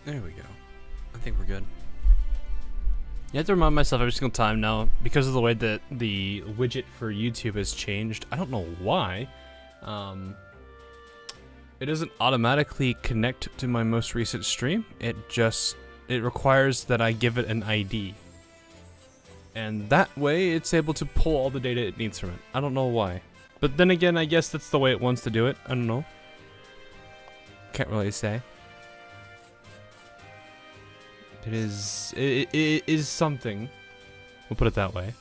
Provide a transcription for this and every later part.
There we go. I think we're good. You have to remind myself every single time now, because of the way that the widget for YouTube has changed. I don't know why. It doesn't automatically connect to my most recent stream. It requires that I give it an ID. And that way it's able to pull all the data it needs from it. I don't know why. But then again, I guess that's the way it wants to do it. I don't know. Can't really say. It is something. We'll put it that way.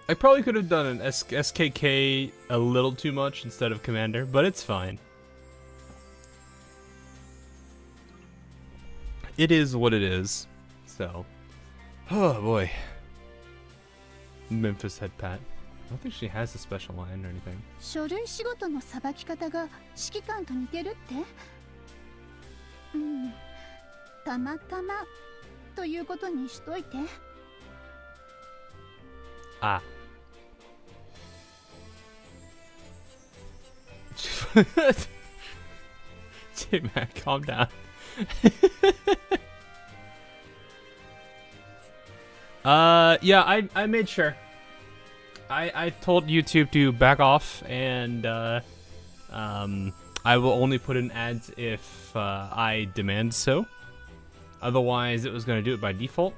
I probably could have done an SKK a little too much instead of Commander, but it's fine. It is what it is. So, oh boy. Memphis head pat. I don't think she has a special line or anything. 書類仕事のさばき方が指揮官と似てるって？たまたまということにしといて。Ah. J-Mac, calm down. Yeah, I made sure. I told YouTube to back off, and I will only put in ads if I demand so. Otherwise, it was going to do it by default.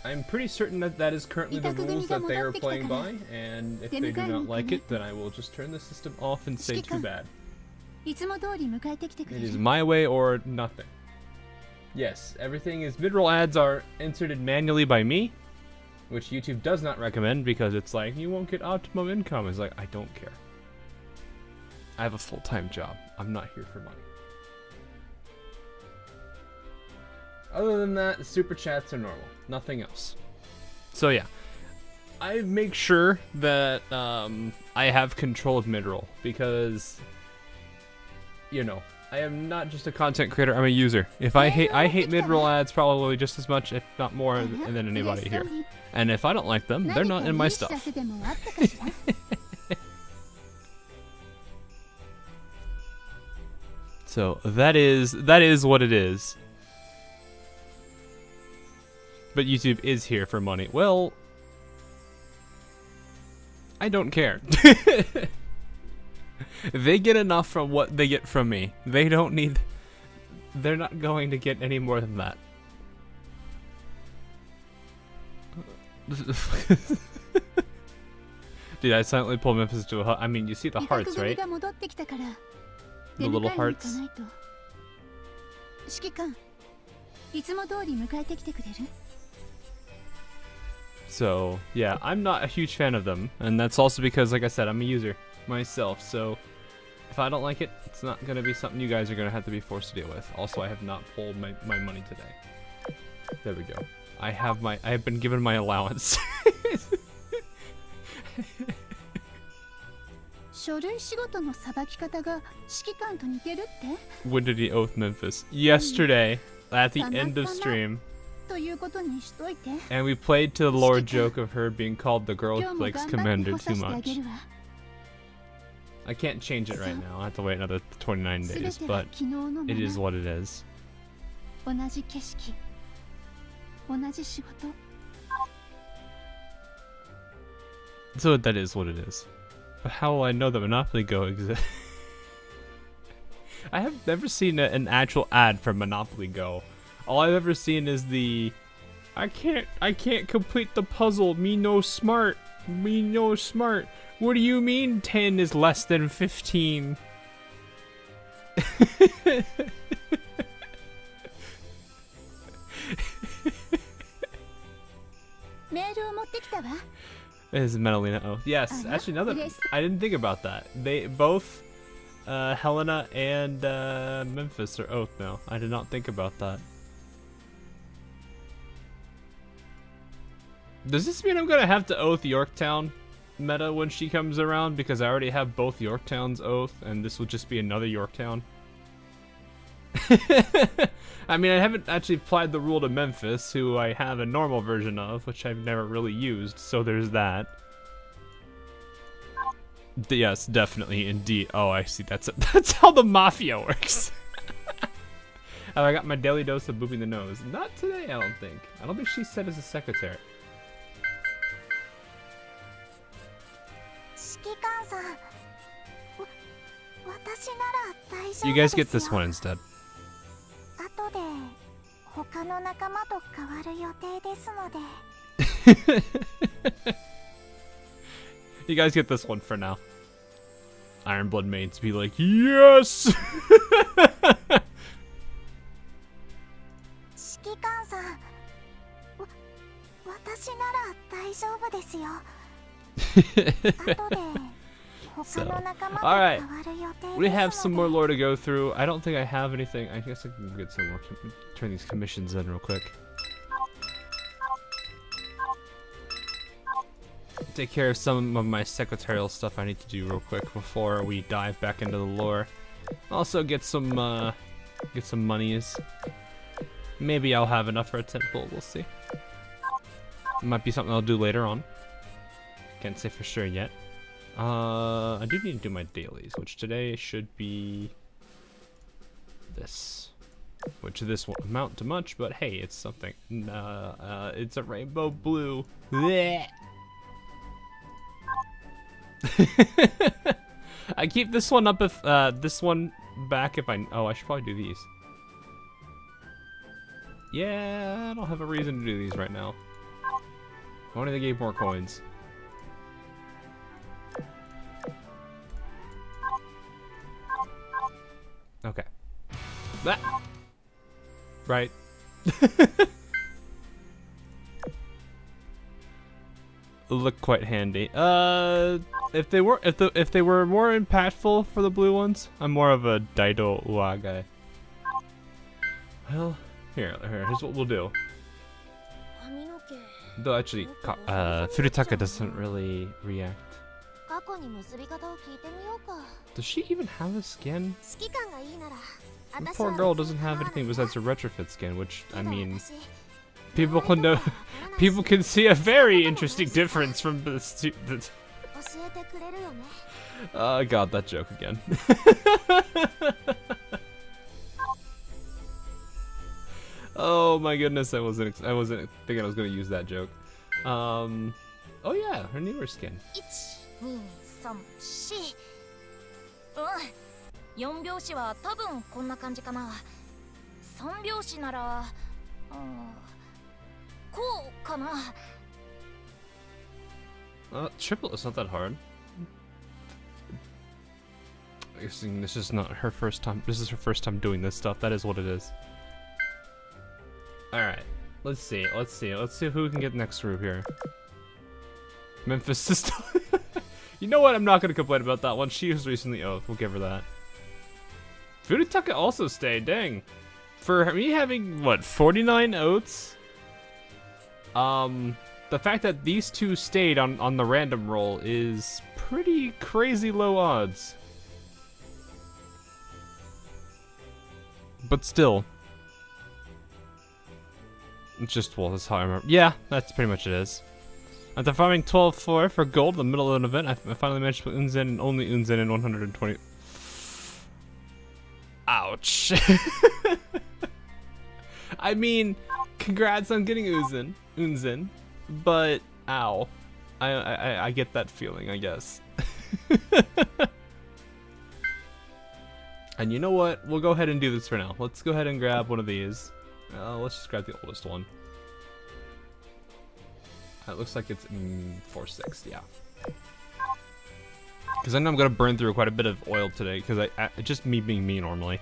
I'm pretty certain that that is currently the rules that they are playing by, and if they do not like it, then I will just turn the system off and say too bad. It is my way or nothing. Yes, everything is mid-roll ads are inserted manually by me, which YouTube does not recommend because it's like, you won't get optimum income. It's like, I don't care. I have a full-time job. I'm not here for money. Other than that, super chats are normal. Nothing else. So yeah, I make sure that I have control of mid-roll because, you know, I am not just a content creator, I'm a user. If I hate mid-roll ads probably just as much, if not more, than anybody here. And if I don't like them, they're not in my stuff. So that is what it is. But YouTube is here for money. Well, I don't care. They get enough from what they get from me. They don't need... They're not going to get any more than that. Dude, I silently pulled Memphis to a hut. I mean, you see the hearts, right? The little hearts. So, yeah, I'm not a huge fan of them. And that's also because, like I said, I'm a user myself. So, if I don't like it, it's not going to be something you guys are going to have to be forced to deal with. Also, I have not pulled my money today. There we go. I have been given my allowance. When did he oath Memphis? Yesterday, at the end of stream. And we played to the lore joke of her being called the girl who likes Commander too much. I can't change it right now. I have to wait another 29 days, but it is what it is. So that is what it is. But how will I know that Monopoly Go exists? I have never seen an actual ad for Monopoly Go. All I've ever seen is the I can't complete the puzzle. Me no smart. Me no smart. What do you mean 10 is less than 15? Is Metalina oath? Yes, actually, now that I didn't think about that. They both, Helena and Memphis are oath now. I did not think about that. Does this mean I'm gonna have to oath Yorktown meta when she comes around? Because I already have both Yorktowns oath, and this will just be another Yorktown. I mean, I haven't actually applied the rule to Memphis, who I have a normal version of, which I've never really used, so there's that. Yes, definitely, indeed. Oh, I see. That's how the mafia works. Oh, I got my daily dose of booping the nose. Not today, I don't think. I don't think she's set as a secretary. You guys get this one instead. You guys get this one for now. Ironblood mates be like, yes! So, alright. We have some more lore to go through. I don't think I have anything. I guess I can get some more. Turn these commissions in real quick. Take care of some of my secretarial stuff I need to do real quick before we dive back into the lore. Also get some monies. Maybe I'll have enough for a temple, we'll see. It might be something I'll do later on. Can't say for sure yet. I do need to do my dailies, which today should be this. Which this won't amount to much, but hey, it's something. It's a rainbow blue. I keep this one up if this one back if I should probably do these. Yeah, I don't have a reason to do these right now. Only they gave more coins. Okay. That right. Look quite handy. If they were more impactful for the blue ones, I'm more of a Daido Ua guy. Well, here's what we'll do. Though actually, Furutaka doesn't really react. Does she even have a skin? The poor girl doesn't have anything besides her retrofit skin, which, I mean, people can see a very interesting difference from the God, that joke again. Oh my goodness, I wasn't thinking I was gonna use that joke. Oh yeah, her newer skin. 4拍子は多分こんな感じかな。3拍子なら、こうかな。Triple is not that hard. I'm guessing this is not her first time. This is her first time doing this stuff. That is what it is. All right, let's see who we can get next group here. Memphis is still. You know what? I'm not gonna complain about that one. She was recently oath. We'll give her that. Furutaka also stayed. Dang. For me having what 49 oaths. The fact that these two stayed on the random roll is pretty crazy low odds. But still. It's just, well, that's how I remember. Yeah, that's pretty much it is. After farming 12-4 for gold in the middle of an event, I finally managed to put Unzen and only Unzen in 120. Ouch. I mean, congrats on getting Unzen, but ow. I get that feeling, I guess. And you know what? We'll go ahead and do this for now. Let's go ahead and grab one of these. Let's just grab the oldest one. It looks like it's 4/6, yeah. Because I know I'm gonna burn through quite a bit of oil today, because just me being me normally.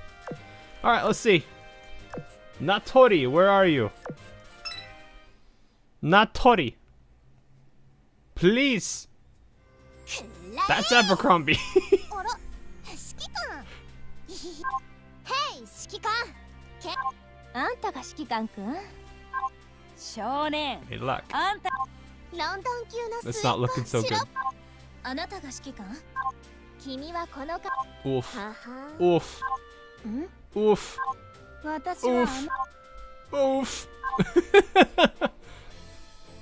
All right, let's see. Natori, where are you? Natori, please. That's Abercrombie. Hey, 指揮官。あんたが指揮官くん？少年。Hey, luck. あんた。ロンドン級の It's not looking so good. あなたが指揮官？君はこのか。Oof. Oof. Oof. 私は。Oof.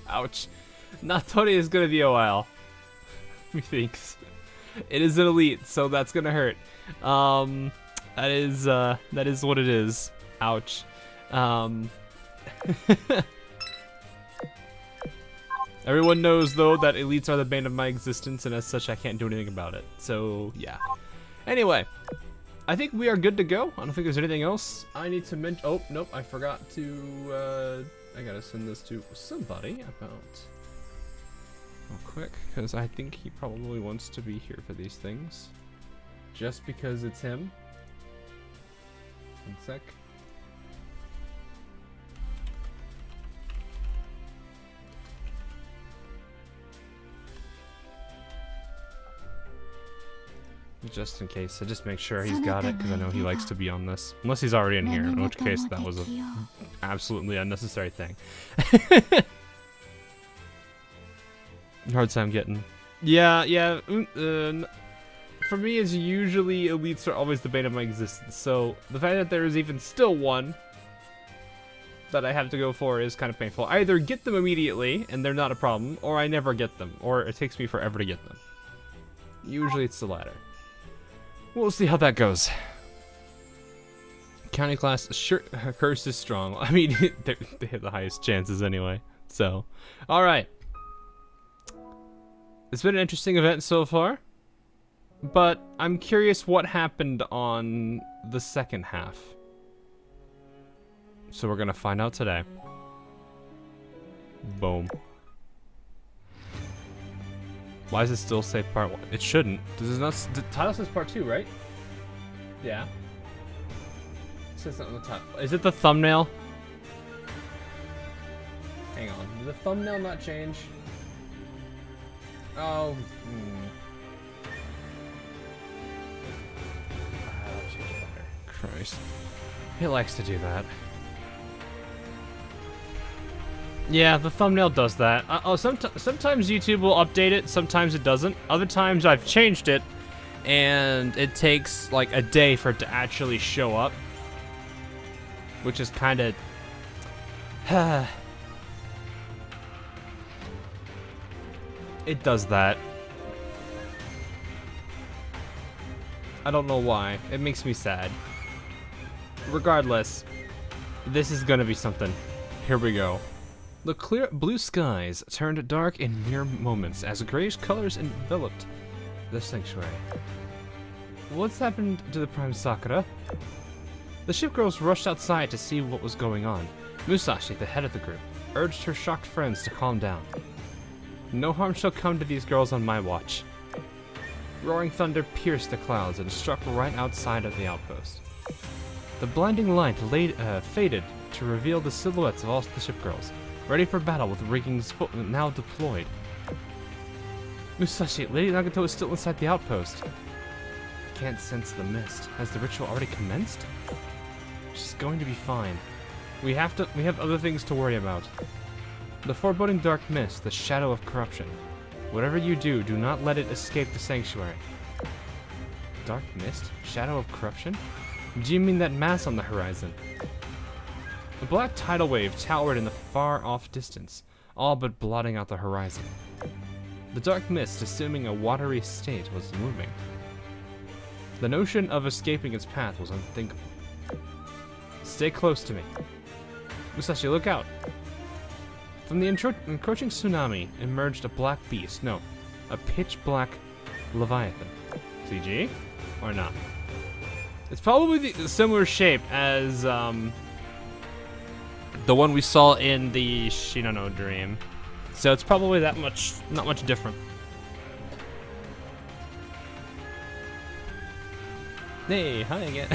Ouch. Natori is gonna be a while. Methinks. It is an elite, so that's gonna hurt. That is what it is. Ouch. Everyone knows though that elites are the bane of my existence, and as such I can't do anything about it. So yeah. Anyway, I think we are good to go. I don't think there's anything else I need to mention. Oh nope, I forgot to. I gotta send this to somebody about. Real quick, because I think he probably wants to be here for these things. Just because it's him. 1 sec. Just in case, so just make sure he's got it, because I know he likes to be on this. Unless he's already in here, in which case that was a absolutely unnecessary thing. Hard time getting. Yeah. For me, it's usually elites are always the bane of my existence. So the fact that there is even still one that I have to go for is kind of painful. I either get them immediately and they're not a problem, or I never get them, or it takes me forever to get them. Usually it's the latter. We'll see how that goes. County class, sure, curse is strong. I mean, they hit the highest chances anyway. So, all right. It's been an interesting event so far, but I'm curious what happened on the second half. So we're gonna find out today. Boom. Why does it still say part 1? It shouldn't. Does it not? The title says part 2, right? Yeah. It says that on the top. Is it the thumbnail? Hang on. Did the thumbnail not change? Oh. Christ. He likes to do that. Yeah, the thumbnail does that. Sometimes YouTube will update it, sometimes it doesn't. Other times I've changed it, and it takes like a day for it to actually show up. Which is kind of... It does that. I don't know why. It makes me sad. Regardless, this is gonna be something. Here we go. The clear blue skies turned dark in mere moments as grayish colors enveloped the sanctuary. What's happened to the Prime Sakura? The ship girls rushed outside to see what was going on. Musashi, the head of the group, urged her shocked friends to calm down. No harm shall come to these girls on my watch. Roaring thunder pierced the clouds and struck right outside of the outpost. The blinding light faded to reveal the silhouettes of all the ship girls, ready for battle with riggings now deployed. Musashi, Lady Nagato is still inside the outpost. I can't sense the mist. Has the ritual already commenced? She's going to be fine. We have other things to worry about. The foreboding dark mist, the shadow of corruption. Whatever you do, do not let it escape the sanctuary. Dark mist? Shadow of corruption? Do you mean that mass on the horizon? A black tidal wave towered in the far-off distance, all but blotting out the horizon. The dark mist, assuming a watery state, was moving. The notion of escaping its path was unthinkable. Stay close to me. Musashi, look out! From the encroaching tsunami emerged a black beast. No, a pitch-black leviathan. CG? Or not? It's probably the similar shape as, the one we saw in the Shinano dream. So it's probably not much different. Hey, hi again.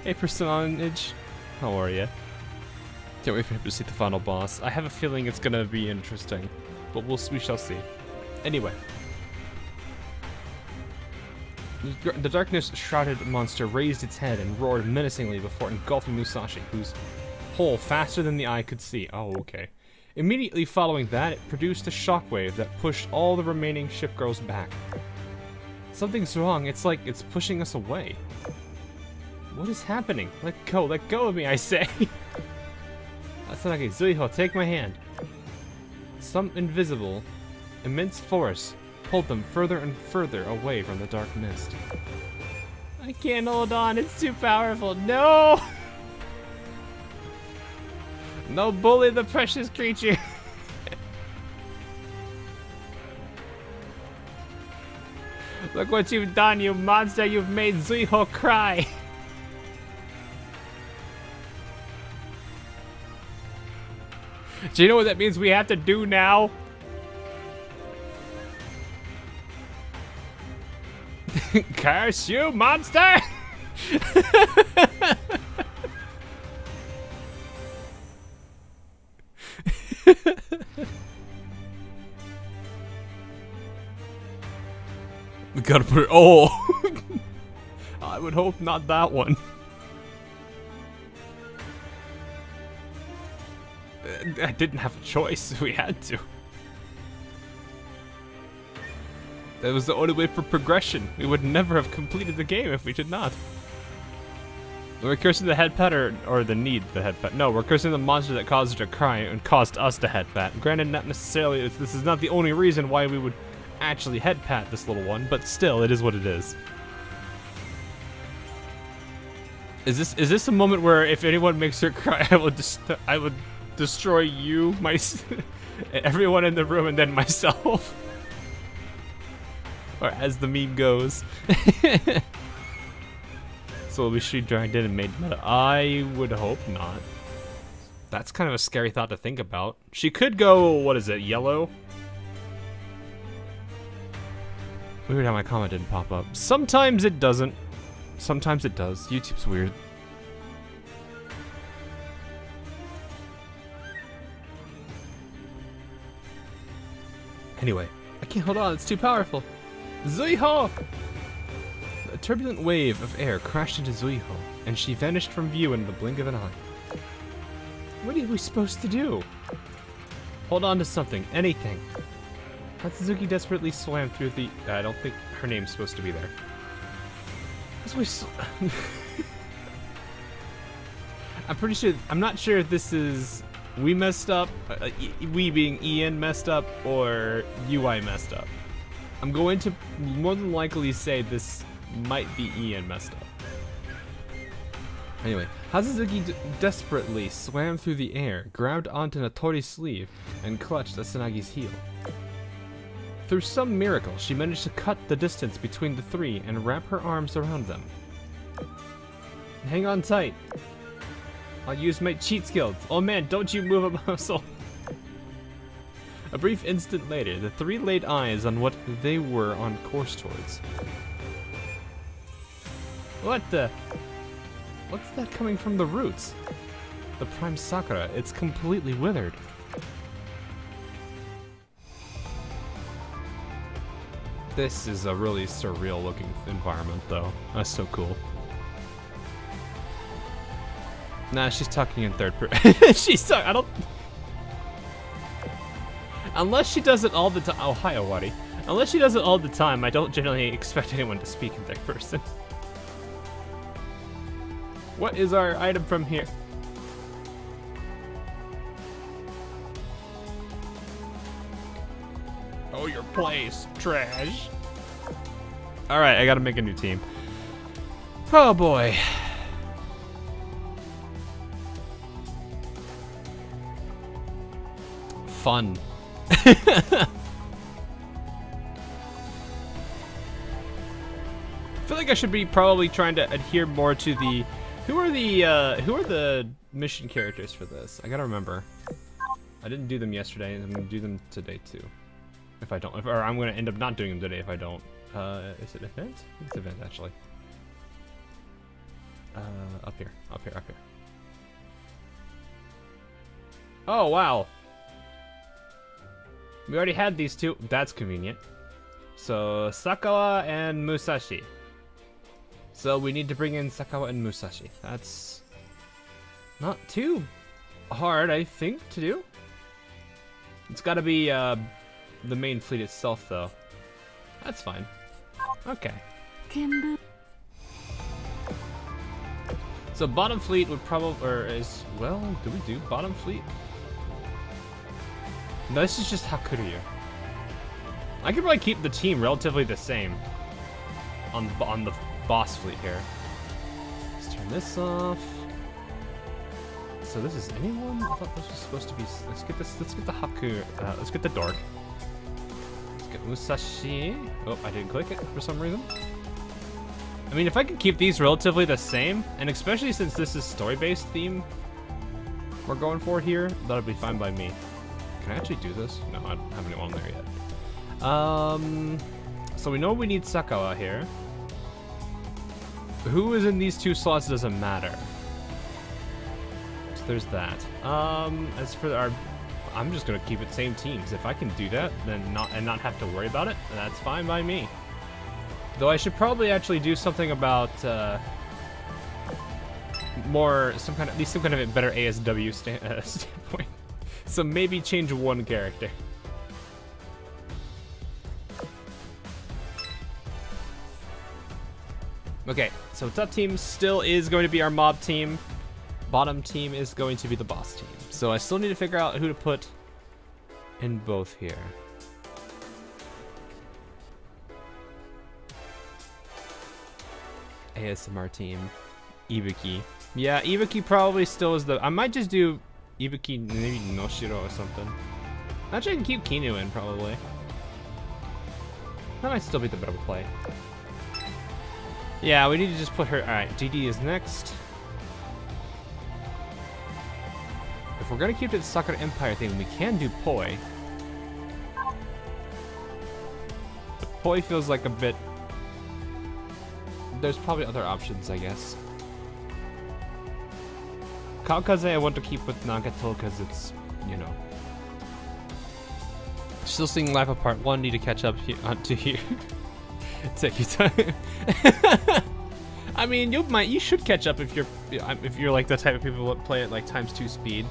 Hey, personage. How are you? Can't wait for him to see the final boss. I have a feeling it's gonna be interesting, but we shall see. Anyway. The darkness-shrouded monster raised its head and roared menacingly before engulfing Musashi, whose hole faster than the eye could see. Oh, okay. Immediately following that, it produced a shockwave that pushed all the remaining ship girls back. Something's wrong. It's like it's pushing us away. What is happening? Let go of me, I say. Asanagi, Zuiho, take my hand. Some invisible, immense force pulled them further and further away from the dark mist. I can't hold on, it's too powerful. No! No, bully the precious creature. Look what you've done, you monster. You've made Zuiho cry. Do you know what that means we have to do now? Curse you, monster! We gotta put it. Oh! I would hope not that one. I didn't have a choice. We had to. That was the only way for progression. We would never have completed the game if we did not. We're cursing the head pet or the need the head pet. No, we're cursing the monster that caused her to cry and caused us to head pat. Granted, not necessarily. This is not the only reason why we would actually head pat this little one, but still, it is what it is. Is this a moment where if anyone makes her cry, I would destroy you, everyone in the room, and then myself? Or as the meme goes. So we she dragged in and made meta. I would hope not. That's kind of a scary thought to think about. She could go, what is it, yellow? Weird how my comment didn't pop up. Sometimes it doesn't. Sometimes it does. YouTube's weird. Anyway, I can't hold on, it's too powerful. Zuiho! A turbulent wave of air crashed into Zuiho, and she vanished from view in the blink of an eye. What are we supposed to do? Hold on to something, anything. Hatsuzuki desperately swam through the... I don't think her name's supposed to be there. I'm pretty sure... I'm not sure if this is... We messed up, we being Ian messed up, or UI messed up. I'm going to more than likely say this might be Ian messed up. Anyway, Hatsuzuki desperately swam through the air, grabbed onto Natori's sleeve, and clutched Asanagi's heel. Through some miracle, she managed to cut the distance between the three and wrap her arms around them. Hang on tight. I'll use my cheat skills. Oh man, don't you move a muscle. A brief instant later, the three laid eyes on what they were on course towards. What the? What's that coming from the roots? The prime sakura, it's completely withered. This is a really surreal looking environment though. That's so cool. Nah, she's talking in third person. I don't... Unless she does it all the time. Oh, hi, Owari. Unless she does it all the time, I don't generally expect anyone to speak in third person. What is our item from here? Oh, your place, trash. Alright, I gotta make a new team. Oh boy. Fun. I feel like I should be probably trying to adhere more to the... Who are the mission characters for this? I gotta remember. I didn't do them yesterday, and I'm gonna do them today too. If I don't, or I'm gonna end up not doing them today if I don't. Is it event? It's event actually. Up here. Oh wow. We already had these two. That's convenient. So Sakawa and Musashi. So we need to bring in Sakawa and Musashi. That's not too hard, I think, to do. It's got to be the main fleet itself, though. That's fine. Okay. So bottom fleet would probably, or is, well, do we do bottom fleet? No, this is just Hakuryu. I could probably keep the team relatively the same on the boss fleet here. Let's turn this off. So this is anyone? I thought this was supposed to be. Let's get this. Let's get the Haku. Let's get the Dork. Let's get Musashi. Oh, I didn't click it for some reason. I mean, if I could keep these relatively the same, and especially since this is story-based theme we're going for here, that'll be fine by me. Can I actually do this? No, I don't have anyone there yet. So we know we need Sakawa here. Who is in these two slots doesn't matter. So there's that. As for our, I'm just gonna keep it same teams. If I can do that, then not have to worry about it, that's fine by me. Though I should probably actually do something about at least some kind of a better ASW standpoint. So maybe change one character. Okay, so top team still is going to be our mob team. Bottom team is going to be the boss team. So I still need to figure out who to put in both here. ASMR team. Ibuki. Yeah, Ibuki probably still is the... I might just do Ibuki, maybe Noshiro or something. Actually, I can keep Kinu in, probably. That might still be the better play. Yeah, we need to just put her... Alright, DD is next. If we're gonna keep to the Sakura Empire thing, we can do Poi. But Poi feels like a bit... There's probably other options, I guess. Kaokaze I want to keep with Nagato because it's, you know... Still seeing Life of Part 1, need to catch up to here. Take your time. I mean, you should catch up if you're like the type of people that play at like ×2 speed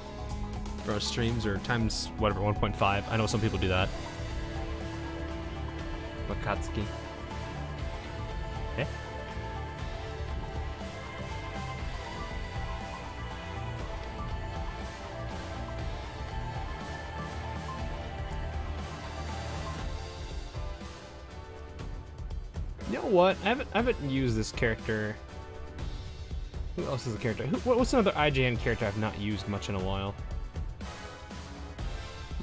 for our streams or times whatever 1.5. I know some people do that. Wakatsuki. Eh? You know what? I haven't used this character. Who else is a character? What's another IGN character I've not used much in a while?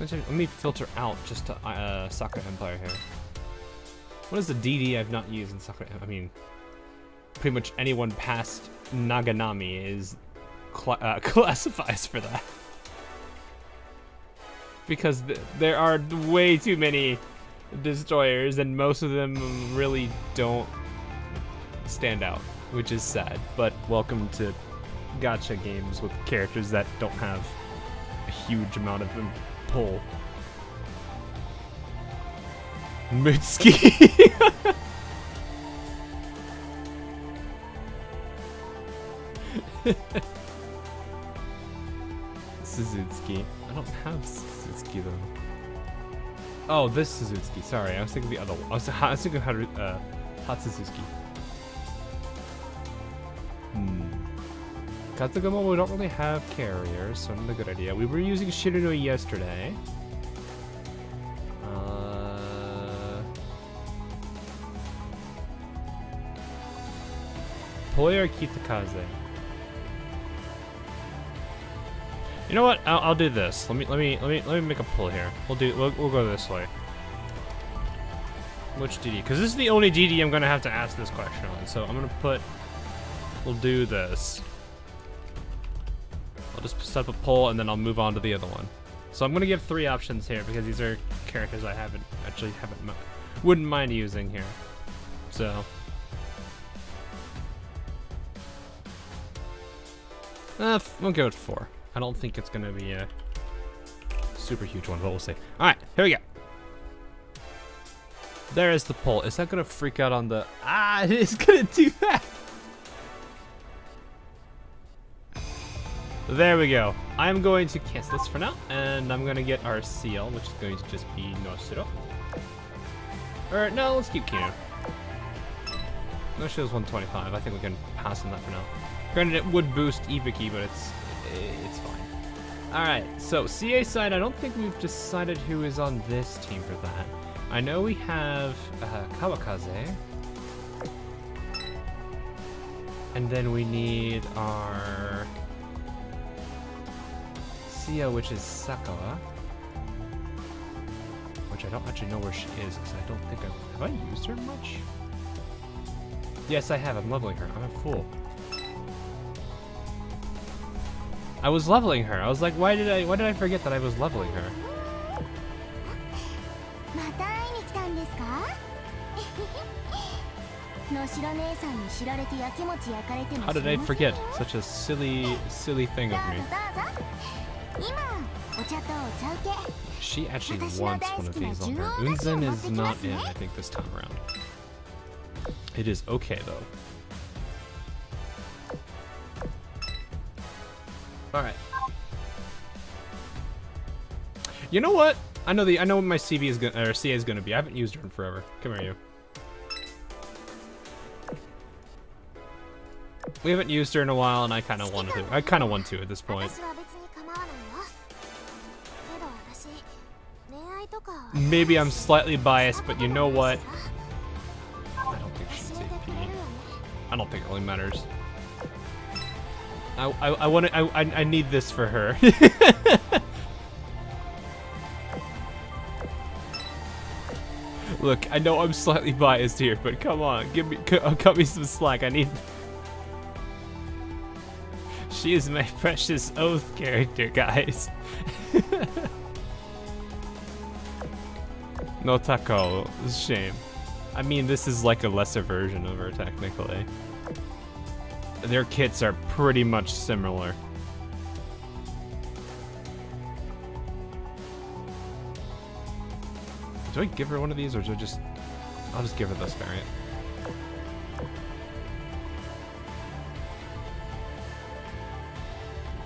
Let me filter out just to Sakura Empire here. What is the DD I've not used in Sakura? I mean, pretty much anyone past Naganami is classifies for that. Because there are way too many destroyers, and most of them really don't stand out, which is sad. But welcome to gacha games with characters that don't have a huge amount of them pull. Mitsuki. Suzuki. I don't have Suzuki though. Oh, this Suzuki. Sorry, I was thinking the other one. I was thinking Hatsutsuki. Katsugamo, we don't really have carriers, so not a good idea. We were using Shirunoi yesterday. Poi or Kitakaze? You know what? I'll do this. Let me make a pull here. We'll go this way. Which DD? Because this is the only DD I'm gonna have to ask this question on. So I'm gonna put. We'll do this. I'll just set up a poll and then I'll move on to the other one. So I'm gonna give 3 options here because these are characters I wouldn't mind using here. So. We'll go with 4. I don't think it's gonna be a super huge one, but we'll see. Alright, here we go. There is the poll. Is that gonna freak out on the... Ah, it is gonna do that! There we go. I'm going to cancel this for now, and I'm gonna get our seal, which is going to just be Noshiro. Or, no, let's keep Kinu. Noshiro's 125. I think we can pass on that for now. Granted, it would boost Ibuki, but it's fine. Alright, so CA side, I don't think we've decided who is on this team for that. I know we have Kawakaze. And then we need our Sia, which is Sakawa. Which I don't actually know where she is, because I don't think have I used her much? Yes, I have. I'm leveling her. I'm a fool. I was leveling her. I was like, why did I forget that I was leveling her? How did I forget? Such a silly thing of me. She actually wants one of these on her. Unzen is not in, I think, this time around. It is okay though. Alright. You know what? I know what my CV is gonna, or CA is gonna be. I haven't used her in forever. Come here, you. We haven't used her in a while, and I kind of want to. I kind of want to at this point. Maybe I'm slightly biased, but you know what? I don't think she's AP. I don't think it really matters. I need this for her. Look, I know I'm slightly biased here, but come on, cut me some slack. I need. She is my precious oath character, guys. No Tako, shame. I mean, this is like a lesser version of her, technically. Their kits are pretty much similar. Do I give her one of these, or do I just... I'll just give her this variant.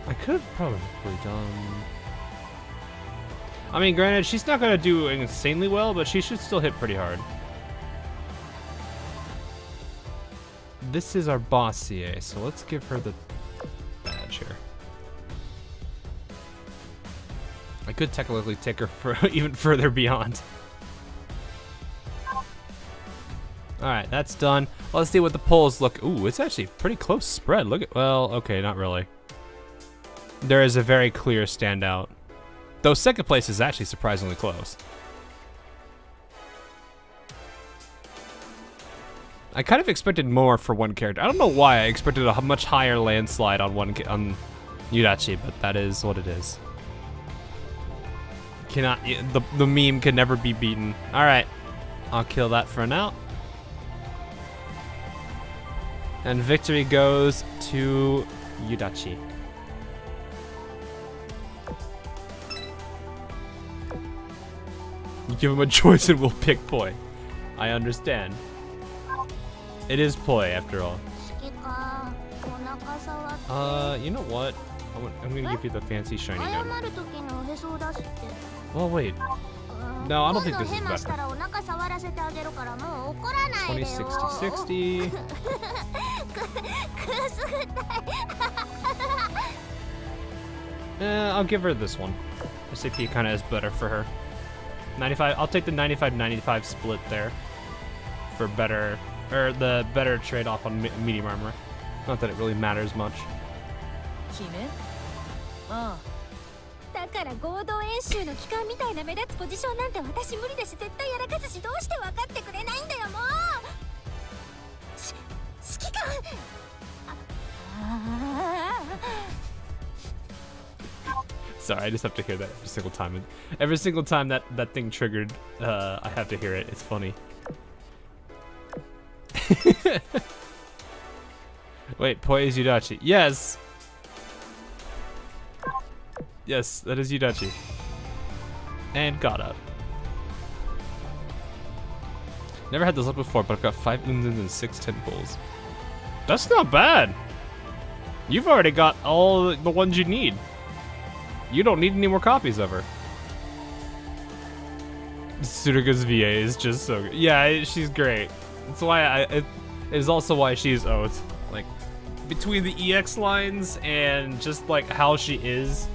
I could have probably done... I mean, granted, she's not gonna do insanely well, but she should still hit pretty hard. This is our boss CA, so let's give her the badge here. I could technically take her for even further beyond. Alright, that's done. Let's see what the polls look. Ooh, it's actually pretty close spread. Look at, well, okay, not really. There is a very clear standout. Though second place is actually surprisingly close. I kind of expected more for one character. I don't know why I expected a much higher landslide on on Yudachi, but that is what it is. Cannot, the meme can never be beaten. All right, I'll kill that for now. And victory goes to Yudachi. You give him a choice and we'll pick Poi. I understand. It is Poi after all. You know what? I'm gonna give you the fancy shiny gun. Well, wait. No, I don't think this is better. 20, 60, 60. I'll give her this one. SAP kind of is better for her. 95. I'll take the 95-95 split there for better, or the better trade-off on medium armor. Not that it really matters much. だから合同演習の期間みたいな目立つポジションなんて私無理だし絶対やらかすしどうして分かってくれないんだよもう指揮官Sorry, I just have to hear that every single time. Every single time that thing triggered, I have to hear it. It's funny. Wait, Poi is Yudachi. Yes! Yes, that is Yudachi. And got up. Never had this up before, but I've got 5 Unzens and 6 tentacles. That's not bad! You've already got all the ones you need. You don't need any more copies of her. Tsuruga's VA is just so good. Yeah, she's great. That's why it is also why she's Oath. Like, between the EX lines and just like how she is,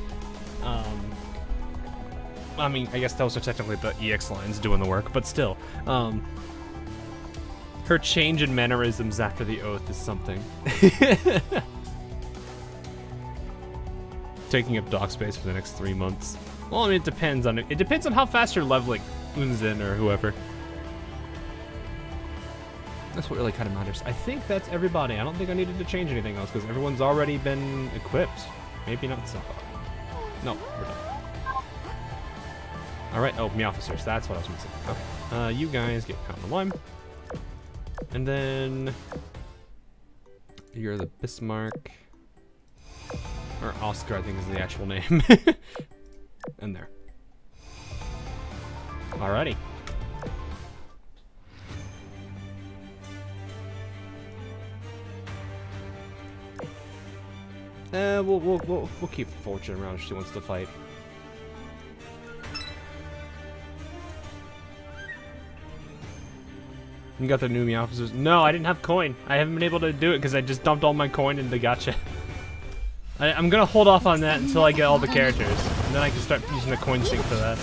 I mean, I guess those are technically the EX lines doing the work, but still. Her change in mannerisms after the oath is something. Taking up dock space for the next 3 months. Well, I mean, it depends on how fast you're leveling Unzen or whoever. That's what really kind of matters. I think that's everybody. I don't think I needed to change anything else because everyone's already been equipped. Maybe not so far. No, we're done. All right. Oh, me officers. That's what I was missing. Okay. You guys get pound the lime. And then you're the Bismarck. Or Oscar, I think is the actual name. And there. Alrighty. We'll keep Fortune around if she wants to fight. You got the Numi officers? No, I didn't have coin. I haven't been able to do it because I just dumped all my coin into gacha. I'm gonna hold off on that until I get all the characters, and then I can start using the coin sync for that.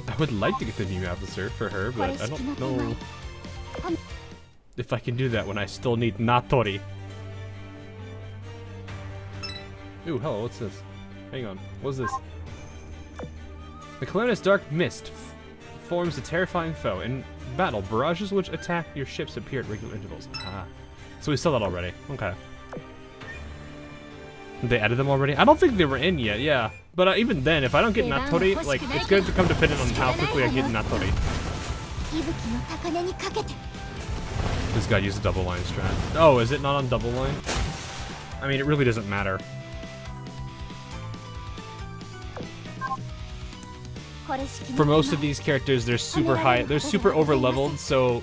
I would like to get the new officer for her, but I don't know if I can do that when I still need Natori. Ooh, hello, what's this? Hang on, what's this? The calamitous dark mist forms a terrifying foe. In battle, barrages which attack your ships appear at regular intervals. Ah. So we saw that already. Okay. They added them already? I don't think they were in yet, yeah. But even then, if I don't get Natori, like, it's going to become dependent on how quickly I get Natori. This guy used a double line strat. Oh, is it not on double line? I mean, it really doesn't matter. For most of these characters, they're super high, they're super over leveled, so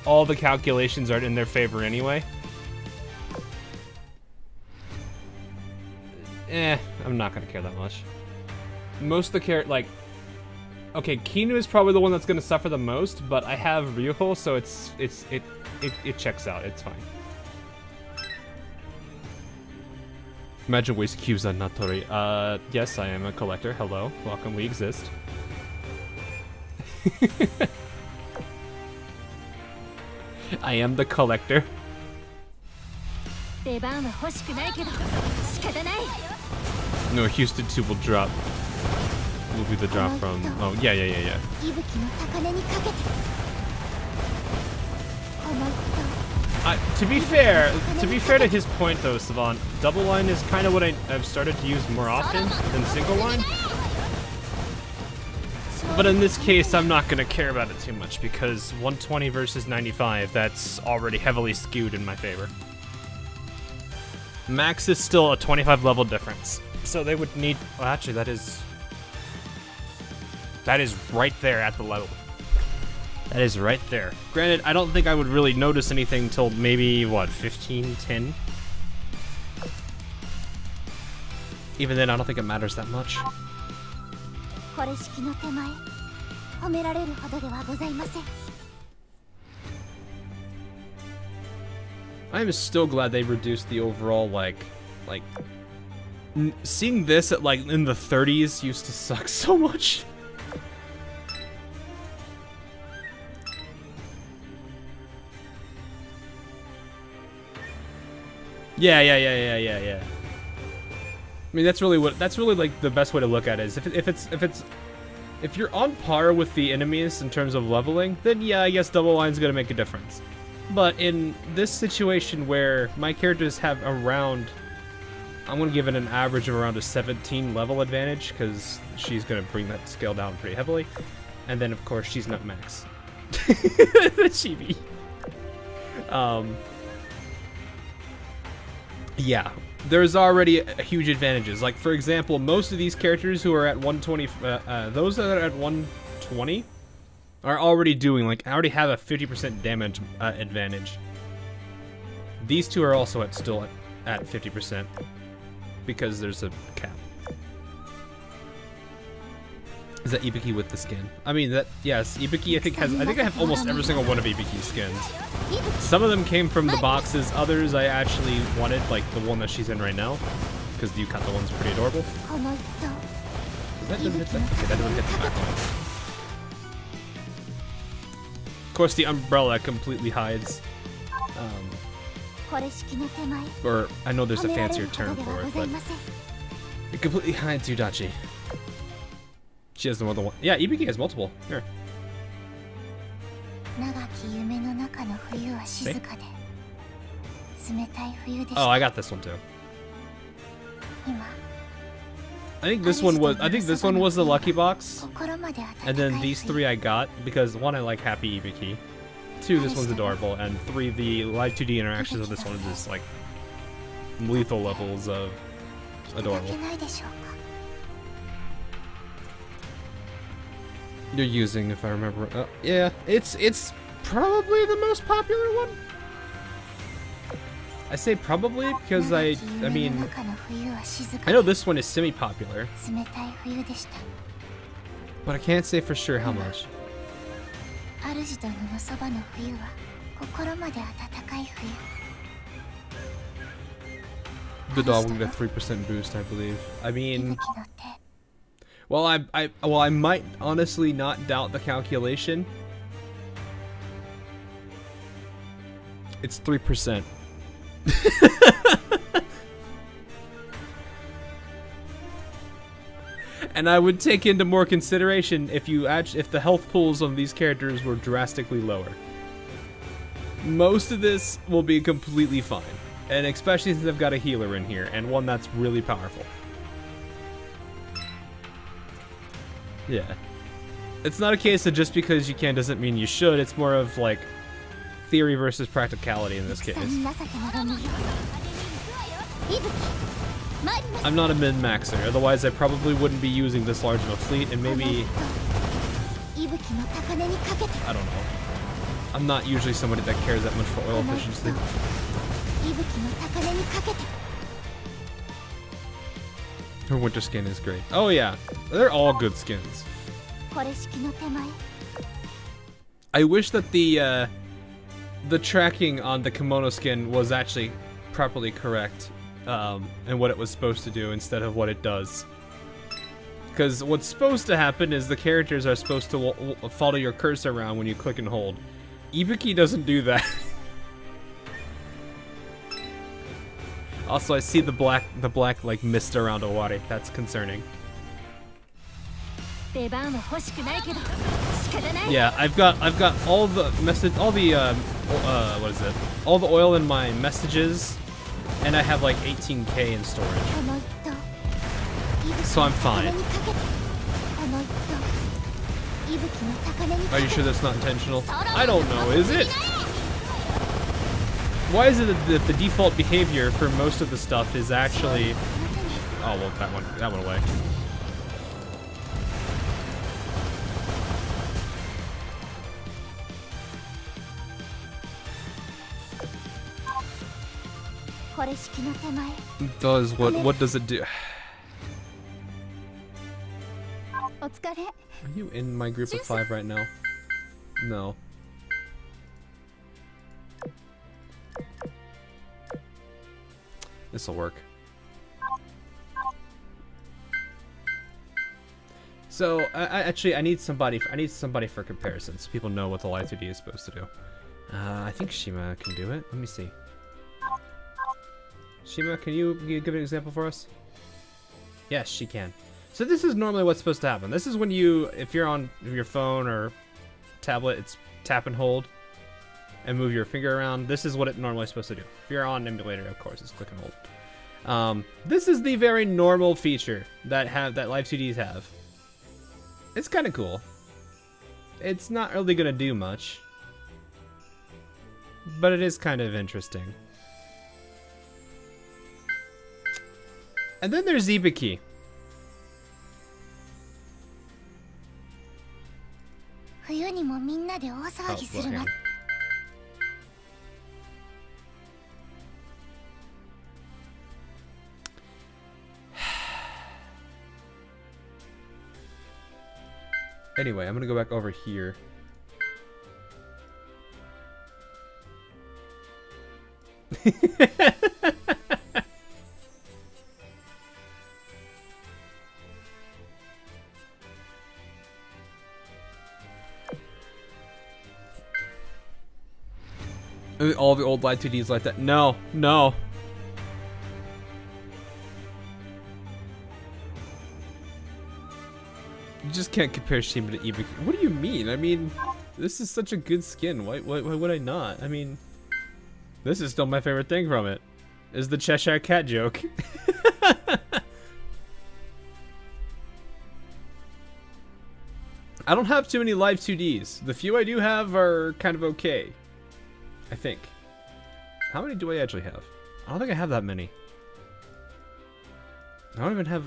all the calculations are in their favor anyway. I'm not gonna care that much. Most of the like, okay, Kinu is probably the one that's gonna suffer the most, but I have Ryuho, so it checks out. It's fine. Imagine waste cubes on Natori. Yes, I am a collector. Hello, welcome. We exist. I am the collector. No, Houston 2 will drop. Will be the drop from. Oh, yeah. To be fair to his point though, Savant, double line is kind of what I've started to use more often than single line. But in this case, I'm not gonna care about it too much because 120 versus 95, that's already heavily skewed in my favor. Max is still a 25 level difference, so they would need. Well, actually, that is right there at the level. That is right there. Granted, I don't think I would really notice anything till maybe, what, 15, 10? Even then, I don't think it matters that much. I am still glad they reduced the overall, like, seeing this at, like, in the 30s used to suck so much. Yeah. I mean, that's really like the best way to look at it is if you're on par with the enemies in terms of leveling, then yeah, I guess double line's gonna make a difference. But in this situation where my characters have around, I'm gonna give it an average of around a 17 level advantage because she's gonna bring that scale down pretty heavily, and then of course she's not max. The chibi. Yeah, there's already huge advantages. Like, for example, most of these characters who are at 120, those that are at 120 are already doing, like, already have a 50% damage advantage. These two are also still at 50% because there's a cap. Is that Ibiki with the skin? I mean, that, yes, Ibiki I think I have almost every single one of Ibiki's skins. Some of them came from the boxes, others I actually wanted, like the one that she's in right now, because the Yukata one's pretty adorable. That doesn't hit that? Okay, that doesn't hit the back one. Of course, the umbrella completely hides. Or, I know there's a fancier term for it, but it completely hides Udachi. She has the one. Yeah, Ibiki has multiple. Here. See? Oh, I got this one too. I think this one was the lucky box, and then these three I got because 1, I like Happy Ibiki, 2, this one's adorable, and 3, the live 2D interactions of this one is just like lethal levels of adorable. You're using, if I remember. Yeah, it's probably the most popular one. I say probably because I mean, I know this one is semi-popular, but I can't say for sure how much. The dog will get a 3% boost, I believe. I mean, well, I might honestly not doubt the calculation. It's 3%. And I would take into more consideration if the health pools on these characters were drastically lower. Most of this will be completely fine, and especially since I've got a healer in here and one that's really powerful. Yeah. It's not a case of just because you can doesn't mean you should, it's more of like theory versus practicality in this case. I'm not a min-maxer, otherwise I probably wouldn't be using this large of a fleet, and maybe... I don't know. I'm not usually somebody that cares that much for oil efficiency. Her winter skin is great. Oh yeah, they're all good skins. I wish that the tracking on the kimono skin was actually properly correct, and what it was supposed to do instead of what it does. Because what's supposed to happen is the characters are supposed to follow your cursor around when you click and hold. Ibiki doesn't do that. Also, I see the black like mist around Owari. That's concerning. Yeah, I've got all the what is it? All the oil in my messages, and I have like 18k in storage. So I'm fine. Are you sure that's not intentional? I don't know, is it? Why is it that the default behavior for most of the stuff is actually... Oh, well, that went away. What does it do? Are you in my group of 5 right now? No. This'll work. So I need somebody for comparison, so people know what the Light 2D is supposed to do. I think Shima can do it. Let me see. Shima, can you give an example for us? Yes, she can. So this is normally what's supposed to happen. This is when if you're on your phone or tablet, it's tap and hold and move your finger around. This is what it normally is supposed to do. If you're on emulator, of course, it's click and hold. This is the very normal feature that Live 2Ds have. It's kind of cool. It's not really gonna do much, but it is kind of interesting. And then there's Ibiki. Oh, hang on. Anyway, I'm gonna go back over here. All the old Light 2Ds like that. No, no. You just can't compare Shima to Ibiki. What do you mean? I mean, this is such a good skin. Why would I not? I mean, this is still my favorite thing from it. Is the Cheshire Cat joke. I don't have too many live 2Ds. The few I do have are kind of okay. I think. How many do I actually have? I don't think I have that many. I don't even have...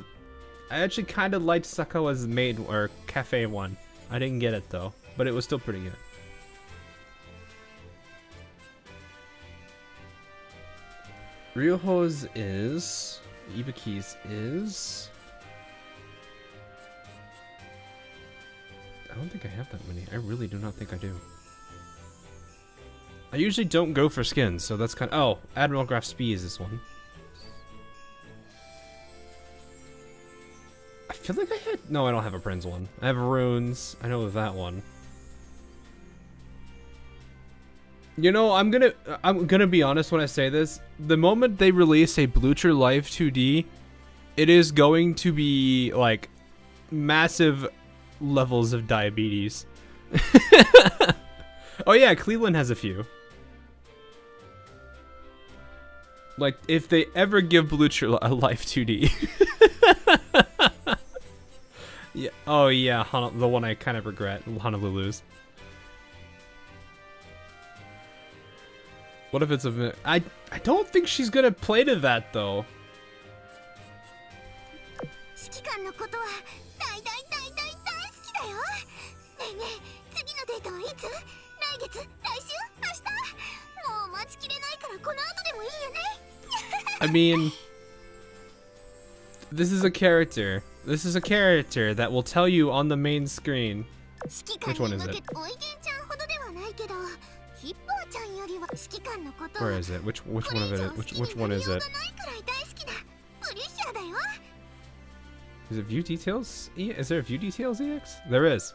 I actually kind of liked Sakawa's maid or cafe one. I didn't get it though, but it was still pretty good. Ryoho's is... Ibuki's is... I don't think I have that many. I really do not think I do. I usually don't go for skins, so that's kind of... Oh, Admiral Graf Spee is this one. I feel like I had... No, I don't have a Prince one. I have Runes. I know that one. You know, I'm gonna be honest when I say this. The moment they release a Blucher Live 2D, it is going to be, like, massive levels of diabetes. Oh yeah, Cleveland has a few. Like, if they ever give Blucher a Live 2D. Yeah. Oh yeah, the one I kind of regret, Honolulu's. What if it's a... I don't think she's gonna play to that though. I mean, this is a character. This is a character that will tell you on the main screen. Which one is it? Where is it? Which one of it? Which one is it? Is it view details? Is there a view details EX? There is.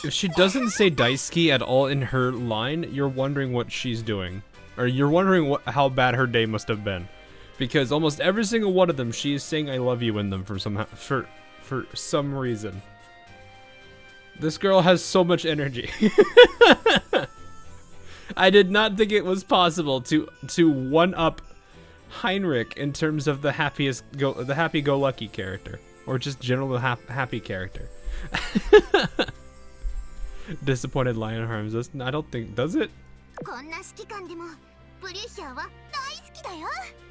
If she doesn't say Daisuke at all in her line, you're wondering what she's doing. Or you're wondering how bad her day must have been. Because almost every single one of them, she is saying I love you in them for some reason. This girl has so much energy. I did not think it was possible to one-up Heinrich in terms of the happy-go-lucky character. Or just general happy character. Disappointed lion harms us. I don't think... Does it?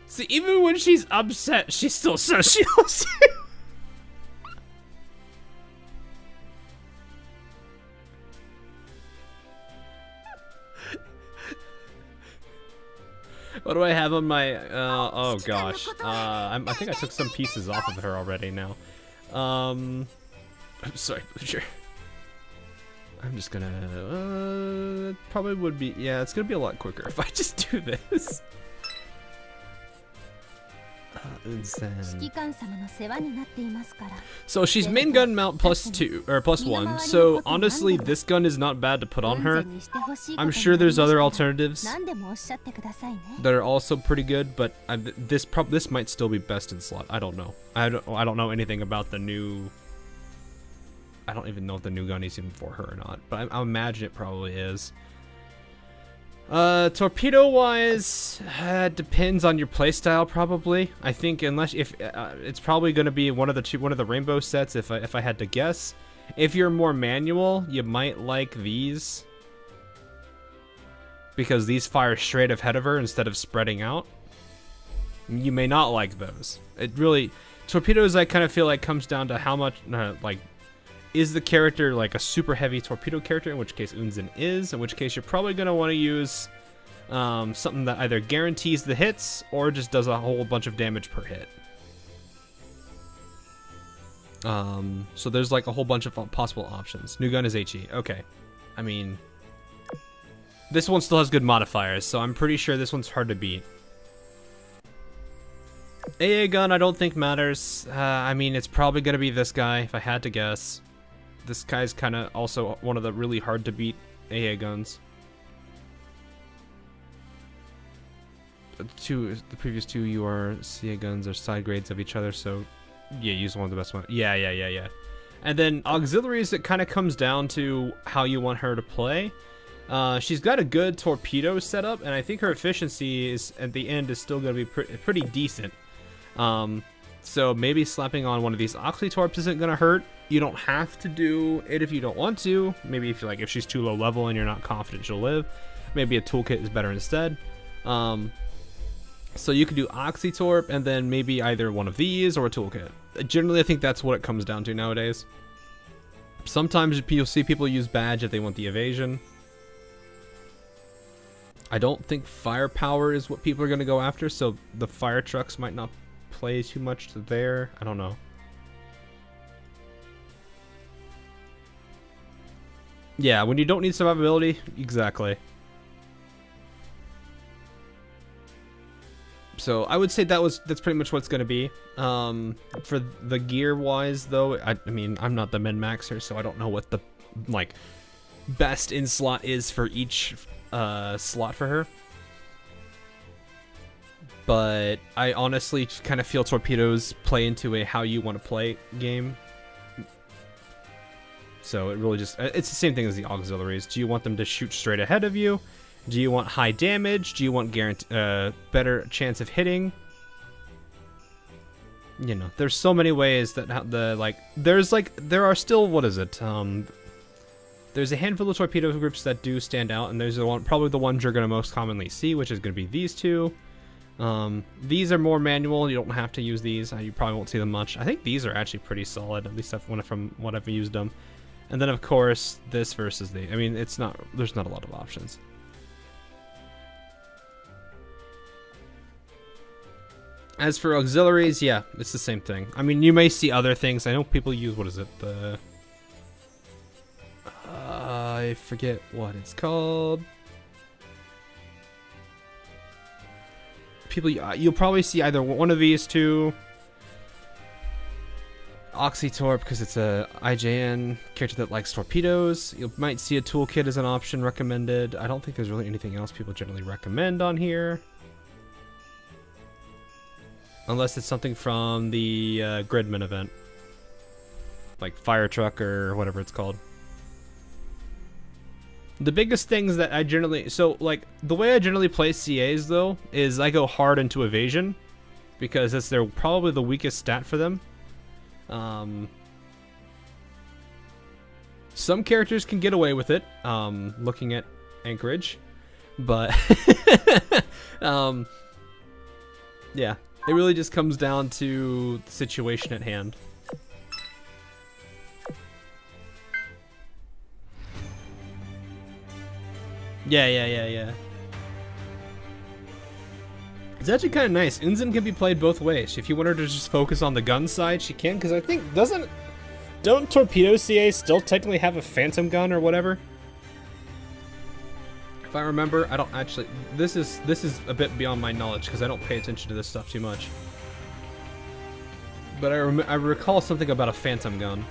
See, even when she's upset, she still says she loves you. What do I have on my... oh gosh. I think I took some pieces off of her already now. I'm sorry, Blucher. I'm just gonna... probably would be... Yeah, it's gonna be a lot quicker if I just do this. Unzen. So she's main gun mount +2 or +1. So honestly, this gun is not bad to put on her. I'm sure there's other alternatives that are also pretty good, but this might still be best in slot. I don't know. I don't know anything about the new. I don't even know if the new gun is even for her or not, but I imagine it probably is. Torpedo wise, depends on your playstyle probably. I think it's probably going to be one of the rainbow sets if I had to guess. If you're more manual, you might like these because these fire straight ahead of her instead of spreading out. You may not like those. It really torpedoes I kind of feel like comes down to how much is the character like a super heavy torpedo character, in which case Unzen is, in which case you're probably going to want to use Something that either guarantees the hits or just does a whole bunch of damage per hit. So there's like a whole bunch of possible options. New gun is HE. Okay. I mean, this one still has good modifiers, so I'm pretty sure this one's hard to beat. AA gun I don't think matters. I mean, it's probably going to be this guy if I had to guess. This guy's kind of also one of the really hard to beat AA guns. The previous two UR guns are side grades of each other, so yeah, use one of the best ones. Yeah. And then auxiliaries, it kind of comes down to how you want her to play. She's got a good torpedo setup, and I think her efficiency is at the end is still going to be pretty decent. So maybe slapping on one of these Oxytorps isn't going to hurt. You don't have to do it if you don't want to. Maybe if you're like, if she's too low level and you're not confident she'll live, maybe a toolkit is better instead. So you could do Oxytorp and then maybe either one of these or a toolkit. Generally, I think that's what it comes down to nowadays. Sometimes you'll see people use badge if they want the evasion. I don't think firepower is what people are going to go after, so the fire trucks might not play too much to there. I don't know. Yeah, when you don't need survivability, exactly. So I would say that's pretty much what it's going to be. For the gear wise though, I mean, I'm not the min-maxer, so I don't know what the like best in slot is for each slot for her. But I honestly kind of feel torpedoes play into a how you want to play game. So it really just, it's the same thing as the auxiliaries. Do you want them to shoot straight ahead of you? Do you want high damage? Do you want better chance of hitting? You know, there's so many ways that there are still, what is it? There's a handful of torpedo groups that do stand out, and there's probably the ones you're going to most commonly see, which is going to be these two. These are more manual. You don't have to use these. You probably won't see them much. I think these are actually pretty solid, at least from what I've used them. And then of course this versus the. I mean, there's not a lot of options. As for auxiliaries, yeah, it's the same thing. I mean, you may see other things. I know people use, what is it? I forget what it's called. You'll probably see either one of these two. Oxytorp, because it's a IJN character that likes torpedoes. You might see a toolkit as an option recommended. I don't think there's really anything else people generally recommend on here. Unless it's something from the Gridman event. Like Fire Truck or whatever it's called. The biggest things that I generally... So, like, the way I generally play CAs, though, is I go hard into evasion. Because that's probably the weakest stat for them. Some characters can get away with it, looking at Anchorage. But, yeah. It really just comes down to the situation at hand. Yeah. It's actually kind of nice. Unzen can be played both ways. If you want her to just focus on the gun side, she can, because I think don't torpedo CA still technically have a phantom gun or whatever? If I remember, I don't actually. This is a bit beyond my knowledge because I don't pay attention to this stuff too much. But I recall something about a phantom gun.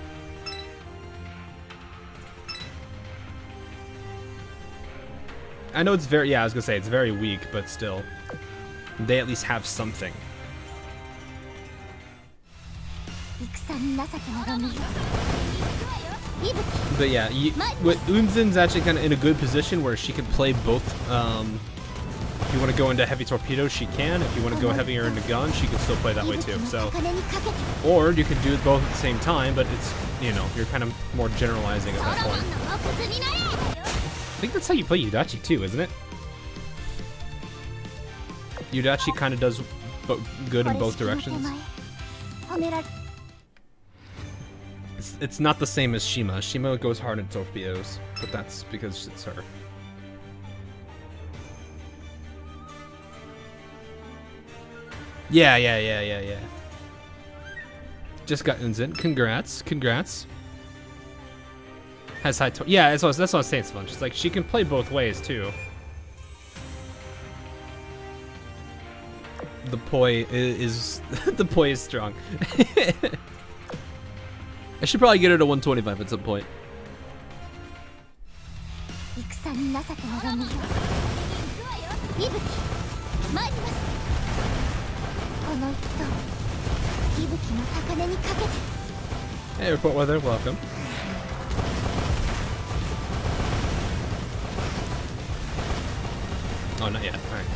I know it's very, I was gonna say it's very weak, but still, they at least have something. But yeah, Unzen's actually kind of in a good position where she can play both. If you want to go into heavy torpedoes, she can. If you want to go heavier into gun, she can still play that way too. So, or you could do both at the same time, but it's, you know, you're kind of more generalizing at that point. I think that's how you play Yudachi too, isn't it? Yudachi kind of does good in both directions. It's not the same as Shima. Shima goes hard in torpedoes, but that's because it's her. Yeah. Just got Unzen. Congrats. Has high. Yeah, that's what I was saying, Sponge. It's like she can play both ways too. The poi is the poi is strong. I should probably get her to 125 at some point. Hey, report weather, welcome. Oh, not yet. Alright.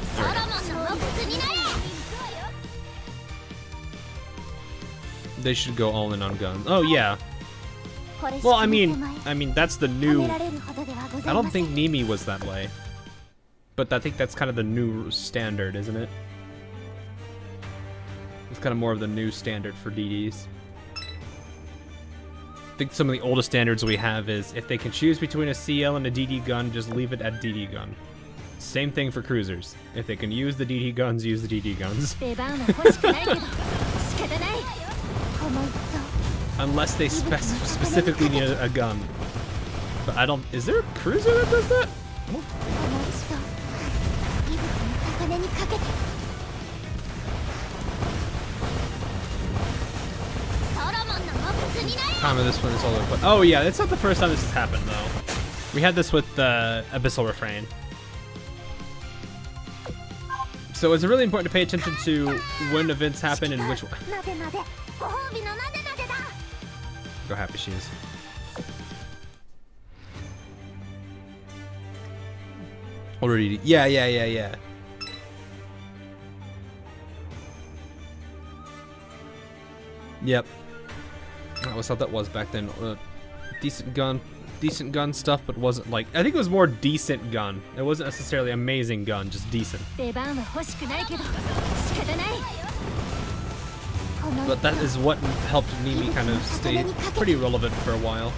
They should go all in on guns. Oh, yeah. Well, I mean, that's the new... I don't think Nimi was that way. But I think that's kind of the new standard, isn't it? It's kind of more of the new standard for DDs. I think some of the oldest standards we have is if they can choose between a CL and a DD gun, just leave it at DD gun. Same thing for cruisers. If they can use the DD guns, use the DD guns. Unless they specifically need a gun. But I don't... Is there a cruiser that does that? Time of this one is all over. Oh yeah, it's not the first time this has happened though. We had this with Abyssal Refrain. So it's really important to pay attention to when events happen and which one. Go happy she is. Already. Yeah. Yep. I always thought that was back then. Decent gun stuff, but wasn't like... I think it was more decent gun. It wasn't necessarily amazing gun, just decent. But that is what helped Nimi kind of stay pretty relevant for a while.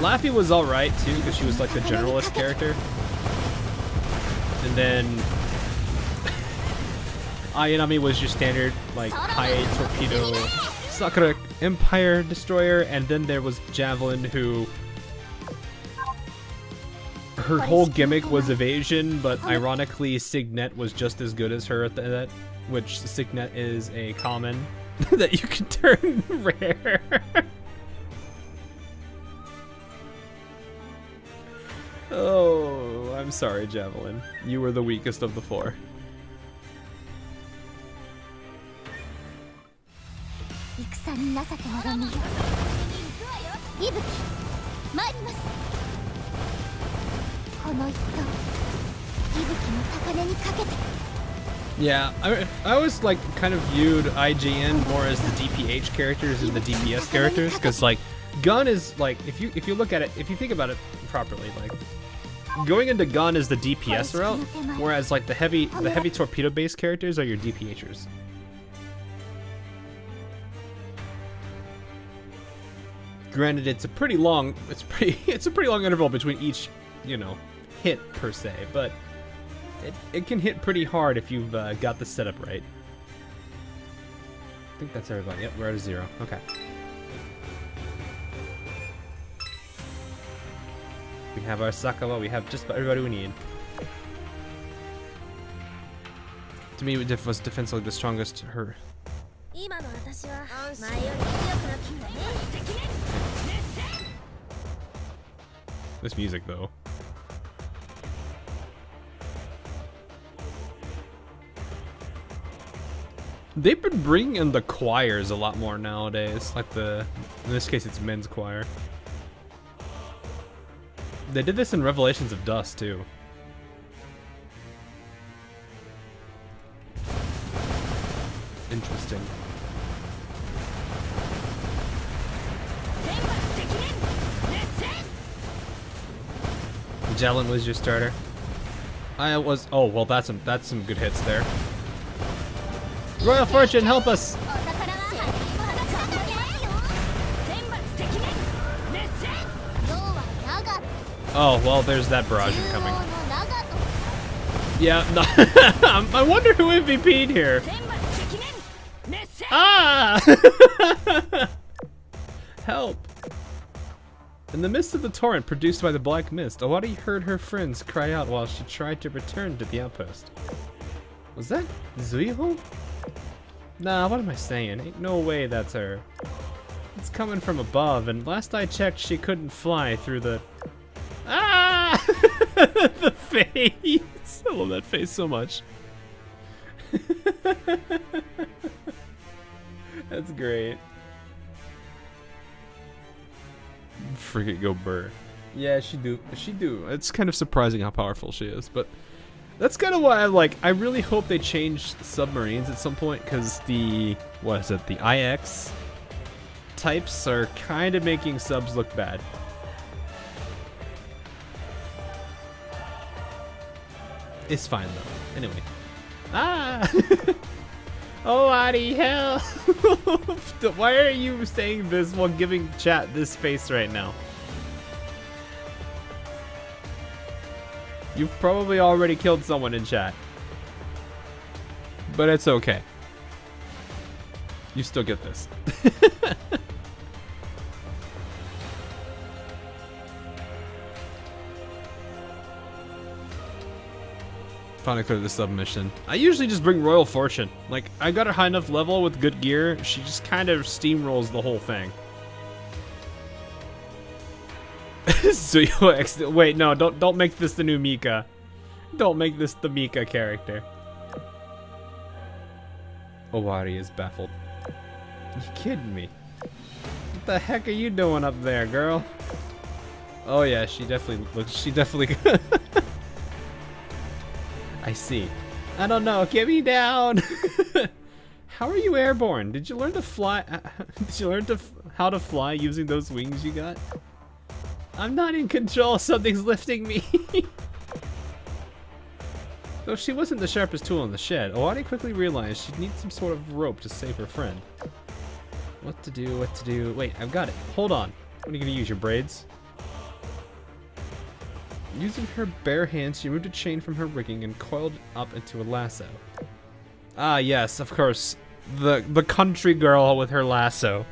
Laffy was alright too, because she was like the generalist character. And then... Ayanami was your standard, like, high torpedo... Sakura Empire Destroyer, and then there was Javelin, who her whole gimmick was evasion, but ironically Signet was just as good as her at that, which Signet is a common that you can turn rare. Oh, I'm sorry, Javelin. You were the weakest of the four. Yeah, I always like kind of viewed IGN more as the DPH characters and the DPS characters, because like Gun is like, if you look at it, if you think about it properly, like going into Gun is the DPS route, whereas like the heavy torpedo based characters are your DPHers. Granted, it's a pretty long interval between each, you know, hit per se, but it can hit pretty hard if you've got the setup right. I think that's everybody. Yep, we're at a 0. Okay. We have our Sakawa. We have just about everybody we need. To me, it was defensively the strongest. Her. This music, though. They've been bringing in the choirs a lot more nowadays. Like in this case, it's men's choir. They did this in Revelations of Dust, too. Interesting. Javelin was your starter. I was. Oh well, that's some good hits there. Royal Fortune, help us! Oh well, there's that barrage coming. Yeah, no, I wonder who MVP'd here. Ah! Help! In the midst of the torrent produced by the black mist, Owari heard her friends cry out while she tried to return to the outpost. Was that Zuiho? Nah, what am I saying? Ain't no way that's her. It's coming from above, and last I checked, she couldn't fly through the... Ah! The face! I love that face so much. That's great. Freaking go burr. Yeah, she do. It's kind of surprising how powerful she is, but that's kind of why I really hope they change submarines at some point, because the IX types are kind of making subs look bad. It's fine though. Anyway. Ah! Oh, Adi, hell! Why are you saying this while giving chat this face right now? You've probably already killed someone in chat. But it's okay. You still get this. Finally cleared the submission. I usually just bring Royal Fortune. Like, I got a high enough level with good gear, she just kind of steamrolls the whole thing. So wait, no, don't make this the new Mika. Don't make this the Mika character. Owari is baffled. You kidding me? What the heck are you doing up there, girl? Oh yeah, she definitely I see. I don't know, get me down! How are you airborne? Did you learn to fly? Did you learn how to fly using those wings you got? I'm not in control, something's lifting me! Though she wasn't the sharpest tool in the shed, Owari quickly realized she'd need some sort of rope to save her friend. What to do? Wait, I've got it. Hold on. What are you gonna use, your braids? Using her bare hands, she removed a chain from her rigging and coiled it up into a lasso. Ah, yes, of course. The country girl with her lasso.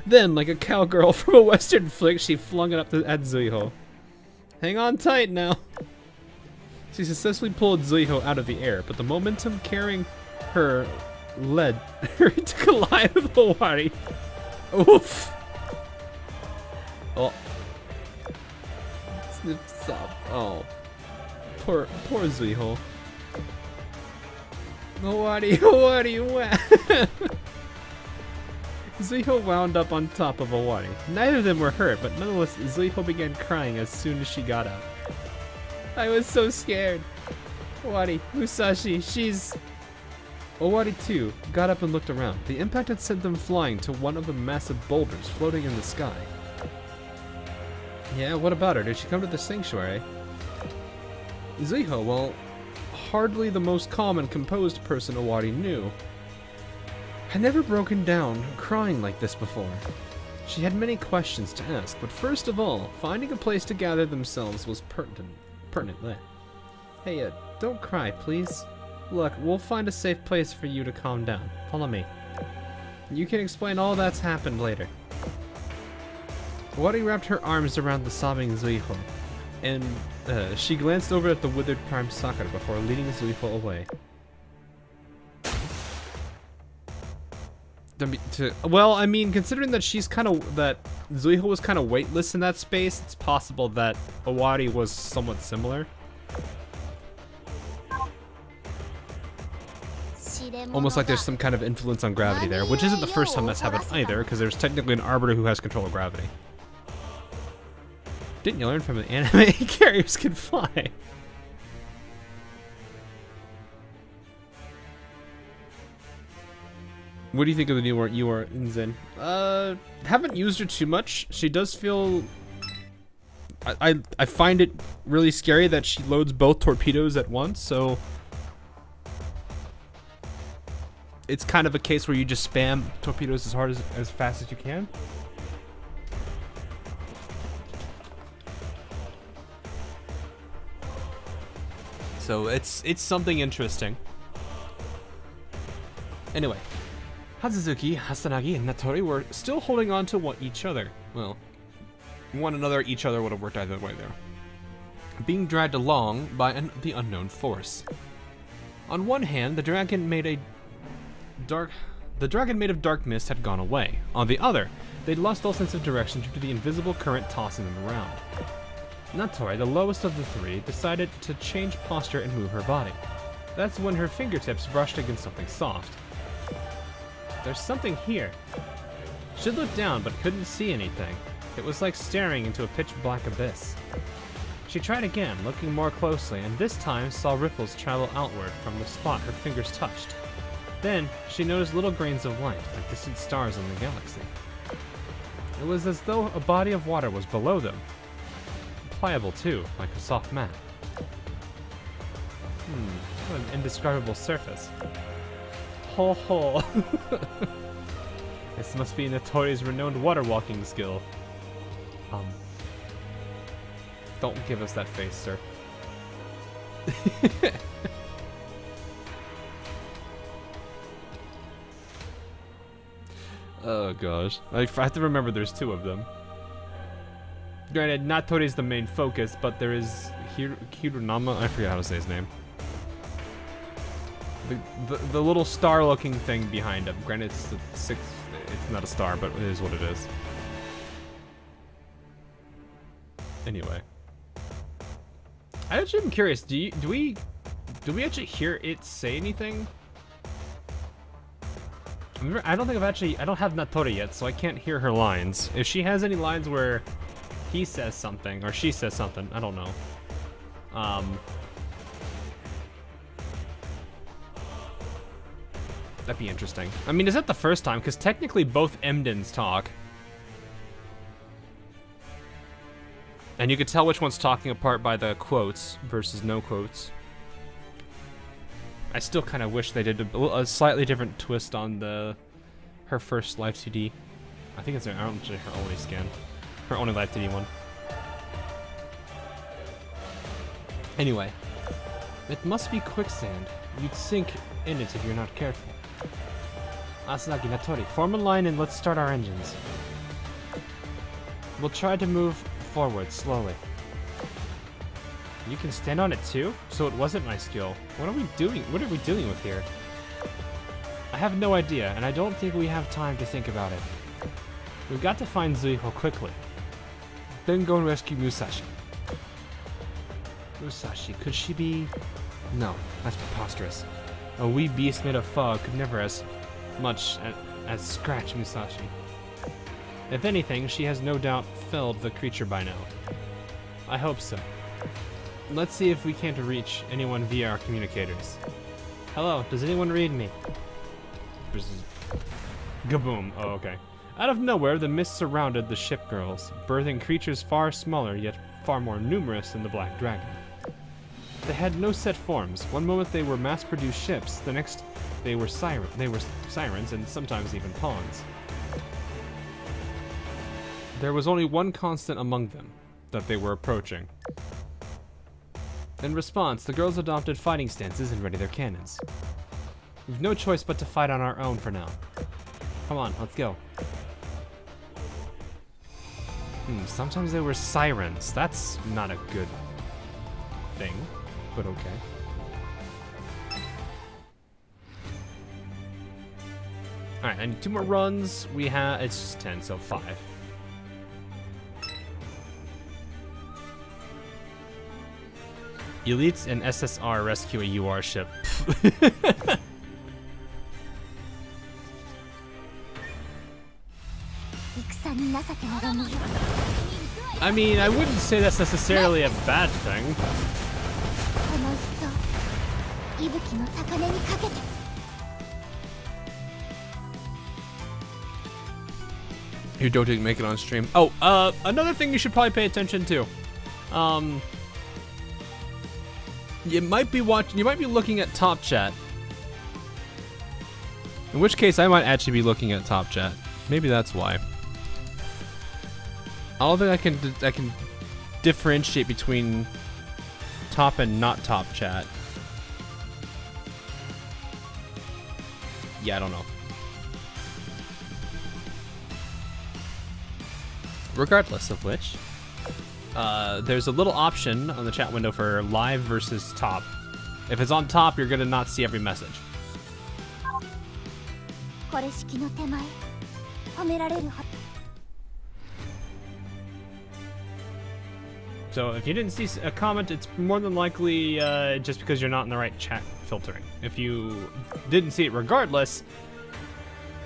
Then, like a cowgirl from a western flick, she flung it up at Zuiho. Hang on tight now. She successfully pulled Zuiho out of the air, but the momentum carrying her led her to collide with Owari. Oof. Oh. Stop. Oh. Poor Zuiho. Owari. Zuiho wound up on top of Owari. Neither of them were hurt, but nonetheless, Zuiho began crying as soon as she got up. I was so scared. Owari, Musashi, she's... Owari too got up and looked around. The impact had sent them flying to one of the massive boulders floating in the sky. Yeah, what about her? Did she come to the sanctuary? Zuiho, well, hardly the most calm and composed person Owari knew, had never broken down crying like this before. She had many questions to ask, but first of all, finding a place to gather themselves was pertinent. Hey, don't cry, please. Look, we'll find a safe place for you to calm down. Follow me. You can explain all that's happened later. Owari wrapped her arms around the sobbing Zuiho, and she glanced over at the withered Prime Sakura before leading Zuiho away. Well, I mean, considering that Zuiho was kind of weightless in that space, it's possible that Owari was somewhat similar. Almost like there's some kind of influence on gravity there, which isn't the first time that's happened either, because there's technically an arbiter who has control of gravity. Didn't you learn from an anime? Carriers can fly. What do you think of the new Unzen? Haven't used her too much. She does feel... I find it really scary that she loads both torpedoes at once, so... It's kind of a case where you just spam torpedoes as fast as you can. So it's something interesting. Anyway, Hazuzuki, Hasanagi, and Natori were still holding on to each other. Well, one another, each other would have worked either way there. Being dragged along by the unknown force. On one hand, the dragon made of dark mist had gone away. On the other, they'd lost all sense of direction due to the invisible current tossing them around. Natori, the lowest of the three, decided to change posture and move her body. That's when her fingertips brushed against something soft. There's something here. She looked down but couldn't see anything. It was like staring into a pitch-black abyss. She tried again, looking more closely, and this time saw ripples travel outward from the spot her fingers touched. Then, she noticed little grains of light, like distant stars in the galaxy. It was as though a body of water was below them. Pliable too, like a soft mat. What an indescribable surface. Ho ho. This must be Natori's renowned water walking skill. Don't give us that face, sir. Oh gosh. I have to remember there's two of them. Granted, Natori's the main focus, but there is Hirunama, I forget how to say his name. The little star-looking thing behind him. Granted, it's not a star, but it is what it is. Anyway. I actually am curious, do we actually hear it say anything? I don't have Natori yet, so I can't hear her lines. If she has any lines where he says something, or she says something, I don't know. That'd be interesting. I mean, is that the first time? Because technically both Emdens talk. And you could tell which one's talking apart by the quotes versus no quotes. I still kind of wish they did a slightly different twist on her first live 2D. I think it's her only scan. Her only live 2D one. Anyway. It must be quicksand. You'd sink in it if you're not careful. Asanagi, Natori, form a line and let's start our engines. We'll try to move forward slowly. You can stand on it too? So it wasn't my skill. What are we doing? What are we dealing with here? I have no idea, and I don't think we have time to think about it. We've got to find Zuiho quickly. Then go and rescue Musashi. Musashi, could she be... No, that's preposterous. A wee beast made of fog could never as much as scratch Musashi. If anything, she has no doubt felled the creature by now. I hope so. Let's see if we can't reach anyone via our communicators. Hello, does anyone read me? Gaboom. Oh, okay. Out of nowhere, the mist surrounded the ship girls, birthing creatures far smaller yet far more numerous than the Black Dragon. They had no set forms. One moment they were mass-produced ships, the next they were sirens and sometimes even pawns. There was only one constant among them, that they were approaching. In response, the girls adopted fighting stances and readied their cannons. We've no choice but to fight on our own for now. Come on, let's go. Sometimes they were sirens. That's not a good thing, but okay. Alright, I need 2 more runs. It's just 10, so 5. Elites and SSR rescue a UR ship. I mean, I wouldn't say that's necessarily a bad thing. You don't make it on stream. Oh, another thing you should probably pay attention to. You might be looking at Top Chat. In which case, I might actually be looking at Top Chat. Maybe that's why. I don't think I can differentiate between top and not top chat. Yeah, I don't know. Regardless of which, there's a little option on the chat window for live versus top. If it's on top, you're gonna not see every message. So if you didn't see a comment, it's more than likely just because you're not in the right chat filtering. If you didn't see it regardless,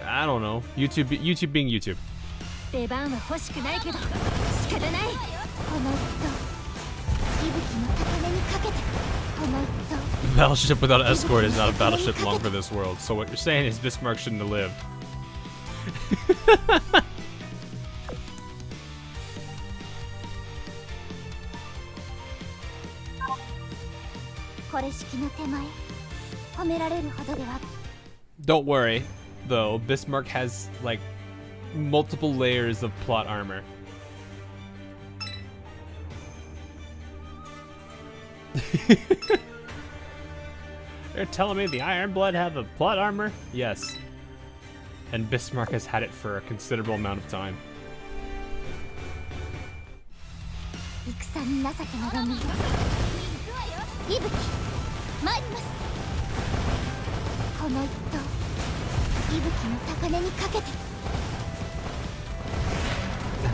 I don't know. YouTube being YouTube. Battleship without an escort is not a battleship long for this world. So what you're saying is Bismarck shouldn't have lived. Don't worry, though. Bismarck has, like, multiple layers of plot armor. They're telling me the Ironblood have the plot armor? Yes. And Bismarck has had it for a considerable amount of time. I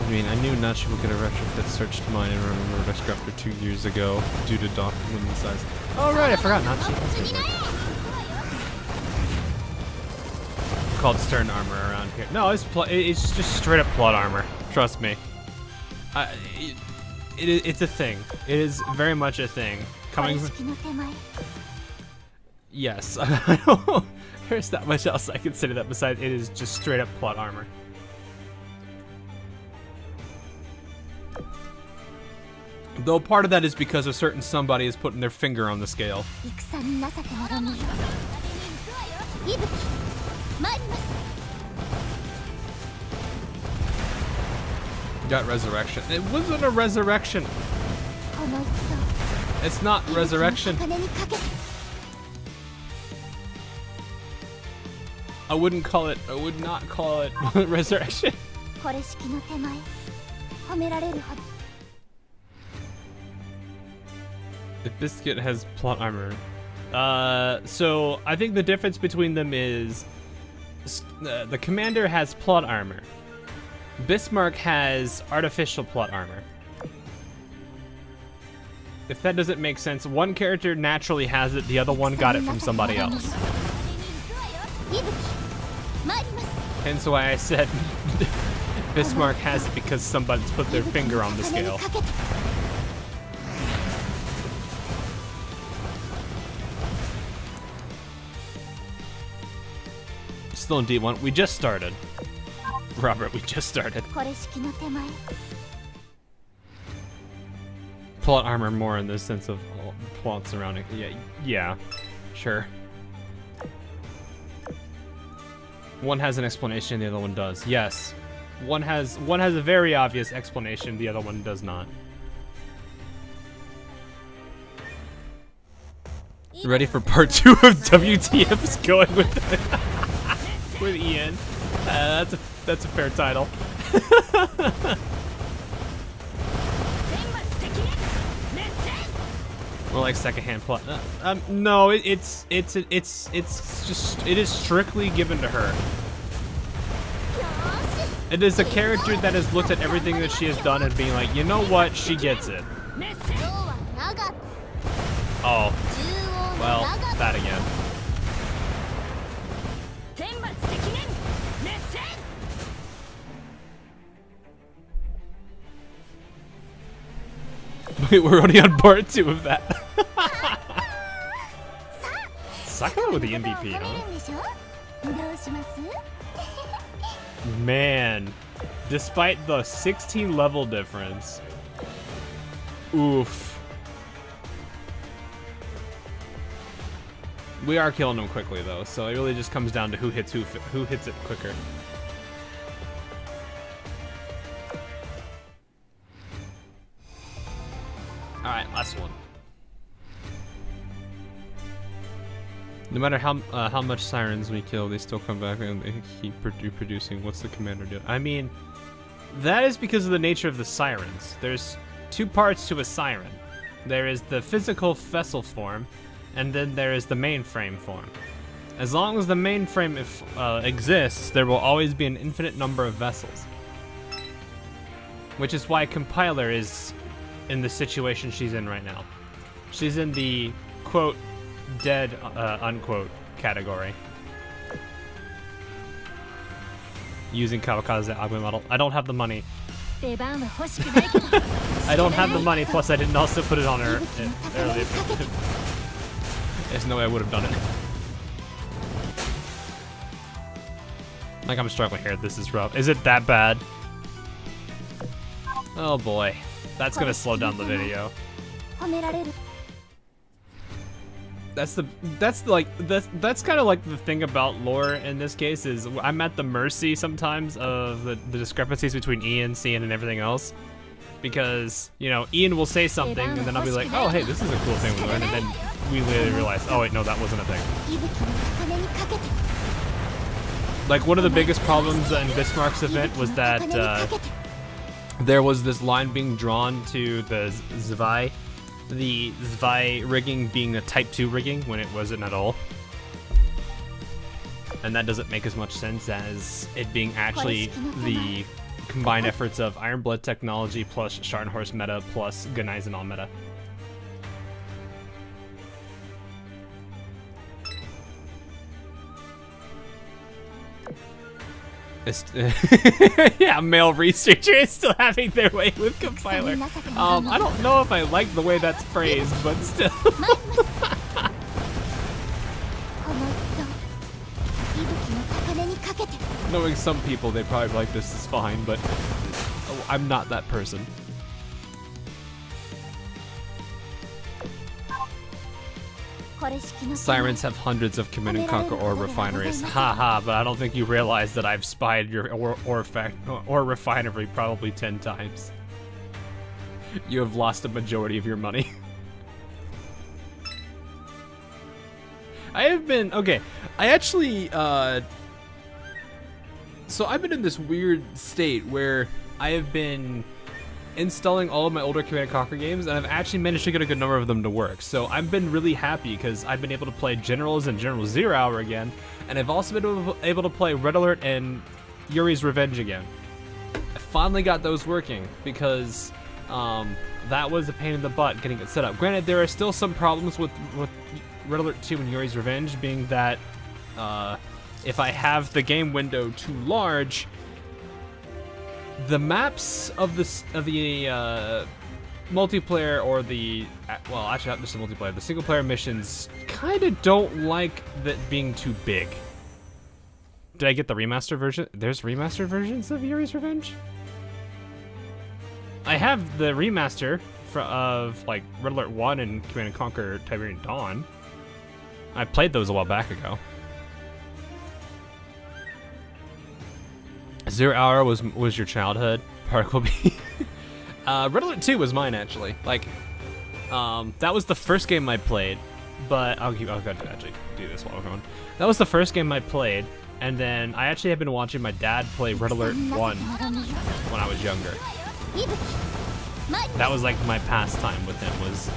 mean, I knew Nachi would get a retrofit search to mine and remember I scrapped her 2 years ago due to document size. Oh right, I forgot Nachi. That's good. Called stern armor around here. No, it's just straight up plot armor. Trust me. It's a thing. It is very much a thing. Coming. Yes, I don't. There's not much else I can say to that besides it is just straight up plot armor. Though part of that is because a certain somebody is putting their finger on the scale. Got resurrection. It wasn't a resurrection. It's not resurrection. I would not call it resurrection. The Biscuit has plot armor. So I think the difference between them is the Commander has plot armor. Bismarck has artificial plot armor. If that doesn't make sense, one character naturally has it, the other one got it from somebody else. Hence why I said Bismarck has it because somebody's put their finger on the scale. Still in D1. We just started. Robert, we just started. Plot armor more in the sense of plot surrounding. Yeah, sure. One has an explanation, the other one does. Yes. One has a very obvious explanation, the other one does not. Ready for part 2 of WTF's going with Ian. That's a fair title. More like secondhand plot. No, it is strictly given to her. It is a character that has looked at everything that she has done and being like, you know what, she gets it. Oh, well, that again. Wait, we're only on part 2 of that. Sakura with the MVP, huh? Man, despite the 16 level difference, oof. We are killing them quickly though, so it really just comes down to who hits it quicker. Alright, last one. No matter how much sirens we kill, they still come back and they keep reproducing. What's the commander do? I mean, that is because of the nature of the sirens. There's two parts to a siren. There is the physical vessel form, and then there is the mainframe form. As long as the mainframe exists, there will always be an infinite number of vessels. Which is why Compiler is in the situation she's in right now. She's in the, quote, dead, unquote, category. Using Kawakaze Agme model. I don't have the money. I don't have the money, plus I didn't also put it on her earlier. There's no way I would have done it. Like, I'm struggling here. This is rough. Is it that bad? Oh boy. That's gonna slow down the video. That's kind of like the thing about lore in this case is I'm at the mercy sometimes of the discrepancies between Ian, Cian, and everything else. Because, you know, Ian will say something and then I'll be like, oh hey, this is a cool thing we learned, and then we literally realize, oh wait, no, that wasn't a thing. Like, one of the biggest problems in Bismarck's event was that there was this line being drawn to the Zwei. The Zwei rigging being a Type 2 rigging when it wasn't at all. And that doesn't make as much sense as it being actually the combined efforts of Ironblood technology plus Scharnhorst meta plus Gneisenau meta. Yeah, male researcher is still having their way with Compiler. I don't know if I like the way that's phrased, but still. Knowing some people, they probably like this is fine, but I'm not that person. Sirens have hundreds of Command and Conquer ore refineries. Haha, but I don't think you realize that I've spied your ore refinery probably 10 times. You have lost a majority of your money. I have been, okay, I actually, so I've been in this weird state where I have been installing all of my older Command & Conquer games, and I've actually managed to get a good number of them to work. So I've been really happy because I've been able to play Generals and General Zero Hour again, and I've also been able to play Red Alert and Yuri's Revenge again. I finally got those working because that was a pain in the butt getting it set up. Granted, there are still some problems with Red Alert 2 and Yuri's Revenge, being that if I have the game window too large, the maps of the multiplayer or the, well, actually not just the multiplayer, the single player missions kind of don't like that being too big. Did I get the remaster version? There's remastered versions of Yuri's Revenge? I have the remaster of like Red Alert 1 and Command & Conquer Tiberian Dawn. I played those a while back ago. Zero Hour was your childhood. Particle B. Red Alert 2 was mine actually. Like, that was the first game I played. But I'll go to actually do this while we're going. That was the first game I played, and then I actually have been watching my dad play Red Alert 1 when I was younger. That was like my pastime with him, was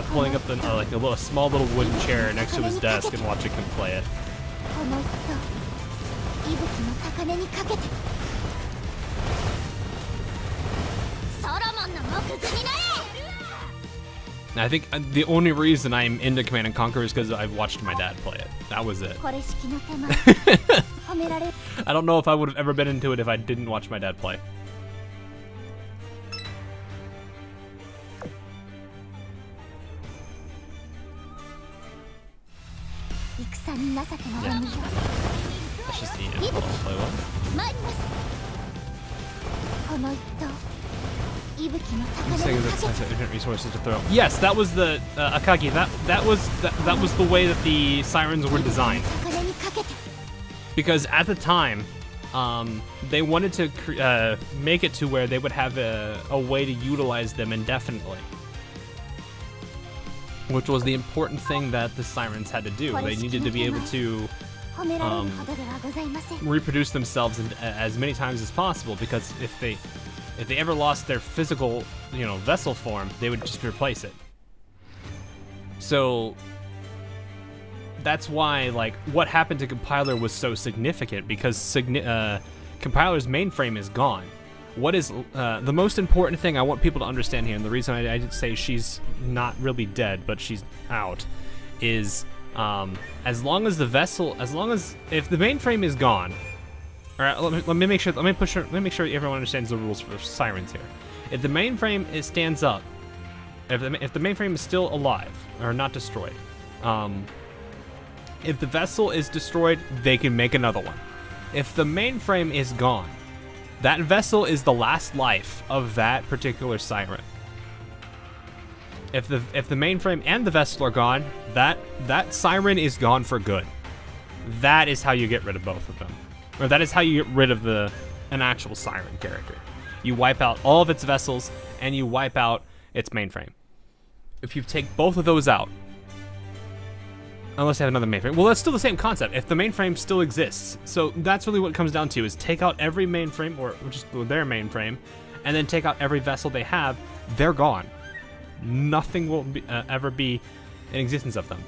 pulling up like a small little wooden chair next to his desk and watching him play it. I think the only reason I'm into Command & Conquer is because I've watched my dad play it. That was it. I don't know if I would have ever been into it if I didn't watch my dad play. Yeah. That's just Ian. Hold on, play what? I'm saying that it's infinite resources to throw. Yes, that was the Akagi. That was the way that the sirens were designed. Because at the time, they wanted to make it to where they would have a way to utilize them indefinitely. which was the important thing that the sirens had to do. They needed to be able to 褒められるほどではございません。 reproduce themselves as many times as possible, because if they ever lost their physical, vessel form, they would just replace it. So that's why, like, what happened to Compiler was so significant, because Compiler's mainframe is gone. What is the most important thing I want people to understand here, and the reason I say she's not really dead, but she's out, is if the mainframe is gone, all right, let me make sure everyone understands the rules for sirens here. If the mainframe stands up, if the mainframe is still alive or not destroyed, if the vessel is destroyed, they can make another one. If the mainframe is gone, that vessel is the last life of that particular siren. If the mainframe and the vessel are gone, that siren is gone for good. That is how you get rid of both of them. Or that is how you get rid of an actual siren character. You wipe out all of its vessels, and you wipe out its mainframe. If you take both of those out, unless you have another mainframe. Well, that's still the same concept. If the mainframe still exists. So that's really what it comes down to, is take out every mainframe, or just their mainframe, and then take out every vessel they have. They're gone. Nothing will ever be in existence of them.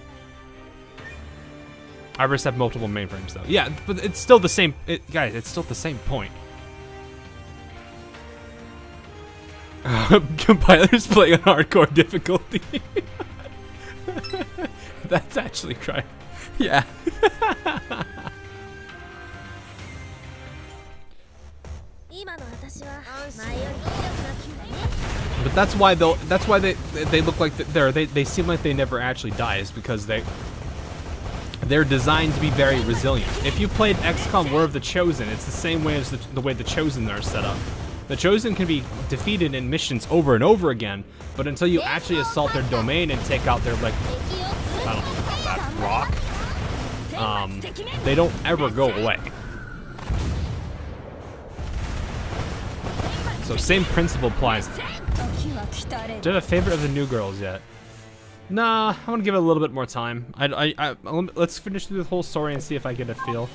Iris have multiple mainframes, though. Yeah, but it's still the same. Guys, it's still the same point. Compiler's playing on hardcore difficulty. That's actually crying. Yeah. But that's why they look like they seem like they never actually die, is because they're designed to be very resilient. If you played XCOM War of the Chosen, it's the same way as the way the Chosen are set up. The Chosen can be defeated in missions over and over again, but until you actually assault their domain and take out their, like, I don't know about that, rock, they don't ever go away. So same principle applies. Do you have a favorite of the new girls yet? Nah, I want to give it a little bit more time. Let's finish through the whole story and see if I get a feel.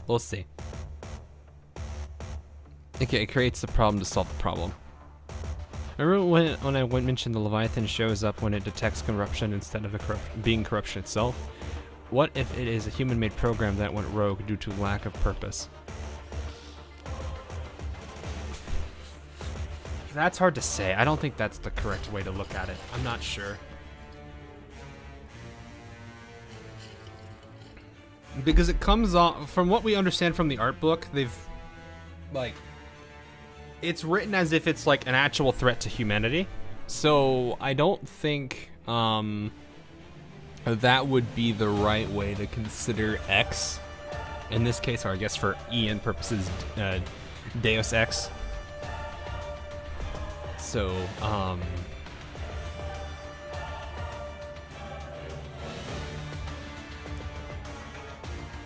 We'll see. Okay, it creates the problem to solve the problem. Remember when I mentioned the Leviathan shows up when it detects corruption instead of being corruption itself? What if it is a human-made program that went rogue due to lack of purpose? That's hard to say. I don't think that's the correct way to look at it. I'm not sure. Because it comes off, from what we understand from the art book, it's written as if it's like an actual threat to humanity. So I don't think that would be the right way to consider X. In this case, or I guess for Ian purposes, Deus Ex. So,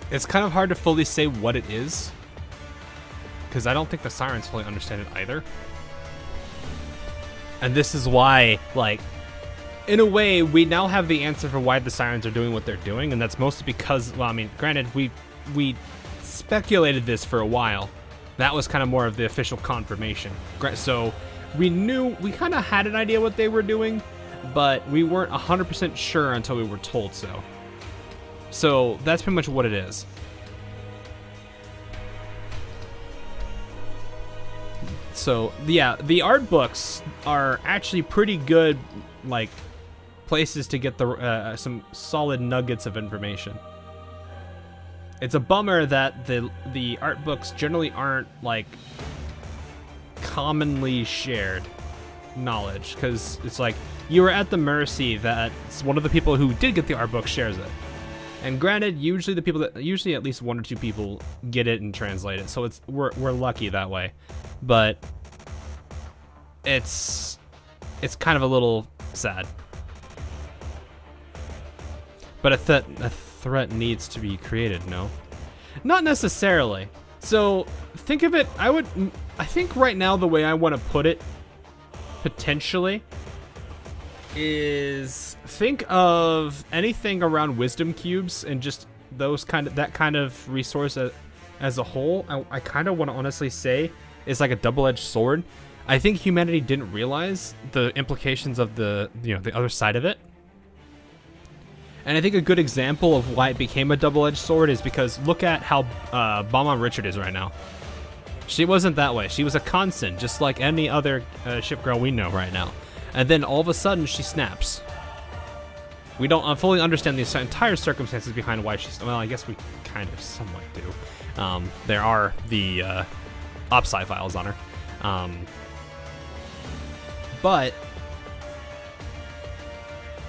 it's kind of hard to fully say what it is, because I don't think the Sirens fully understand it either. And this is why, like, in a way, we now have the answer for why the Sirens are doing what they're doing, and that's mostly because, well, I mean, granted, we speculated this for a while. That was kind of more of the official confirmation. So we kind of had an idea what they were doing, but we weren't 100% sure until we were told so. So that's pretty much what it is. So yeah, the art books are actually pretty good, like, places to get some solid nuggets of information. It's a bummer that the art books generally aren't, like, commonly shared knowledge, because it's like you are at the mercy that one of the people who did get the art book shares it. And granted, usually at least one or two people get it and translate it, so we're lucky that way. But it's kind of a little sad. But a threat needs to be created, no? Not necessarily. So think of it, I think right now the way I want to put it, potentially, is think of anything around wisdom cubes and just that kind of resource as a whole. I kind of want to honestly say is like a double-edged sword. I think humanity didn't realize the implications of the other side of it. And I think a good example of why it became a double-edged sword is because look at how Bomb Richard is right now. She wasn't that way. She was a constant, just like any other ship girl we know right now. And then all of a sudden, she snaps. We don't fully understand the entire circumstances behind why she's... Well, I guess we kind of somewhat do. There are the OPSI files on her. But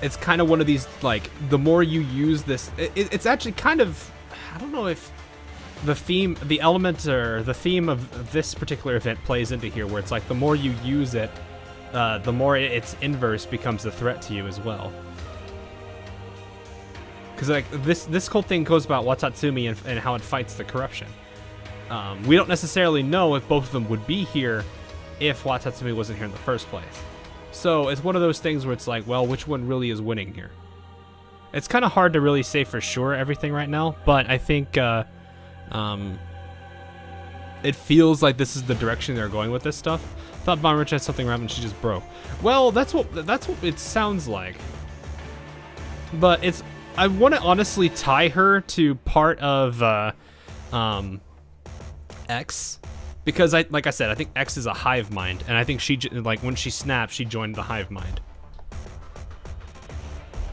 it's kind of one of these, like, the more you use this... It's actually kind of... I don't know if the theme, the element, or the theme of this particular event plays into here, where it's like the more you use it, the more its inverse becomes a threat to you as well. Because like this whole thing goes about Watatsumi and how it fights the corruption. We don't necessarily know if both of them would be here if Watatsumi wasn't here in the first place. So it's one of those things where it's like, well, which one really is winning here? It's kind of hard to really say for sure everything right now, but I think it feels like this is the direction they're going with this stuff. I thought Von Rich had something around and she just broke. Well, that's what it sounds like. But I want to honestly tie her to part of X, because like I said, I think X is a hive mind, and I think she, like, when she snapped, she joined the hive mind.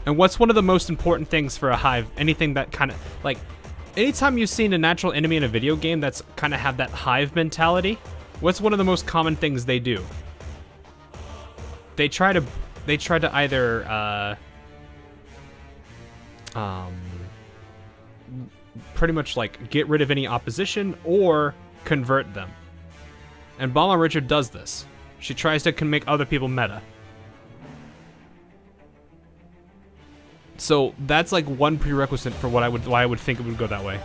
And what's one of the most important things for a hive? Anything that kind of, like, anytime you've seen a natural enemy in a video game that's kind of have that hive mentality, what's one of the most common things they do? They try to either pretty much like get rid of any opposition or convert them. And Balma Richard does this. She tries to make other people meta. So that's like one prerequisite for why I would think it would go that way.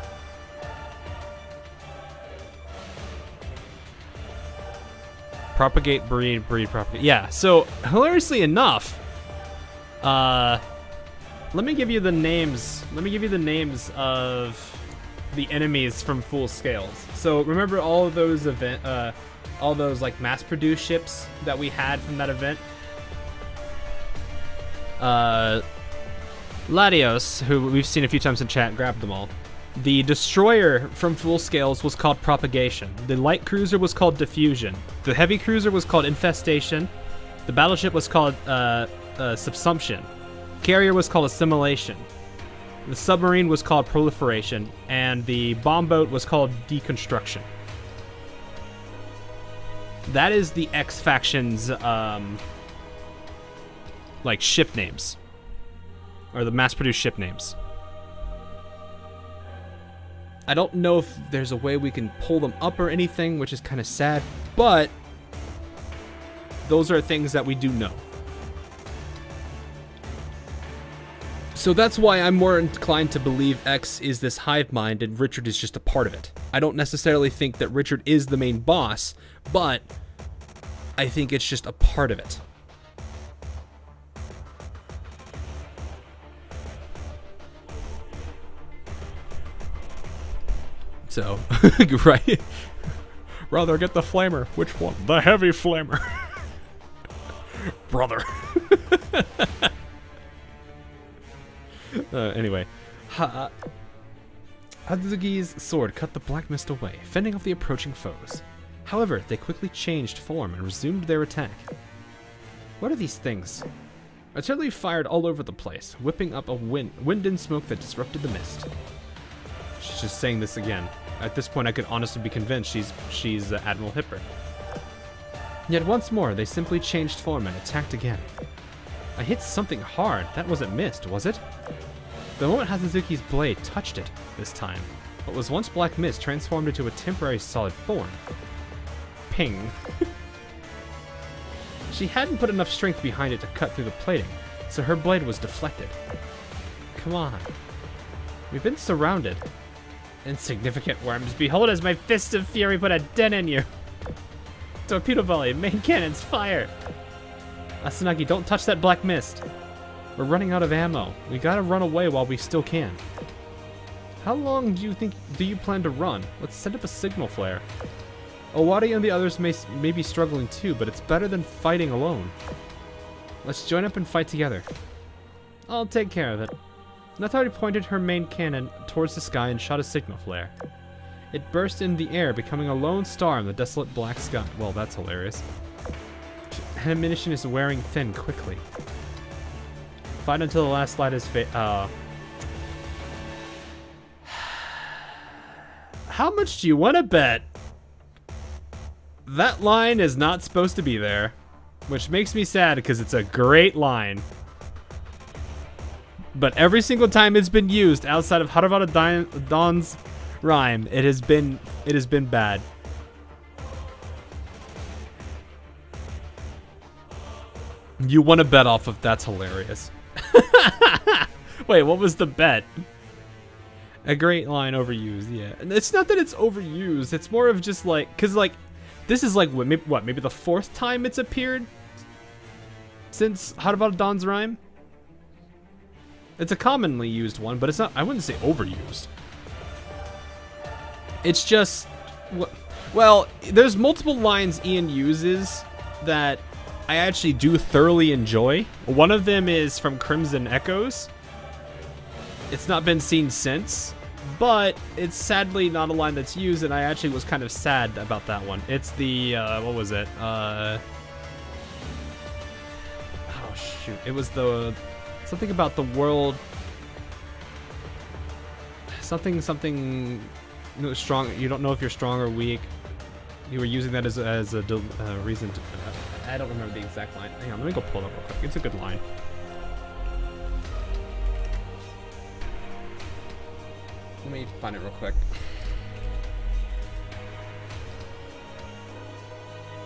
Propagate, breed, propagate. Yeah, so hilariously enough, let me give you the names. Let me give you the names of the enemies from Full Scales. So remember all of those all those like mass-produced ships that we had from that event? Latios, who we've seen a few times in chat, grabbed them all. The destroyer from Full Scales was called Propagation. The light cruiser was called Diffusion. The heavy cruiser was called Infestation. The battleship was called Subsumption. Carrier was called Assimilation. The submarine was called Proliferation, and the bomb boat was called Deconstruction. That is the X faction's like ship names, or the mass-produced ship names. I don't know if there's a way we can pull them up or anything, which is kind of sad, but those are things that we do know. So that's why I'm more inclined to believe X is this hive mind and Richard is just a part of it. I don't necessarily think that Richard is the main boss, but I think it's just a part of it. So, right? Brother, get the flamer. Which one? The heavy flamer. Brother. Anyway. Hazuki's sword cut the black mist away, fending off the approaching foes. However, they quickly changed form and resumed their attack. What are these things? Artillery fired all over the place, whipping up a wind and smoke that disrupted the mist. She's just saying this again. At this point, I could honestly be convinced she's Admiral Hipper. Yet once more, they simply changed form and attacked again. I hit something hard. That wasn't mist, was it? The moment Hazuki's blade touched it this time, what was once black mist transformed into a temporary solid form. Ping. She hadn't put enough strength behind it to cut through the plating, so her blade was deflected. Come on. We've been surrounded. Insignificant worms, behold as my fist of fury put a dent in you. Torpedo volley, main cannons, fire. Asanagi, don't touch that black mist. We're running out of ammo. We gotta run away while we still can. How long do you plan to run? Let's set up a signal flare. Owari and the others may be struggling too, but it's better than fighting alone. Let's join up and fight together. I'll take care of it. Natari pointed her main cannon towards the sky and shot a signal flare. It burst in the air, becoming a lone star in the desolate black sky. Well, that's hilarious. Ammunition is wearing thin quickly. Fight until the last light is How much do you want to bet? That line is not supposed to be there, which makes me sad because it's a great line. But every single time it's been used outside of Haravada Dawn's rhyme, it has been bad. You want to bet off of that's hilarious. Wait, what was the bet? A great line overused, yeah. And it's not that it's overused, it's more of just like, cause like, this is like, maybe the fourth time it's appeared since Haravada Dawn's rhyme? It's a commonly used one, but it's not, I wouldn't say overused. It's just, well, there's multiple lines Ian uses that I actually do thoroughly enjoy. One of them is from Crimson Echoes. It's not been seen since, but it's sadly not a line that's used, and I actually was kind of sad about that one. It's the, what was it? Oh shoot, it was the, something about the world, something, you know, strong, you don't know if you're strong or weak. You were using that as a reason to, I don't remember the exact line. Hang on, let me go pull it up real quick. It's a good line. Let me find it real quick.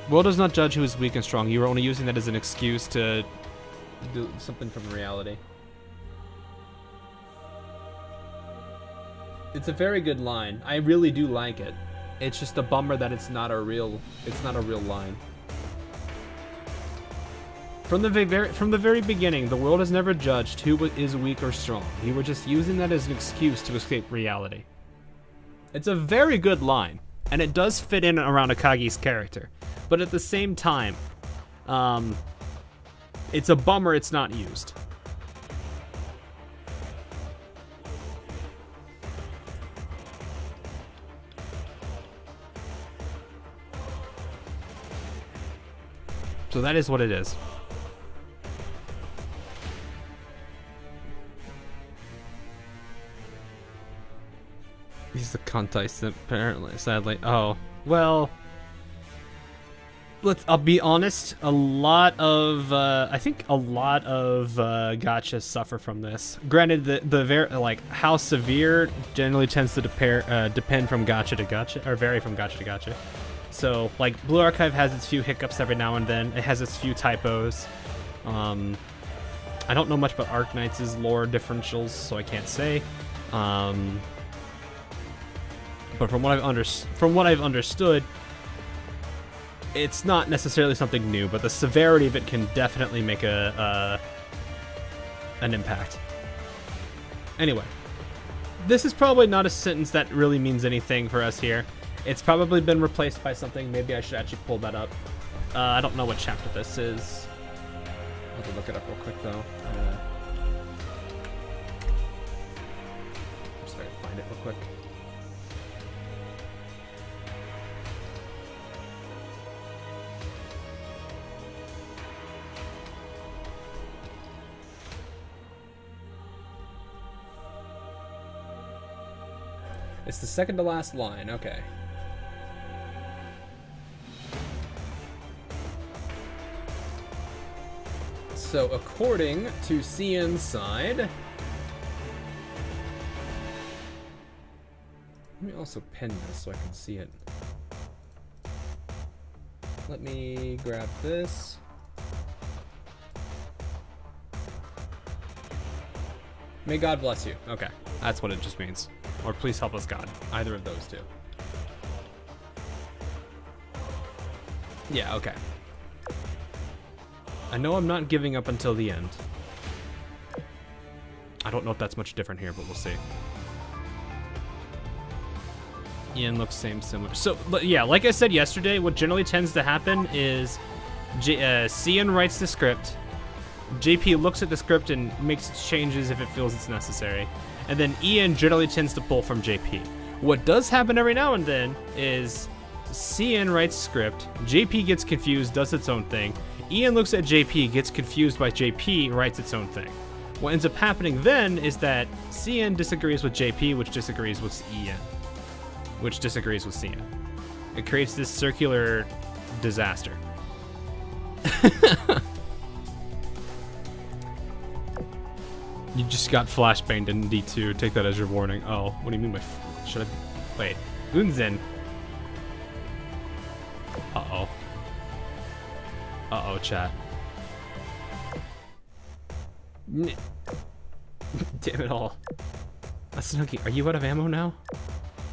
World does not judge who is weak and strong. You are only using that as an excuse to do something from reality. It's a very good line. I really do like it. It's just a bummer that it's not a real line. From the very beginning, the world has never judged who is weak or strong. You were just using that as an excuse to escape reality. It's a very good line, and it does fit in around Akagi's character. But at the same time, it's a bummer it's not used. So that is what it is. He's the contest, apparently, sadly. Oh, well, I'll be honest, a lot of, I think a lot of gachas suffer from this. Granted, like, how severe generally tends to depend from gacha to gacha, or vary from gacha to gacha. So, like, Blue Archive has its few hiccups every now and then. It has its few typos. I don't know much about Arknight's lore differentials, so I can't say. But from what I've understood, it's not necessarily something new, but the severity of it can definitely make an impact. Anyway, this is probably not a sentence that really means anything for us here. It's probably been replaced by something. Maybe I should actually pull that up. I don't know what chapter this is. I'll have to look it up real quick, though. I'm sorry to find it real quick. It's the second to last line, okay. So according to CN's side, let me also pin this so I can see it. Let me grab this. May God bless you. Okay, that's what it just means. or please help us God. Either of those two. Yeah, okay. I know I'm not giving up until the end. I don't know if that's much different here, but we'll see. Ian looks similar. So, yeah, like I said yesterday, what generally tends to happen is Cian writes the script, JP looks at the script and makes changes if it feels it's necessary, and then Ian generally tends to pull from JP. What does happen every now and then is Cian writes script, JP gets confused, does its own thing, Ian looks at JP, gets confused by JP, writes its own thing. What ends up happening then is that Cian disagrees with JP, which disagrees with Ian, which disagrees with Cian. It creates this circular disaster. You just got flashbanged in D2. Take that as your warning. Oh, what do you mean by... Should I... Wait. Unzen. Uh-oh. Uh-oh, chat. Damn it all. Snooky, are you out of ammo now?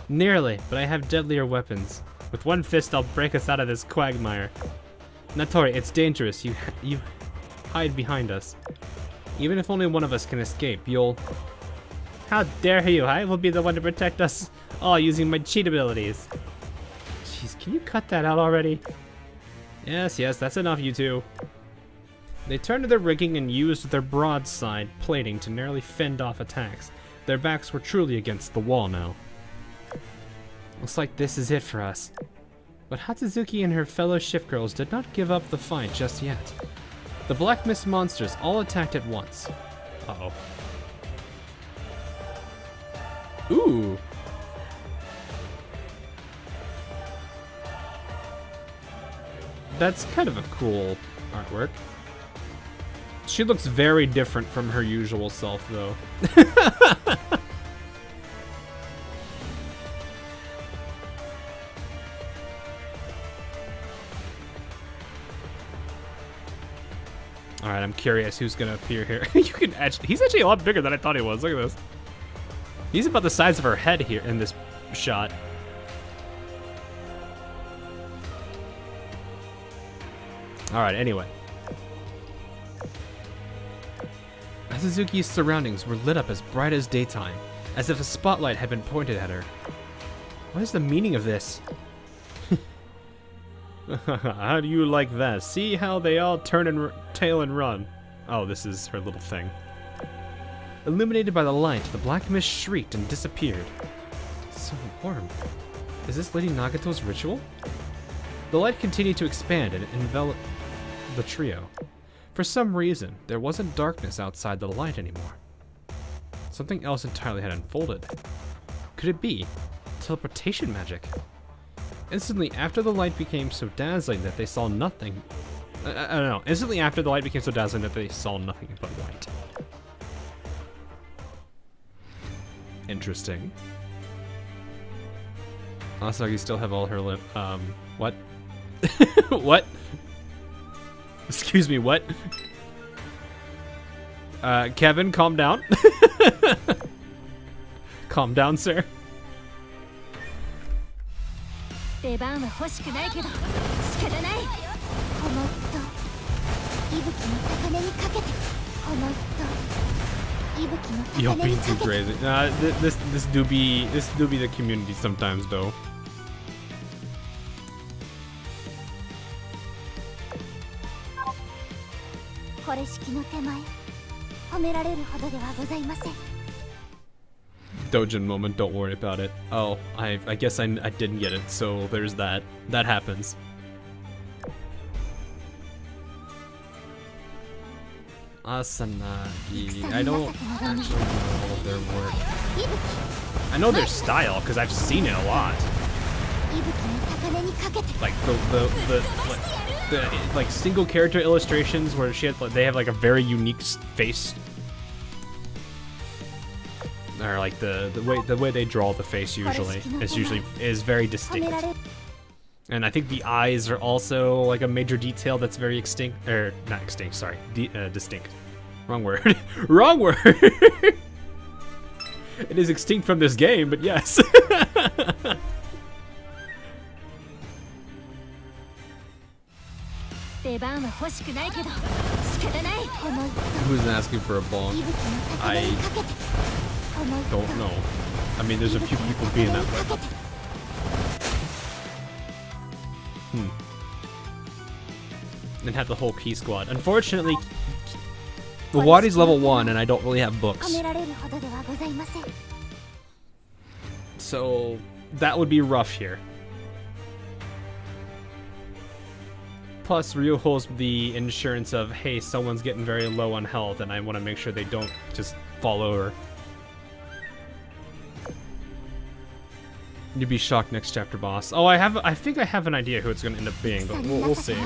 Nearly, but I have deadlier weapons. With one fist, I'll break us out of this quagmire. Natori, it's dangerous. You hide behind us. Even if only one of us can escape, you'll... How dare you? I will be the one to protect us all using my cheat abilities. Jeez, can you cut that out already? Yes, that's enough, you two. They turned to their rigging and used their broadside plating to narrowly fend off attacks. Their backs were truly against the wall now. Looks like this is it for us. But Hatsuzuki and her fellow ship girls did not give up the fight just yet. The Black Mist monsters all attacked at once. Uh-oh. Ooh. That's kind of a cool artwork. She looks very different from her usual self, though. Alright, I'm curious who's gonna appear here. He's actually a lot bigger than I thought he was. Look at this. He's about the size of her head here in this shot. Alright, anyway. Suzuki's surroundings were lit up as bright as daytime, as if a spotlight had been pointed at her. What is the meaning of this? How do you like that? See how they all turn and tail and run. Oh, this is her little thing. Illuminated by the light, the black mist shrieked and disappeared. It's so warm. Is this Lady Nagato's ritual? The light continued to expand and envelop the trio. For some reason, there wasn't darkness outside the light anymore. Something else entirely had unfolded. Could it be teleportation magic? Instantly after the light became so dazzling that they saw nothing. I don't know. Instantly after the light became so dazzling that they saw nothing but white. Interesting. Asagi still have all her lip. What? What? Excuse me, what? Kevin, calm down. Calm down, sir. You're being too crazy. This do be the community sometimes, though. Dojin moment, don't worry about it. Oh, I guess I didn't get it, so there's that. That happens. Asanagi. I don't actually know their work. I know their style, because I've seen it a lot. Like the like single character illustrations where they have like a very unique face, or like the way they draw the face is very distinct. And I think the eyes are also like a major detail that's very distinct. Wrong word. Wrong word. It is extinct from this game, but yes. Who's asking for a bong? I don't know. I mean, there's a few people being that way. And have the whole key squad. Unfortunately, the Wadi's level 1 and I don't really have books. So that would be rough here. Plus, Ryu holds the insurance of, hey, someone's getting very low on health and I want to make sure they don't just fall over. You'd be shocked next chapter boss. Oh, I think I have an idea who it's going to end up being, but we'll see.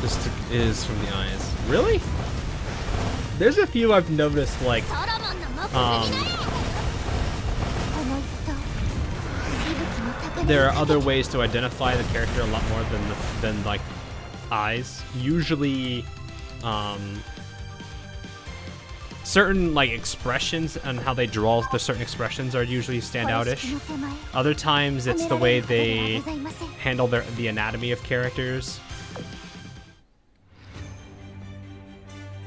This is from the eyes. Really? There's a few I've noticed, like, there are other ways to identify the character a lot more than like eyes. Usually, certain like expressions and how they draw the certain expressions are usually standout-ish. Other times it's the way they handle the anatomy of characters.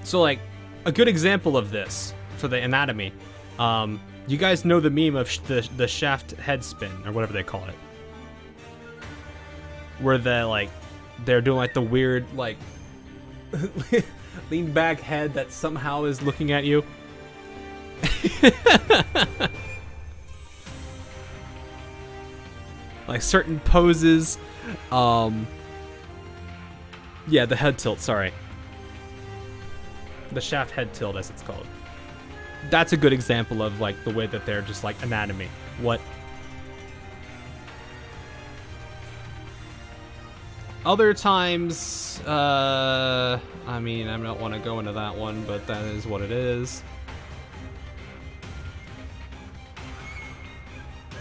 So like a good example of this for the anatomy, you guys know the meme of the shaft head spin or whatever they call it, where they're doing like the weird like lean back head that somehow is looking at you. Like certain poses, yeah, the head tilt, sorry. The shaft head tilt, as it's called. That's a good example of like the way that they're just like anatomy. What other times, I mean, I don't want to go into that one, but that is what it is.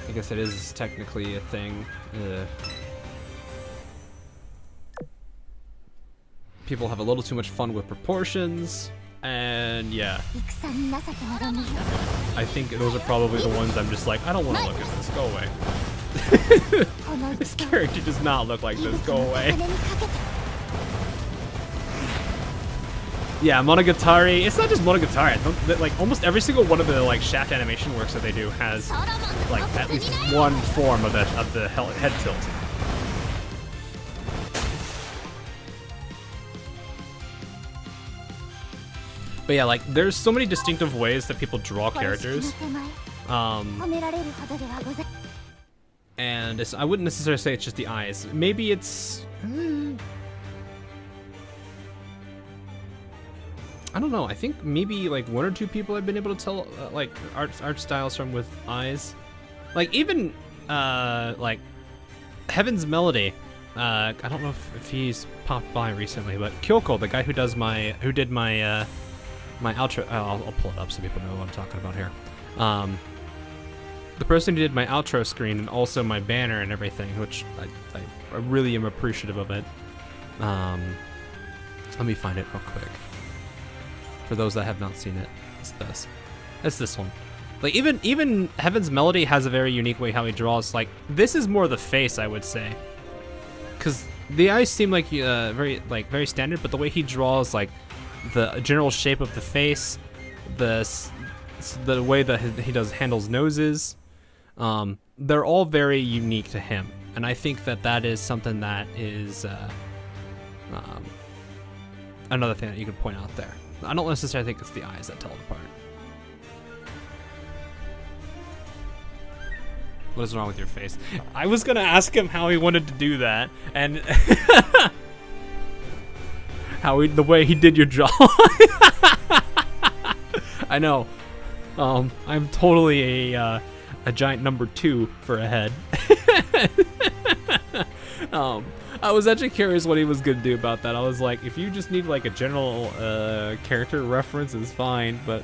I guess it is technically a thing. People have a little too much fun with proportions, and yeah. I think those are probably the ones I'm just like, I don't want to look at this, go away. This character does not look like this, go away. Yeah, Monogatari, it's not just Monogatari, like almost every single one of the like shaft animation works that they do has like at least one form of the head tilt. But yeah, like there's so many distinctive ways that people draw characters. And I wouldn't necessarily say it's just the eyes. Maybe it's I don't know. I think maybe like one or two people I've been able to tell like art styles from with eyes. Like even like Heaven's Melody. I don't know if he's popped by recently, but Kyoko, the guy who did my my outro. I'll pull it up so people know what I'm talking about here. The person who did my outro screen and also my banner and everything, which I really am appreciative of it. Let me find it real quick. For those that have not seen it, it's this. It's this one. Like even Heaven's Melody has a very unique way how he draws. Like this is more the face, I would say, because the eyes seem like very standard, but the way he draws like the general shape of the face, the way that he handles noses, they're all very unique to him, and I think that is something that is another thing that you could point out there. I don't necessarily think it's the eyes that tell it apart. What is wrong with your face? I was gonna ask him how he wanted to do that, and the way he did your jaw. I know. I'm totally a giant number 2 for a head. I was actually curious what he was gonna do about that. I was like, if you just need like a general character reference, it's fine. But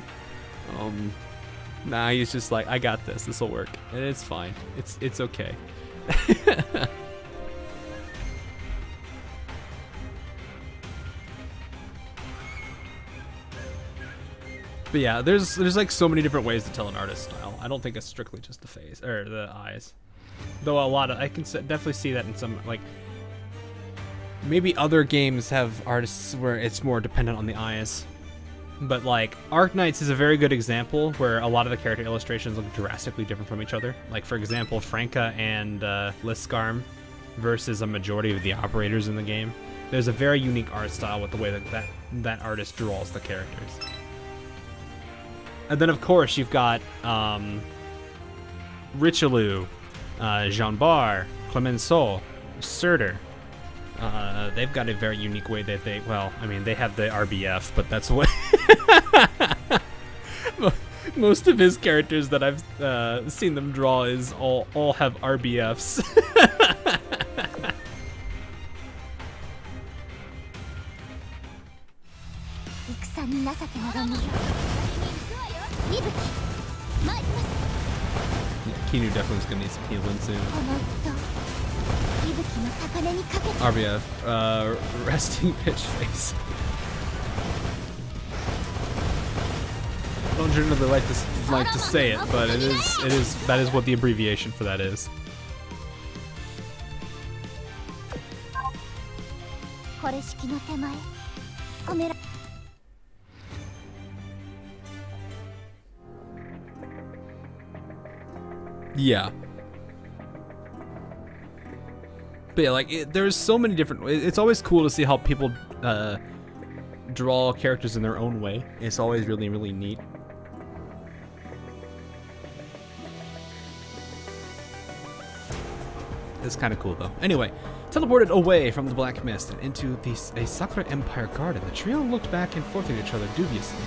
nah, he's just like, I got this. This will work, and it's fine. It's okay. But yeah, there's like so many different ways to tell an artist's style. I don't think it's strictly just the face or the eyes. Though a lot of I can definitely see that in some like maybe other games have artists where it's more dependent on the eyes. But like Arknights is a very good example where a lot of the character illustrations look drastically different from each other. Like for example, Franka and Liskarm versus a majority of the operators in the game. There's a very unique art style with the way that artist draws the characters. And then of course you've got Richelieu, Jean Bar, Clemenceau, Surtur. They've got a very unique way that they, well, I mean, they have the RBF, but that's what most of his characters that I've seen them draw is all have RBFs. Yeah, Kinu definitely is gonna need some healing soon. RBF, resting pitch face. I don't generally like to say it, but that is what the abbreviation for that is. Yeah. But yeah, like there's so many different. It's always cool to see how people draw characters in their own way. It's always really, really neat. It's kind of cool though. Anyway, teleported away from the Black Mist and into a Sakura Empire garden, the trio looked back and forth at each other dubiously.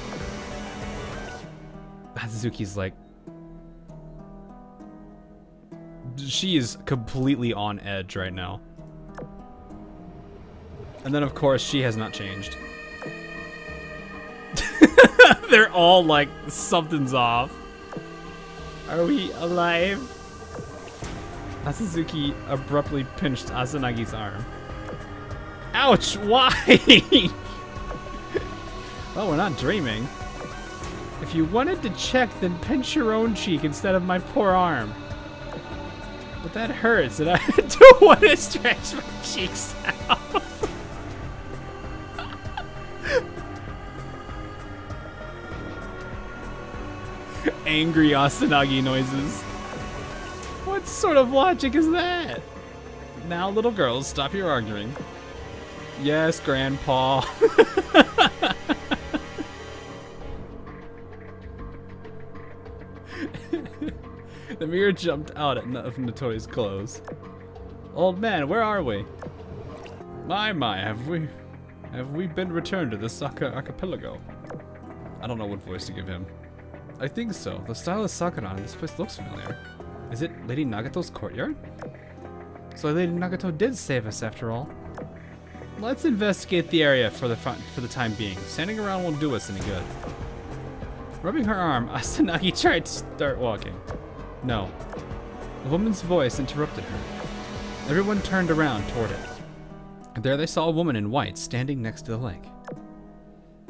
Hazuki's like, she is completely on edge right now. And then of course she has not changed. They're all like, something's off. Are we alive? Hazuki abruptly pinched Asanagi's arm. Ouch, why? Well, we're not dreaming. If you wanted to check, then pinch your own cheek instead of my poor arm. But that hurts, and I don't want to stretch my cheeks out. Angry Asanagi noises. What sort of logic is that? Now, little girls, stop your arguing. Yes, Grandpa. The mirror jumped out of Natoi's clothes. Old man, where are we? My, have we been returned to the Sakura archipelago? I don't know what voice to give him. I think so. The style is Sakura, and this place looks familiar. Is it Lady Nagato's courtyard? So Lady Nagato did save us after all. Let's investigate the area for the time being. Standing around won't do us any good. Rubbing her arm, Asanagi tried to start walking. No. A woman's voice interrupted her. Everyone turned around toward it. There they saw a woman in white standing next to the lake.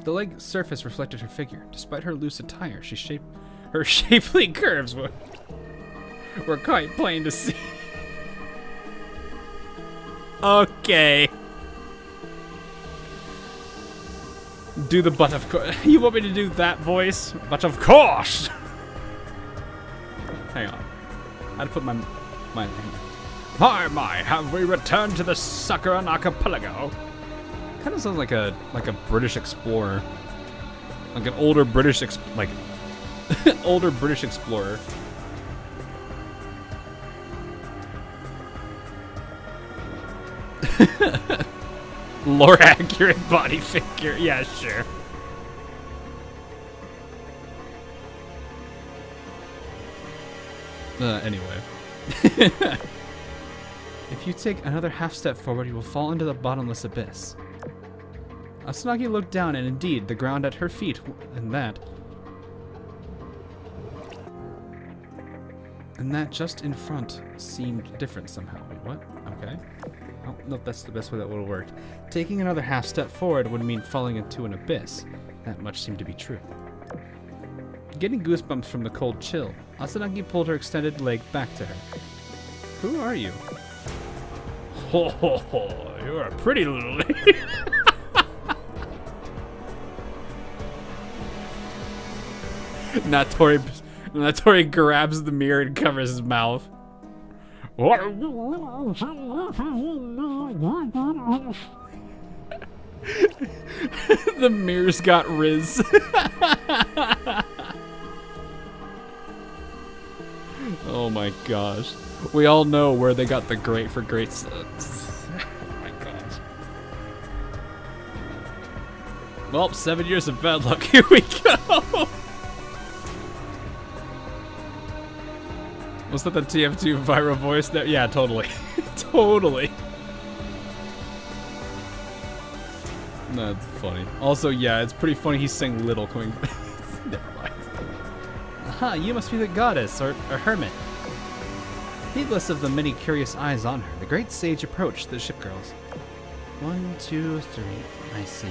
The lake surface reflected her figure. Despite her loose attire, her shapely curves were quite plain to see. Okay. Do the but of course. You want me to do that voice? But of course. Hang on. I had to put my My, have we returned to the Sakura archipelago? Kind of sounds like a British explorer, like an older British older British explorer. Lore accurate body figure, yeah, sure. Anyway. If you take another half step forward, you will fall into the bottomless abyss. Asanagi looked down, and indeed, the ground at her feet, And that just in front seemed different somehow. Wait, what? Okay. I don't know if that's the best way that would have worked. Taking another half step forward would mean falling into an abyss. That much seemed to be true. Getting goosebumps from the cold chill, Asanagi pulled her extended leg back to her. Who are you? Ho ho ho, you're a pretty little lady. Natori grabs the mirror and covers his mouth. The mirror's got Riz. Oh my gosh. We all know where they got the great for great. Oh my gosh. Well, 7 years of bad luck. Here we go. Was that the TF2 viral voice there? Yeah, totally. Totally. That's funny. Also, yeah, it's pretty funny he's saying little coming. Never mind. Aha, you must be the goddess or hermit. Heedless of the many curious eyes on her, the great sage approached the ship girls. 1, 2, 3. I see.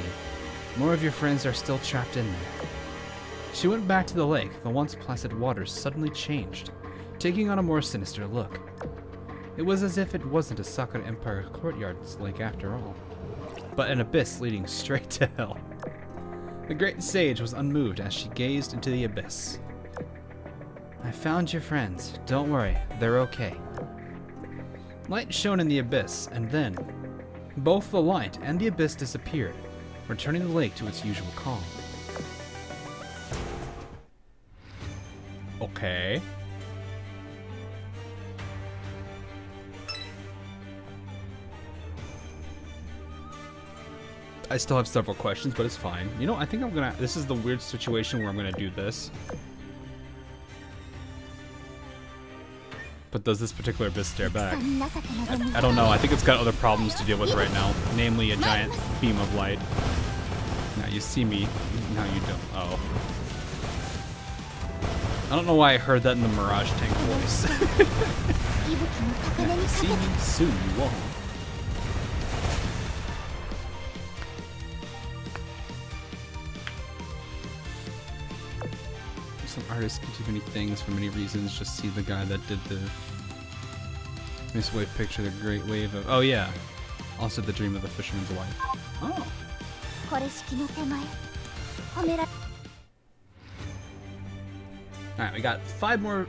More of your friends are still trapped in there. She went back to the lake. The once placid waters suddenly changed, taking on a more sinister look. It was as if it wasn't a Sakura Empire courtyard's lake after all, but an abyss leading straight to hell. The great sage was unmoved as she gazed into the abyss. I found your friends. Don't worry, they're okay. Light shone in the abyss, and then both the light and the abyss disappeared, returning the lake to its usual calm. Okay. I still have several questions, but it's fine. You know, I think I'm gonna... This is the weird situation where I'm gonna do this. But does this particular abyss stare back? I don't know. I think it's got other problems to deal with right now. Namely, a giant beam of light. Now you see me. Now you don't. Oh. I don't know why I heard that in the Mirage Tank voice. Now you see me, soon you won't. Some artists can do many things for many reasons. Just see the guy that did the Miss Wave picture, the Great Wave of... Oh yeah. Also the Dream of the Fisherman's Wife. Oh. Alright, we got 5 more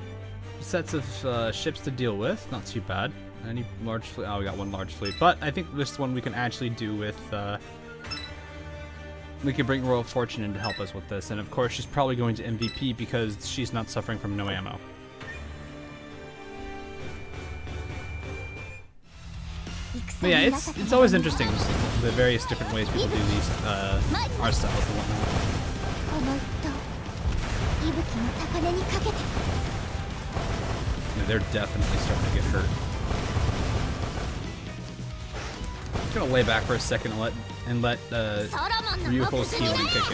sets of ships to deal with. Not too bad. Any large fleet? Oh, we got 1 large fleet. But I think this one we can actually do with... we can bring Royal Fortune in to help us with this, and of course she's probably going to MVP because she's not suffering from no ammo. But yeah, it's always interesting to see the various different ways people do these art styles and whatnot. Yeah, they're definitely starting to get hurt. I'm just gonna lay back for a second and let Ryuho's healing kick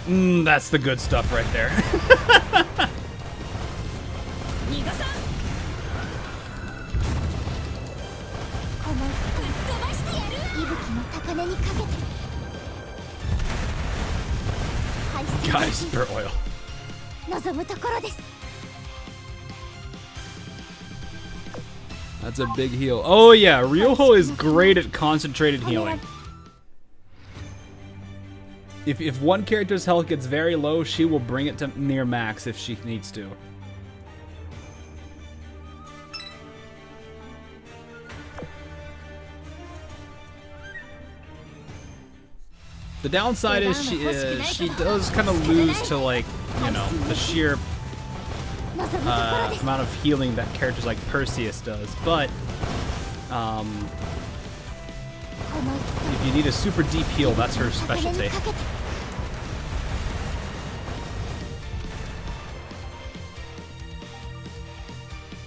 in. That's the good stuff right there. Guys, spur oil. That's a big heal. Oh yeah, Ryuho is great at concentrated healing. If one character's health gets very low, she will bring it to near max if she needs to. The downside is she does kind of lose to, like, you know, the sheer amount of healing that characters like Perseus does, but if you need a super deep heal, that's her specialty.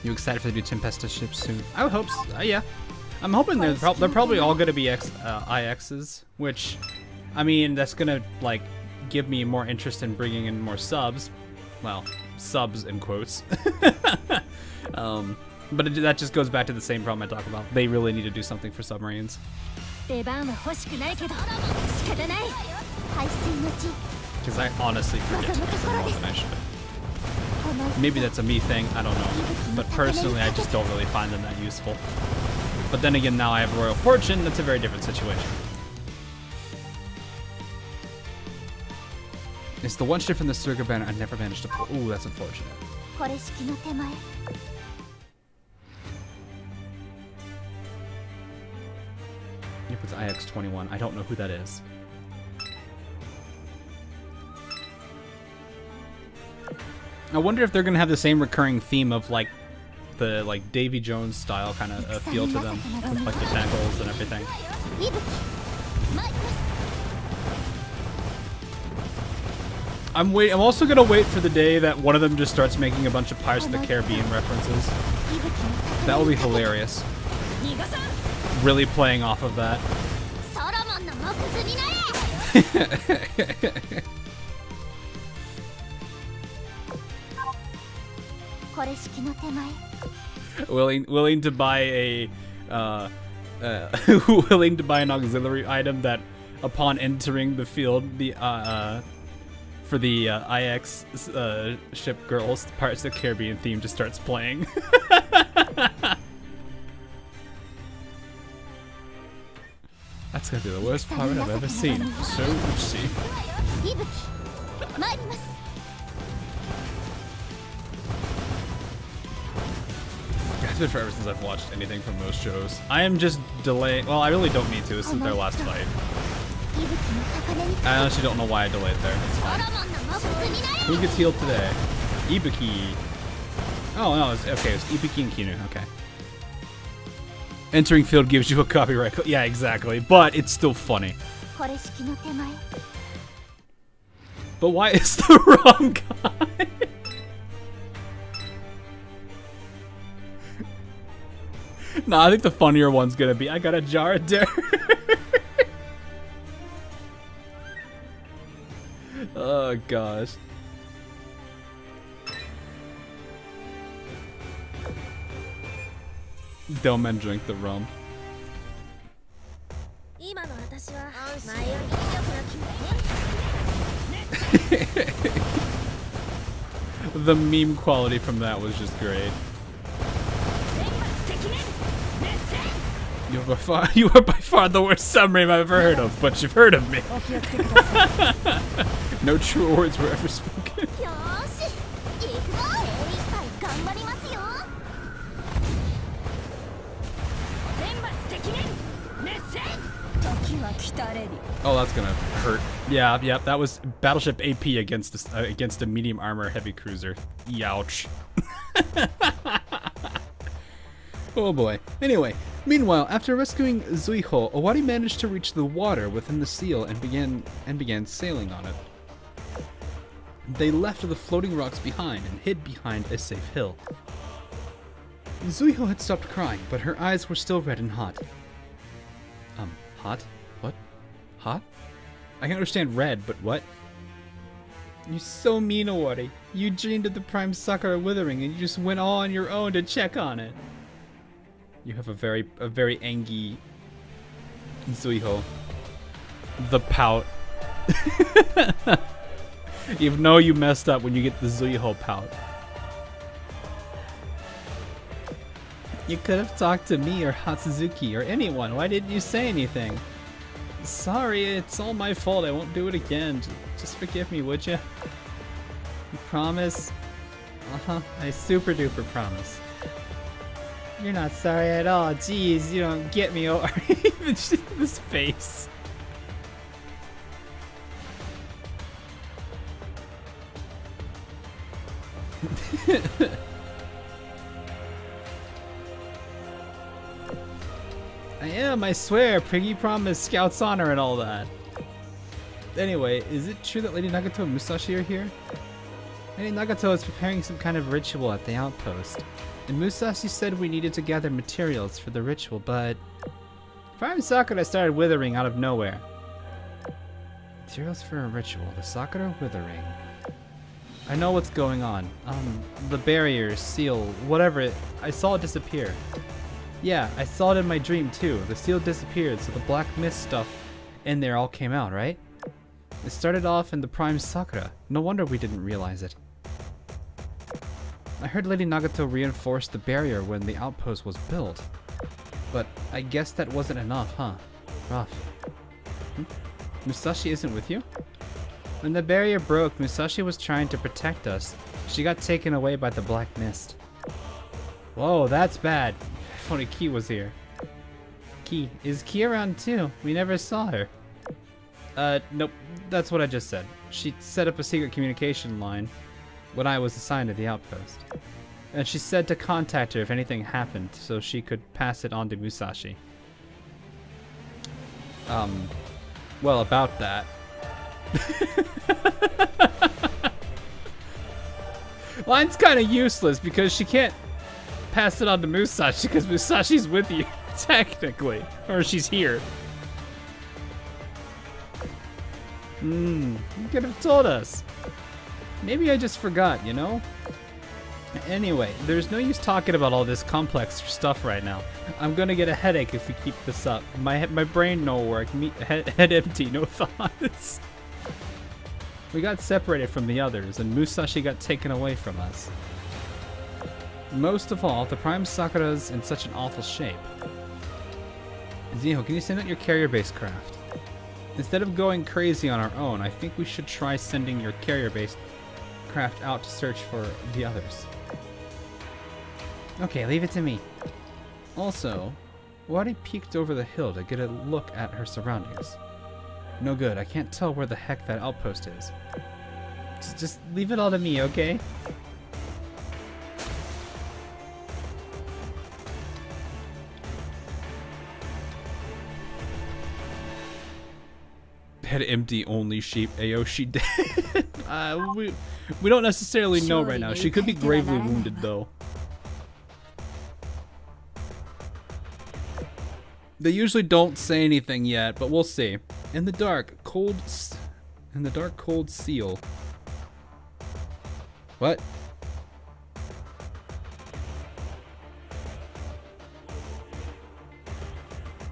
You excited for the new Tempesta ship soon? I would hope so. Yeah. I'm hoping they're probably all going to be IXs, which, I mean, that's going to, like, give me more interest in bringing in more subs. well, subs in quotes. But that just goes back to the same problem I talked about. They really need to do something for submarines. 出番は欲しくないけど仕方ない排水の地 Because I honestly forget to use them more than I should. Maybe that's a me thing, I don't know. But personally, I just don't really find them that useful. But then again, now I have Royal Fortune, that's a very different situation. It's the one ship from the Surga banner I never managed to pull. Ooh, that's unfortunate. これ式の手前 Yep, it's IX-21. I don't know who that is. I wonder if they're gonna have the same recurring theme of like the Davy Jones style kind of feel to them, with like the tentacles and everything. 息吹参ります I'm also gonna wait for the day that one of them just starts making a bunch of Pirates of the Caribbean references. 息吹の That will be hilarious. 逃がさん Really playing off of that. ソロモンの木図になれ これ式の手前 willing to buy a willing to buy an auxiliary item that upon entering the field for the IX ship girls, the Pirates of the Caribbean theme just starts playing. That's gonna be the worst pirate I've ever seen. So oopsie. 息吹参ります It's been forever since I've watched anything from those shows. I am just delaying. Well, I really don't need to. This is their last fight. 息吹の高嶺に I honestly don't know why I delayed there. It's ソ fine. ロモンの木図になれ Who gets healed today? Ibuki. Oh no, it's Ibuki and Kinu. Okay. Entering field gives you a copyright. Yeah, exactly. But it's still funny. これ式の手前 But why is the wrong guy? Nah, I think the funnier one's gonna be I got a jar of dare. Oh gosh. Dumb men drink the rum. 今の私は前より強くなってるね The meme quality from that was just great. You are by far the worst submarine I've ever heard of, but you've heard of me. No true words were ever spoken. よーし行くぞ精一杯頑張りますよ天罰敵面熱戦時は来たれり Oh, that's gonna hurt. Yeah, that was battleship AP against a medium armor heavy cruiser. Youch. Oh boy. Anyway, meanwhile, after rescuing Zuiho, Owari managed to reach the water within the seal and began sailing on it. They left the floating rocks behind and hid behind a safe hill. Zuiho had stopped crying, but her eyes were still red and hot. Hot? What? Hot? I can understand red, but what? You're so mean, Owari. You dreamed of the Prime Sakura withering and you just went all on your own to check on it. You have a very angry Zuiho. The pout. You know you messed up when you get the Zuiho pout. You could have talked to me or Hatsuzuki or anyone. Why didn't you say anything? Sorry, it's all my fault. I won't do it again. Just forgive me, would you? You promise? Uh-huh. I super duper promise. You're not sorry at all. Jeez, you don't get me. Or even this face. I am, I swear. Piggy promise, Scout's honor, and all that. Anyway, is it true that Lady Nagato and Musashi are here? Lady Nagato is preparing some kind of ritual at the outpost. And Musashi said we needed to gather materials for the ritual, but Prime Sakura started withering out of nowhere. Materials for a ritual, the Sakura withering. I know what's going on. The barrier, seal, whatever I saw it disappear. Yeah, I saw it in my dream too. The seal disappeared, so the black mist stuff in there all came out, right? It started off in the Prime Sakura. No wonder we didn't realize it. I heard Lady Nagato reinforced the barrier when the outpost was built. But I guess that wasn't enough, huh? Rough. Musashi isn't with you? When the barrier broke, Musashi was trying to protect us. She got taken away by the black mist. Whoa, that's bad. If only Ki was here. Ki. Is Ki around too? We never saw her. Nope. That's what I just said. She set up a secret communication line when I was assigned to the outpost. And she said to contact her if anything happened, so she could pass it on to Musashi. Well, about that. Line's kind of useless because she can't pass it on to Musashi because Musashi's with you, technically. Or she's here. You could have told us. Maybe I just forgot, you know? Anyway, there's no use talking about all this complex stuff right now. I'm gonna get a headache if we keep this up. My brain no work, head empty, no thoughts. We got separated from the others, and Musashi got taken away from us. Most of all, the Prime Sakura's in such an awful shape. Ziho, can you send out your carrier-based craft? Instead of going crazy on our own, I think we should try sending your carrier-based craft out to search for the others. Okay, leave it to me. Also, Wadi peeked over the hill to get a look at her surroundings. No good, I can't tell where the heck that outpost is. Just leave it all to me, okay? Head empty, only sheep. Aoshi dead. We don't necessarily know right now. She could be gravely wounded though. They usually don't say anything yet, but we'll see. In the dark, cold seal. What?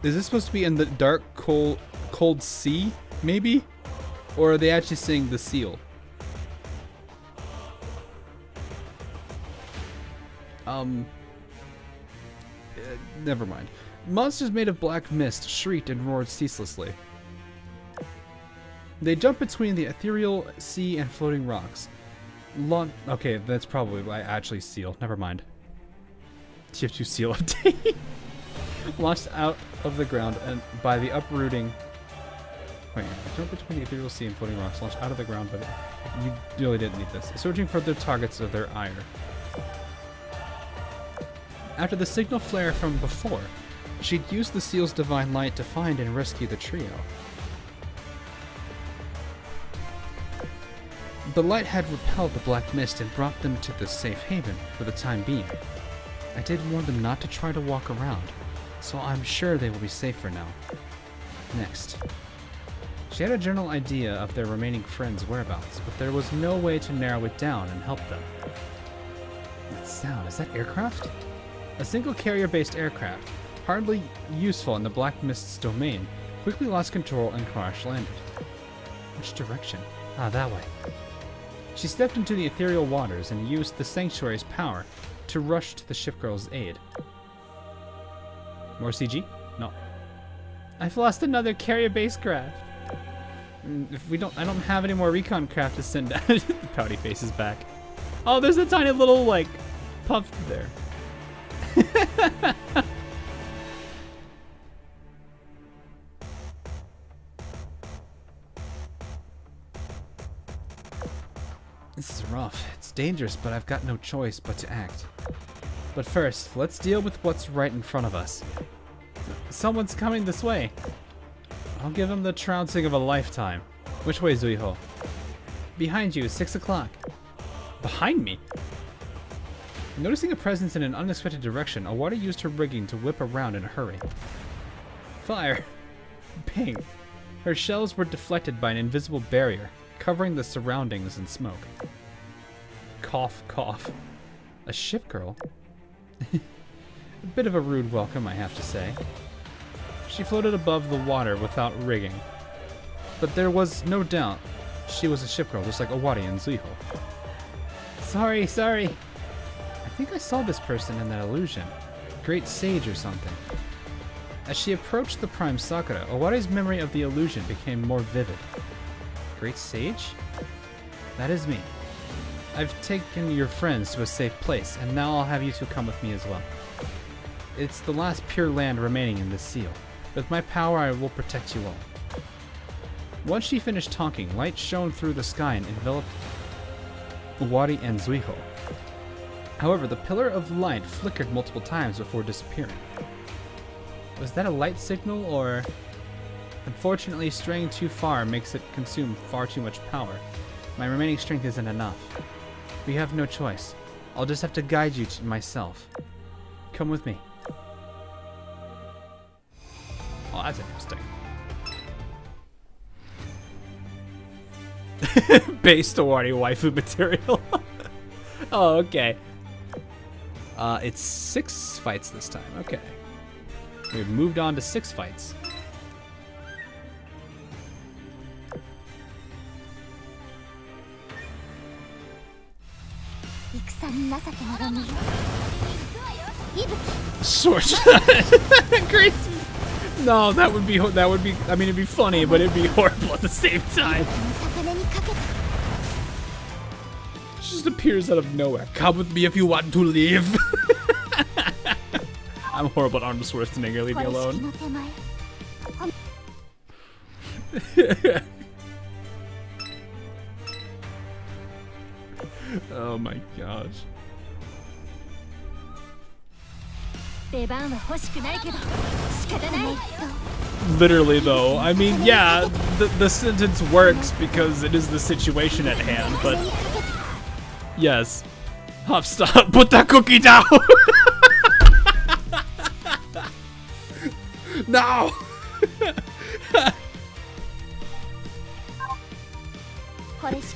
Is this supposed to be in the dark, cold sea? Maybe? Or are they actually saying the seal? Never mind. Monsters made of black mist shrieked and roared ceaselessly. They jumped between the ethereal sea and floating rocks. Okay, that's probably actually seal. Never mind. TF2 seal update. Launched out of the ground and by the uprooting. Wait, jump between the ethereal sea and floating rocks. Launched out of the ground, but you really didn't need this. Searching for the targets of their ire. After the signal flare from before, she'd used the seal's divine light to find and rescue the trio. The light had repelled the black mist and brought them to the safe haven for the time being. I did warn them not to try to walk around, so I'm sure they will be safer now. Next. She had a general idea of their remaining friends' whereabouts, but there was no way to narrow it down and help them. That sound, is that aircraft? A single carrier-based aircraft, hardly useful in the Black Mist's domain, quickly lost control and crash-landed. Which direction? Ah, that way. She stepped into the ethereal waters and used the sanctuary's power to rush to the shipgirl's aid. More CG? No. I've lost another carrier-based craft. If we don't, I don't have any more recon craft to send out. The pouty face is back. Oh, there's a tiny little, like, puff there. This is rough. It's dangerous, but I've got no choice but to act. But first, let's deal with what's right in front of us. Someone's coming this way. I'll give him the trouncing of a lifetime. Which way, Zuiho? Behind you, 6 o'clock. Behind me? Noticing a presence in an unexpected direction, Awada used her rigging to whip around in a hurry. Fire! Ping! Her shells were deflected by an invisible barrier, covering the surroundings in smoke. Cough, cough. A ship girl? A bit of a rude welcome, I have to say. She floated above the water without rigging. But there was no doubt she was a ship girl, just like Owari and Zuiho. Sorry. I think I saw this person in that illusion. Great sage or something. As she approached the Prime Sakura, Owari's memory of the illusion became more vivid. Great sage? That is me. I've taken your friends to a safe place, and now I'll have you two come with me as well. It's the last pure land remaining in this seal. With my power, I will protect you all. Once she finished talking, light shone through the sky and enveloped Owari and Zuiho. However, the pillar of light flickered multiple times before disappearing. Was that a light signal, or... Unfortunately, straying too far makes it consume far too much power. My remaining strength isn't enough. We have no choice. I'll just have to guide you to myself. Come with me. Oh, that's interesting. Base Owari waifu material. Oh, okay. It's 6 fights this time. Okay. We've moved on to 6 fights. Short shot. Crazy. No, that would be. I mean, it'd be funny, but it'd be horrible at the same time. She just appears out of nowhere. Come with me if you want to live. I'm horrible at Arnold Schwarzenegger. Leave me alone. Oh my gosh. Literally though, I mean, yeah, the sentence works because it is the situation at hand, but yes. Hop, stop, put that cookie down! No!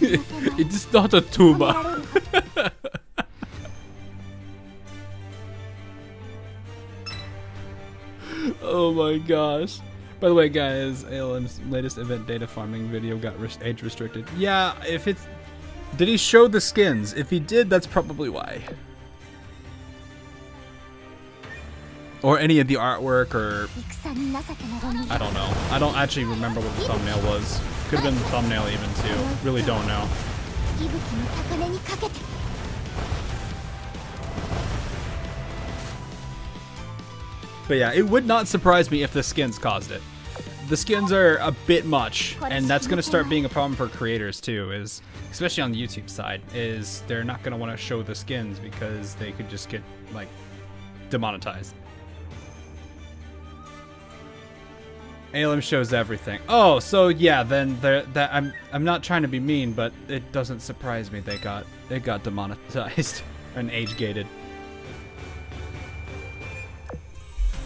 It is not a tumor. Oh my gosh. By the way, guys, ALM's latest event data farming video got age restricted. Yeah, if it's... Did he show the skins? If he did, that's probably why. Or any of the artwork, or... I don't know. I don't actually remember what the thumbnail was. Could have been the thumbnail even, too. Really don't know. But yeah, it would not surprise me if the skins caused it. The skins are a bit much, and that's going to start being a problem for creators too, is especially on the YouTube side, is they're not going to want to show the skins because they could just get like demonetized. ALM shows everything. Oh, so yeah, then I'm not trying to be mean, but it doesn't surprise me they got demonetized and age gated.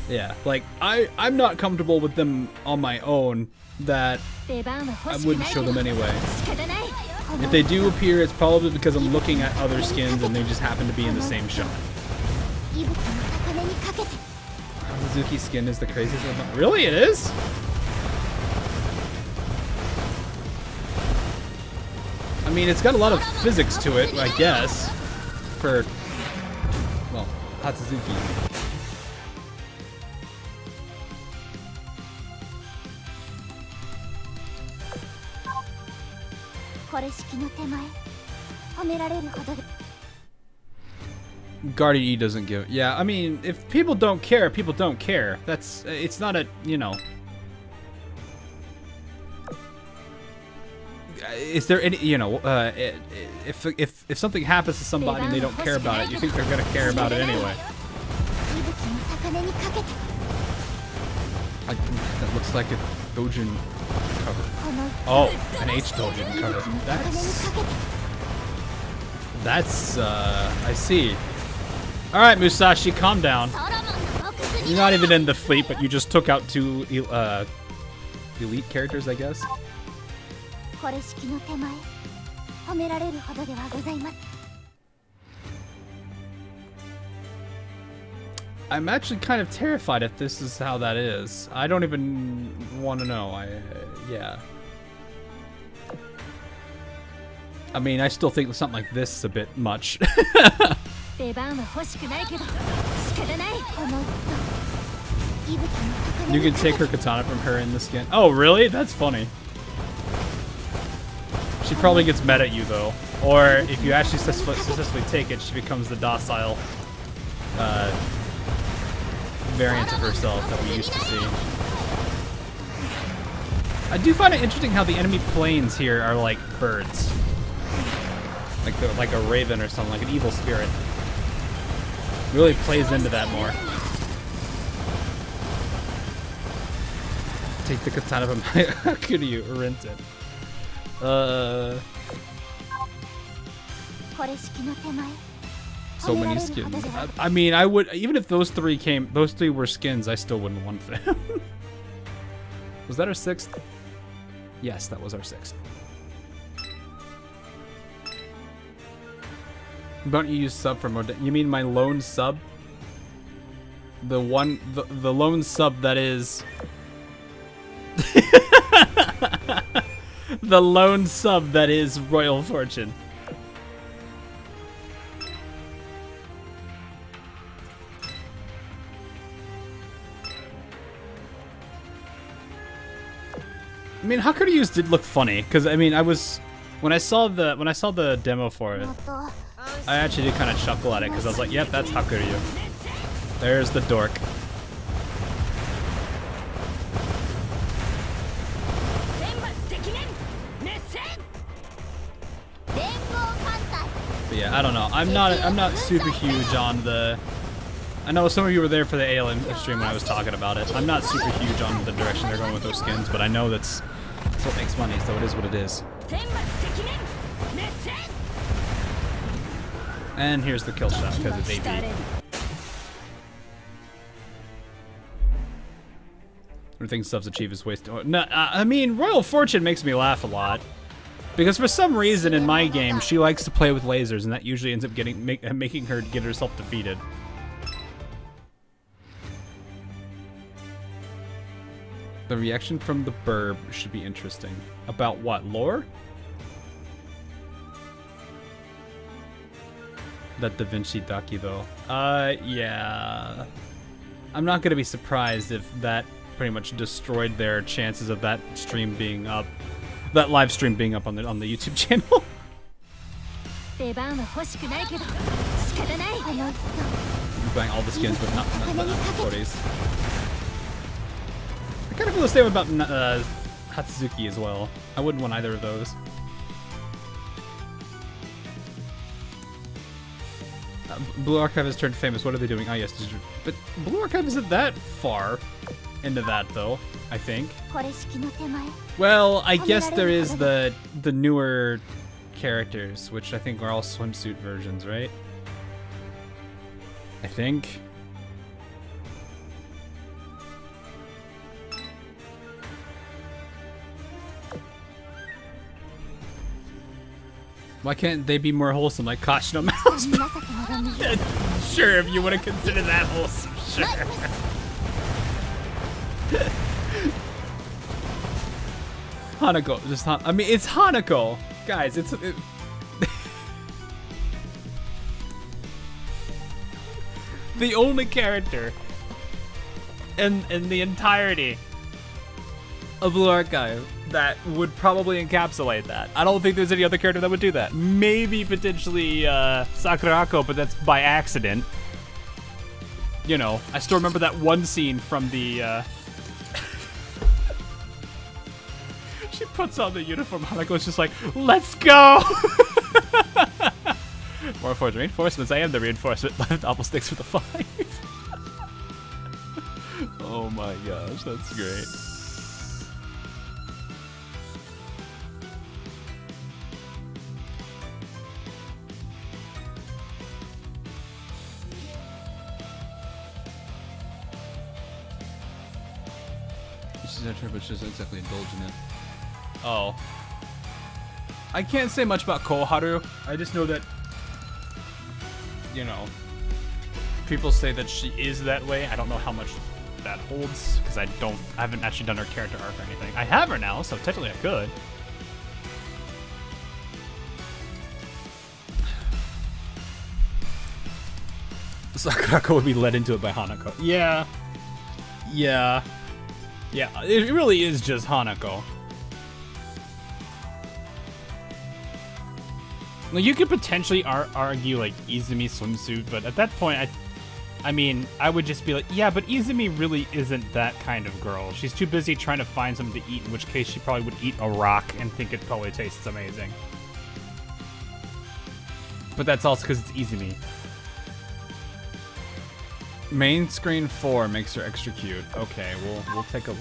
Yeah, like I'm not comfortable with them on my own, that I wouldn't show them anyway. If they do appear, it's probably because I'm looking at other skins and they just happen to be in the same shot. Suzuki's skin is the craziest one. Really, it is? I mean, it's got a lot of physics to it, I guess. For, well, Hatsuzuki. Guardian E doesn't give. Yeah, I mean, if people don't care, people don't care. That's. It's not a. You know. Is there any? You know. If something happens to somebody and they don't care about it, you think they're gonna care about it anyway. That looks like a Dojin cover. Oh, an H Dojin cover. That's. I see. All right, Musashi, calm down. You're not even in the fleet, but you just took out 2 elite characters, I guess. I'm actually kind of terrified if this is how that is. I don't even want to know. Yeah. I mean, I still think something like this is a bit much. You can take her katana from her in the skin. Oh, really? That's funny. She probably gets mad at you, though. Or if you actually successfully take it, she becomes the docile variant of herself that we used to see. I do find it interesting how the enemy planes here are like birds. Like a raven or something, like an evil spirit. Really plays into that more. Take the katana from my Kuryu, rent it. So many skins. I mean, I would, even if those three were skins, I still wouldn't want them. Was that our 6th? Yes, that was our 6th. Don't you use sub for more? You mean my lone sub? The lone sub that is. The lone sub that is Royal Fortune. I mean, Hakuryu's did look funny because I mean, when I saw the demo for it, I actually did kind of chuckle at it because I was like, "Yep, that's Hakuryu. There's the dork." But yeah, I don't know. I'm not super huge on the. I know some of you were there for the Alien stream when I was talking about it. I'm not super huge on the direction they're going with those skins, but I know that's what makes money, so it is what it is. And here's the kill shot because it's AB. Everything stuff's achieved is wasted. No, I mean, Royal Fortune makes me laugh a lot. Because for some reason in my game, she likes to play with lasers, and that usually ends up making her get herself defeated. The reaction from the burb should be interesting. About what? Lore? That Da Vinci Ducky, though. Yeah. I'm not gonna be surprised if that pretty much destroyed their chances of that stream being up. That live stream being up on the YouTube channel. Buying all the skins, but not the 40s. I kind of feel the same about Hatsuki as well. I wouldn't want either of those. Blue Archive has turned famous. What are they doing? Oh yes, but Blue Archive isn't that far into that though. I think. Well, I guess there is the newer characters, which I think are all swimsuit versions, right? I think. Why can't they be more wholesome, like Kashino Mouse? Sure, if you want to consider that wholesome, sure. Hanako, just I mean, it's Hanako, guys. It's the only character in the entirety of Blue Archive that would probably encapsulate that. I don't think there's any other character that would do that. Maybe potentially Sakurako, but that's by accident. You know, I still remember that one scene from the. She puts on the uniform. Hanako's just like, let's go! More forged reinforcements. I am the reinforcement. Left double sticks with a 5. Oh my gosh, that's great. But she's exactly indulging it. Oh. I can't say much about Koharu. I just know that, you know, people say that she is that way. I don't know how much that holds because I haven't actually done her character arc or anything. I have her now, so technically I could. Sakurako would be led into it by Hanako. Yeah. Yeah. Yeah, it really is just Hanako. Like, you could potentially argue, like, Izumi swimsuit, but at that point, I mean, I would just be like, yeah, but Izumi really isn't that kind of girl. She's too busy trying to find something to eat, in which case she probably would eat a rock and think it probably tastes amazing. But that's also because it's Izumi. Main screen 4 makes her extra cute. Okay, we'll take a look.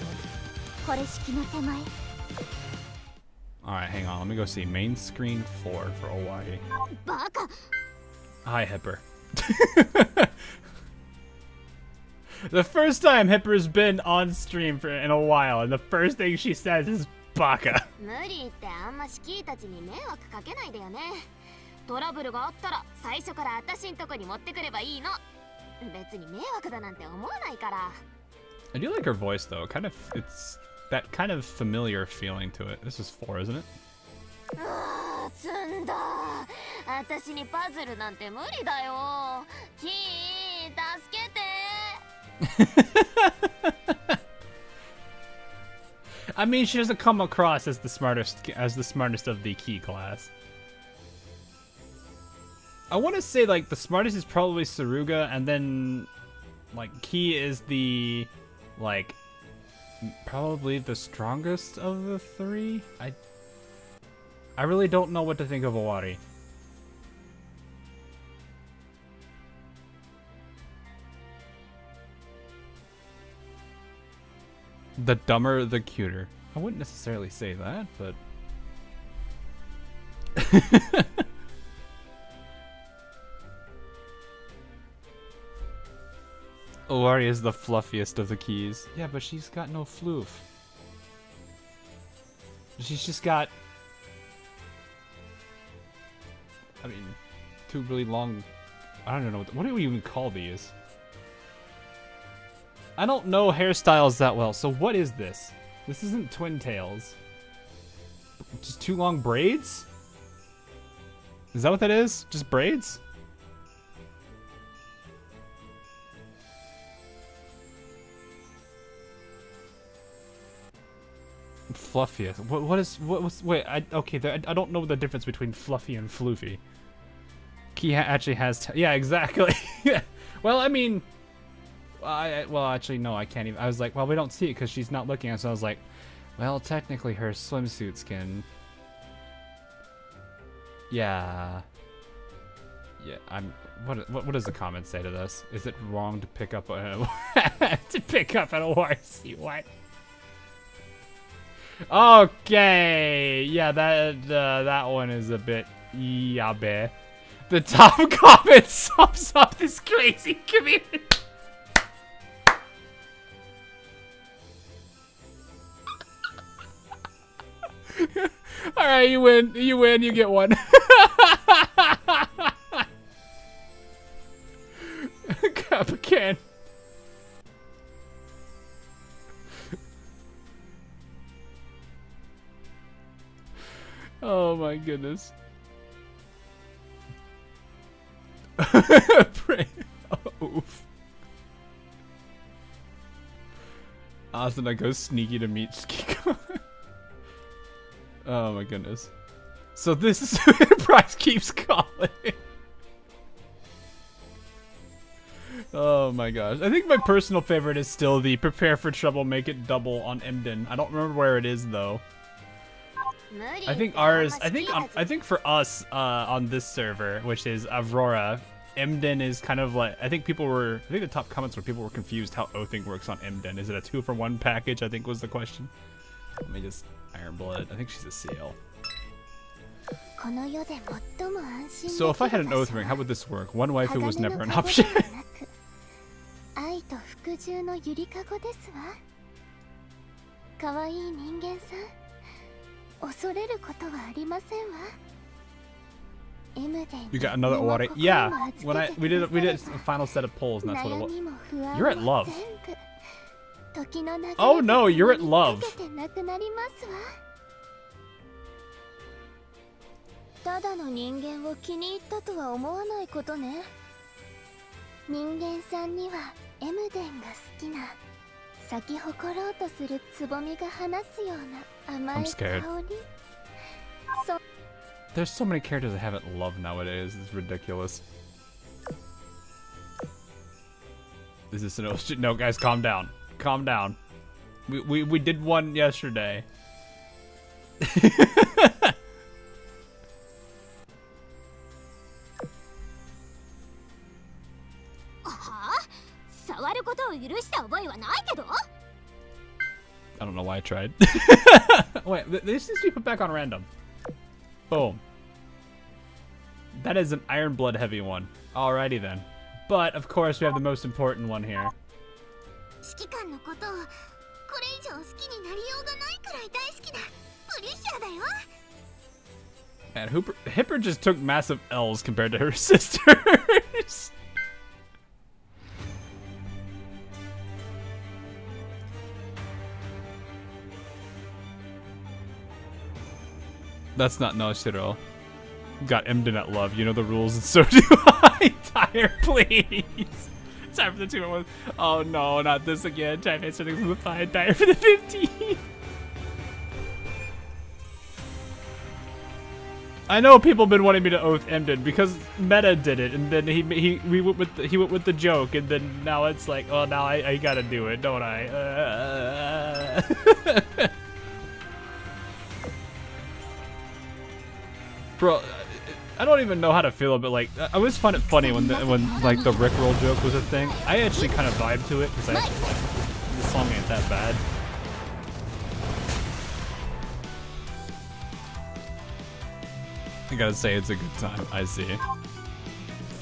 Alright, hang on. Let me go see. Main screen 4 for Hawaii. Hi, Hipper. The first time Hipper's been on stream in a while, and the first thing she says is Baka. I do like her voice though. It's that kind of familiar feeling to it. This is 4, isn't it? I mean, she doesn't come across as the smartest of the key class. I want to say like the smartest is probably Saruga, and then like Key is the like probably the strongest of the 3. I really don't know what to think of Owari. The dumber, the cuter. I wouldn't necessarily say that, but Owari is the fluffiest of the keys. Yeah, but she's got no floof. She's just got, I mean, 2 really long, I don't know, what do we even call these? I don't know hairstyles that well, so what is this? This isn't twin tails. Just 2 long braids? Is that what that is? Just braids? Fluffiest. Wait, I don't know the difference between fluffy and floofy. Key actually has, yeah, exactly. Yeah. Well, I mean, well, actually, no, I can't even. I was like, well, we don't see it because she's not looking at it, so I was like, well, technically her swimsuit skin. Yeah. Yeah, what does the comment say to this? Is it wrong to pick up an ORC? What? Okay, yeah, that one is a bit yabe. The top comment sums up this crazy community. All right, you win, you get one. Cup a can. Oh my goodness. Pray. Oh, oof. Asuna goes sneaky to meet Skiko. Oh my goodness. So this is who Enterprise keeps calling. Oh my gosh. I think my personal favorite is still the prepare for trouble, make it double on Emden. I don't remember where it is though. I think ours, I think for us on this server, which is Aurora, Emden is kind of like, I think the top comments were people were confused how Othing works on Emden. Is it a 2-for-1 package, I think was the question. Let me just, Ironblood, I think she's a CL. So if I had an Oath ring, how would this work? One waifu was never an option. You got another Owari. Yeah, when we did a final set of polls, and that's what it was. You're at love. Oh no, you're at love. ただの人間を気に入ったとは思わないことね。人間さんにはエムデンが好きな咲き誇ろうとするつぼみが放つような甘い香り。There's so many characters that haven't loved nowadays. It's ridiculous. Is this an ocean? No, guys, calm down. Calm down. We did one yesterday. 触ることを許した覚えはないけど。 I don't know why I tried. Wait, this needs to be put back on random. Boom. That is an Iron Blood heavy one. Alrighty then. But of course we have the most important one here. 指揮官のことをこれ以上好きになりようがないくらい大好きなプリシャだよ。 Man, Hipper just took massive L's compared to her sisters. That's not Noshiro. Got Emden at love. You know the rules, and so do I. Tire, please. Time for the 2-1. Oh no, not this again. Time for something from the 5. Tire for the 15. I know people have been wanting me to oath Emden because Meta did it, and then he went with the joke, and then now it's like, oh, now I gotta do it, don't I? Bro, I don't even know how to feel about, like, I always find it funny when like the Rickroll joke was a thing. I actually kind of vibe to it because I actually like this song ain't that bad. I gotta say it's a good time. I see.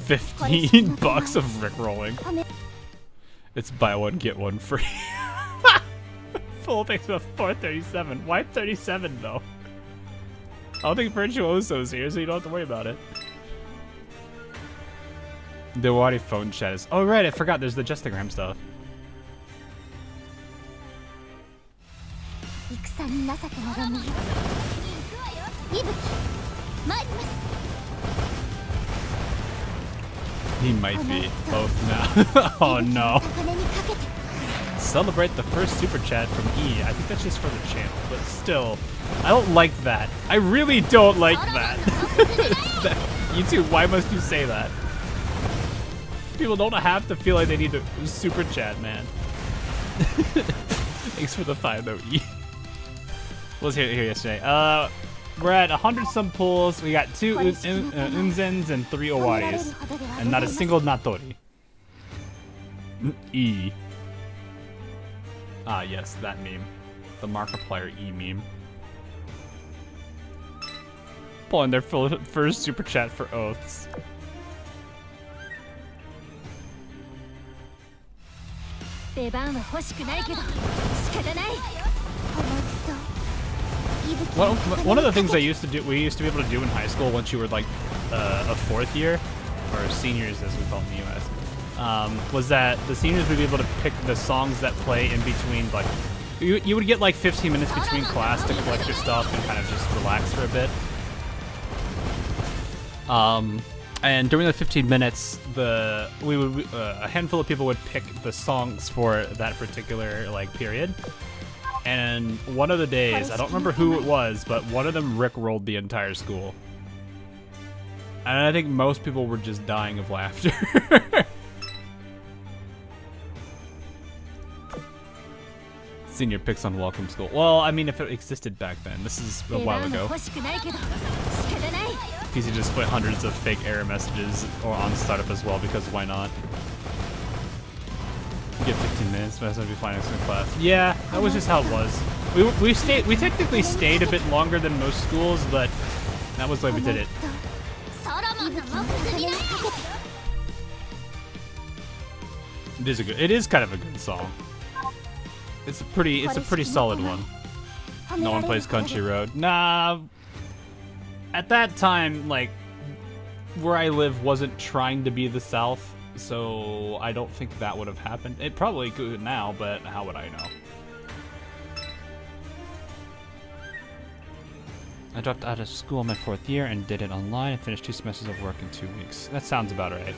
15 bucks of Rickrolling. It's buy one get one free. Full thanks for 437. Why 37 though? I don't think Virtuoso's here, so you don't have to worry about it. The Wadi phone chat is. Oh, right, I forgot there's the Justagram stuff. He might be both now. Oh no. Celebrate the first super chat from E. I think that's just for the channel, but still, I don't like that. I really don't like that. YouTube, why must you say that? People don't have to feel like they need to super chat, man. Thanks for the 5 though, E. What was here yesterday? We're at 100 some pulls. We got 2 Unzens and 3 Owaris, and not a single Natori. E. Ah, yes, that meme. The Markiplier E meme. Pulling their first super chat for oaths. One of the things we used to be able to do in high school once you were like a 4th year, or seniors as we call it in the US, was that the seniors would be able to pick the songs that play in between, like, you would get like 15 minutes between class to collect your stuff and kind of just relax for a bit. And during the 15 minutes, a handful of people would pick the songs for that particular like period. And one of the days, I don't remember who it was, but one of them rickrolled the entire school. And I think most people were just dying of laughter. Senior picks on Welcome School. Well, I mean, if it existed back then. This is a while ago. PC just put hundreds of fake error messages on startup as well, because why not? You get 15 minutes, but that's gonna be fine in class. Yeah, that was just how it was. We technically stayed a bit longer than most schools, but that was the way we did it. It is kind of a good song. It's a pretty solid one. No one plays Country Road. Nah. At that time, like, where I live wasn't trying to be the South, so I don't think that would have happened. It probably could now, but how would I know? I dropped out of school in my 4th year and did it online and finished 2 semesters of work in 2 weeks. That sounds about right.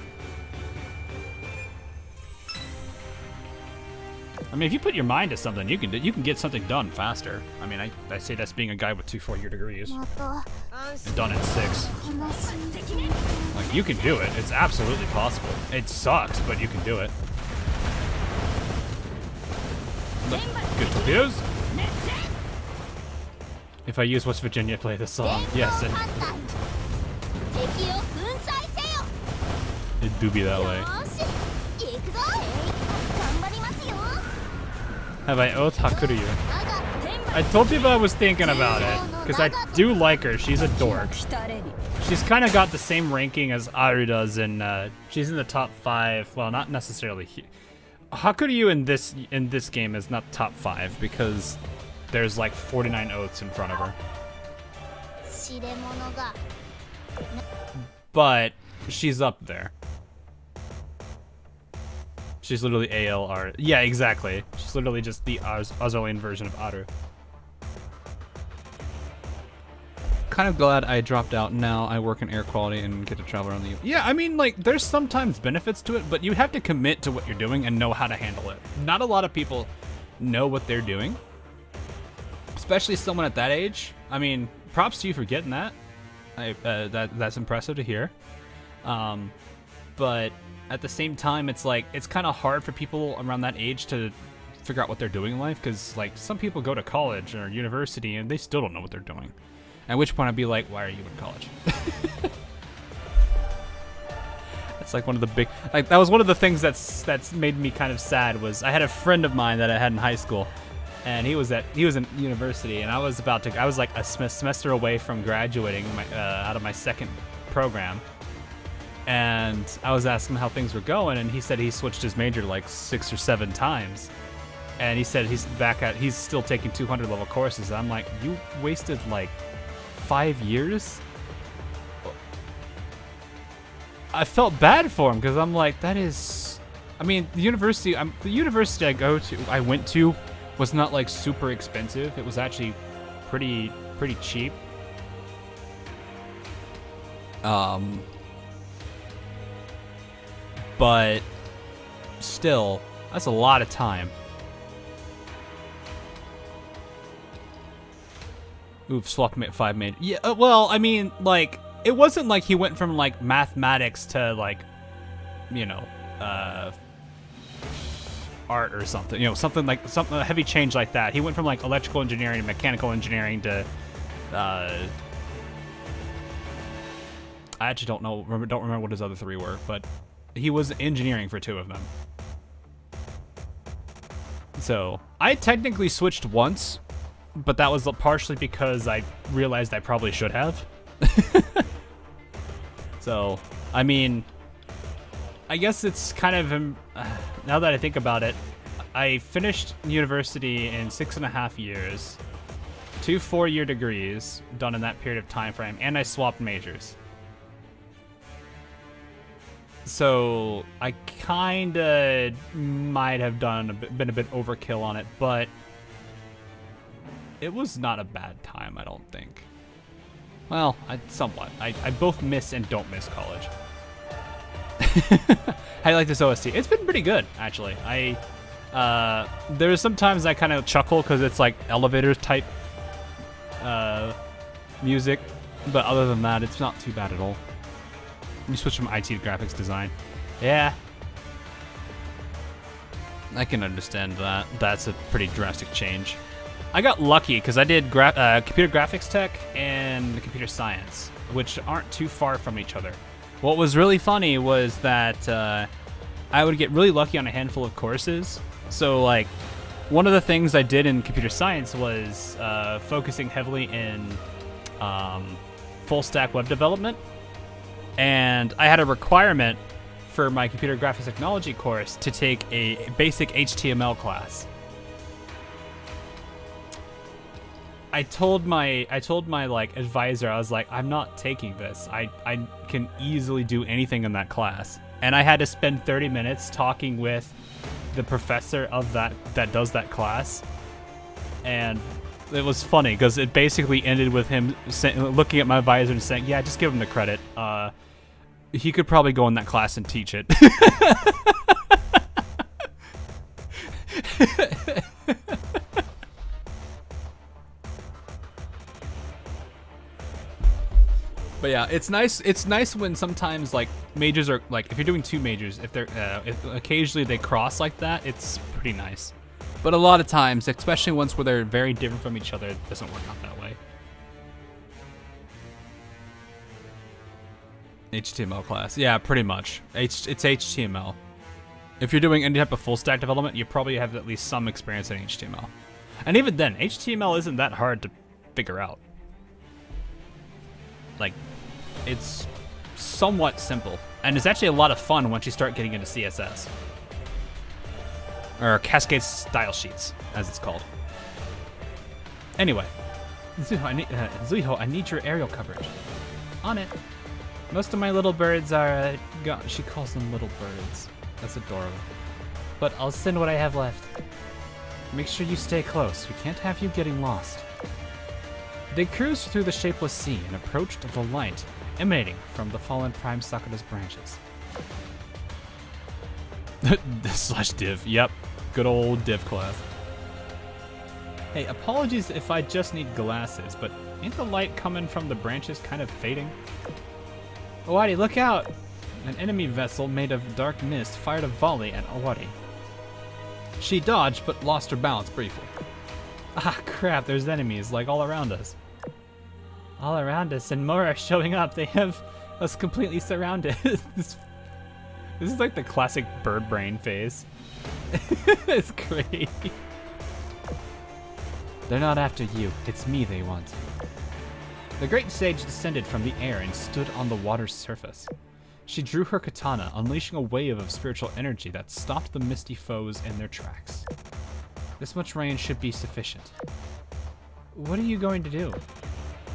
I mean, if you put your mind to something, you can get something done faster. I mean, I say that's being a guy with 2 4-year degrees. また And done in 6. 悲しい。 Like, you can do it. It's absolutely possible. It sucks, but you can do it. Look, good torpedoes. If I use West Virginia, play this song. Yes, and 敵を粉砕せよ。 it do be that way. よし行くぞ。頑張りますよ。 Have I oath Hakuryu? 我が天馬 I told people I was thinking about it, because I do like her. She's a dork. 来たれり。 She's kind of got the same ranking as Aru does, and she's in the top 5. Well, not necessarily. Hakuryu in this game is not top 5 because there's like 49 oaths in front of her. 知れ者が But she's up there. She's literally ALR. Yeah, exactly. She's literally just the Azurian version of Aru. Kind of glad I dropped out. Now I work in air quality and get to travel around the U. Yeah, I mean, like, there's sometimes benefits to it, but you have to commit to what you're doing and know how to handle it. Not a lot of people know what they're doing, especially someone at that age. I mean, props to you for getting that. That's impressive to hear. But at the same time, it's like, it's kind of hard for people around that age to figure out what they're doing in life, because like some people go to college or university and they still don't know what they're doing. At which point I'd be like, why are you in college? That's like one of the big, like that was one of the things that's made me kind of sad. Was I had a friend of mine that I had in high school, and he was in university, and I was like a semester away from graduating out of my second program, and I was asking him how things were going, and he said he switched his major like 6 or 7 times, and he said he's still taking 200 level courses. And I'm like, you wasted like 5 years? I felt bad for him because I'm like, that is, I mean, the university I went to was not like super expensive. It was actually pretty cheap. But still, that's a lot of time. Oof, swap 5 major. Yeah, well, I mean, like, it wasn't like he went from, like, mathematics to, like, you know, art or something. You know, a heavy change like that. He went from, like, electrical engineering to mechanical engineering to, I actually don't remember what his other 3 were, but he was engineering for 2 of them. So, I technically switched once, but that was partially because I realized I probably should have. So, I mean, I guess it's kind of, now that I think about it, I finished university in 6.5 years, 2 4-year degrees done in that period of time frame, and I swapped majors. So I kinda might have been a bit overkill on it, but it was not a bad time, I don't think. Well, somewhat. I both miss and don't miss college. How do you like this OST? It's been pretty good, actually. There's sometimes I kind of chuckle because it's like elevator type music, but other than that, it's not too bad at all. You switch from IT to graphics design. Yeah. I can understand that. That's a pretty drastic change. I got lucky because I did computer graphics tech and computer science, which aren't too far from each other. What was really funny was that I would get really lucky on a handful of courses. So, like, one of the things I did in computer science was focusing heavily in full stack web development. And I had a requirement for my computer graphics technology course to take a basic HTML class. I told my like advisor, I was like, I'm not taking this. I can easily do anything in that class. And I had to spend 30 minutes talking with the professor of that does that class. And it was funny because it basically ended with him looking at my advisor and saying, yeah, just give him the credit. He could probably go in that class and teach it. But yeah, it's nice. It's nice when sometimes like majors are like, if you're doing two majors, if they're if occasionally they cross like that, it's pretty nice. But a lot of times, especially ones where they're very different from each other, it doesn't work out that way. HTML class, yeah, pretty much. It's HTML. If you're doing any type of full stack development, you probably have at least some experience in HTML. And even then, HTML isn't that hard to figure out. Like, it's somewhat simple. And it's actually a lot of fun once you start getting into CSS. Or Cascade Style Sheets, as it's called. Anyway. Zuiho, I need your aerial coverage. On it. Most of my little birds are... she calls them little birds. That's adorable. But I'll send what I have left. Make sure you stay close. We can't have you getting lost. They cruised through the shapeless sea and approached the light emanating from the fallen Prime Sakura's branches. Slash div, yep. Good old div class. Hey, apologies if I just need glasses, but ain't the light coming from the branches kind of fading? Owari, look out! An enemy vessel made of dark mist fired a volley at Owari. She dodged, but lost her balance briefly. Ah, crap, there's enemies, like, all around us. All around us, and more are showing up. They have us completely surrounded. This is like the classic bird brain phase. It's great. They're not after you. It's me they want. The great sage descended from the air and stood on the water's surface. She drew her katana, unleashing a wave of spiritual energy that stopped the misty foes in their tracks. This much rain should be sufficient. What are you going to do?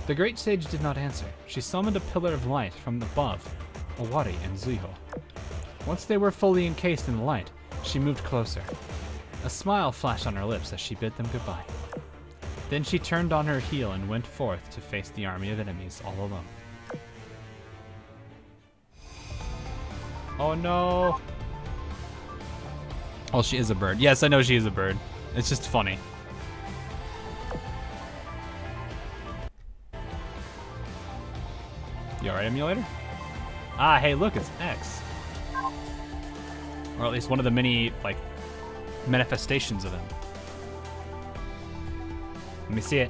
The great sage did not answer. She summoned a pillar of light from above, Owari and Zuiho. Once they were fully encased in the light, she moved closer. A smile flashed on her lips as she bid them goodbye. Then she turned on her heel and went forth to face the army of enemies all alone. Oh no! Oh, she is a bird. Yes, I know she is a bird. It's just funny. You alright, emulator? Ah, hey, look, it's X. Or at least one of the many, like, manifestations of him. Let me see it.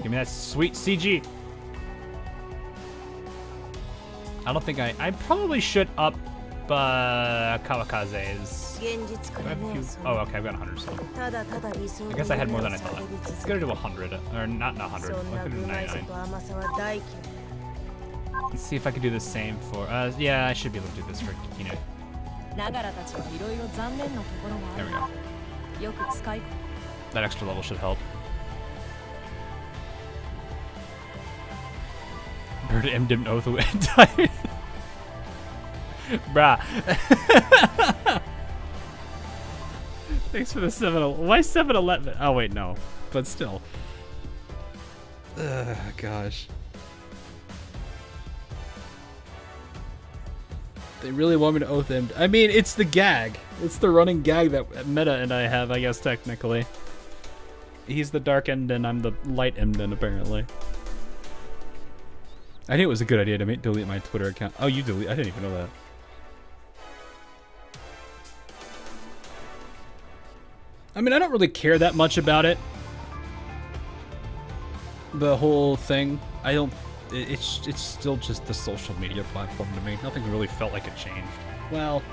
Give me that sweet CG. I don't think I probably should up Kawakaze's. Oh, okay, I've got 100 still. I guess I had more than I thought. Let's go to 100, or not 100. Let's go to 99. Let's see if I can do the same for. Yeah, I should be able to do this for Kino. There we go. That extra level should help. Bird M didn't know the entire. Bruh. Thanks for the 7-11. Why 7-11? Oh wait, no. But still. Ugh, gosh. They really want me to oath him. I mean, it's the gag. It's the running gag that Meta and I have, I guess, technically. He's the dark Emden, I'm the light Emden, apparently. I knew it was a good idea to delete my Twitter account. Oh, you delete? I didn't even know that. I mean, I don't really care that much about it. The whole thing. I don't... It's still just the social media platform to me. Nothing really felt like it changed. Well...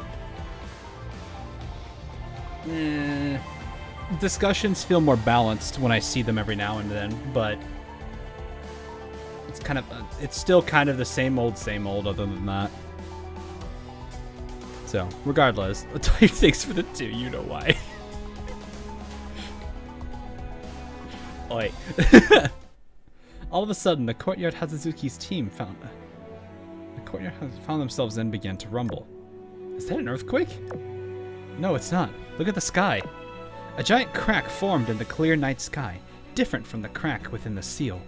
discussions feel more balanced when I see them every now and then, but... It's kind of... it's still kind of the same old other than that. So, regardless, thanks for the 2, you know why. Oi. All of a sudden, the courtyard Hazuzuki's team found themselves in began to rumble. Is that an earthquake? No, it's not. Look at the sky. A giant crack formed in the clear night sky, different from the crack within the seal.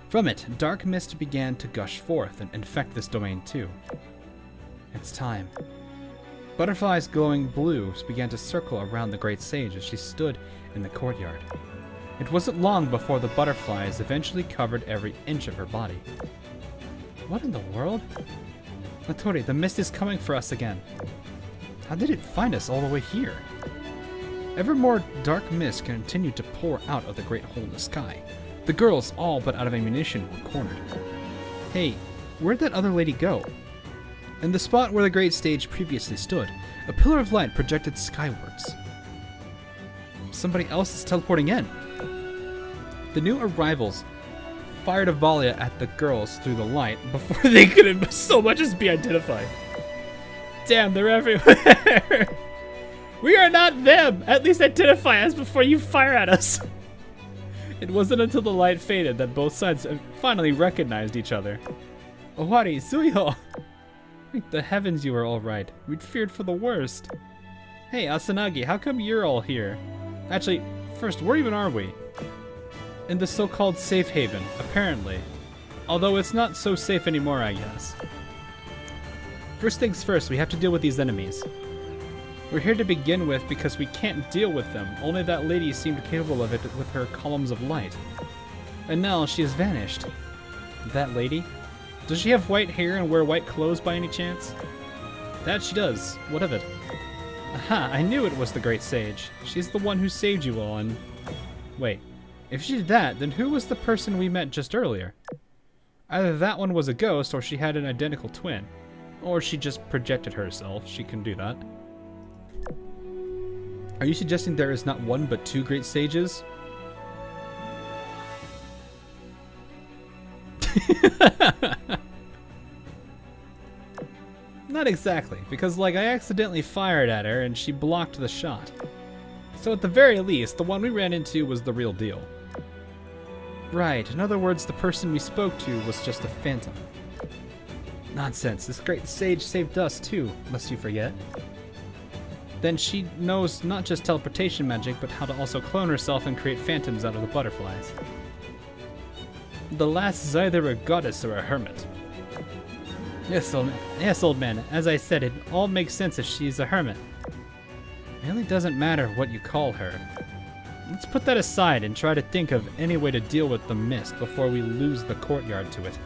From it, dark mist began to gush forth and infect this domain too. It's time. Butterflies glowing blue began to circle around the great sage as she stood in the courtyard. It wasn't long before the butterflies eventually covered every inch of her body. What in the world? Latori, the mist is coming for us again. How did it find us all the way here? Ever more dark mist continued to pour out of the great hole in the sky. The girls, all but out of ammunition, were cornered. Hey, where'd that other lady go? In the spot where the great stage previously stood, a pillar of light projected skywards. Somebody else is teleporting in. The new arrivals fired a volley at the girls through the light before they could so much as be identified. Damn, they're everywhere. We are not them. At least identify us before you fire at us. It wasn't until the light faded that both sides finally recognized each other. Owari, Suiho. Thank the heavens you were all right. We'd feared for the worst. Hey, Asanagi, how come you're all here? Actually, first, where even are we? In the so-called safe haven, apparently. Although it's not so safe anymore, I guess. First things first, we have to deal with these enemies. We're here to begin with because we can't deal with them. Only that lady seemed capable of it with her columns of light. And now she has vanished. That lady? Does she have white hair and wear white clothes by any chance? That she does. What of it? Aha, I knew it was the Great Sage. She's the one who saved you all and... Wait. If she's that, then who was the person we met just earlier? Either that one was a ghost, or she had an identical twin. Or she just projected herself. She can do that. Are you suggesting there is not one but two Great Sages? Not exactly, because I accidentally fired at her and she blocked the shot. So at the very least, the one we ran into was the real deal. Right, in other words, the person we spoke to was just a phantom. Nonsense, this Great Sage saved us too, lest you forget. Then she knows not just teleportation magic, but how to also clone herself and create phantoms out of the butterflies. The last is either a goddess or a hermit. Yes, old man. As I said, it all makes sense if she's a hermit. It really doesn't matter what you call her. Let's put that aside and try to think of any way to deal with the mist before we lose the courtyard to it.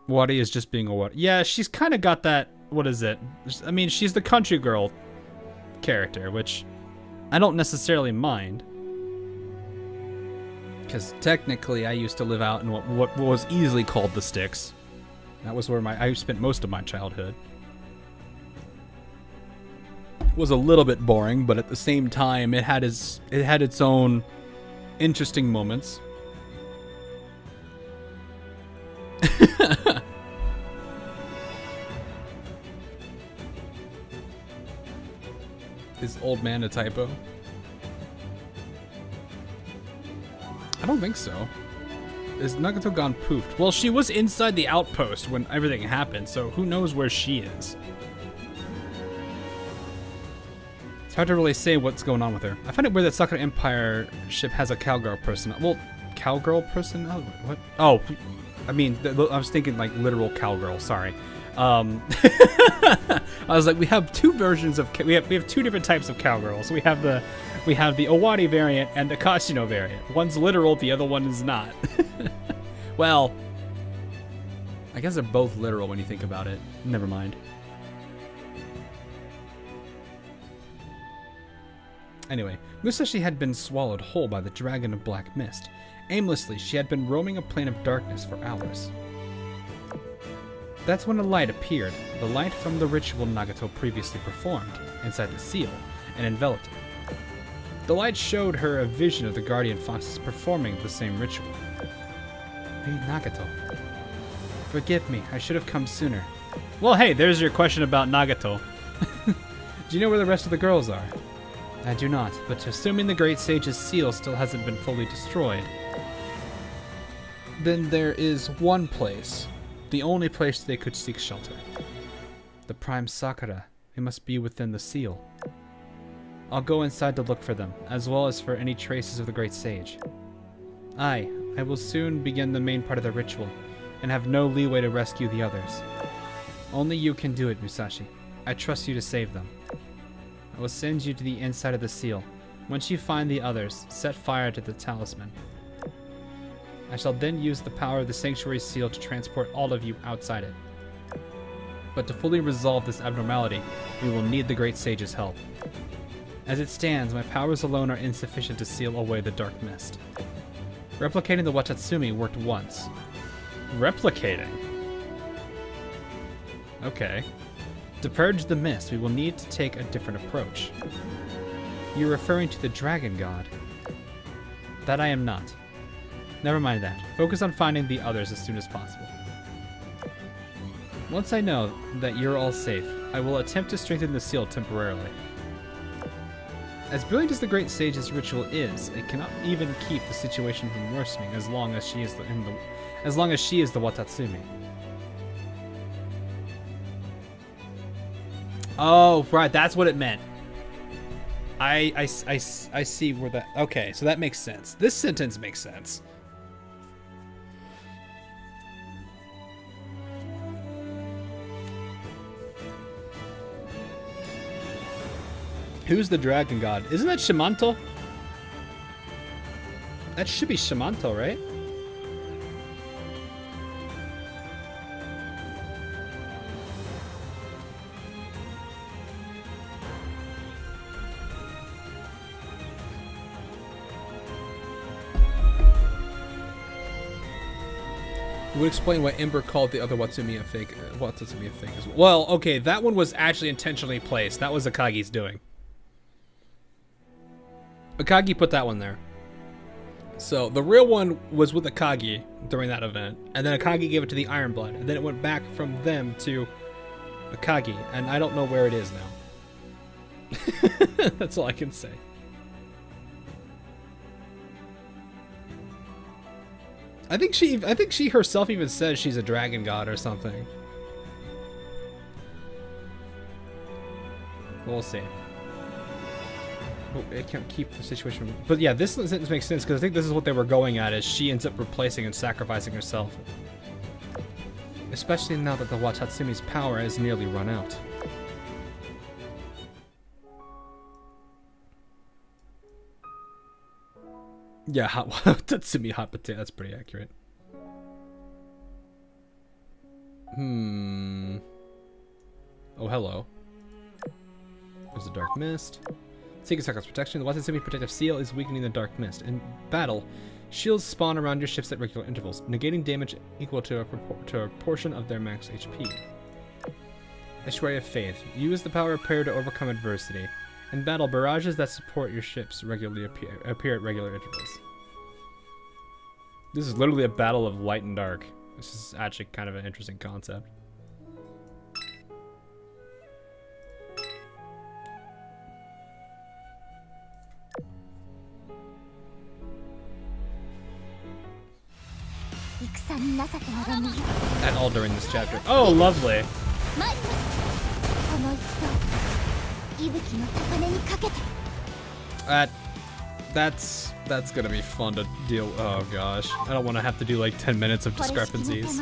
Wadi is just being a what? Yeah, she's kind of got that. What is it? I mean, she's the country girl character, which I don't necessarily mind. Because technically, I used to live out in what was easily called the sticks. That was where I spent most of my childhood. It was a little bit boring, but at the same time, it had its own interesting moments. Is old man a typo? I don't think so. Is Nagato gone poofed? Well, she was inside the outpost when everything happened, so who knows where she is. It's hard to really say what's going on with her. I find it weird that Sakura Empire ship has a cowgirl person. Well, cowgirl person? Oh, what? Oh, I mean, I was thinking literal cowgirl, sorry. I was like, we have two versions of we have two different types of cowgirls. We have the Owari variant and the Kashino variant. One's literal, the other one is not. Well, I guess they're both literal when you think about it. Never mind. Anyway, Musashi had been swallowed whole by the dragon of black mist. Aimlessly, she had been roaming a plane of darkness for hours. That's when a light appeared, the light from the ritual Nagato previously performed, inside the seal, and enveloped it. The light showed her a vision of the guardian foxes performing the same ritual. Hey, Nagato. Forgive me, I should have come sooner. Well, hey, there's your question about Nagato. Do you know where the rest of the girls are? I do not, but assuming the Great Sage's seal still hasn't been fully destroyed, then there is one place, the only place they could seek shelter. The Prime Sakura. They must be within the seal. I'll go inside to look for them, as well as for any traces of the Great Sage. I will soon begin the main part of the ritual, and have no leeway to rescue the others. Only you can do it, Musashi. I trust you to save them. I will send you to the inside of the seal. Once you find the others, set fire to the talisman. I shall then use the power of the Sanctuary Seal to transport all of you outside it. But to fully resolve this abnormality, we will need the Great Sage's help. As it stands, my powers alone are insufficient to seal away the dark mist. Replicating the Watatsumi worked once. Replicating? Okay. To purge the mist, we will need to take a different approach. You're referring to the Dragon God. That I am not. Never mind that. Focus on finding the others as soon as possible. Once I know that you're all safe, I will attempt to strengthen the seal temporarily. As brilliant as the Great Sage's ritual is, it cannot even keep the situation from worsening as long as she is the Watatsumi. Oh, right, that's what it meant. I see where that... Okay, so that makes sense. This sentence makes sense. Who's the Dragon God? Isn't that Shimanto? That should be Shimanto, right? It would explain why Ember called the other Watatsumi a fake as well. Well, okay, that one was actually intentionally placed. That was Akagi's doing. Akagi put that one there. So the real one was with Akagi during that event, and then Akagi gave it to the Iron Blood, and then it went back from them to Akagi, and I don't know where it is now. That's all I can say. I think she herself even says she's a dragon god or something. We'll see. Oh, it can't keep the situation. But yeah, this sentence makes sense because I think this is what they were going at, is she ends up replacing and sacrificing herself. Especially now that the Watatsumi's power has nearly run out. Yeah, Tatsumi hot potato, that's pretty accurate. Oh, hello. There's a dark mist. Seeking Sakura's protection, the Watatsumi protective seal is weakening the dark mist. In battle, shields spawn around your ships at regular intervals, negating damage equal to a portion of their max HP. Estuary of Faith. Use the power of prayer to overcome adversity. In battle, barrages that support your ships regularly appear at regular intervals. This is literally a battle of light and dark. This is actually kind of an interesting concept. At all during this chapter. Oh, lovely. That's gonna be fun to deal. Oh gosh, I don't want to have to do like 10 minutes of discrepancies.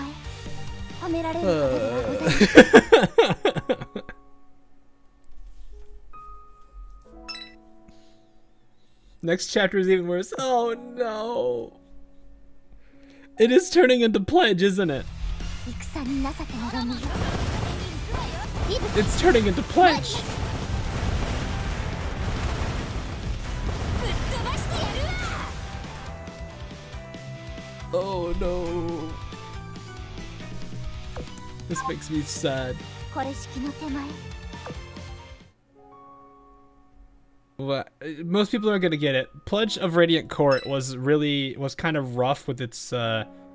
Next chapter is even worse. Oh no. It is turning into Pledge, isn't it? It's turning into Pledge. Oh no. This makes me sad. Well, most people aren't gonna get it. Pledge of Radiant Court was kind of rough with its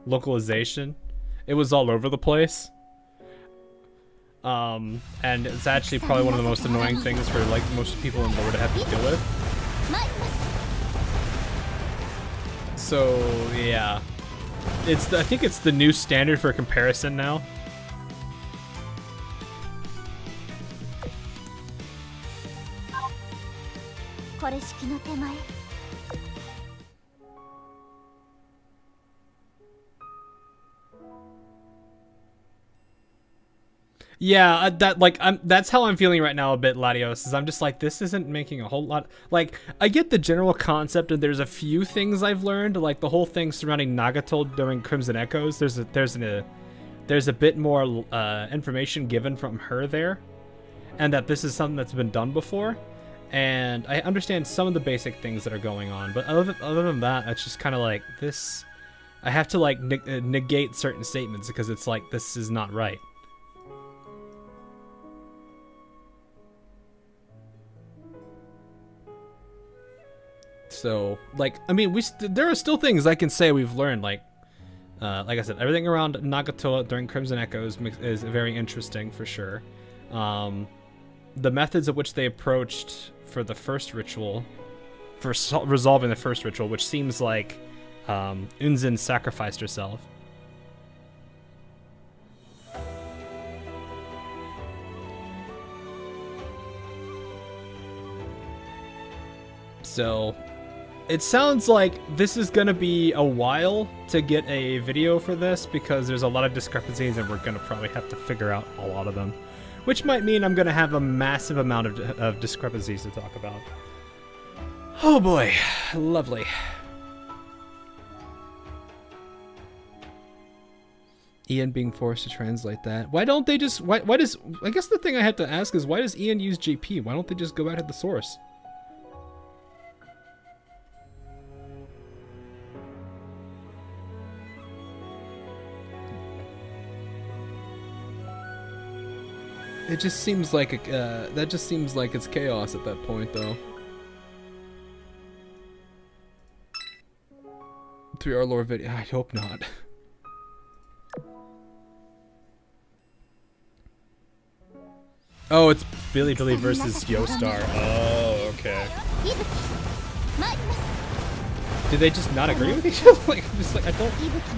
localization. It was all over the place. And it's actually probably one of the most annoying things for like most people in lore to have to deal with. So yeah, I think it's the new standard for comparison now. Yeah, that's how I'm feeling right now a bit, Latios, is I'm just like, this isn't making a whole lot. Like, I get the general concept, and there's a few things I've learned, like the whole thing surrounding Nagato during Crimson Echoes. There's a bit more information given from her there, and that this is something that's been done before, and I understand some of the basic things that are going on, but other than that, it's just kind of like this. I have to like negate certain statements because it's like, this is not right. So, like, I mean, there are still things I can say we've learned, like I said, everything around Nagato during Crimson Echoes is very interesting for sure. The methods of which they approached for the first ritual, for resolving the first ritual, which seems like Unzen sacrificed herself. So it sounds like this is going to be a while to get a video for this because there's a lot of discrepancies and we're going to probably have to figure out a lot of them. Which might mean I'm going to have a massive amount of discrepancies to talk about. Oh boy, lovely. Ian being forced to translate that. Why don't they just, why does, I guess the thing I have to ask is, why does Ian use GP? Why don't they just go back to the source? It just seems like that just seems like it's chaos at that point, though. 3R lore video. I hope not. Oh, it's Billy versus Yostar. Oh, okay. Did they just not agree with each other? Like, I'm just like,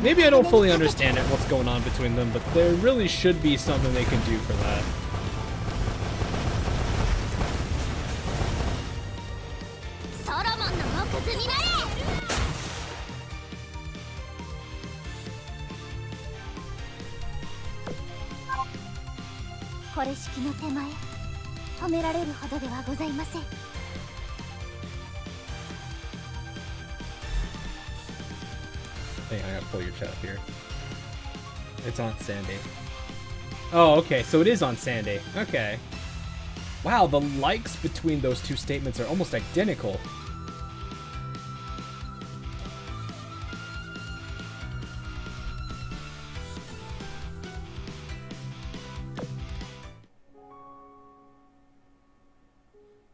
maybe I don't fully understand what's going on between them, but there really should be something they can do for that. Hang on, I gotta pull your chat here. It's on Sandy. Oh, okay, so it is on Sandy. Okay. Wow, the likes between those two statements are almost identical.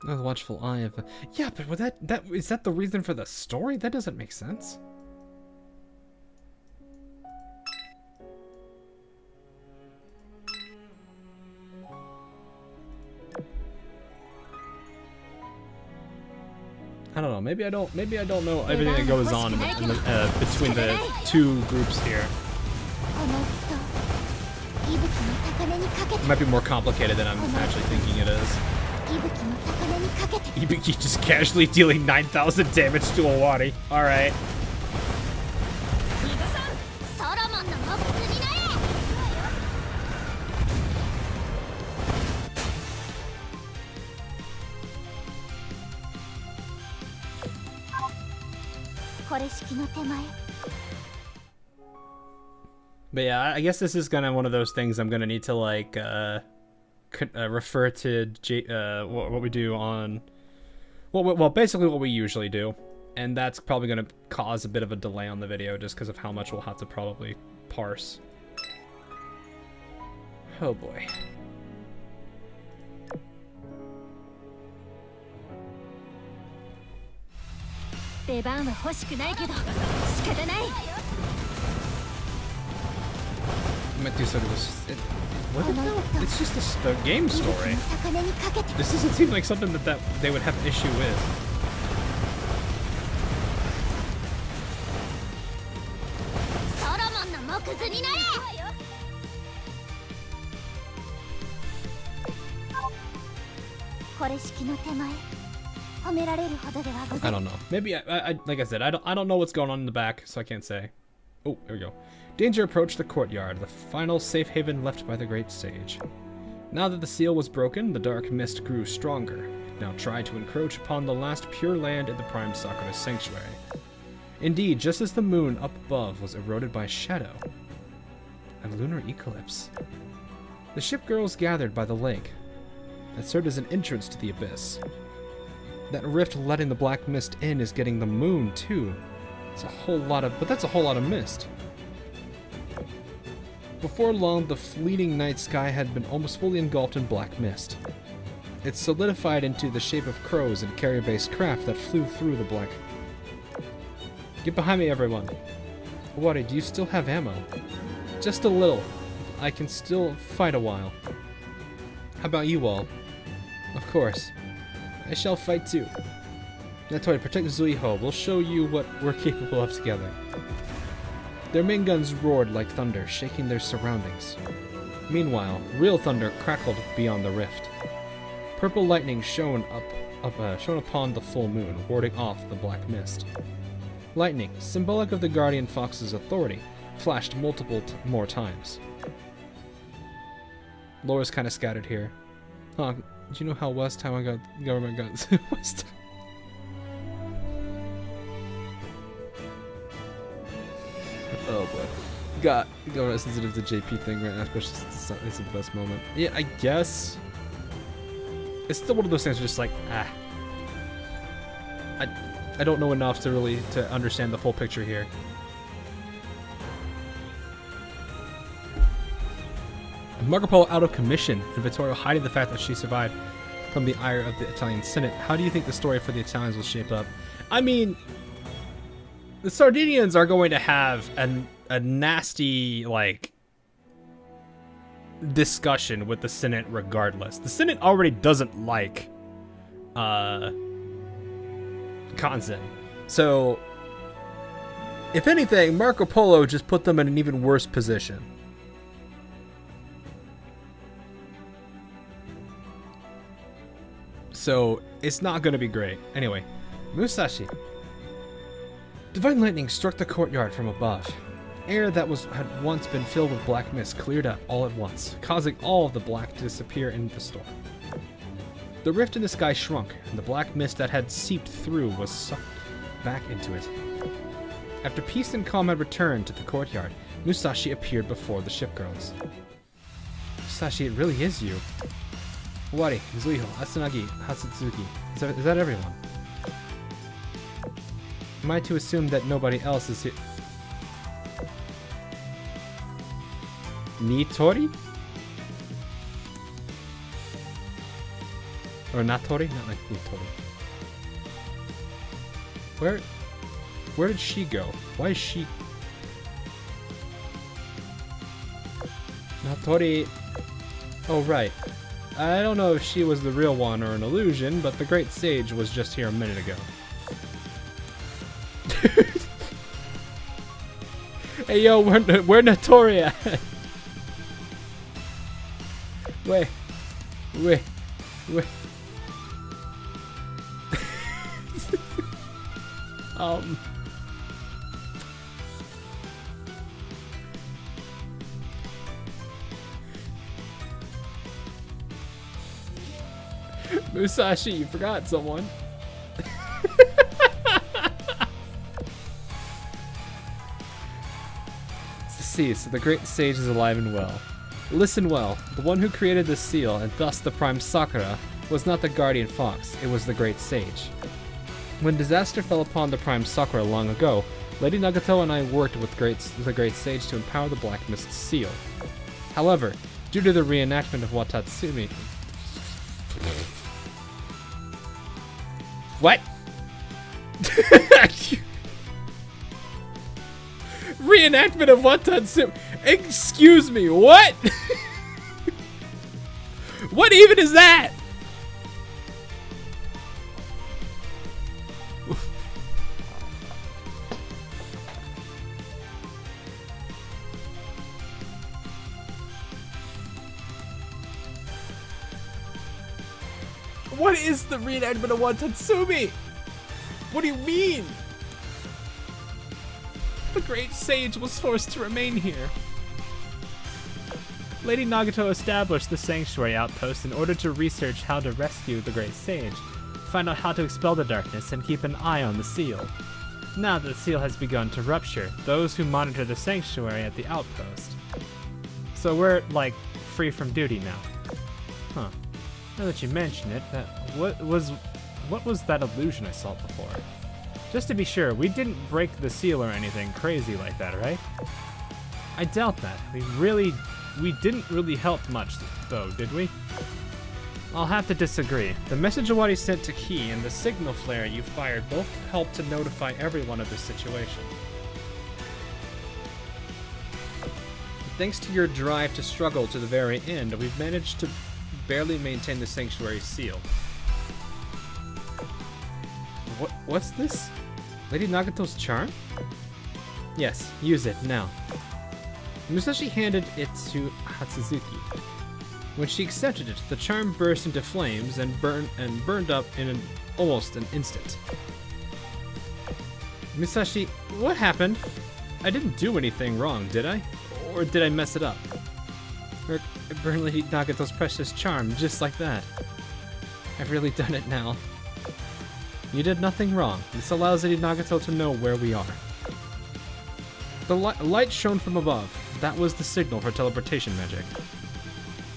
Oh, the watchful eye of... Yeah, but with that is that the reason for the story? That doesn't make sense. I don't know. Maybe I don't know everything that goes on in the, between the two groups here. It might be more complicated than I'm actually thinking it is. Ibuki just casually dealing 9,000 damage to Owari. Alright. But yeah, I guess this is gonna one of those things I'm gonna need to like refer to what we do on well basically what we usually do, and that's probably gonna cause a bit of a delay on the video just because of how much we'll have to probably parse. Oh boy. I might do something with what the hell? It's just the game story. This doesn't seem like something that they would have an issue with. これ式の手前褒められるほどではござ I い don't know. Maybe like I said, I don't know what's going on in the back, so I can't say. Oh, there we go. Danger approached the courtyard, the final safe haven left by the great sage. Now that the seal was broken, the dark mist grew stronger. It now tried to encroach upon the last pure land in the prime Sakura sanctuary. Indeed, just as the moon up above was eroded by shadow, a lunar eclipse. The ship girls gathered by the lake. That served as an entrance to the abyss. That rift letting the black mist in is getting the moon too. It's a whole lot of, but that's a whole lot of mist. Before long, the fleeting night sky had been almost fully engulfed in black mist. It solidified into the shape of crows and carrier-based craft that flew through the black. Get behind me, everyone. Owari, do you still have ammo? Just a little. I can still fight a while. How about you all? Of course. I shall fight too. Natori, protect Zuiho. We'll show you what we're capable of together. Their main guns roared like thunder, shaking their surroundings. Meanwhile, real thunder crackled beyond the rift. Purple lightning shone upon the full moon, warding off the black mist. Lightning, symbolic of the Guardian Fox's authority, flashed multiple more times. Lore's kind of scattered here. Huh, do you know how West Taiwan government got West? Oh boy. Got sensitive to JP thing right now, especially since it's the best moment. Yeah, I guess. It's still one of those things where just like, I don't know enough to really to understand the full picture here. Marco Polo out of commission, and Vittorio hiding the fact that she survived from the ire of the Italian Senate. How do you think the story for the Italians will shape up? I mean, the Sardinians are going to have a nasty, like, discussion with the Senate regardless. The Senate already doesn't like Unzen. So, if anything, Marco Polo just put them in an even worse position. So, it's not going to be great. Anyway, Musashi. Divine lightning struck the courtyard from above. Air that had once been filled with black mist cleared up all at once, causing all of the black to disappear in the storm. The rift in the sky shrunk, and the black mist that had seeped through was sucked back into it. After peace and calm had returned to the courtyard, Musashi appeared before the ship girls. Musashi, it really is you. Owari, Zuiho, Asanagi, Hatsutsuki. Is that everyone? Am I to assume that nobody else is here? Nitori? Or Natori? Not like Nitori. Where did she go? Why is she... Natori... Oh, right. I don't know if she was the real one or an illusion, but the Great Sage was just here a minute ago. Hey yo, where Natori at? Wait. Musashi, you forgot someone. See, so the Great Sage is alive and well. Listen well, the one who created the seal, and thus the Prime Sakura, was not the Guardian Fox, it was the Great Sage. When disaster fell upon the Prime Sakura long ago, Lady Nagato and I worked with the Great Sage to empower the Black Mist seal. However, due to the reenactment of Watatsumi... What? Reenactment of Watatsumi... Excuse me, what? What even is that? What is the reenactment of One Tatsumi? What do you mean? The great sage was forced to remain here. Lady Nagato established the sanctuary outpost in order to research how to rescue the great sage, find out how to expel the darkness, and keep an eye on the seal. Now that the seal has begun to rupture, those who monitor the sanctuary at the outpost. So we're, like, free from duty now. Huh. Now that you mention it, what was that illusion I saw before? Just to be sure, we didn't break the seal or anything crazy like that, right? I doubt that. We didn't really help much, though, did we? I'll have to disagree. The message Awadi sent to Key and the signal flare you fired both helped to notify everyone of the situation. Thanks to your drive to struggle to the very end, we've managed to barely maintain the sanctuary seal. What's this? Lady Nagato's charm? Yes, use it now. Musashi handed it to Hatsuzuki. When she accepted it, the charm burst into flames and burned up in almost an instant. Musashi, what happened? I didn't do anything wrong, did I? Or did I mess it up? Or burn Lady Nagato's precious charm just like that. I've really done it now. You did nothing wrong. This allows Lady Nagato to know where we are. The light shone from above. That was the signal for teleportation magic.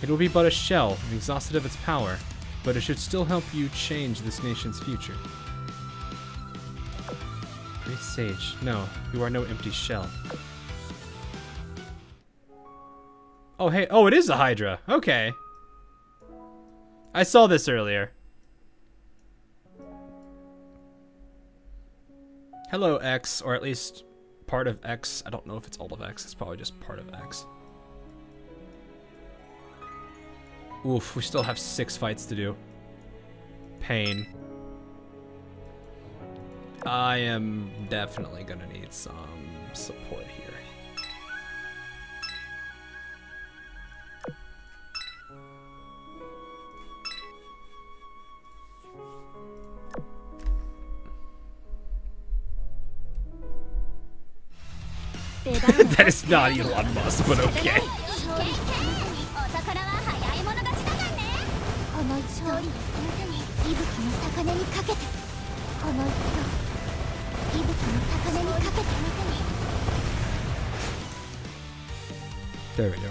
It will be but a shell, exhausted of its power, but it should still help you change this nation's future. Great sage, no, you are no empty shell. Oh, hey, oh, it is a Hydra. Okay. I saw this earlier. Hello, X, or at least part of X. I don't know if it's all of X. It's probably just part of X. Oof, we still have 6 fights to do. Pain. I am definitely gonna need some support here. That is not Elon Musk, but okay. There we go.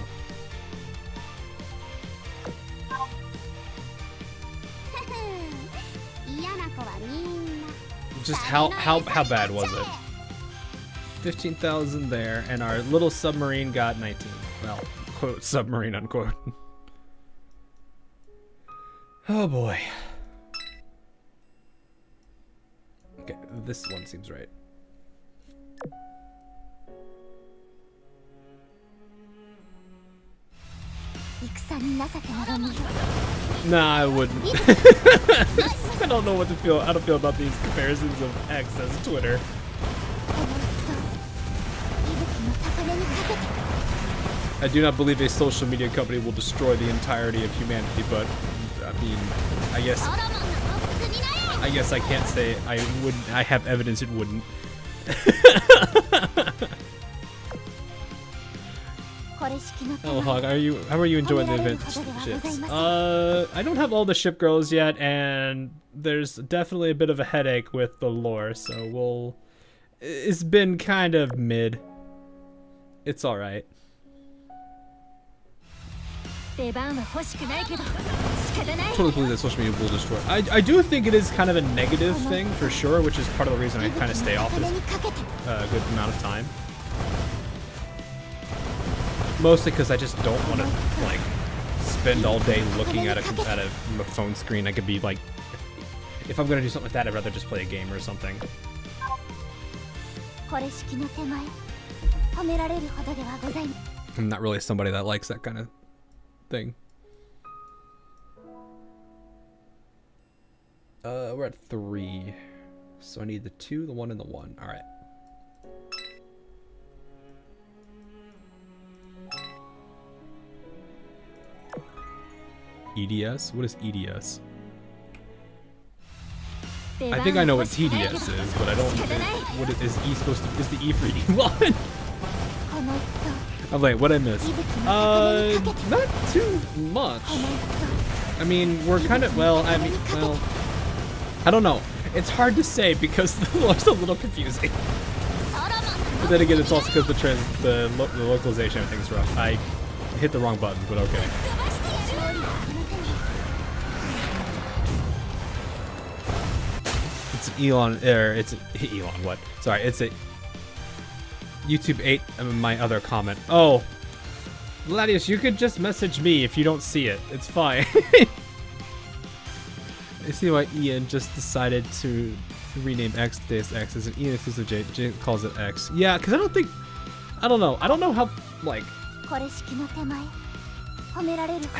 Just how bad was it? 15,000 there, and our little submarine got 19. Well, quote, submarine, unquote. Oh boy. Okay, this one seems right. Nah, I wouldn't. I don't know what to feel. I don't feel about these comparisons of X as Twitter. I do not believe a social media company will destroy the entirety of humanity, but I mean, I guess I can't say I wouldn't. I have evidence it wouldn't. Oh, Hog, how are you enjoying the event ships? I don't have all the ship girls yet, and there's definitely a bit of a headache with the lore, so it's been kind of mid. It's alright. Totally believe that social media will destroy. I do think it is kind of a negative thing for sure, which is part of the reason I kind of stay off this a good amount of time. Mostly because I just don't want to like spend all day looking at a phone screen. I could be like, if I'm gonna do something like that, I'd rather just play a game or something. I'm not really somebody that likes that kind of thing. We're at 3. So I need the 2, the 1, and the 1. Alright. EDS? What is EDS? I think I know what TDS is, but I don't. What is E supposed to? Is the E for Elon? I'm like, what I missed? Not too much. I mean, we're kind of well. I don't know. It's hard to say because the looks a little confusing. But then again, it's also because the localization, I think, is rough. I hit the wrong button, but okay. It's an Elon, it's an Elon, what? Sorry, it's a YouTube 8, my other comment. Oh, Gladius, you could just message me if you don't see it. It's fine. I see why Ian just decided to rename X Deus Ex as an Ian exclusive. J calls it X. Yeah, because I don't know how, like, I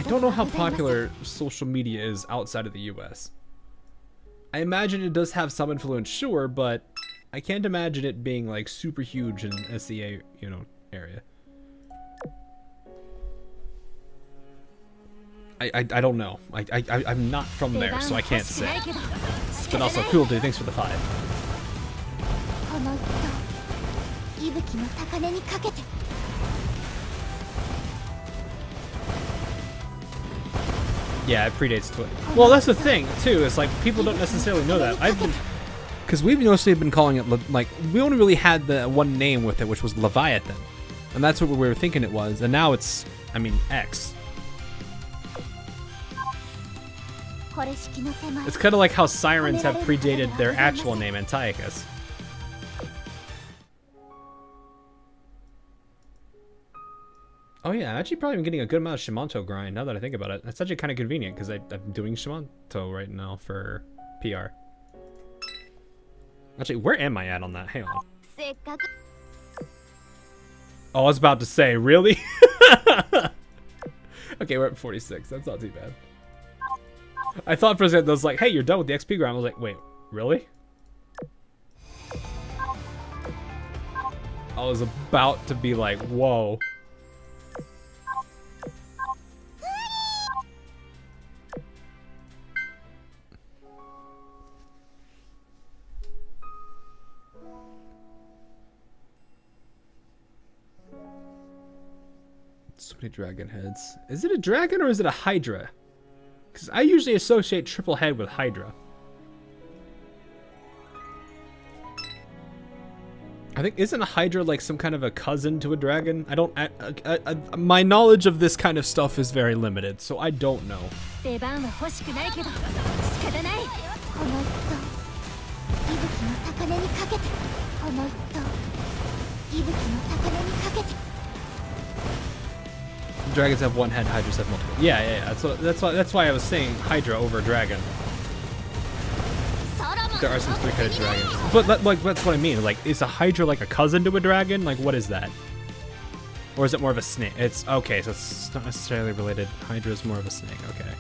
don't know how popular social media is outside of the US. I imagine it does have some influence, sure, but I can't imagine it being like super huge in SEA, you know, area. I don't know. I'm not from there, so I can't say. But also, cool dude, thanks for the 5. Yeah, it predates Twitch. Well, that's the thing, too, is like, people don't necessarily know that. Because we've mostly been calling it, like, we only really had the one name with it, which was Leviathan. And that's what we were thinking it was. And now it's, I mean, X. It's kind of like how Sirens have predated their actual name, Antiochus. Oh yeah, I'm actually probably been getting a good amount of Shimanto grind now that I think about it. That's actually kind of convenient because I'm doing Shimanto right now for PR. Actually, where am I at on that? Hang on. Oh, I was about to say, really? Okay, we're at 46. That's not too bad. I thought for a second, I was like, hey, you're done with the XP grind. I was like, wait, really? I was about to be like, whoa. So many dragon heads. Is it a dragon or is it a Hydra? Because I usually associate triple head with Hydra. I think, isn't a Hydra like some kind of a cousin to a dragon? I don't, my knowledge of this kind of stuff is very limited, so I don't know. Dragons have one head, Hydras have multiple. Yeah. That's why I was saying Hydra over dragon. There are some three-headed dragons, but that's what I mean. Like, is a Hydra like a cousin to a dragon? Like, what is that? Or is it more of a snake? It's okay, so it's not necessarily related. Hydra is more of a snake. Okay.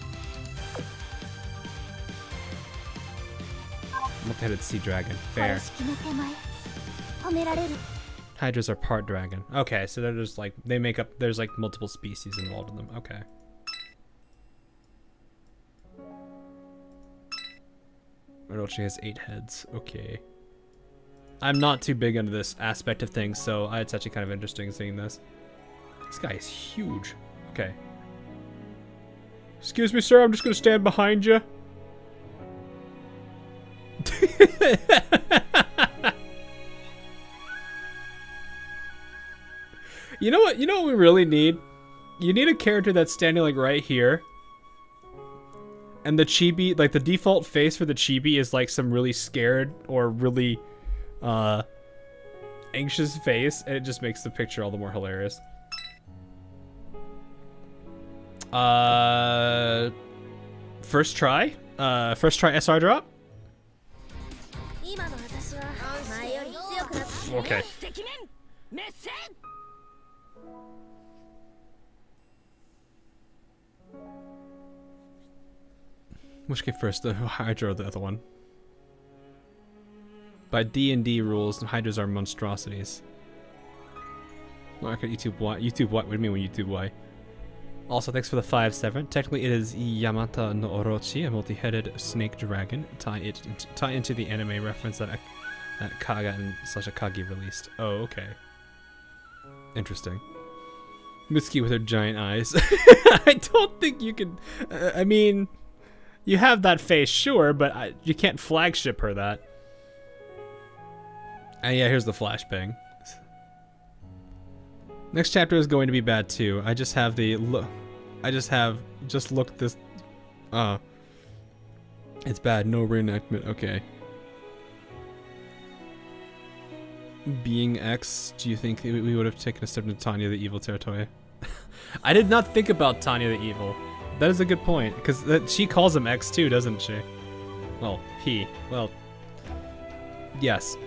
Multi-headed sea dragon. Fair. Hydras are part dragon. Okay, so they're just like, they make up, there's like multiple species involved in them. Okay. Orochi has 8 heads. Okay. I'm not too big into this aspect of things, so it's actually kind of interesting seeing this. This guy is huge. Okay. Excuse me, sir, I'm just gonna stand behind you. You know what we really need? You need a character that's standing like right here. And the chibi, like the default face for the chibi is like some really scared or really anxious face, and it just makes the picture all the more hilarious. First try SR drop? Okay. Which came first, the Hydra or the other one? By D&D rules, Hydras are monstrosities. No, I could YouTube Y. YouTube what? What do you mean when YouTube Y? Also, thanks for the 5-7. Technically, it is Yamata no Orochi, a multi-headed snake dragon. Tie into the anime reference that Kaga and Akagi released. Oh, okay. Interesting. Mitsuki with her giant eyes. I don't think you can... I mean, you have that face, sure, but you can't flagship her that. And yeah, here's the flashbang. Next chapter is going to be bad too. I just have looked this. It's bad. No reenactment. Okay. Being X, do you think we would have taken a step into Tanya the Evil territory? I did not think about Tanya the Evil. That is a good point, because she calls him X too, doesn't she? Well, he. Well, yes.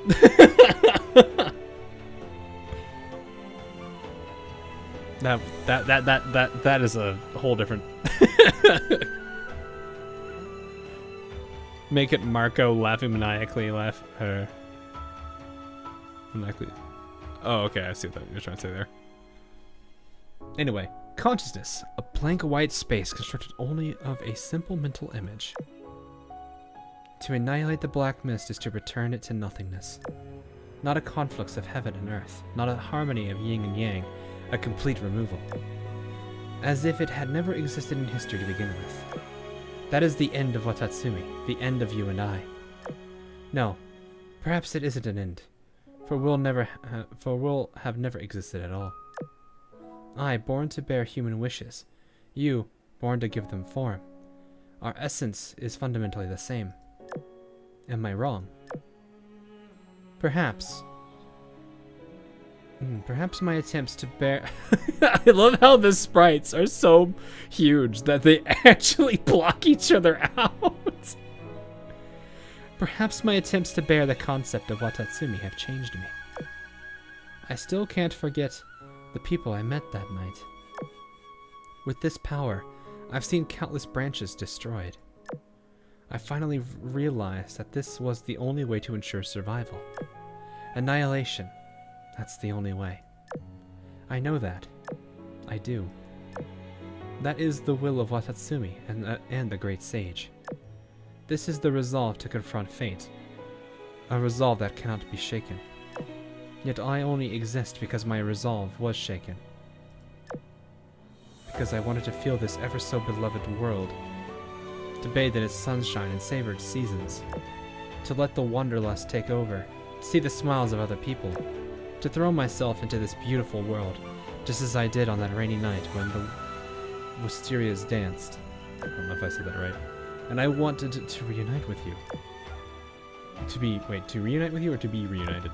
That is a whole different. Make it Marco laughing maniacally. Maniacally. Oh, okay. I see what you're trying to say there. Anyway, consciousness, a blank white space constructed only of a simple mental image. To annihilate the black mist is to return it to nothingness. Not a conflux of heaven and earth, not a harmony of yin and yang, a complete removal. As if it had never existed in history to begin with. That is the end of Watatsumi, the end of you and I. No, perhaps it isn't an end, for we'll have never existed at all. I, born to bear human wishes, you, born to give them form. Our essence is fundamentally the same. Am I wrong? Perhaps my attempts to bear... I love how the sprites are so huge that they actually block each other out. Perhaps my attempts to bear the concept of Watatsumi have changed me. I still can't forget the people I met that night. With this power, I've seen countless branches destroyed. I finally realized that this was the only way to ensure survival. Annihilation. That's the only way. I know that. I do. That is the will of Watatsumi and the great sage. This is the resolve to confront fate. A resolve that cannot be shaken. Yet I only exist because my resolve was shaken. Because I wanted to feel this ever so beloved world. To bathe in its sunshine and savor its seasons. To let the wanderlust take over. To see the smiles of other people. To throw myself into this beautiful world, just as I did on that rainy night when the Wisterias danced. I don't know if I said that right. And I wanted to reunite with you. To reunite with you or to be reunited?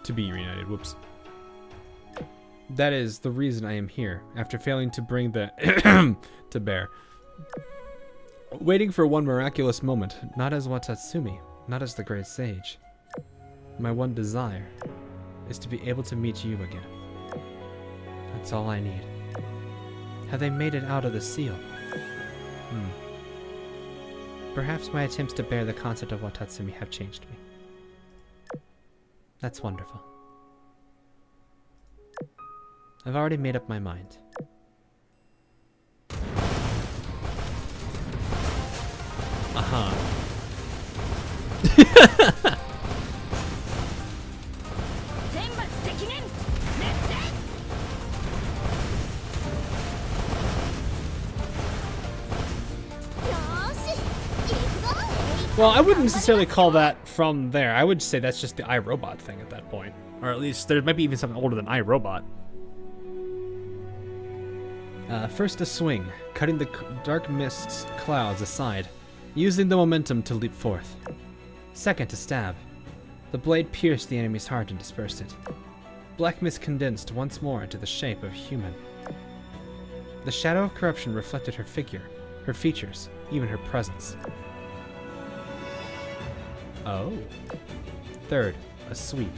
To be reunited, whoops. That is the reason I am here, after failing to bring the to bear. Waiting for one miraculous moment, not as Watatsumi, not as the great sage. My one desire is to be able to meet you again. That's all I need. Have they made it out of the seal? Perhaps my attempts to bear the concept of Watatsumi have changed me. That's wonderful. I've already made up my mind. Well, I wouldn't necessarily call that from there. I would say that's just the iRobot thing at that point. Or at least there might be even something older than iRobot. First a swing, cutting the dark mist's clouds aside, using the momentum to leap forth. Second a stab. The blade pierced the enemy's heart and dispersed it. Black mist condensed once more into the shape of human. The shadow of corruption reflected her figure, her features, even her presence. Oh. Third, a sweep.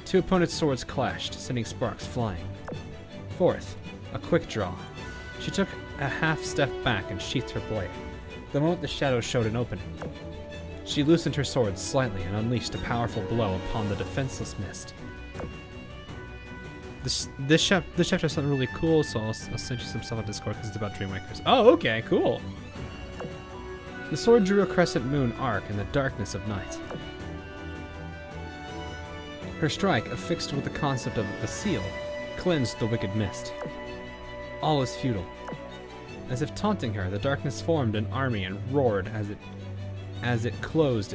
Two opponents' swords clashed, sending sparks flying. Fourth, a quick draw. She took a half step back and sheathed her blade. The moment the shadow showed an opening, she loosened her sword slightly and unleashed a powerful blow upon the defenseless mist. This chapter is something really cool, so I'll send you some stuff on Discord because it's about Dreamwakers. Oh, okay, cool. The sword drew a crescent moon arc in the darkness of night. Her strike, affixed with the concept of a seal, cleansed the wicked mist. All is futile. As if taunting her, the darkness formed an army and roared as it closed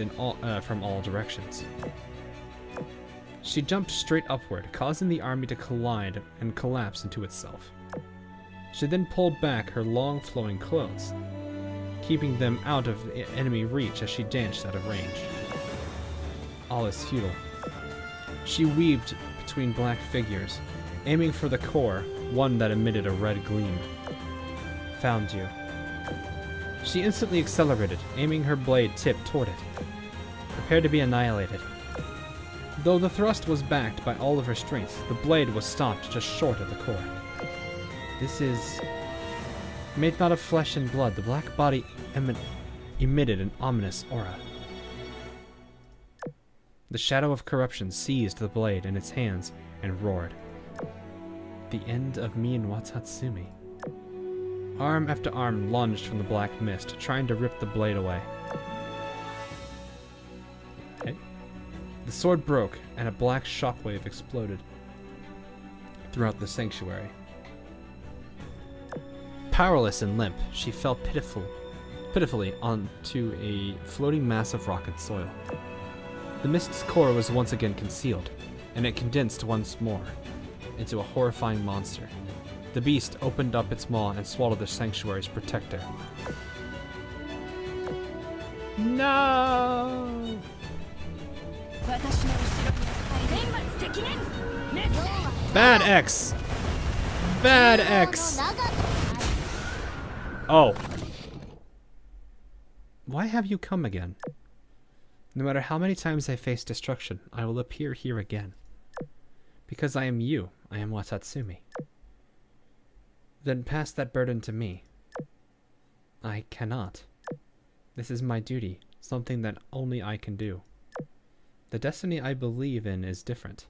from all directions. She jumped straight upward, causing the army to collide and collapse into itself. She then pulled back her long flowing clothes, keeping them out of enemy reach as she danced out of range. All is futile. She weaved between black figures, aiming for the core, one that emitted a red gleam. Found you. She instantly accelerated, aiming her blade tipped toward it. Prepared to be annihilated. Though the thrust was backed by all of her strength, the blade was stopped just short of the core. This is... Made not of flesh and blood, the black body emitted an ominous aura. The shadow of corruption seized the blade in its hands and roared. The end of me and Watatsumi. Arm after arm lunged from the black mist, trying to rip the blade away. Okay. The sword broke, and a black shockwave exploded throughout the sanctuary. Powerless and limp, she fell pitifully onto a floating mass of rock and soil. The mist's core was once again concealed, and it condensed once more into a horrifying monster. The beast opened up its maw and swallowed the sanctuary's protector. No! Bad X! Bad X! Oh. Why have you come again? No matter how many times I face destruction, I will appear here again. Because I am you, I am Watatsumi. Then pass that burden to me. I cannot. This is my duty, something that only I can do. The destiny I believe in is different.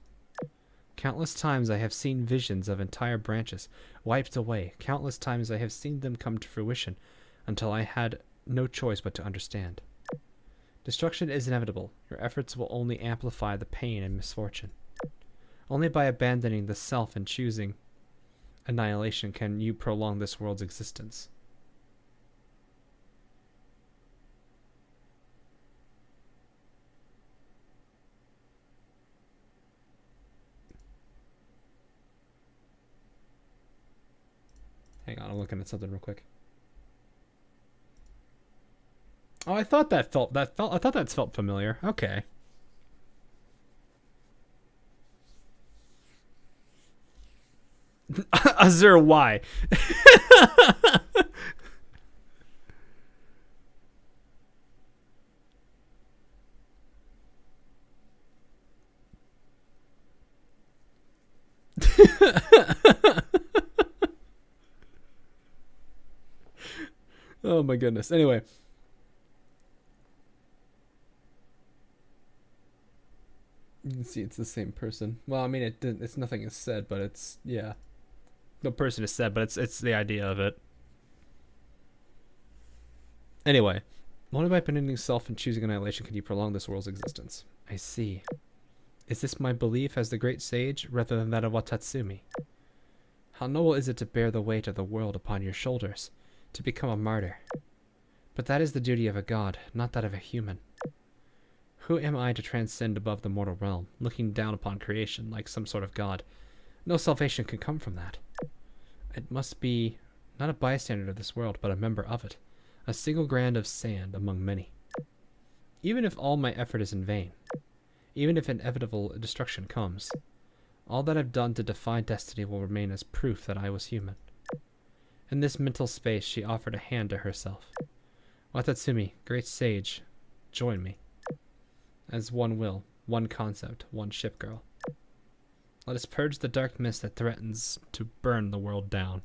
Countless times I have seen visions of entire branches wiped away. Countless times I have seen them come to fruition until I had no choice but to understand. Destruction is inevitable. Your efforts will only amplify the pain and misfortune. Only by abandoning the self and choosing annihilation can you prolong this world's existence. Hang on, I'm looking at something real quick. Oh, I thought that felt familiar. Okay. Azur, why? Oh my goodness. Anyway. You can see it's the same person. Well, I mean, it's nothing is said, but it's, yeah. No person is said, but it's the idea of it. Anyway, only by abandoning self and choosing annihilation can you prolong this world's existence. I see. Is this my belief as the great sage, rather than that of Watatsumi? How noble is it to bear the weight of the world upon your shoulders, to become a martyr. But that is the duty of a god, not that of a human. Who am I to transcend above the mortal realm, looking down upon creation like some sort of god? No salvation can come from that. It must be not a bystander of this world, but a member of it. A single grain of sand among many. Even if all my effort is in vain, even if inevitable destruction comes, all that I've done to defy destiny will remain as proof that I was human. In this mental space, she offered a hand to herself. Watatsumi, great sage, join me. As one will, one concept, one ship girl. Let us purge the dark mist that threatens to burn the world down.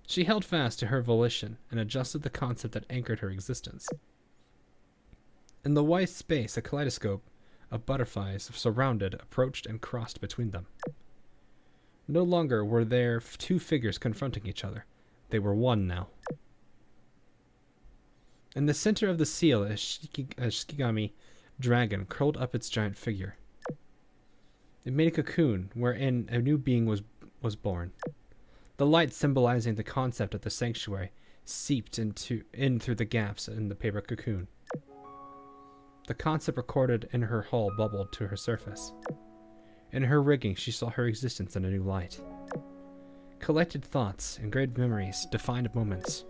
She held fast to her volition and adjusted the concept that anchored her existence. In the white space, a kaleidoscope of butterflies surrounded, approached, and crossed between them. No longer were there two figures confronting each other. They were one now. In the center of the seal, a Shikigami dragon curled up its giant figure. It made a cocoon wherein a new being was born. The light symbolizing the concept of the sanctuary seeped in through the gaps in the paper cocoon. The concept recorded in her hull bubbled to her surface. In her rigging, she saw her existence in a new light. Collected thoughts, engraved memories, defined moments.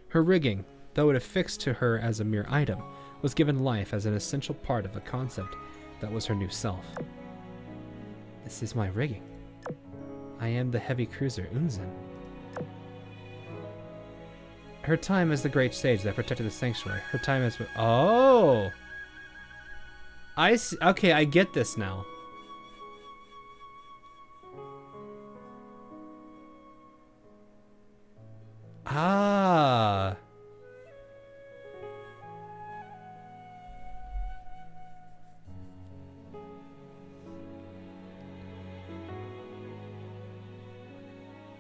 Her rigging, though it affixed to her as a mere item, was given life as an essential part of the concept that was her new self. This is my rigging. I am the heavy cruiser Unzen. Her time as the great sage that protected the sanctuary. Her time as... Oh! I see. Okay, I get this now. Ah.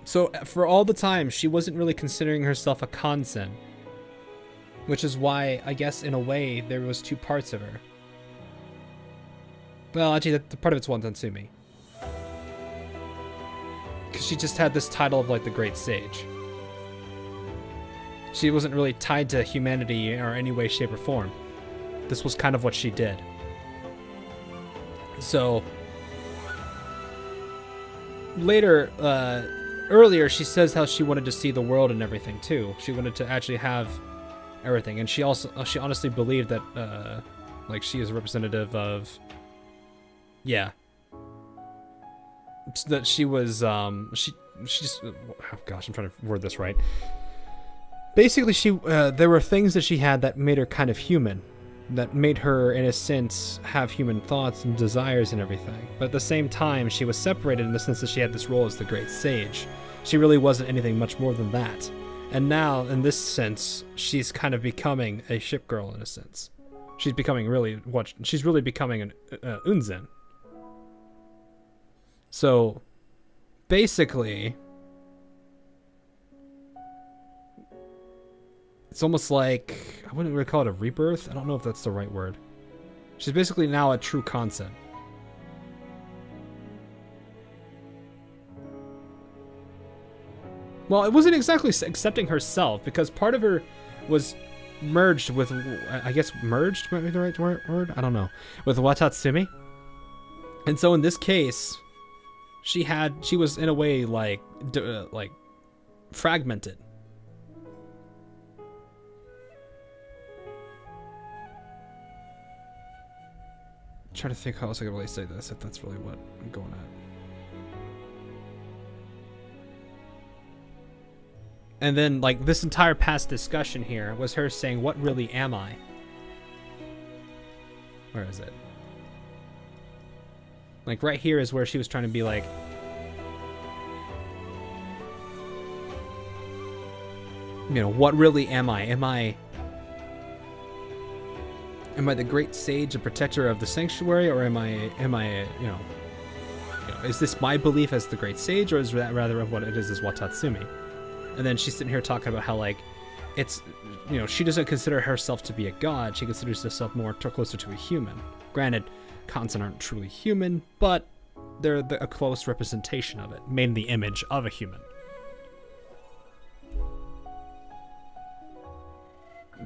So for all the time, she wasn't really considering herself a Kansen. Which is why, I guess, in a way, there was two parts of her. Well, actually, the part of it's one Tatsumi. Because she just had this title of, like, the Great Sage. She wasn't really tied to humanity or any way, shape, or form. This was kind of what she did. So, later, earlier, she says how she wanted to see the world and everything, too. She wanted to actually have everything. And she honestly believed that, like, she is a representative of... Yeah. That she was, she just, oh gosh, I'm trying to word this right. Basically, there were things that she had that made her kind of human. That made her, in a sense, have human thoughts and desires and everything. But at the same time, she was separated in the sense that she had this role as the Great Sage. She really wasn't anything much more than that. And now, in this sense, she's kind of becoming a ship girl, in a sense. She's becoming really, she's really becoming an Unzen. So, basically, it's almost like, I wouldn't really call it a rebirth. I don't know if that's the right word. She's basically now a true Kansen. Well, it wasn't exactly accepting herself, because part of her was merged with, I guess merged might be the right word? I don't know. With Watatsumi. And so in this case... She was in a way like fragmented. I'm trying to think how else I can really say this, if that's really what I'm going at. And then, like, this entire past discussion here was her saying, "What really am I?" Where is it? Like, right here is where she was trying to be like... You know, what really am I? Am I the great sage and protector of the sanctuary? Or am I, you know, is this my belief as the great sage? Or is that rather of what it is as Watatsumi? And then she's sitting here talking about how, like, it's, you know, she doesn't consider herself to be a god. She considers herself more closer to a human. Granted, Kansen aren't truly human, but they're a close representation of it, made in the image of a human.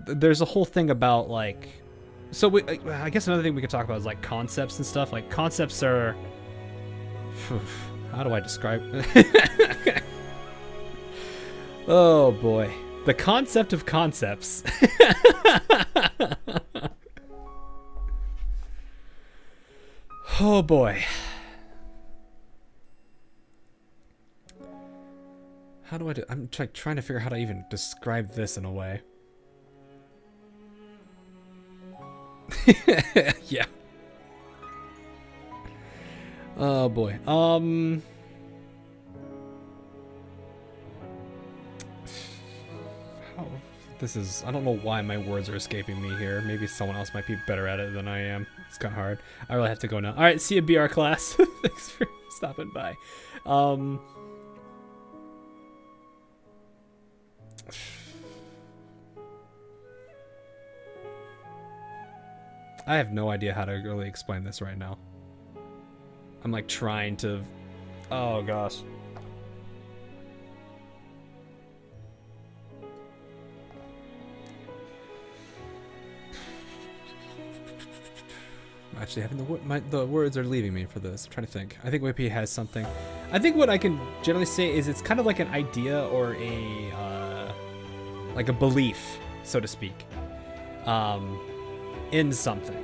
There's a whole thing about, like... So, I guess another thing we could talk about is, like, concepts and stuff. Like, concepts are... How do I describe... Oh, boy. The concept of concepts. Oh boy. How do I do? I'm trying to figure out how to even describe this in a way. Yeah. Oh boy. This is, I don't know why my words are escaping me here. Maybe someone else might be better at it than I am. It's kind of hard. I really have to go now. All right, see you, BR class. Thanks for stopping by. I have no idea how to really explain this right now. I'm like trying to... Oh gosh. Actually, having the words are leaving me for this. I'm trying to think. I think Whippy has something. I think what I can generally say is it's kind of like an idea or a like a belief, so to speak, in something.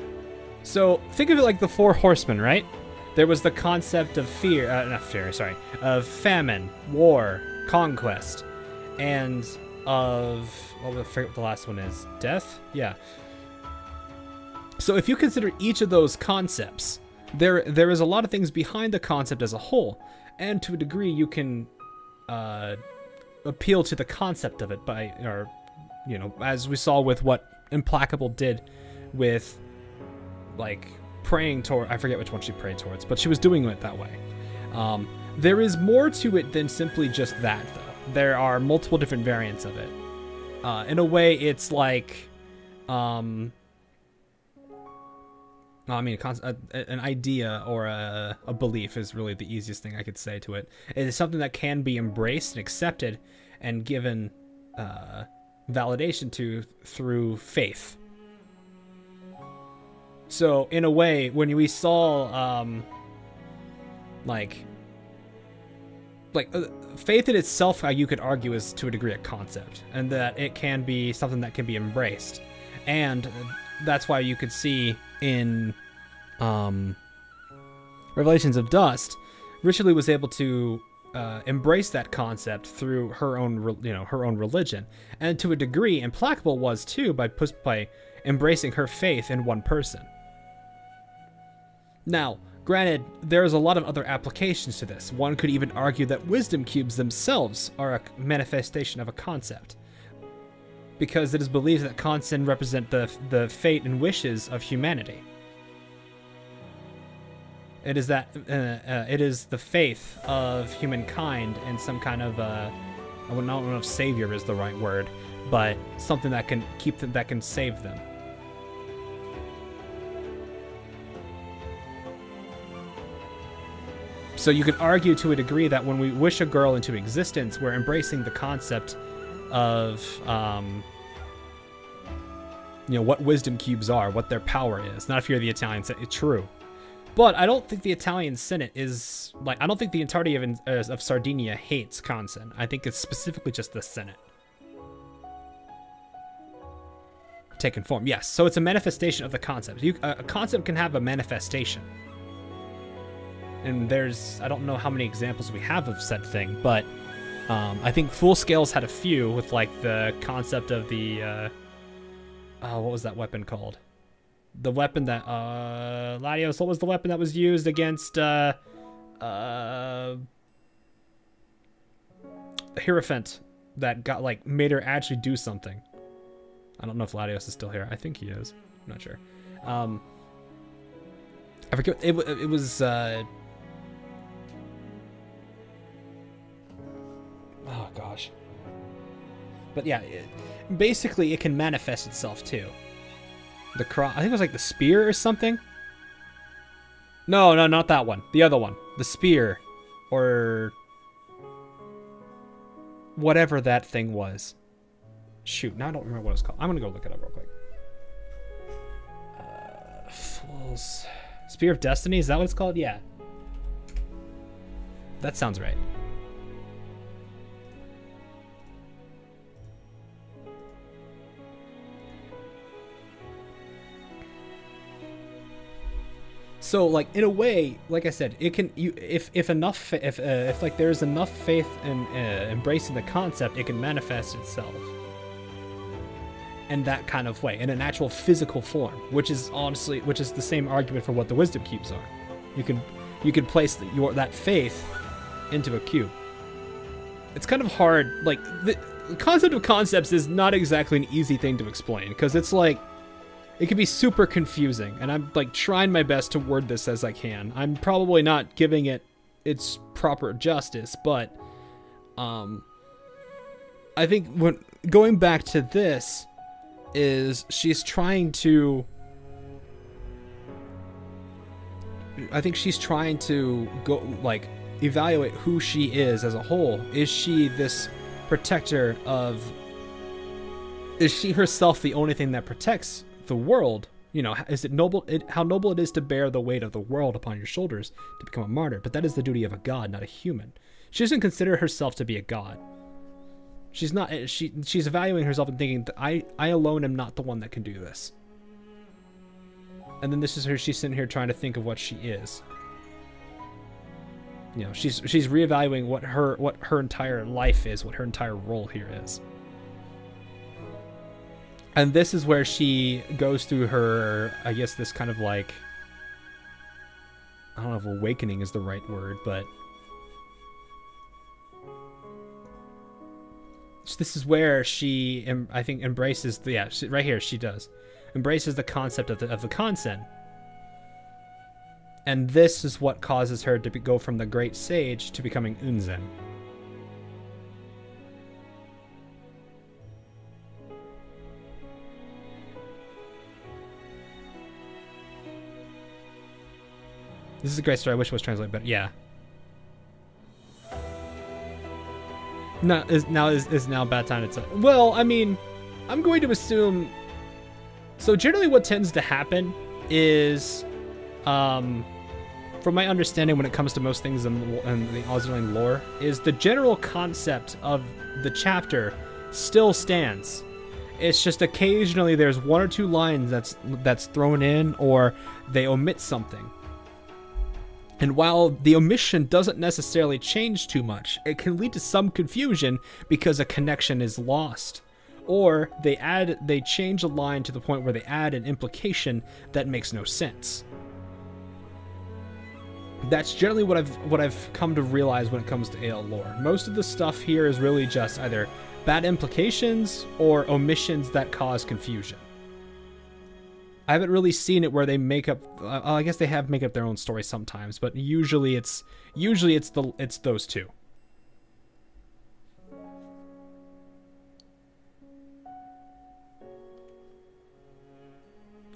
So think of it like the Four Horsemen, right? There was the concept of of famine, war, conquest, and of I forget what the last one is. Death? Yeah. So if you consider each of those concepts, there is a lot of things behind the concept as a whole, and to a degree you can appeal to the concept of it by, or you know, as we saw with what Implacable did with like praying toward, I forget which one she prayed towards, but she was doing it that way. There is more to it than simply just that, though. There are multiple different variants of it. In a way, it's like I mean, an idea or a belief is really the easiest thing I could say to it. It is something that can be embraced and accepted and given validation to through faith. So, in a way, when we saw, faith in itself, how you could argue is to a degree a concept, and that it can be something that can be embraced. And that's why you could see in Revelations of Dust, Richelieu was able to embrace that concept through her own religion, and to a degree, Implacable was too by embracing her faith in one person. Now, granted, there's a lot of other applications to this. One could even argue that wisdom cubes themselves are a manifestation of a concept, because it is believed that Unzen represent the fate and wishes of humanity. It is that it is the faith of humankind in some kind of I don't know if savior is the right word, but something that can keep them, that can save them. So you could argue to a degree that when we wish a girl into existence, we're embracing the concept of what wisdom cubes are, what their power is. Not if you're the Italian Senate, it's true. But I don't think the Italian Senate is, I don't think the entirety of Sardinia hates Unzen. I think it's specifically just the Senate. Taken form, yes. So it's a manifestation of the concept. A concept can have a manifestation. And I don't know how many examples we have of said thing, but I think Full Scale's had a few with the concept of the, what was that weapon called? The weapon that, Latios, what was the weapon that was used against, the Hierophant that got, made her actually do something? I don't know if Latios is still here. I think he is. I'm not sure. I forget, it was, oh gosh. But yeah, basically it can manifest itself too. The cross, I think it was the spear or something. No, not that one. The other one. The spear. Or whatever that thing was. Shoot, now I don't remember what it's called. I'm gonna go look it up real quick. Spear of Destiny, is that what it's called? Yeah. That sounds right. So, in a way, like I said, it can. If there's enough faith in embracing the concept, it can manifest itself in that kind of way, in an actual physical form, which is the same argument for what the wisdom cubes are. You can place that faith into a cube. It's kind of hard. The concept of concepts is not exactly an easy thing to explain, because it's it can be super confusing, and I'm trying my best to word this as I can. I'm probably not giving it it's proper justice, but I think when going back to this is she's trying to go like evaluate who she is as a whole. Is she this protector of, is she herself the only thing that protects the world? You know, is it noble, how noble it is to bear the weight of the world upon your shoulders to become a martyr, but that is the duty of a god, not a human. She doesn't consider herself to be a god. She's not, she's evaluating herself and thinking that I alone am not the one that can do this. And then this is her, she's sitting here trying to think of what she is. You know, she's reevaluating what her entire life is, what her entire role here is. And this is where she goes through her, I guess, this kind of like, I don't know if awakening is the right word, but this is where she, I think, embraces the, yeah, right here she does, embraces the concept of the Unzen. And this is what causes her to go from the great sage to becoming Unzen. This is a great story. I wish it was translated better. Yeah. No, is now a bad time to tell. Well, I mean, I'm going to assume. So generally, what tends to happen is, from my understanding, when it comes to most things in the Azur lore, is the general concept of the chapter still stands. It's just occasionally there's one or two lines that's thrown in, or they omit something. And while the omission doesn't necessarily change too much, it can lead to some confusion because a connection is lost. Or they change a line to the point where they add an implication that makes no sense. That's generally what I've come to realize when it comes to AL lore. Most of the stuff here is really just either bad implications or omissions that cause confusion. I haven't really seen it where they make up. I guess they have make up their own story sometimes, but usually it's those two.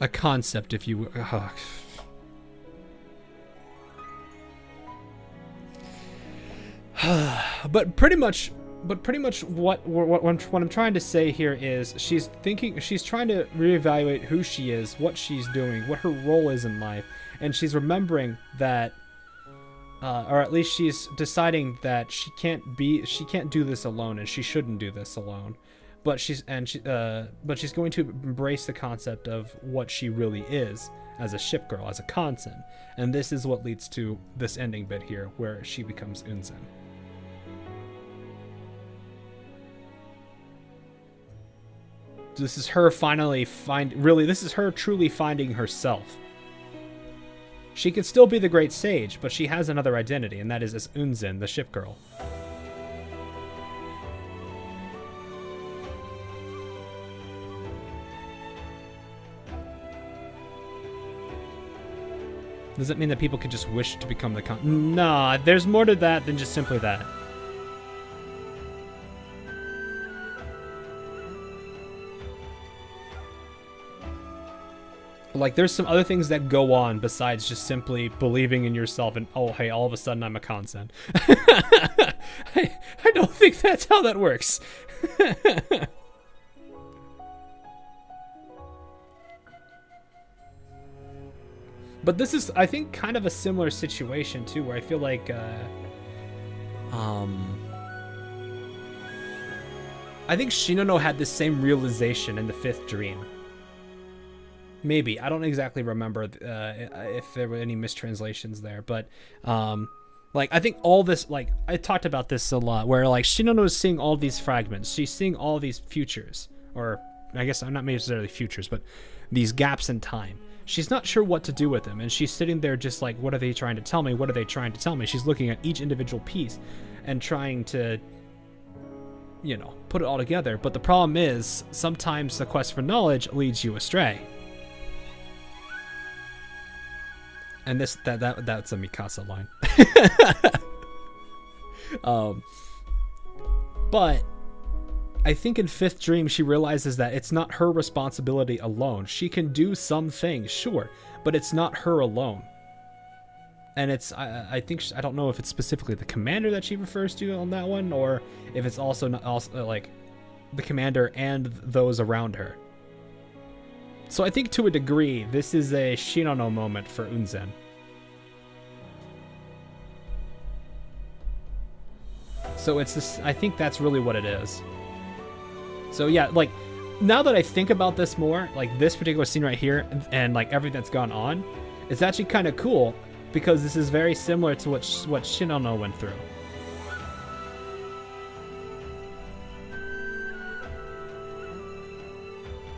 A concept, if you will. But pretty much what I'm trying to say here is she's trying to reevaluate who she is, what she's doing, what her role is in life, and she's remembering that, or at least she's deciding that she can't do this alone, and she shouldn't do this alone. But she's going to embrace the concept of what she really is as a ship girl, as a Unzen, and this is what leads to this ending bit here, where she becomes Unzen. This is her this is her truly finding herself. She could still be the great sage, but she has another identity, and that is as Unzen, the ship girl. Does it mean that people could just wish to become the Nah, there's more to that than just simply that. Like, there's some other things that go on besides just simply believing in yourself and, oh, hey, all of a sudden I'm a Unzen. I don't think that's how that works. But this is, I think, kind of a similar situation, too, where I feel like, I think Shinono had the same realization in the fifth dream. Maybe. I don't exactly remember if there were any mistranslations there, but like, I think all this, like, I talked about this a lot, where like Shinono is seeing all these fragments. She's seeing all these futures, or I guess not necessarily futures, but these gaps in time. She's not sure what to do with them, and she's sitting there just like, what are they trying to tell me? What are they trying to tell me? She's looking at each individual piece and trying to, you know, put it all together. But the problem is, sometimes the quest for knowledge leads you astray. And that's a Mikasa line. But I think in Fifth Dream she realizes that it's not her responsibility alone. She can do some things, sure, but it's not her alone. And it's, I think, I don't know if it's specifically the commander that she refers to on that one, or if it's also like the commander and those around her. So I think to a degree, this is a Shinano moment for Unzen. So it's this, I think that's really what it is. So yeah, like, now that I think about this more, like this particular scene right here, and like everything that's gone on, it's actually kind of cool, because this is very similar to what Shinano went through.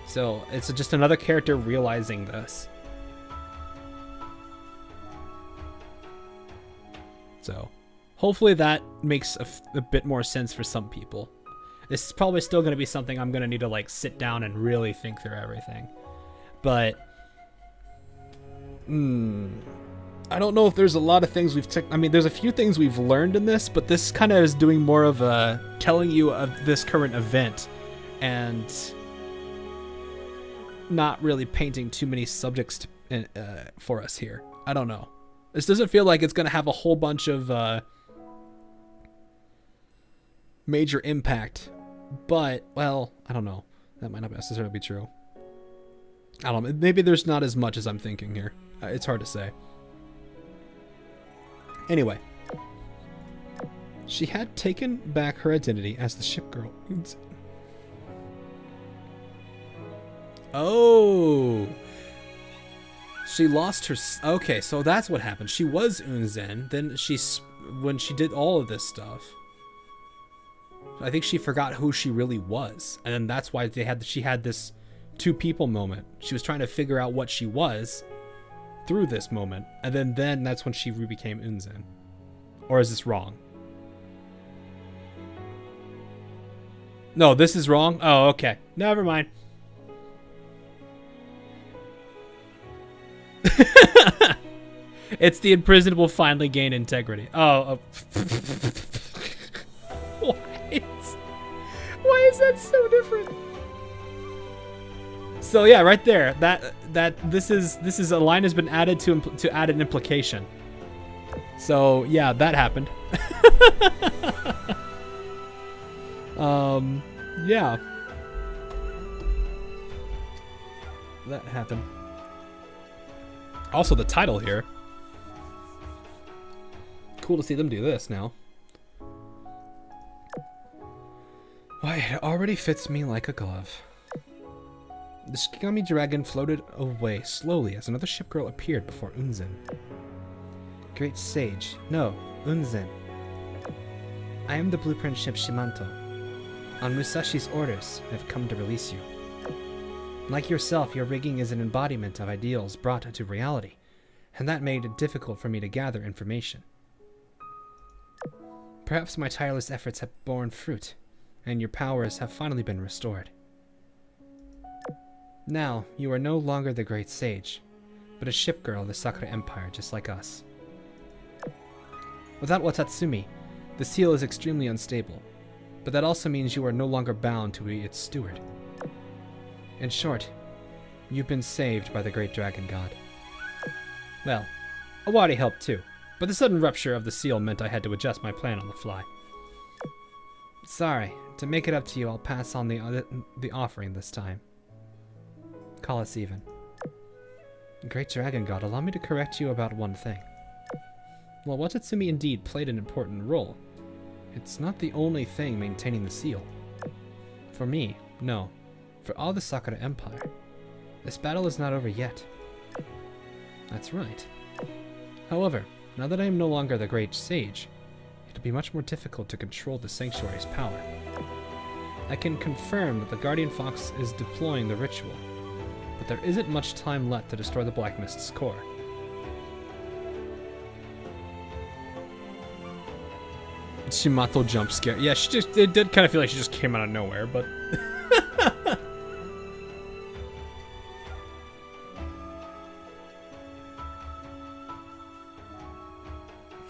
So it's just another character realizing this. So hopefully that makes a bit more sense for some people. This is probably still going to be something I'm going to need to like sit down and really think through everything. But I don't know if there's a lot of things I mean, there's a few things we've learned in this, but this kind of is doing more of a telling you of this current event and not really painting too many subjects for us here. I don't know. This doesn't feel like it's going to have a whole bunch of major impact, but, well, I don't know. That might not necessarily be true. I don't know. Maybe there's not as much as I'm thinking here. It's hard to say. Anyway, she had taken back her identity as the ship girl. Oh, she lost her. Okay, so that's what happened. She was Unzen. Then when she did all of this stuff, I think she forgot who she really was, and then that's why she had this two people moment. She was trying to figure out what she was through this moment, and then that's when she became Unzen. Or is this wrong? No, this is wrong. Oh, okay. Never mind. It's the imprisoned will finally gain integrity. Oh. What? Why is that so different? So yeah, right there. This is a line has been added to add an implication. So yeah, that happened. Yeah. That happened. Also, the title here. Cool to see them do this now. Why, it already fits me like a glove. The Shikigami dragon floated away slowly as another ship girl appeared before Unzen. Great sage. No, Unzen. I am the blueprint ship Shimanto. On Musashi's orders, I have come to release you. Like yourself, your rigging is an embodiment of ideals brought to reality, and that made it difficult for me to gather information. Perhaps my tireless efforts have borne fruit, and your powers have finally been restored. Now, you are no longer the great sage, but a ship girl of the Sakura Empire just like us. Without Watatsumi, the seal is extremely unstable, but that also means you are no longer bound to be its steward. In short, you've been saved by the great dragon god. Well, Awari helped too, but the sudden rupture of the seal meant I had to adjust my plan on the fly. Sorry, to make it up to you, I'll pass on the offering this time. Call us even. Great Dragon God, allow me to correct you about one thing. While Watatsumi indeed played an important role, it's not the only thing maintaining the seal. For me, no. For all the Sakura Empire, this battle is not over yet. That's right. However, now that I am no longer the great sage, it'll be much more difficult to control the Sanctuary's power. I can confirm that the Guardian Fox is deploying the ritual, but there isn't much time left to destroy the Black Mist's core. Shimato jump scare. Yeah, it did kind of feel like she just came out of nowhere, but...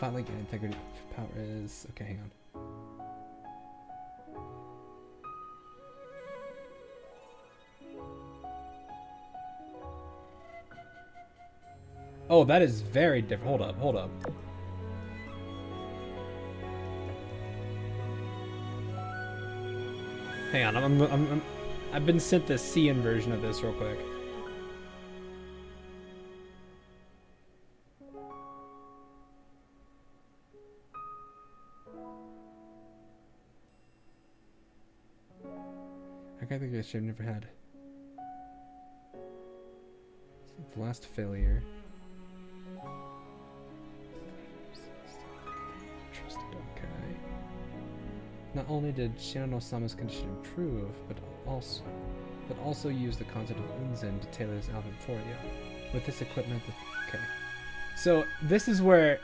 Finally, gain integrity. Power is okay. Hang on. Oh, that is very different. Hold up, hold up. Hang on, I've been sent the CN version of this real quick. I think I should have never had. The last failure. Trusted, okay. Not only did Shinono-sama's condition improve, but also use the concept of Unzen to tailor this outfit for you. With this equipment, okay. So this is where,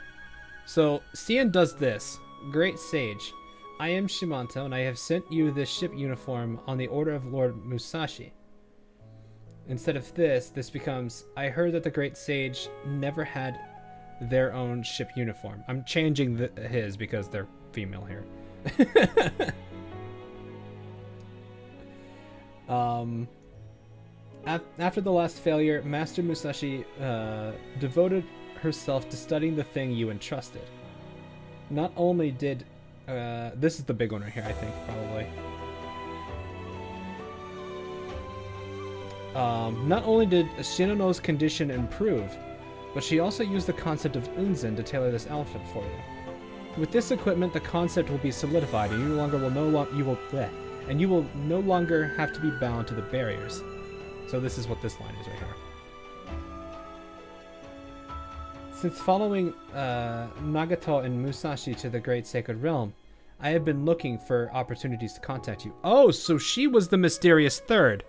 so Cien does this. Great Sage, I am Shimanto, and I have sent you this ship uniform on the order of Lord Musashi. Instead of this becomes, I heard that the Great Sage never had their own ship uniform. I'm changing his because they're female here. After the last failure, Master Musashi devoted herself to studying the thing you entrusted. Not only did this is the big one right here, I think, probably. Not only did Shinono's condition improve, but she also used the concept of Unzen to tailor this outfit for you. With this equipment, the concept will be solidified, and you will no longer have to be bound to the barriers. So this is what this line is right here. Since following Nagato and Musashi to the Great Sacred Realm, I have been looking for opportunities to contact you. Oh, so she was the mysterious third.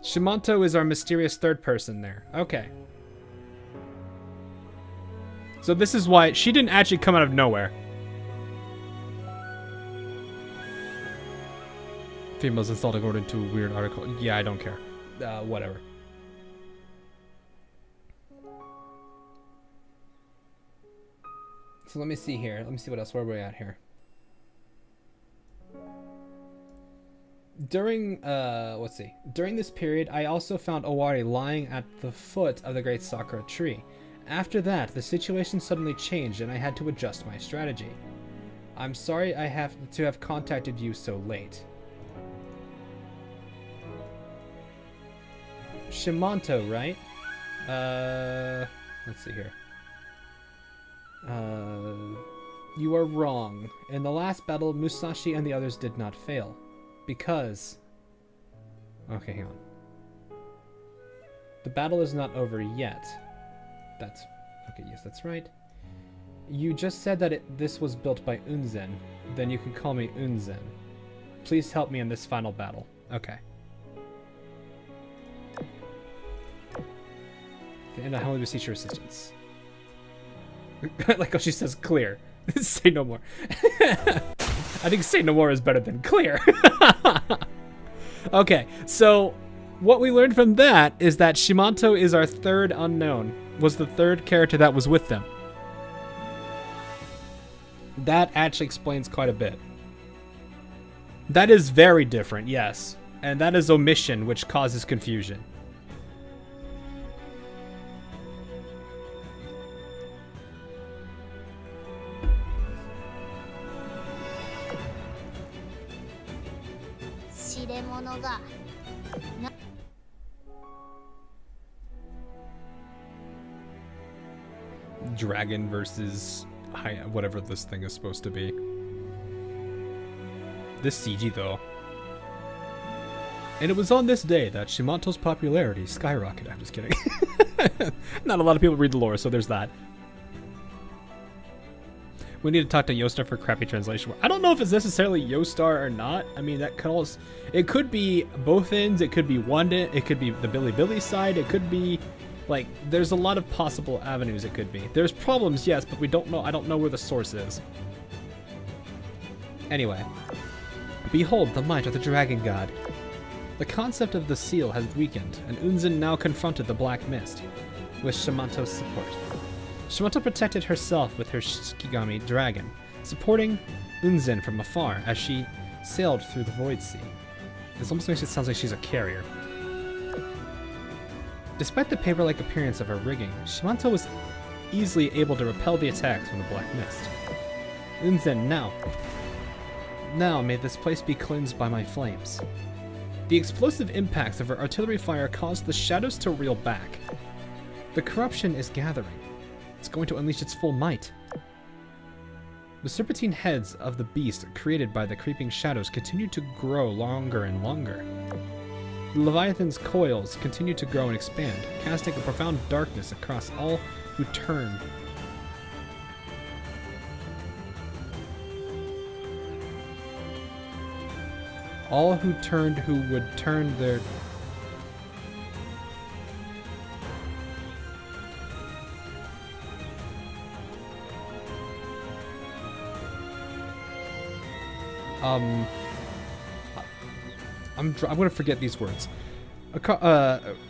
Shimanto is our mysterious third person there. Okay. So this is why she didn't actually come out of nowhere. Females installed according to a weird article. Yeah, I don't care. Whatever. So let me see here. Let me see what else. Where are we at here? During, let's see. During this period, I also found Owari lying at the foot of the great sakura tree. After that, the situation suddenly changed and I had to adjust my strategy. I'm sorry I have to have contacted you so late. Shimanto, right? Let's see here. You are wrong. In the last battle, Musashi and the others did not fail. Because... Okay, hang on. The battle is not over yet. That's... Okay, yes, that's right. You just said that this was built by Unzen. Then you can call me Unzen. Please help me in this final battle. Okay. And I humbly beseech your assistance. Like how she says clear. Say no more. I think say no more is better than clear. Okay, so what we learned from that is that Shimanto is our third unknown. Was the third character that was with them. That actually explains quite a bit. That is very different, yes. And that is omission, which causes confusion. Dragon versus whatever this thing is supposed to be. This CG though. And it was on this day that Shimanto's popularity skyrocketed. I'm just kidding. Not a lot of people read the lore, so there's that. We need to talk to Yostar for crappy translation. I don't know if it's necessarily Yostar or not. I mean, that could also... It could be both ends. It could be one end. It could be the Billy side. It could be... Like, there's a lot of possible avenues it could be. There's problems, yes, but we don't know. I don't know where the source is. Anyway. Behold the might of the Dragon God. The concept of the seal has weakened, and Unzen now confronted the Black Mist, with Shimanto's support. Shimato protected herself with her Shikigami dragon, supporting Unzen from afar as she sailed through the Void Sea. This almost makes it sound like she's a carrier. Despite the paper-like appearance of her rigging, Shimato was easily able to repel the attacks from the Black Mist. Unzen, now may this place be cleansed by my flames. The explosive impacts of her artillery fire caused the shadows to reel back. The corruption is gathering. It's going to unleash its full might. The serpentine heads of the beast created by the creeping shadows continued to grow longer and longer. The Leviathan's coils continued to grow and expand, casting a profound darkness across all who turned. All who turned who would turn their... I'm gonna forget these words.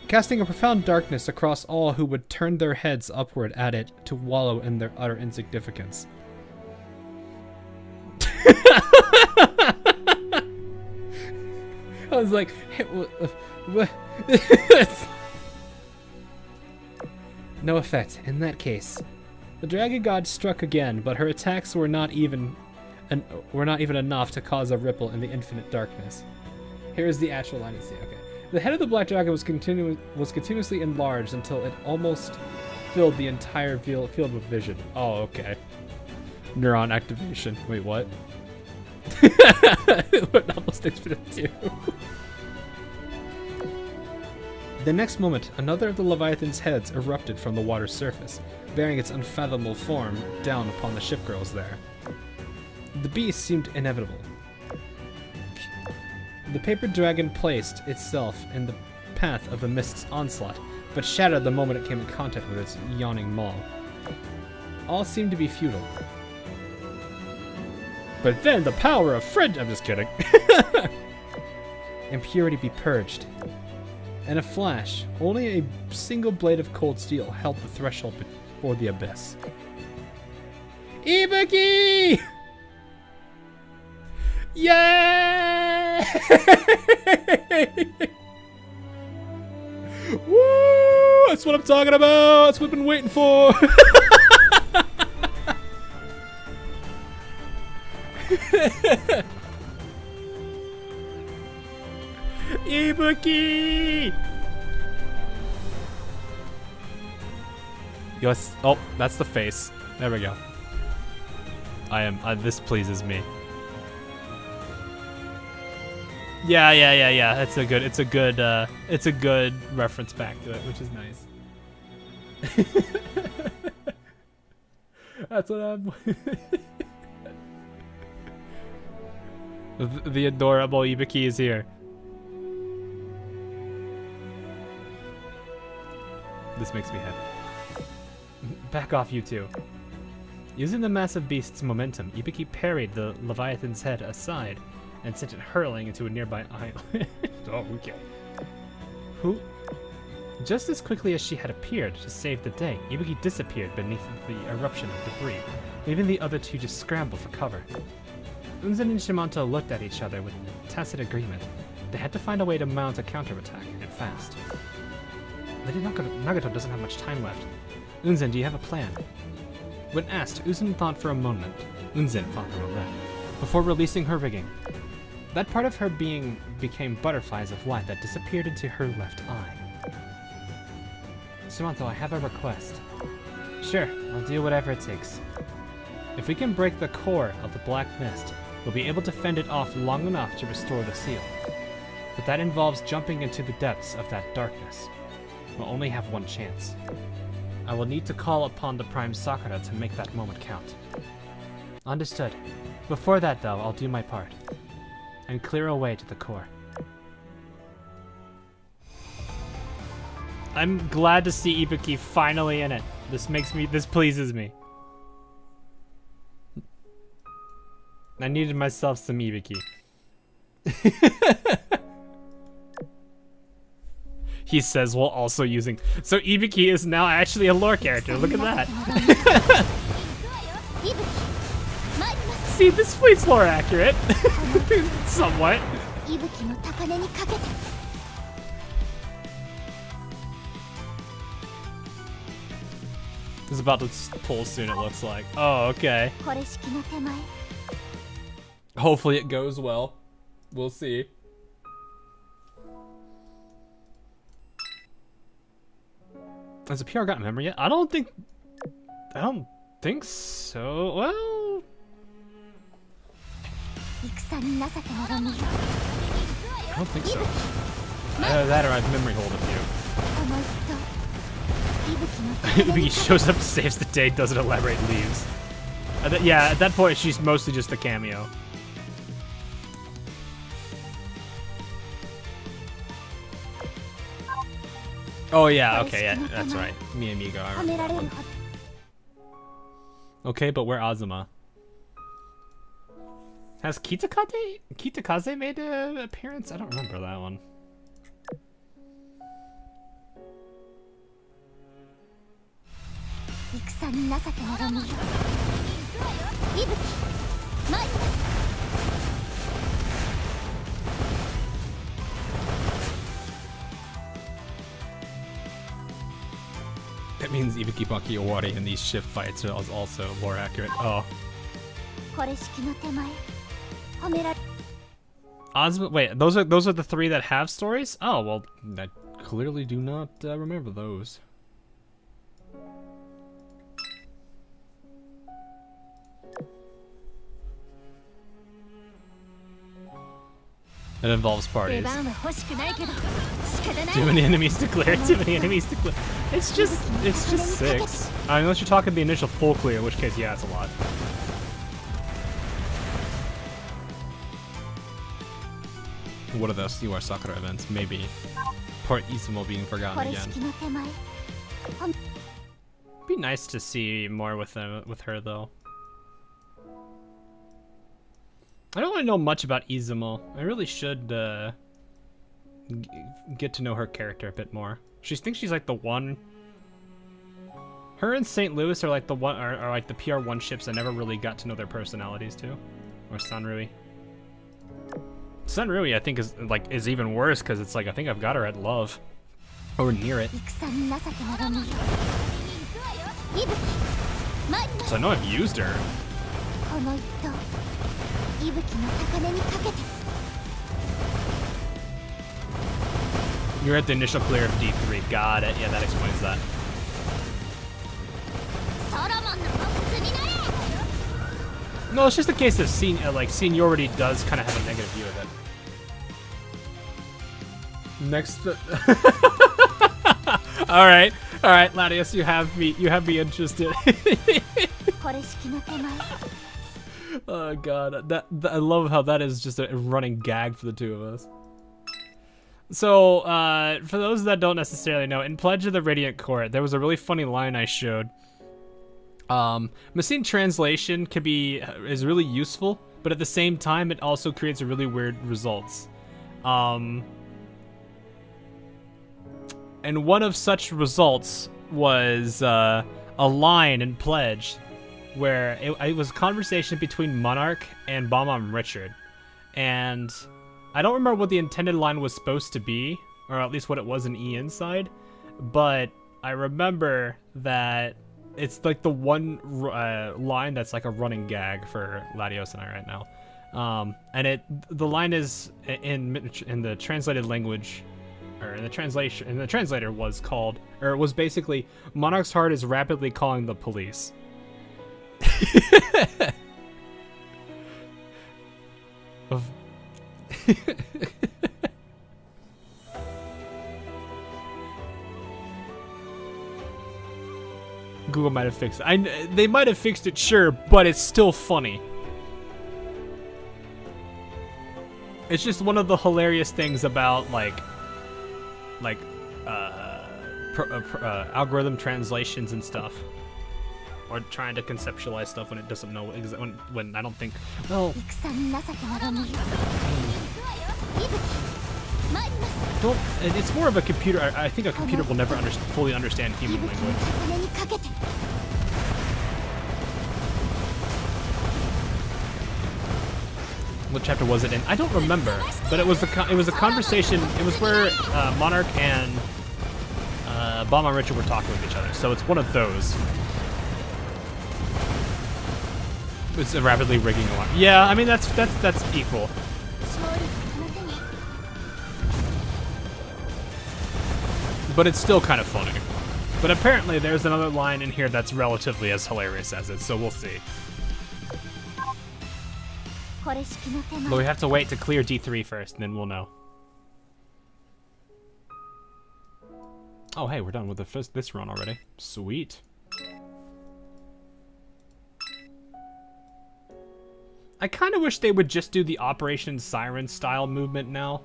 Casting a profound darkness across all who would turn their heads upward at it to wallow in their utter insignificance. I was like, hey, what? No effect. In that case, the dragon god struck again, but her attacks were not even enough to cause a ripple in the infinite darkness. Here is the actual line you see. Okay, the head of the black dragon was continuously enlarged until it almost filled the entire field of vision. Oh, okay. Neuron activation. Wait, what? What almost infinite too. The next moment, another of the Leviathan's heads erupted from the water's surface, bearing its unfathomable form down upon the ship girls there. The beast seemed inevitable. The paper dragon placed itself in the path of the mist's onslaught, but shattered the moment it came in contact with its yawning maw. All seemed to be futile. But then the power of I'm just kidding. Impurity be purged. In a flash, only a single blade of cold steel held the threshold before the abyss. Ibuki! Yay! Woo! That's what I'm talking about! That's what I've been waiting for! Ibuki! Yes. Oh, that's the face. There we go. This pleases me. Yeah. It's a good reference back to it, which is nice. That's what I'm... The adorable Ibuki is here. This makes me happy. Back off, you two. Using the massive beast's momentum, Ibuki parried the Leviathan's head aside and sent it hurling into a nearby island. Oh, okay. Who? Just as quickly as she had appeared to save the day, Ibuki disappeared beneath the eruption of debris, leaving the other two to scramble for cover. Unzen and Shimanto looked at each other with tacit agreement. They had to find a way to mount a counterattack, and fast. Lady Nagato doesn't have much time left. Unzen, do you have a plan? When asked, Unzen thought for a moment, before releasing her rigging. That part of her being became butterflies of light that disappeared into her left eye. Shimanto, I have a request. Sure, I'll do whatever it takes. If we can break the core of the Black Mist, we'll be able to fend it off long enough to restore the seal. But that involves jumping into the depths of that darkness. We'll only have one chance. I will need to call upon the Prime Sakura to make that moment count. Understood. Before that, though, I'll do my part. And clear a way to the core. I'm glad to see Ibuki finally in it. This pleases me. I needed myself some Ibuki. he says while also using. So Ibuki is now actually a lore character. Look at that. See, this fleet's lore accurate. Somewhat. It's about to pull soon, it looks like. Oh, okay. Hopefully it goes well. We'll see. Has the PR got memory yet? I don't think so. Well, I don't think so. That or I've memory hold a few. He shows up, saves the day, doesn't elaborate, leaves. Yeah, at that point, she's mostly just a cameo. Oh yeah, okay, yeah, that's right. Mi amigo. I remember that one. Okay, but where Azuma? Has Kitakaze made an appearance? I don't remember that one. That means Ibuki Baki Owari in these ship fights are also more accurate. Oh. Azuma, wait, those are the three that have stories? Oh, well, I clearly do not remember those. It involves parties. Too many enemies to clear. Too many enemies to clear. It's just 6. Unless you're talking the initial full clear, in which case, yeah, it's a lot. What are those UR Sakura events? Maybe. Port Izumo being forgotten again. Be nice to see more with her though. I don't really know much about Izumo. I really should get to know her character a bit more. She thinks she's like the one. Her and St. Louis are like the one, are like the PR1 ships I never really got to know their personalities too. Or Sanrui. Sanrui I think is even worse because it's like I think I've got her at love. Or near it. So I know I've used her. You're at the initial clear of D3. Got it. Yeah, that explains that. No, it's just a case of seniority does kind of have a negative view of it. Next. all right, Latios, you have me interested. Oh god, I love how that is just a running gag for the two of us. So, for those that don't necessarily know, in Pledge of the Radiant Court, there was a really funny line I showed. Machine translation is really useful, but at the same time, it also creates really weird results. And one of such results was a line in Pledge where it was a conversation between Monarch and Bomb Richard. And I don't remember what the intended line was supposed to be, or at least what it was in E inside, but I remember that it's like the one line that's like a running gag for Latios and I right now. And the line is in the translated language, or in the translator was called, or it was basically, Monarch's heart is rapidly calling the police. Google might have fixed it. They might have fixed it, sure, but it's still funny. It's just one of the hilarious things about algorithm translations and stuff, or trying to conceptualize stuff when it doesn't know when I don't think. Well, Don't. It's more of a computer. I think a computer will never fully understand human language. What chapter was it in? I don't remember, but it was a conversation. It was where Monarch and Bomb and Richard were talking with each other. So it's one of those. It's a rapidly rigging alarm. Yeah, I mean that's equal. But it's still kind of funny. But apparently there's another line in here that's relatively as hilarious as it, so we'll see. But we have to wait to clear D3 first, and then we'll know. Oh, hey, we're done with this run already. Sweet. I kind of wish they would just do the Operation Siren style movement now.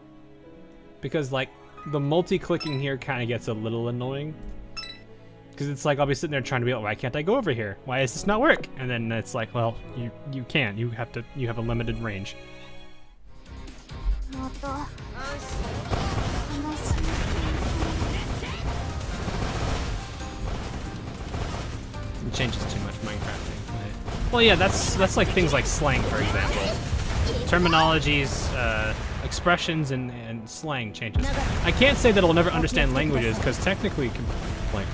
Because, like, the multi-clicking here kind of gets a little annoying. Because it's like, I'll be sitting there trying to be like, why can't I go over here? Why does this not work? And then it's like, well, you can't. You have a limited range. It changes too much Minecrafting. Right? Well, yeah, that's like things like slang, for example. Terminologies, expressions, and slang changes. I can't say that it'll never understand languages, because technically, like,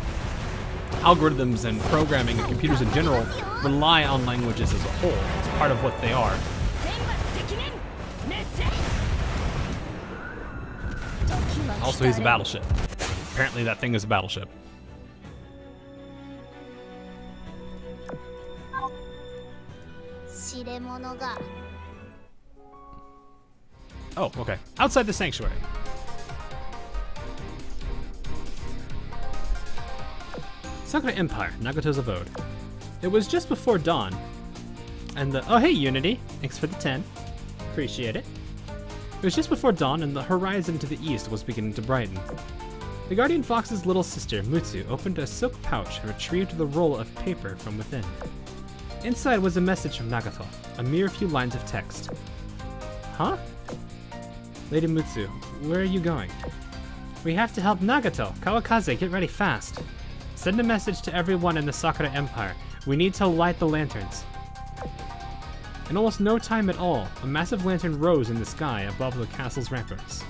algorithms and programming and computers in general rely on languages as a whole. It's part of what they are. Also, he's a battleship. Apparently that thing is a battleship. Oh, okay. Outside the sanctuary. Sakura Empire, Nagato's abode. It was just before dawn. And oh hey Unity, thanks for the 10. Appreciate it. It was just before dawn and the horizon to the east was beginning to brighten. The Guardian Fox's little sister, Mutsu, opened a silk pouch and retrieved the roll of paper from within. Inside was a message from Nagato, a mere few lines of text. Huh? Lady Mutsu, where are you going? We have to help Nagato. Kawakaze, get ready fast. Send a message to everyone in the Sakura Empire. We need to light the lanterns. In almost no time at all, a massive lantern rose in the sky above the castle's ramparts.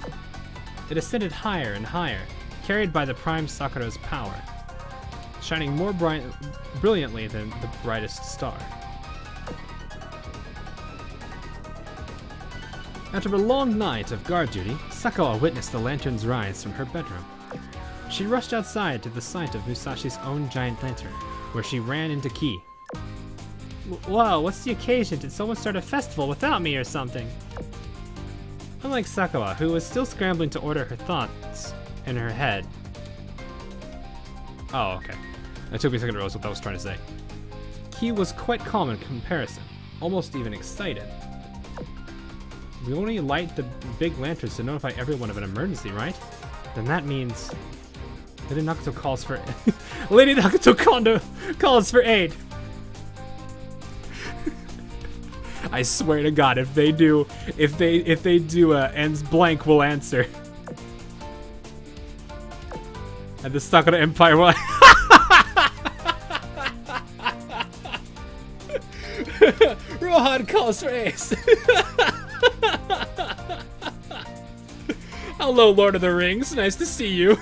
It ascended higher and higher, carried by the Prime Sakura's power, shining more brilliantly than the brightest star. After a long night of guard duty, Sakura witnessed the lantern's rise from her bedroom. She rushed outside to the site of Musashi's own giant lantern, where she ran into Ki. Whoa, what's the occasion? Did someone start a festival without me or something? Unlike Sakura, who was still scrambling to order her thoughts in her head. Oh, okay. It took me a second to realize what I was trying to say. Ki was quite calm in comparison, almost even excited. We only light the big lanterns to notify everyone of an emergency, right? Then that means Lady Nagato calls for Lady Nagato calls for aid. I swear to God, if they do ends blank, we'll answer. And the Sakura Empire will. Rohan calls for ace. Hello, Lord of the Rings. Nice to see you.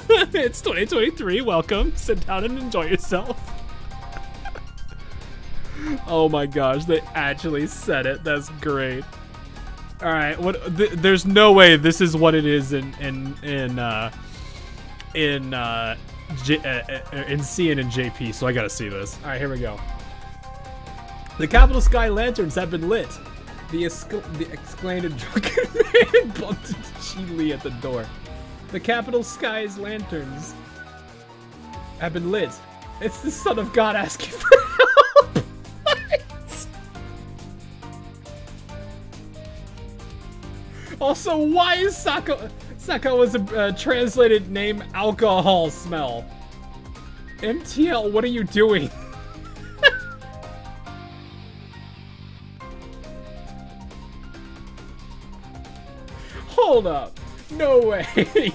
It's 2023. Welcome. Sit down and enjoy yourself. Oh my gosh, they actually said it. That's great. All right, there's no way this is what it is in CN and JP. So I gotta see this. All right, here we go. The Capital Sky lanterns have been lit. The exclaimed drunken man bumped into Chi-Li at the door. The Capital Sky's lanterns have been lit. It's the Son of God asking for help. What? Also, why is Sakawa's translated name alcohol smell? MTL, what are you doing? Hold up. No way!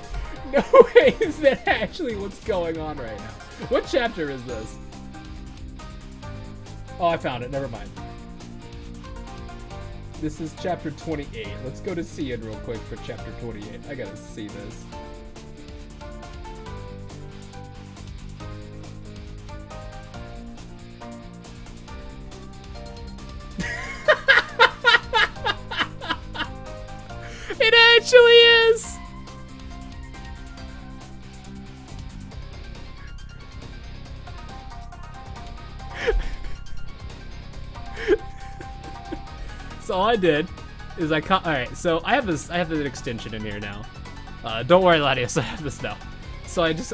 No way is that actually what's going on right now. What chapter is this? Oh, I found it. Never mind. This is chapter 28. Let's go to Cian real quick for chapter 28. I gotta see this. It actually is! So all I did is alright, so I have an extension in here now. Don't worry, Latius, I have this now. So I just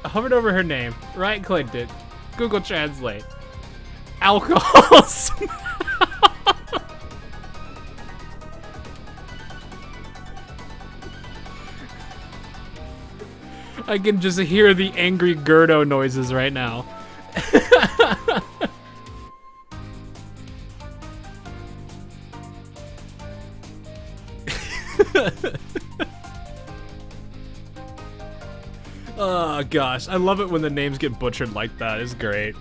hovered over her name, right clicked it, Google Translate. Alcohol smell. I can just hear the angry Gerdo noises right now. Oh gosh, I love it when the names get butchered like that. It's great.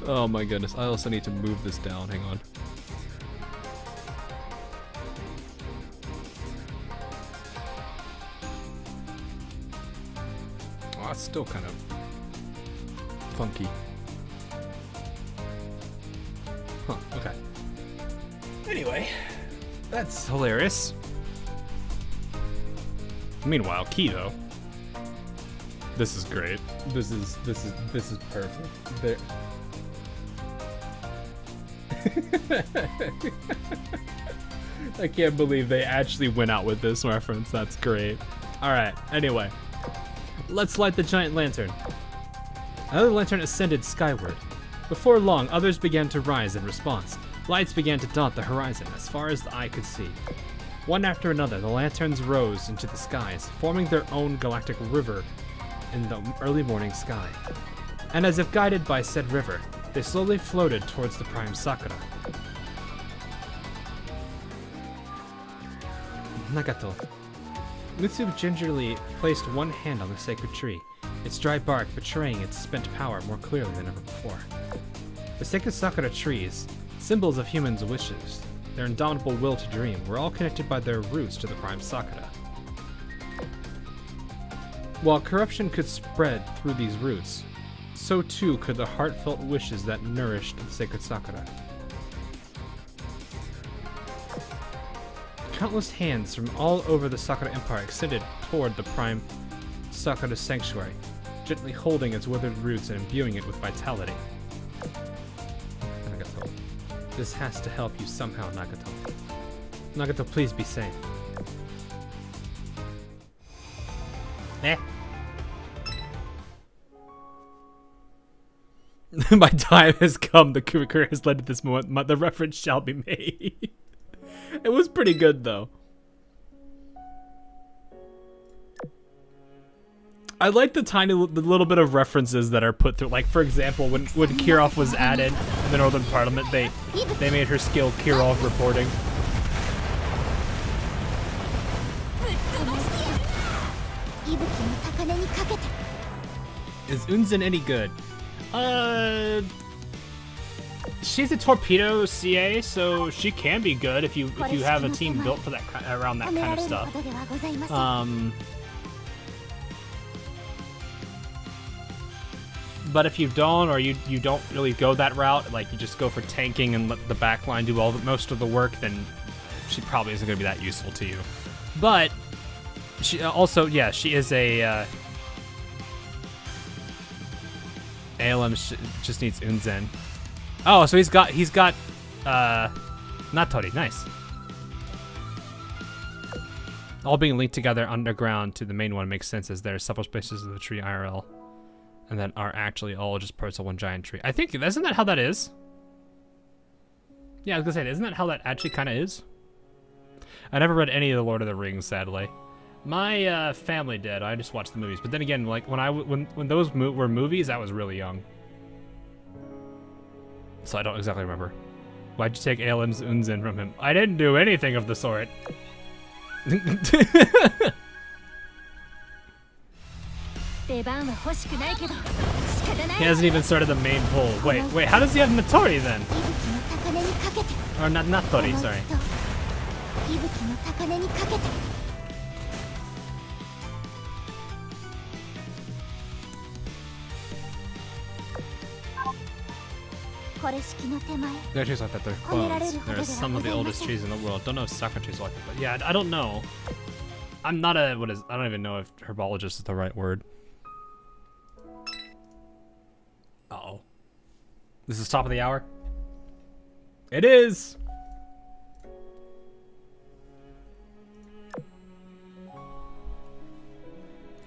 Oh my goodness, I also need to move this down. Hang on. Oh, it's still kind of funky. Huh, okay. Anyway, that's hilarious. Meanwhile, Kido. This is great. This is perfect. There. I can't believe they actually went out with this reference. That's great. Alright, anyway. Let's light the giant lantern. Another lantern ascended skyward. Before long, others began to rise in response. Lights began to dot the horizon as far as the eye could see. One after another, the lanterns rose into the skies, forming their own galactic river in the early morning sky. And as if guided by said river, they slowly floated towards the prime Sakura. Nagato. Mitsu gingerly placed one hand on the sacred tree, its dry bark betraying its spent power more clearly than ever before. The sacred Sakura trees, symbols of humans' wishes, their indomitable will to dream, were all connected by their roots to the prime Sakura. While corruption could spread through these roots, so too could the heartfelt wishes that nourished the sacred Sakura. Countless hands from all over the Sakura Empire extended toward the prime Sakura sanctuary, gently holding its withered roots and imbuing it with vitality. Nagato. This has to help you somehow, Nagato. Nagato, please be safe. Eh. My time has come. The Kurikuri has led to this moment. The reference shall be made. It was pretty good, though. I like the little bit of references that are put through. Like, for example, when Kirov was added in the Northern Parliament, they made her skill Kirov reporting. Is Unzen any good? She's a torpedo CA, so she can be good if you have a team built for that around that kind of stuff. But if you don't, or you don't really go that route, like you just go for tanking and let the backline do most of the work, then she probably isn't going to be that useful to you. But she also, yeah, she is a ALM just needs Unzen. Oh, so he's got Natori, nice. All being linked together underground to the main one makes sense, as there are several spaces of the tree IRL, and that are actually all just parts of one giant tree. I think, isn't that how that is? Yeah, I was gonna say, isn't that how that actually kind of is? I never read any of the Lord of the Rings, sadly. My family did. I just watched the movies. But then again, like when those were movies, I was really young, so I don't exactly remember. Why'd you take ALM's Unzen from him? I didn't do anything of the sort. He hasn't even started the main pull. Wait, how does he have Natori then? Or not Natori, sorry. There are trees like that, they're clones. They're some of the oldest trees in the world. Don't know if sakura trees are like that, but yeah, I don't know. I'm not a, I don't even know if herbologist is the right word. Uh-oh. This is top of the hour? It is!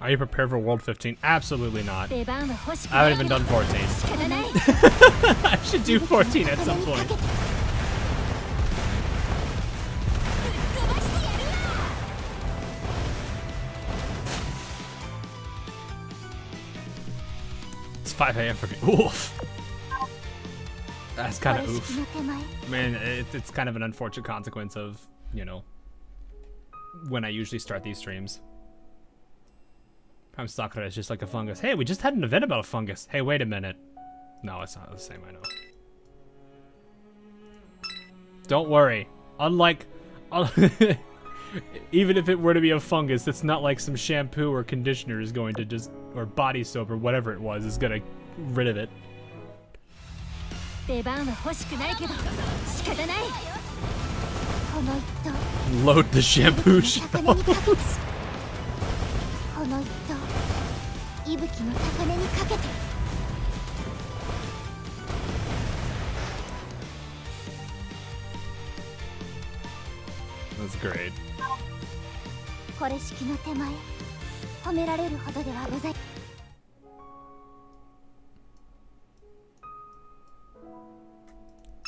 Are you prepared for World 15? Absolutely not. I haven't even done 14. I should do 14 at some point. It's 5 a.m. for me. Oof. That's kind of oof. I mean, it's kind of an unfortunate consequence of, you know, when I usually start these streams. Prime Sakura is just like a fungus. Hey, we just had an event about a fungus. Hey, wait a minute. No, it's not the same, I know. Don't worry. Unlike... even if it were to be a fungus, it's not like some shampoo or conditioner is going to just... Or body soap or whatever it was is going to rid of it. Load the shampoo shells. That's great.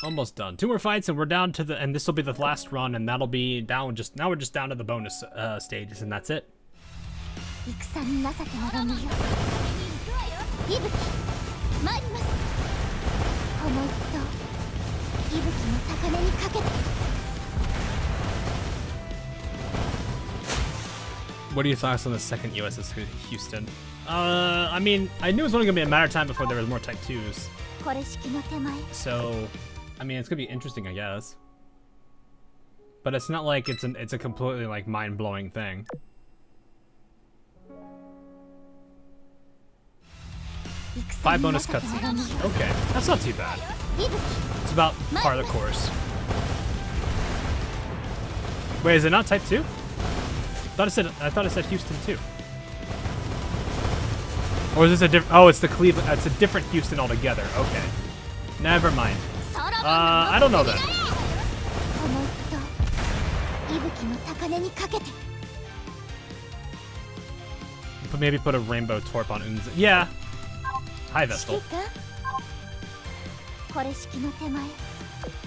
Almost done. 2 more fights and we're down to the, and this will be the last run, and that'll be down just, now we're just down to the bonus stages, and that's it. What are your thoughts on the second USS Houston? I mean, I knew it was only gonna be a matter of time before there was more Type 2s. So, I mean, it's gonna be interesting, I guess. But it's not like it's a completely like mind-blowing thing. Five bonus cutscenes. Okay, that's not too bad. It's about part of the course. Wait, is it not Type 2? I thought it said Houston too. Or is this a different? Oh, it's the Cleveland. It's a different Houston altogether. Okay, never mind. I don't know then. But maybe put a rainbow torp on Unzen. Yeah. Hi, Vestal.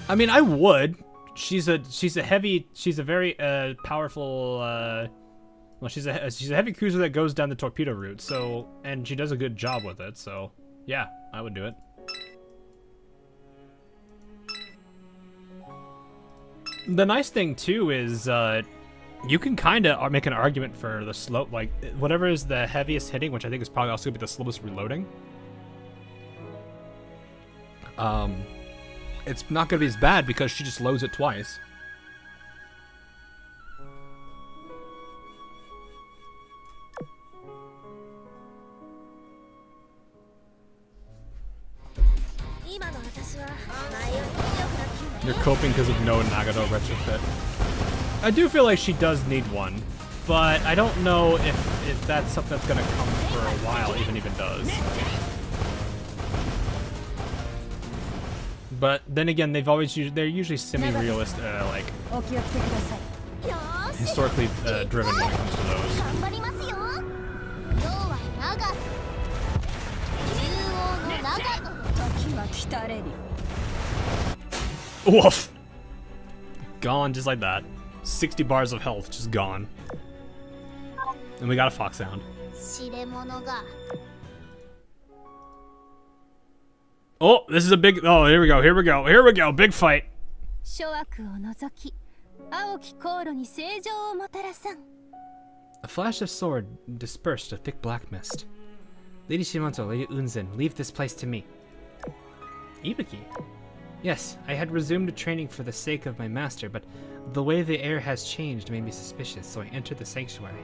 I mean, I would. She's a very powerful. Well, she's a heavy cruiser that goes down the torpedo route. So, and she does a good job with it. So, yeah, I would do it. The nice thing too is you can kind of make an argument for the slow, like whatever is the heaviest hitting, which I think is probably also gonna be the slowest reloading. It's not gonna be as bad because she just loads it twice. You're coping because of no Nagato retrofit. I do feel like she does need one, but I don't know if that's something that's gonna come for a while, even if it does. But then again, they're usually semi-realistic, like historically driven when it comes to those. Woof! Gone just like that. 60 bars of health just gone. And we got a fox sound. Oh, this is a big. Oh, here we go. Here we go. Here we go. Big fight. 諸悪を除き青き航路に清浄をもたらさん。 A flash of sword dispersed a thick black mist. Lady Shimanto, Lady Unzen, leave this place to me. Ibuki? Yes, I had resumed training for the sake of my master, but the way the air has changed made me suspicious, so I entered the sanctuary.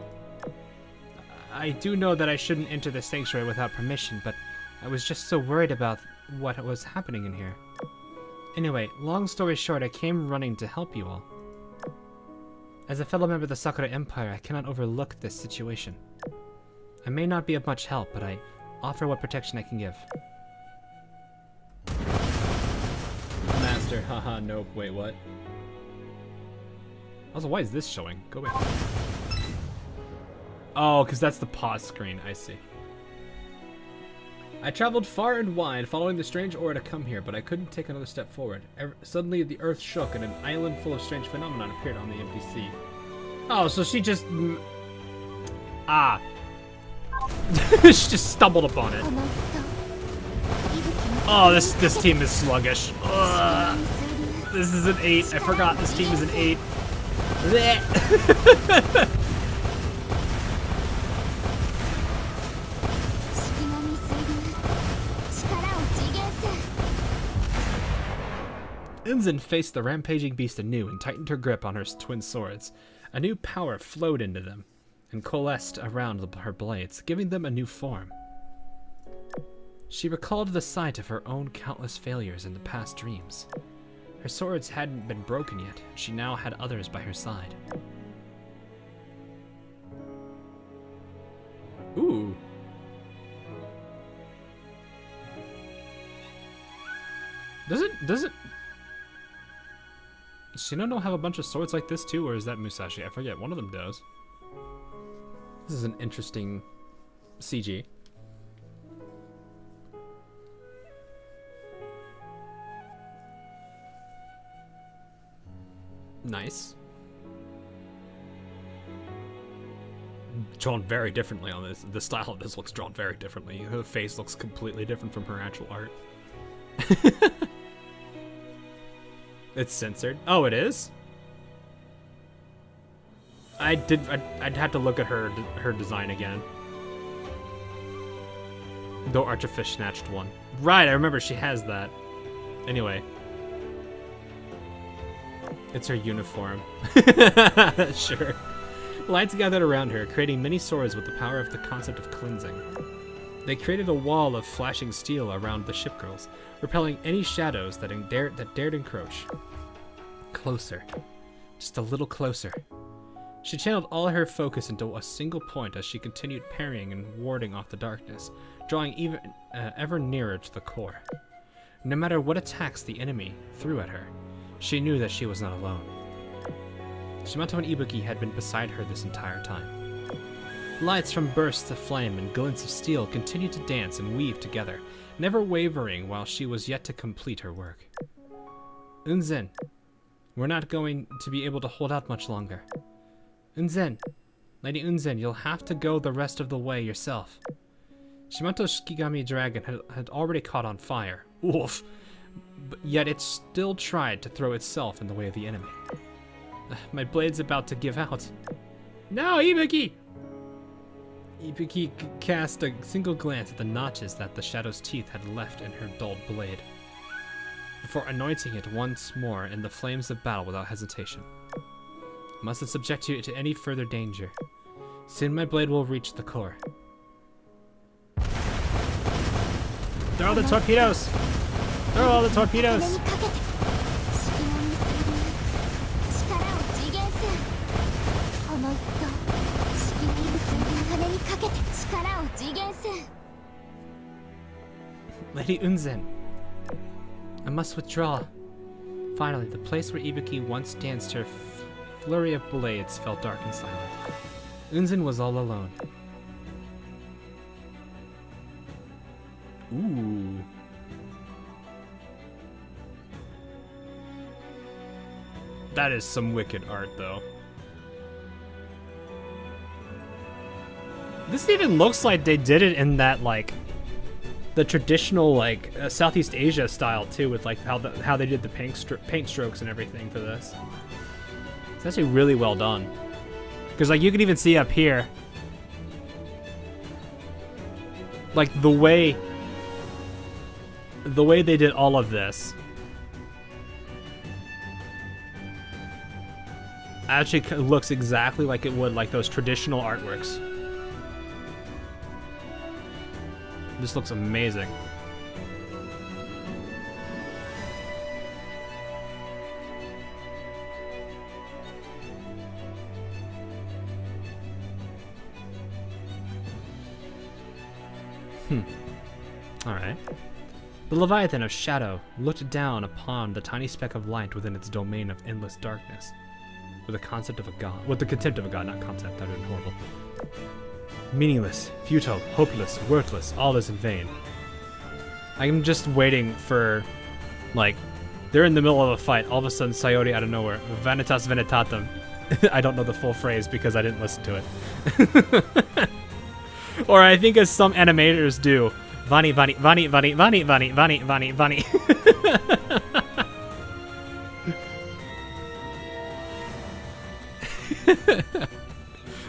I do know that I shouldn't enter the sanctuary without permission, but I was just so worried about what was happening in here. Anyway, long story short, I came running to help you all. As a fellow member of the Sakura Empire, I cannot overlook this situation. I may not be of much help, but I offer what protection I can give. Master, haha, nope, wait, what? Also, why is this showing? Go away. Oh, because that's the pause screen, I see. I traveled far and wide following the strange aura to come here, but I couldn't take another step forward. Suddenly the earth shook and an island full of strange phenomena appeared on the empty sea. Oh, so she just... Ah. She just stumbled upon it. Oh, this team is sluggish. Ugh. This is an 8. I forgot this team is an 8. Blech. Unzen faced the rampaging beast anew and tightened her grip on her twin swords. A new power flowed into them and coalesced around her blades, giving them a new form. She recalled the sight of her own countless failures in the past dreams. Her swords hadn't been broken yet, and she now had others by her side. Ooh. Does Shinono have a bunch of swords like this too, or is that Musashi? I forget, one of them does. This is an interesting CG. Nice. Drawn very differently on this. The style of this looks drawn very differently. Her face looks completely different from her actual art. It's censored. Oh, it is? I'd have to look at her design again. The Archerfish snatched one. Right, I remember she has that. Anyway. It's her uniform. Sure. Lights gathered around her, creating many swords with the power of the concept of cleansing. They created a wall of flashing steel around the ship girls, repelling any shadows that dared encroach. Closer. Just a little closer. She channeled all her focus into a single point as she continued parrying and warding off the darkness, drawing ever nearer to the core. No matter what attacks the enemy threw at her, she knew that she was not alone. Shimato and Ibuki had been beside her this entire time. Lights from bursts of flame and glints of steel continued to dance and weave together, never wavering while she was yet to complete her work. Unzen, we're not going to be able to hold out much longer. Unzen, Lady Unzen, you'll have to go the rest of the way yourself. Shimato's Shikigami dragon had already caught on fire. Oof. But yet it still tried to throw itself in the way of the enemy. My blade's about to give out. No, Ibuki! Ibuki cast a single glance at the notches that the shadow's teeth had left in her dulled blade, before anointing it once more in the flames of battle without hesitation. Mustn't subject you to any further danger. Soon my blade will reach the core. Throw the torpedoes! Throw all the torpedoes! Lady Unzen, I must withdraw. Finally, the place where Ibuki once danced her flurry of blades fell dark and silent. Unzen was all alone. Ooh. That is some wicked art, though. This even looks like they did it in that, like, the traditional like Southeast Asia style too, with like how they did the paint strokes and everything for this. It's actually really well done. Because like you can even see up here, like the way they did all of this actually looks exactly like it would like those traditional artworks. This looks amazing. Alright. The Leviathan of Shadow looked down upon the tiny speck of light within its domain of endless darkness. With the concept of a god. With the contempt of a god, not concept. That would have been horrible. Meaningless, futile, hopeless, worthless, all is in vain. I'm just waiting for, like, they're in the middle of a fight. All of a sudden, Sayori out of nowhere. Vanitas venitatum. I don't know the full phrase because I didn't listen to it. Or I think as some animators do. Vani, vani, vani, vani, vani, vani, vani, vani, vani.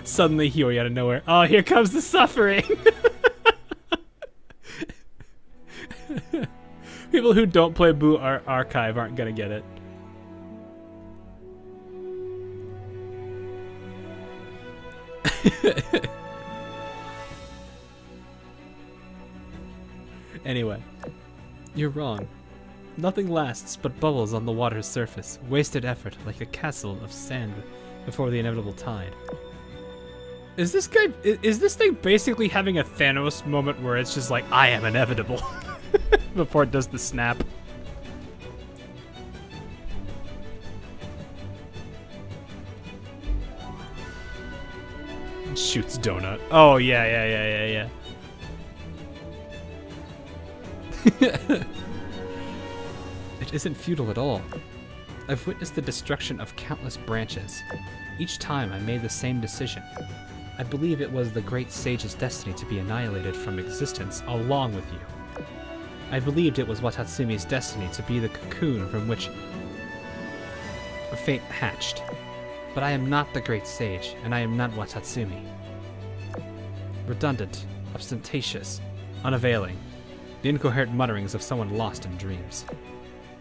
Suddenly Hiyori out of nowhere. Oh, here comes the suffering. People who don't play Boo Archive aren't gonna get it. Anyway, you're wrong. Nothing lasts but bubbles on the water's surface, wasted effort like a castle of sand before the inevitable tide. Is this thing basically having a Thanos moment where it's just like, I am inevitable before it does the snap? Shoots donut. Oh, yeah. It isn't futile at all. I've witnessed the destruction of countless branches. Each time I made the same decision. I believe it was the great sage's destiny to be annihilated from existence along with you. I believed it was Watatsumi's destiny to be the cocoon from which fate hatched. But I am not the great sage, and I am not Watatsumi. Redundant, ostentatious, unavailing. The incoherent mutterings of someone lost in dreams.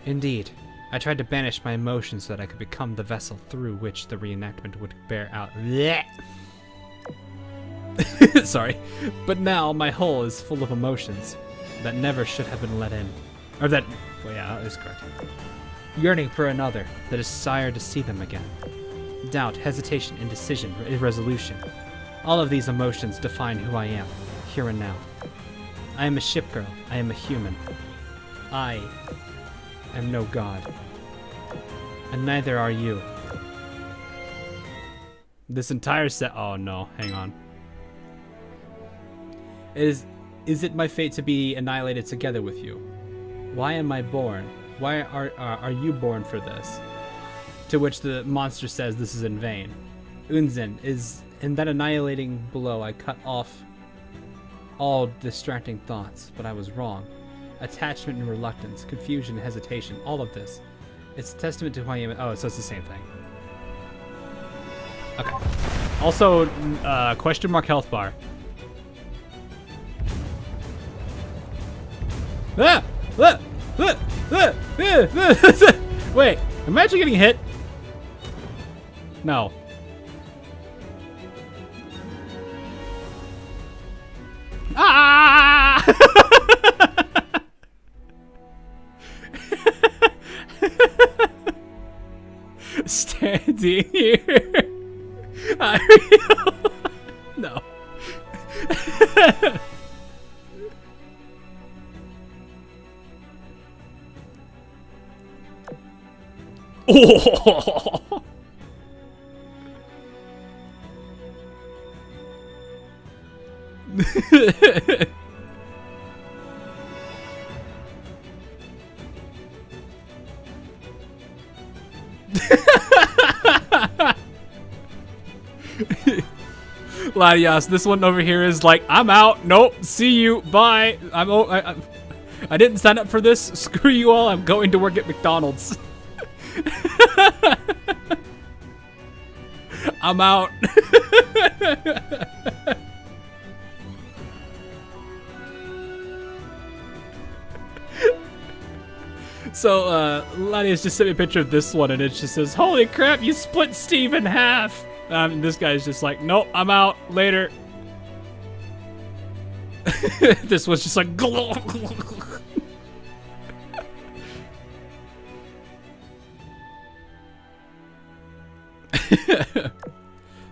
Indeed, I tried to banish my emotions so that I could become the vessel through which the reenactment would bear out. Sorry. But now my hull is full of emotions that never should have been let in. Or that, well, yeah, that is correct. Yearning for another, the desire to see them again. Doubt, hesitation, indecision, irresolution. All of these emotions define who I am, here and now. I am a ship girl. I am a human. I am no god. And neither are you. This entire set. Oh no, hang on. Is it my fate to be annihilated together with you? Why am I born? Why are you born for this? To which the monster says this is in vain. Unzen, is in that annihilating blow I cut off all distracting thoughts, but I was wrong. Attachment and reluctance, confusion and hesitation, all of this. It's a testament to who I am. Oh, so it's the same thing. Okay. Also, question mark health bar. Wait, am I actually getting hit? No. Ah! Standing here. No. Oh! Latias, this one over here is like, I'm out. Nope. See you. Bye. I didn't sign up for this. Screw you all. I'm going to work at McDonald's. I'm out. So, Latias just sent me a picture of this one, and it just says, "Holy crap, you split Steve in half!" This guy's just like, "Nope, I'm out. Later." This one's just like,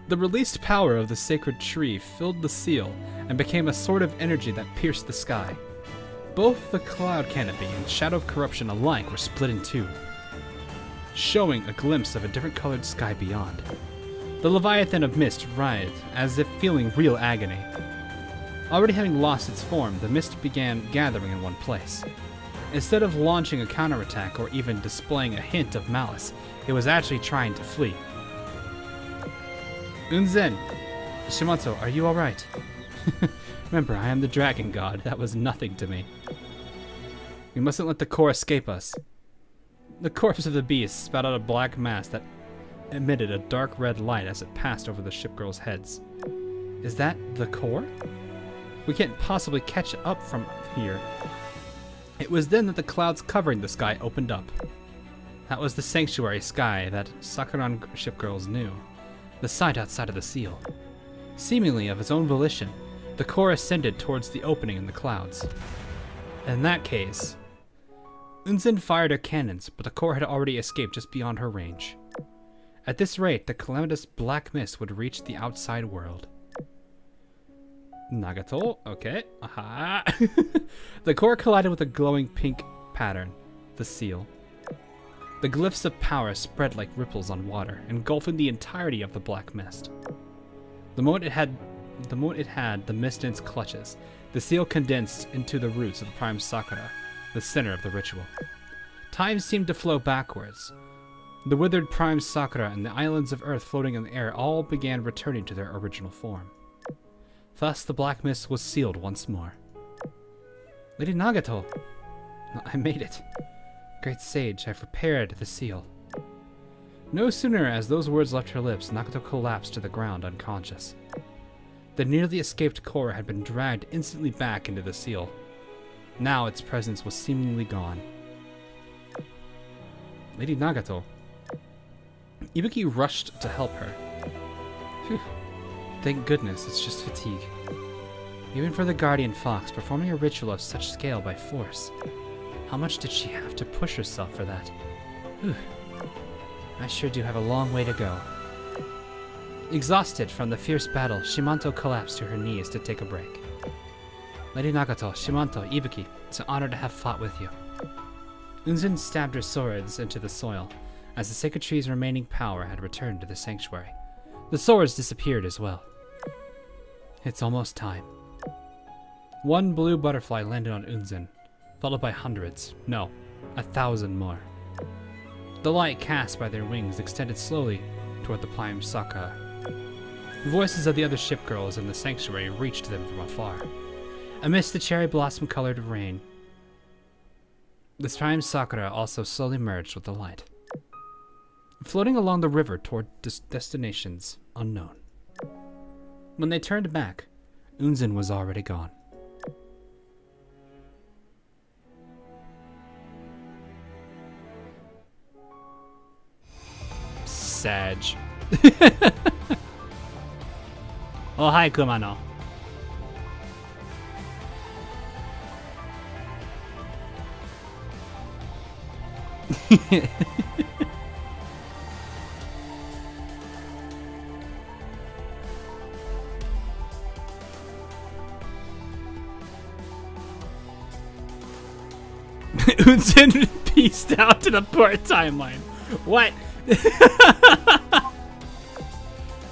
The released power of the sacred tree filled the seal and became a sort of energy that pierced the sky. Both the cloud canopy and shadow of corruption alike were split in two, showing a glimpse of a different colored sky beyond. The Leviathan of Mist writhed, as if feeling real agony. Already having lost its form, the mist began gathering in one place. Instead of launching a counterattack or even displaying a hint of malice, it was actually trying to flee. Unzen, Shimato, are you alright? Remember, I am the dragon god. That was nothing to me. We mustn't let the core escape us. The corpse of the beast spat out a black mass that emitted a dark red light as it passed over the ship girls' heads. Is that the core? We can't possibly catch up from here. It was then that the clouds covering the sky opened up. That was the sanctuary sky that Sakuran ship girls knew. The site outside of the seal. Seemingly of its own volition, the core ascended towards the opening in the clouds. In that case, Unzen fired her cannons, but the core had already escaped just beyond her range. At this rate, the calamitous black mist would reach the outside world. Nagato, okay, aha. The core collided with a glowing pink pattern, the seal. The glyphs of power spread like ripples on water, engulfing the entirety of the black mist. The moment it had the mist in its clutches, the seal condensed into the roots of the Prime Sakura, the center of the ritual. Time seemed to flow backwards. The withered Prime Sakura and the islands of Earth floating in the air all began returning to their original form. Thus, the black mist was sealed once more. Lady Nagato! I made it. Great sage, I've repaired the seal. No sooner as those words left her lips, Nagato collapsed to the ground unconscious. The nearly escaped core had been dragged instantly back into the seal. Now its presence was seemingly gone. Lady Nagato. Ibuki rushed to help her. Phew. Thank goodness, it's just fatigue. Even for the Guardian Fox, performing a ritual of such scale by force. How much did she have to push herself for that? Whew. I sure do have a long way to go. Exhausted from the fierce battle, Shimanto collapsed to her knees to take a break. Lady Nagato, Shimanto, Ibuki, it's an honor to have fought with you. Unzen stabbed her swords into the soil, as the sacred tree's remaining power had returned to the sanctuary. The swords disappeared as well. It's almost time. One blue butterfly landed on Unzen, followed by hundreds, no, 1,000 more. The light cast by their wings extended slowly toward the Prime Sakura. The voices of the other ship girls in the sanctuary reached them from afar. Amidst the cherry blossom-colored rain, the Prime Sakura also slowly merged with the light, floating along the river toward destinations unknown. When they turned back, Unzen was already gone. Sag. Oh, hi, Kumano. Unzen pieced out to the poor timeline. What?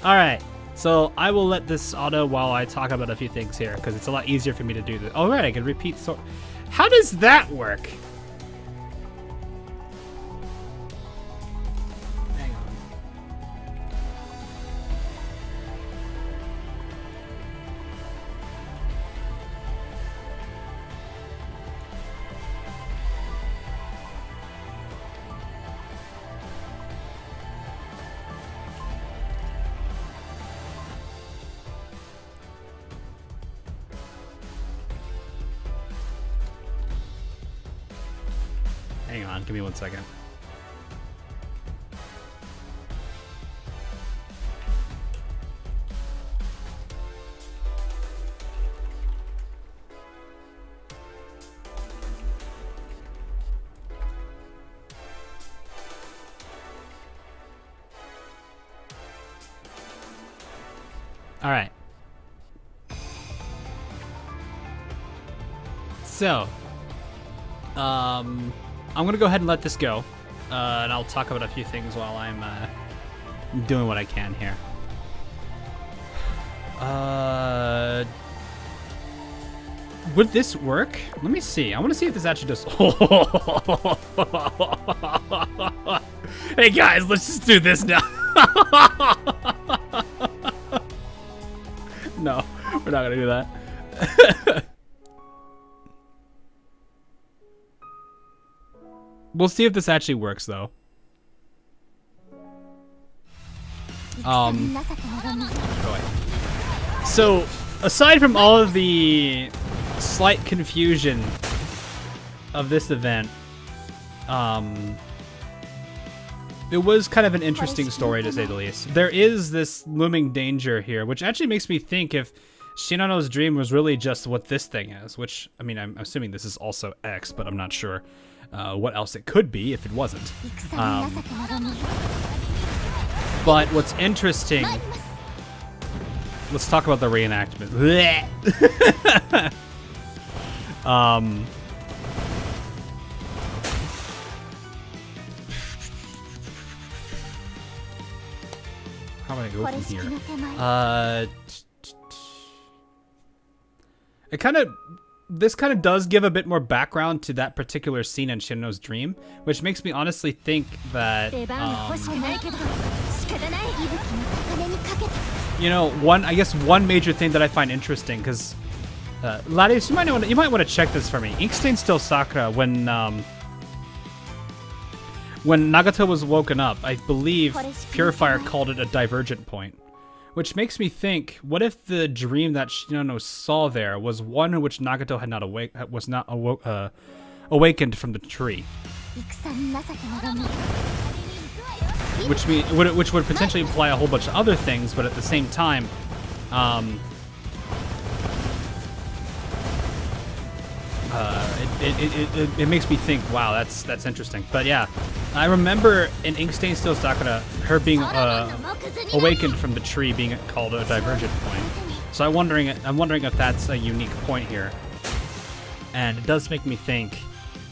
Alright, so I will let this auto while I talk about a few things here, because it's a lot easier for me to do this. Oh, right, I can repeat so. How does that work? Hang on. on. Give me 1 second. All right. So, I'm gonna go ahead and let this go, and I'll talk about a few things while I'm doing what I can here. Would this work? Let me see. I want to see if this actually does. Hey guys, let's just do this now. No, we're not gonna do that. We'll see if this actually works, though. Go away. So, aside from all of the slight confusion of this event, it was kind of an interesting story, to say the least. There is this looming danger here, which actually makes me think if Shinano's dream was really just what this thing is, which, I mean, I'm assuming this is also X, but I'm not sure what else it could be if it wasn't. But what's interesting... Let's talk about the reenactment. How do I go from here? This kind of does give a bit more background to that particular scene in Shinno's dream, which makes me honestly think that, you know, one major thing that I find interesting, because, Ladius, you might want to check this for me. Inkstained Still Sakura, when Nagato was woken up, I believe Purifier called it a divergent point. Which makes me think, what if the dream that Shinano saw there was one in which Nagato had not awakened from the tree? Which would potentially imply a whole bunch of other things, but at the same time, it makes me think, wow, that's interesting. But yeah, I remember in Inkstained Still Sakura, her being awakened from the tree being called a divergent point. So I'm wondering if that's a unique point here. And it does make me think,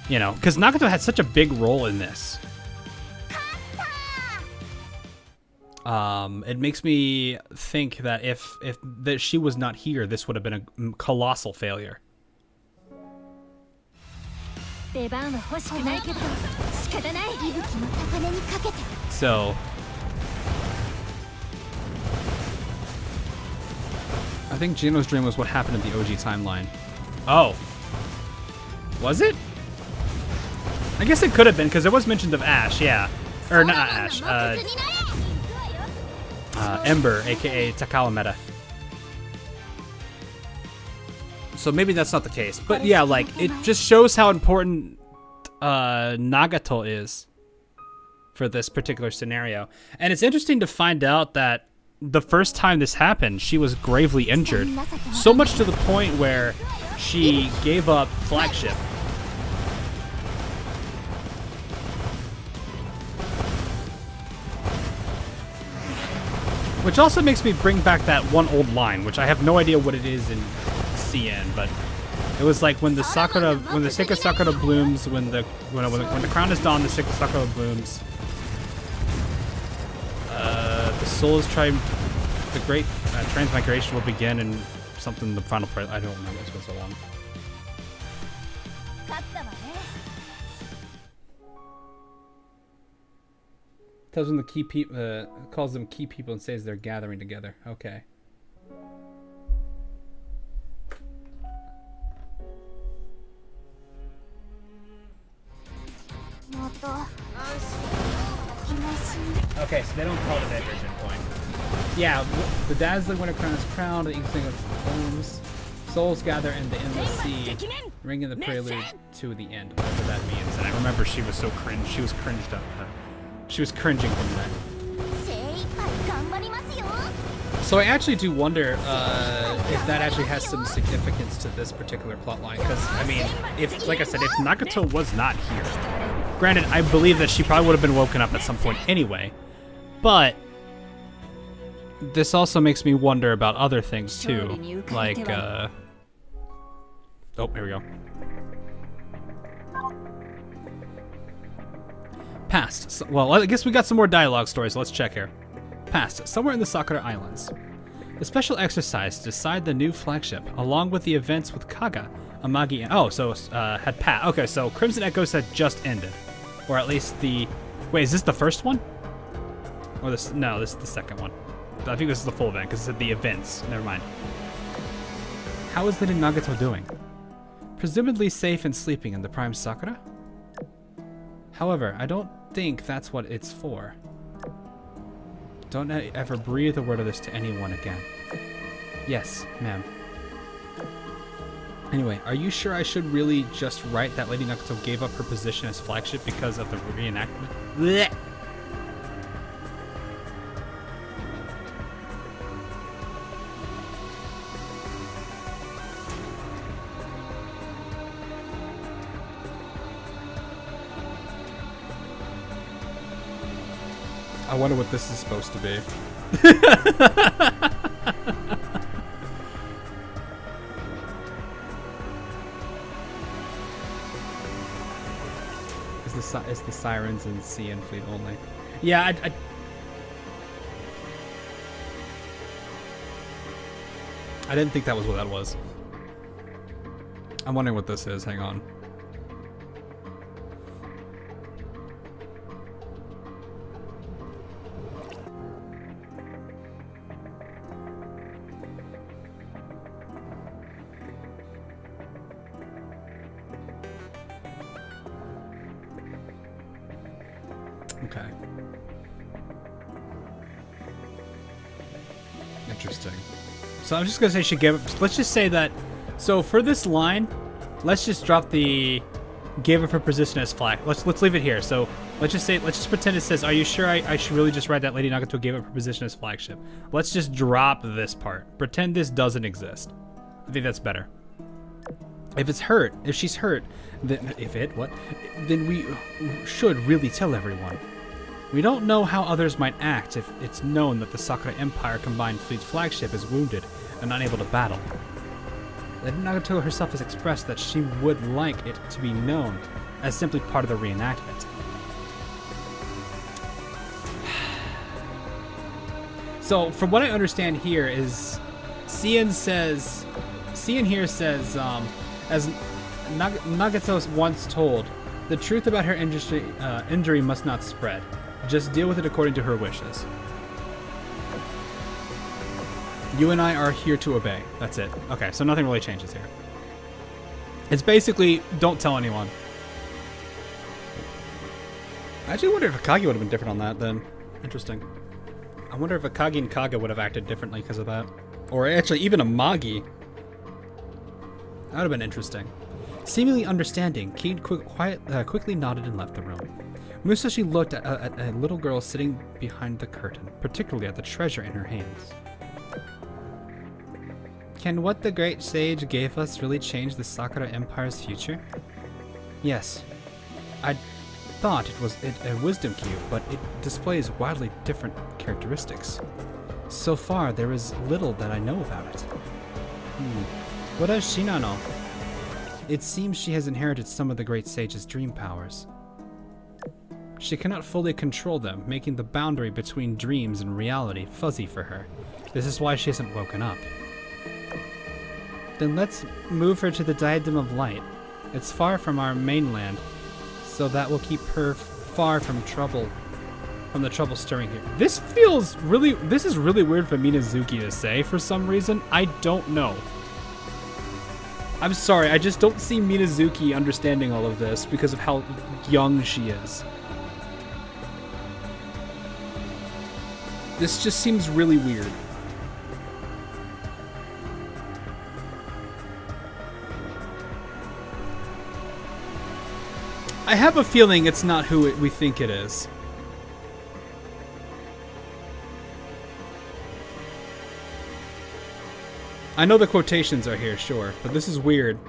you know, because Nagato had such a big role in this. It makes me think that if that she was not here, this would have been a colossal failure. So, I think Geno's dream was what happened in the OG timeline. Oh. Was it? I guess it could have been, because it was mentioned of Ash, yeah. Or not Ash, Ember, aka Takawa Meta. So maybe that's not the case. But yeah, like, it just shows how important Nagato is for this particular scenario. And it's interesting to find out that the first time this happened, she was gravely injured. So much to the point where she gave up flagship. Which also makes me bring back that one old line, which I have no idea what it is in CN, but it was like when the sacred sakura blooms, when the crown is donned, the sacred sakura blooms. The souls the great transmigration will begin, and something the final part. I don't remember. It's been so long. Tells them calls them key people and says they're gathering together. Okay. Okay, so they don't call it a divergent point. Yeah, the dazzling winter crown is crowned, the inkling of blooms. Souls gather in the endless sea, ringing the prelude to the end, whatever that means. And I remember she was so cringe. She was cringed up. She was cringing from that. So I actually do wonder if that actually has some significance to this particular plotline. Because, I mean, if, like I said, if Nagato was not here, granted, I believe that she probably would have been woken up at some point anyway, but this also makes me wonder about other things too. Like, oh, here we go. Past. So, well, I guess we got some more dialogue stories. So let's check here. Past. Somewhere in the Sakura Islands. The special exercise to decide the new flagship, along with the events with Kaga, Amagi, and... Oh, so, had passed. Okay, so Crimson Echoes had just ended. Or at least the... Wait, is this the first one? Or this... No, this is the second one. I think this is the full event, because it said the events. Never mind. How is the new Nagato doing? Presumably safe and sleeping in the Prime Sakura? However, I don't think that's what it's for. Don't ever breathe a word of this to anyone again. Yes, ma'am. Anyway, are you sure I should really just write that Lady Nagato gave up her position as flagship because of the reenactment? Blech. I wonder what this is supposed to be. Is the sirens in sea and fleet only? Yeah, I didn't think that was what that was. I'm wondering what this is. Hang on. Okay. Interesting. So I'm just gonna say she gave up. Let's just say that. So for this line, let's just drop the gave up her position as flag. Let's leave it here. So let's just pretend it says, "Are you sure I should really just write that Lady Nagato gave up her position as flagship?" Let's just drop this part. Pretend this doesn't exist. I think that's better. If she's hurt, then then we should really tell everyone. We don't know how others might act if it's known that the Sakura Empire Combined Fleet's flagship is wounded and unable to battle. Lady Nagato herself has expressed that she would like it to be known as simply part of the reenactment. So, from what I understand here is, Cian here says, as Nagato once told, the truth about her injury must not spread. Just deal with it according to her wishes. You and I are here to obey. That's it. Okay, so nothing really changes here. It's basically, don't tell anyone. I actually wonder if Akagi would have been different on that then. Interesting. I wonder if Akagi and Kaga would have acted differently because of that. Or actually, even Amagi. That would have been interesting. Seemingly understanding, Kid quickly nodded and left the room. Musashi looked at a little girl sitting behind the curtain, particularly at the treasure in her hands. Can what the great sage gave us really change the Sakura Empire's future? Yes. I thought it was a wisdom cube, but it displays wildly different characteristics. So far, there is little that I know about it. What does Shina know? It seems she has inherited some of the great sage's dream powers. She cannot fully control them, making the boundary between dreams and reality fuzzy for her. This is why she hasn't woken up. Then let's move her to the Diadem of Light. It's far from our mainland, so that will keep her far from the trouble stirring here. This is really weird for Minazuki to say for some reason. I don't know. I'm sorry, I just don't see Minazuki understanding all of this because of how young she is. This just seems really weird. I have a feeling it's not who we think it is. I know the quotations are here, sure, but this is weird.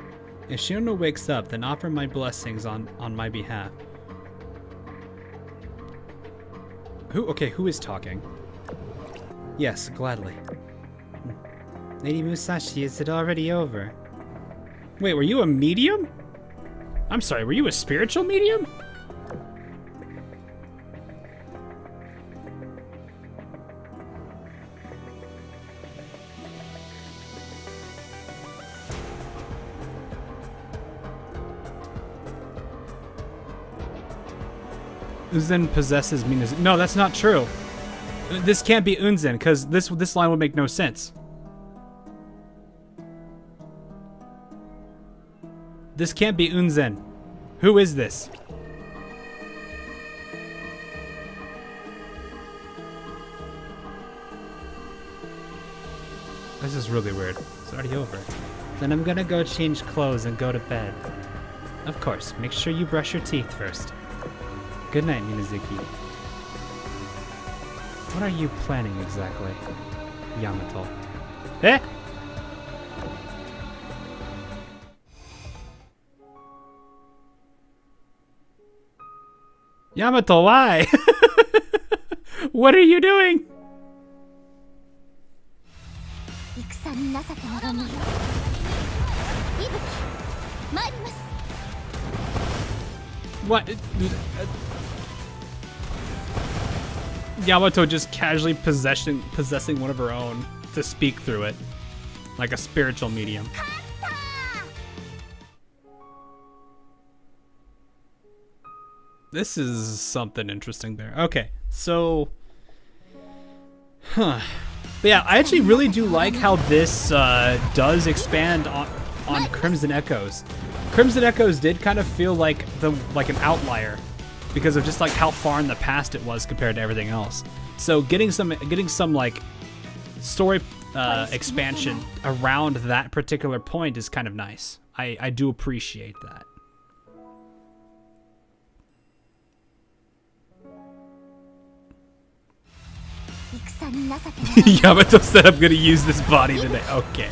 If Shiono wakes up, then offer my blessings on my behalf. Who is talking? Yes, gladly. Lady Musashi, is it already over? Wait, were you a medium? I'm sorry, were you a spiritual medium? Unzen possesses Minazuki. No, that's not true. This can't be Unzen, because this line would make no sense. This can't be Unzen. Who is this? This is really weird. It's already over. Then I'm gonna go change clothes and go to bed. Of course, make sure you brush your teeth first. Good night, Minazuki. What are you planning exactly, Yamato? Eh? Yamato, why? What are you doing? What? Yamato just casually possessing one of her own to speak through it, like a spiritual medium. This is something interesting there. Okay, so, But yeah, I actually really do like how this does expand on Crimson Echoes. Crimson Echoes did kind of feel like an outlier, because of just like how far in the past it was compared to everything else. So getting some like story expansion around that particular point is kind of nice. I do appreciate that. Yamato said I'm gonna use this body today. Okay.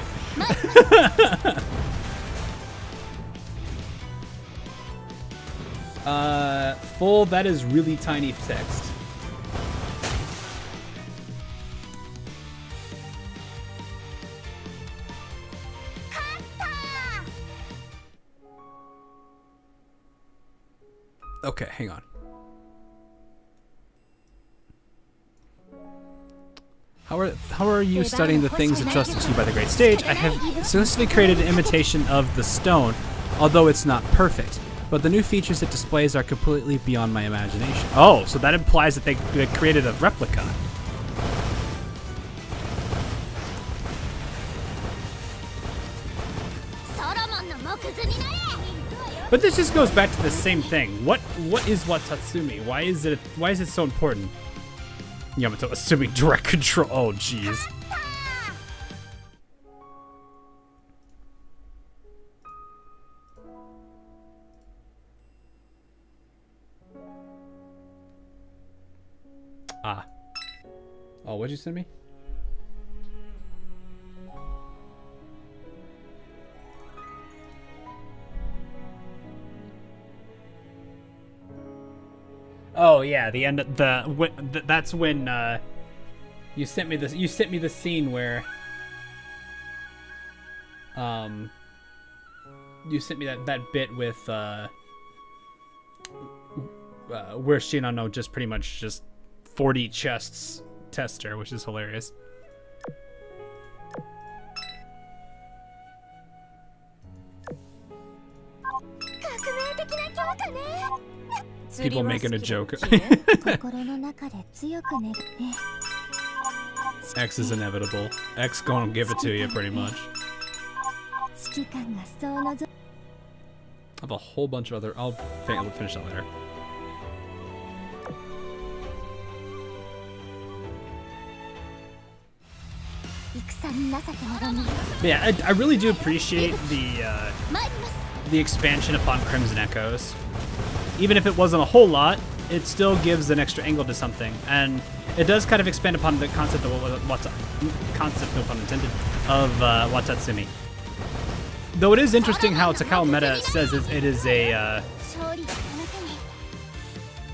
Full, that is really tiny text. Okay, hang on. How are you studying the things entrusted to you by the great stage? I have successfully created an imitation of the stone, although it's not perfect. But the new features it displays are completely beyond my imagination. Oh, so that implies that they created a replica. But this just goes back to the same thing. What is Watatsumi? Why is it so important? Yamato assuming direct control. Oh, jeez. Ah. Oh, what'd you send me? Oh yeah, the end. That's when you sent me this. You sent me the scene where you sent me that bit with where Shinano just pretty much just 40 chests tester, which is hilarious. People making a joke. X is inevitable. X gonna give it to you, pretty much. I have a whole bunch of other. I'll finish that later. But yeah, I really do appreciate the expansion upon Crimson Echoes. even if it wasn't a whole lot, it still gives an extra angle to something, and it does kind of expand upon the concept of concept, no pun intended, of Watatsumi. Though it is interesting how Takao Meta says it is a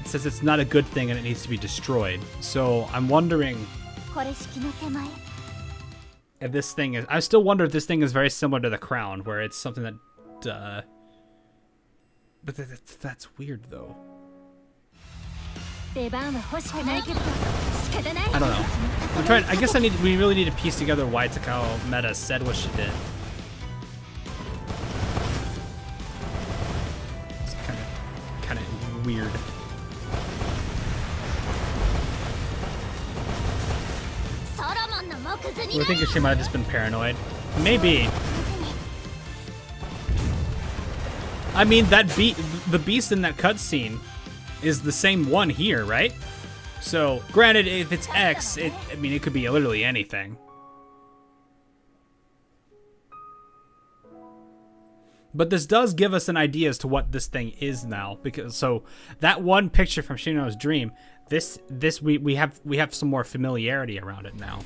it says it's not a good thing and it needs to be destroyed. So I'm wondering if this thing is. I still wonder if this thing is very similar to the crown, where it's something that. But that's weird though. I don't know. I'm trying. I guess we really need to piece together why Takao Meta said what she did. It's kind of weird. We're thinking she might have just been paranoid. Maybe. I mean, the beast in that cutscene is the same one here, right? So, granted, if it's X, I mean, it could be literally anything. But this does give us an idea as to what this thing is now, because so that one picture from Shinra's dream, we have some more familiarity around it now.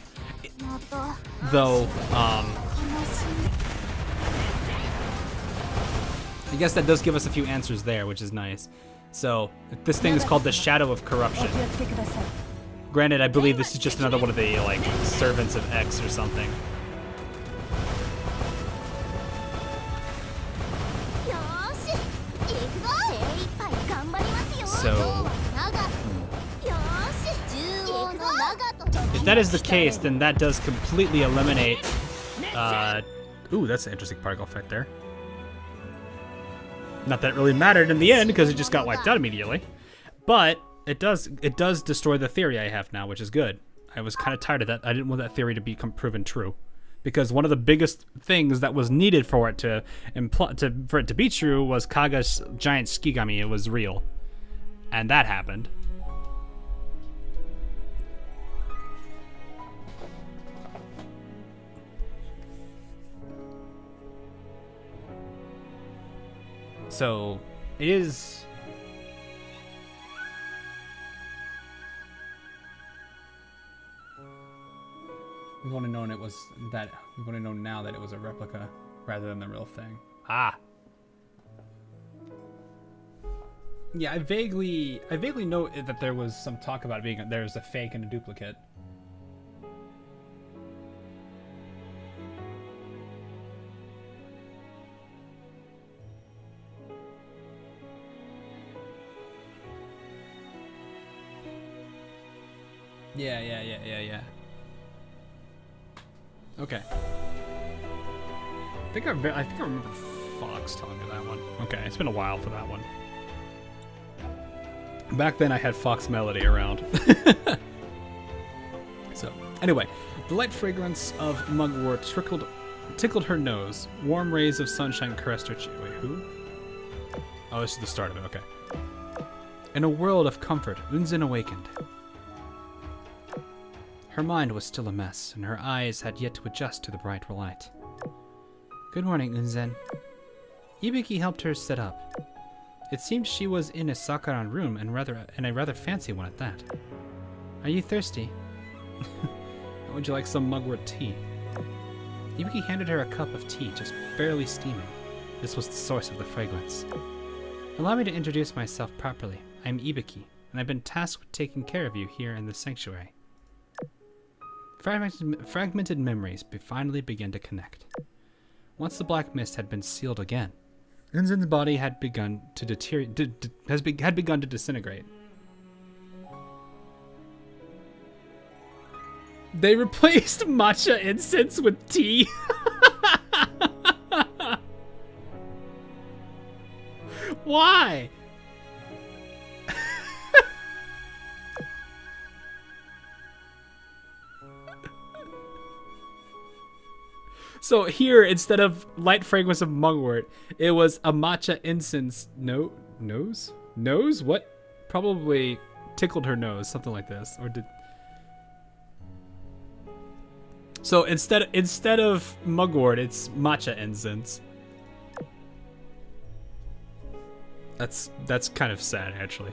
Though, I guess that does give us a few answers there, which is nice. So, this thing is called the Shadow of Corruption. Granted, I believe this is just another one of the, like, servants of X or something. So, if that is the case, then that does completely eliminate, ooh, that's an interesting particle effect there. Not that it really mattered in the end, because it just got wiped out immediately. But it does destroy the theory I have now, which is good. I was kind of tired of that. I didn't want that theory to become proven true, because one of the biggest things that was needed for it to be true was Kaga's giant Skigami. It was real, and that happened. So, it is... We want to know now that it was a replica rather than the real thing. Ah. Yeah, I vaguely know that there was some talk about it being there's a fake and a duplicate. Yeah. Okay. I think I remember Fox telling me that one. Okay, it's been a while for that one. Back then I had Fox Melody around. So, anyway, the light fragrance of mugwort tickled her nose. Warm rays of sunshine caressed her cheek. Wait, who? Oh, this is the start of it, okay. In a world of comfort, Unzen awakened. Her mind was still a mess, and her eyes had yet to adjust to the bright light. Good morning, Unzen. Ibiki helped her sit up. It seemed she was in a Sakaran room, and a rather fancy one at that. Are you thirsty? How would you like some mugwort tea? Ibiki handed her a cup of tea, just barely steaming. This was the source of the fragrance. Allow me to introduce myself properly. I'm Ibiki, and I've been tasked with taking care of you here in the sanctuary. Fragmented memories finally began to connect. Once the black mist had been sealed again, Unzen's body had begun to disintegrate. They replaced matcha incense with tea. Why? So here, instead of light fragrance of mugwort, it was a matcha incense. Nose? What? Probably tickled her nose, something like this, or did. So instead of mugwort, it's matcha incense. That's kind of sad, actually.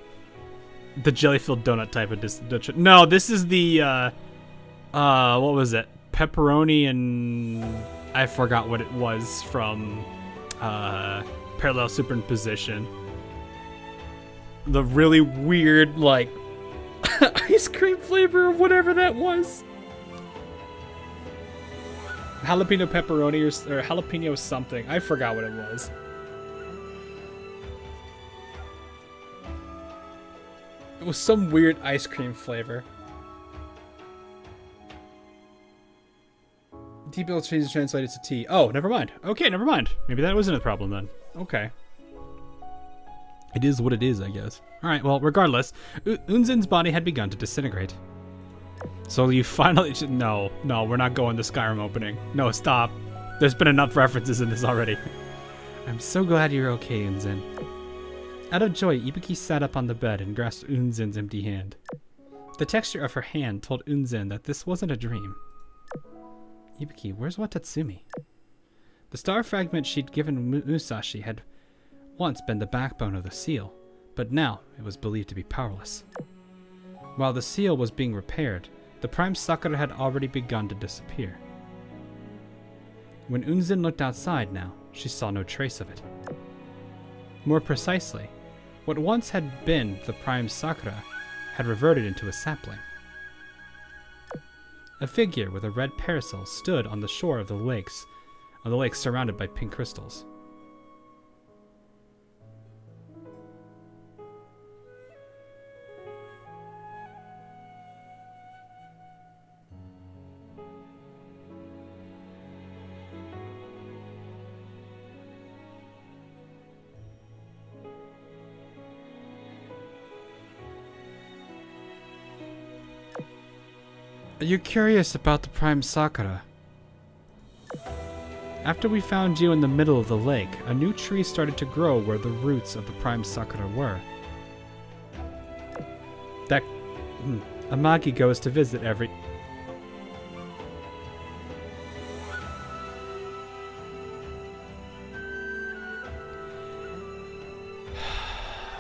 The jelly-filled donut type of no, this is the what was it? Pepperoni and I forgot what it was from Parallel Superimposition. The really weird, like, ice cream flavor or whatever that was. Jalapeno pepperoni or jalapeno something. I forgot what it was. It was some weird ice cream flavor. T-bill is translated to T. Oh, never mind. Okay, never mind. Maybe that wasn't a problem then. Okay. It is what it is, I guess. Alright, well, regardless, Unzen's body had begun to disintegrate. So you finally... No, we're not going to Skyrim opening. No, stop. There's been enough references in this already. I'm so glad you're okay, Unzen. Out of joy, Ibuki sat up on the bed and grasped Unzen's empty hand. The texture of her hand told Unzen that this wasn't a dream. Ibuki, where's Watatsumi? The star fragment she'd given Musashi had once been the backbone of the seal, but now it was believed to be powerless. While the seal was being repaired, the prime Sakura had already begun to disappear. When Unzen looked outside now, she saw no trace of it. More precisely, what once had been the prime Sakura had reverted into a sapling. A figure with a red parasol stood on the shore of the lake surrounded by pink crystals. Are you curious about the prime Sakura? After we found you in the middle of the lake, a new tree started to grow where the roots of the prime Sakura were. That Amagi goes to visit every...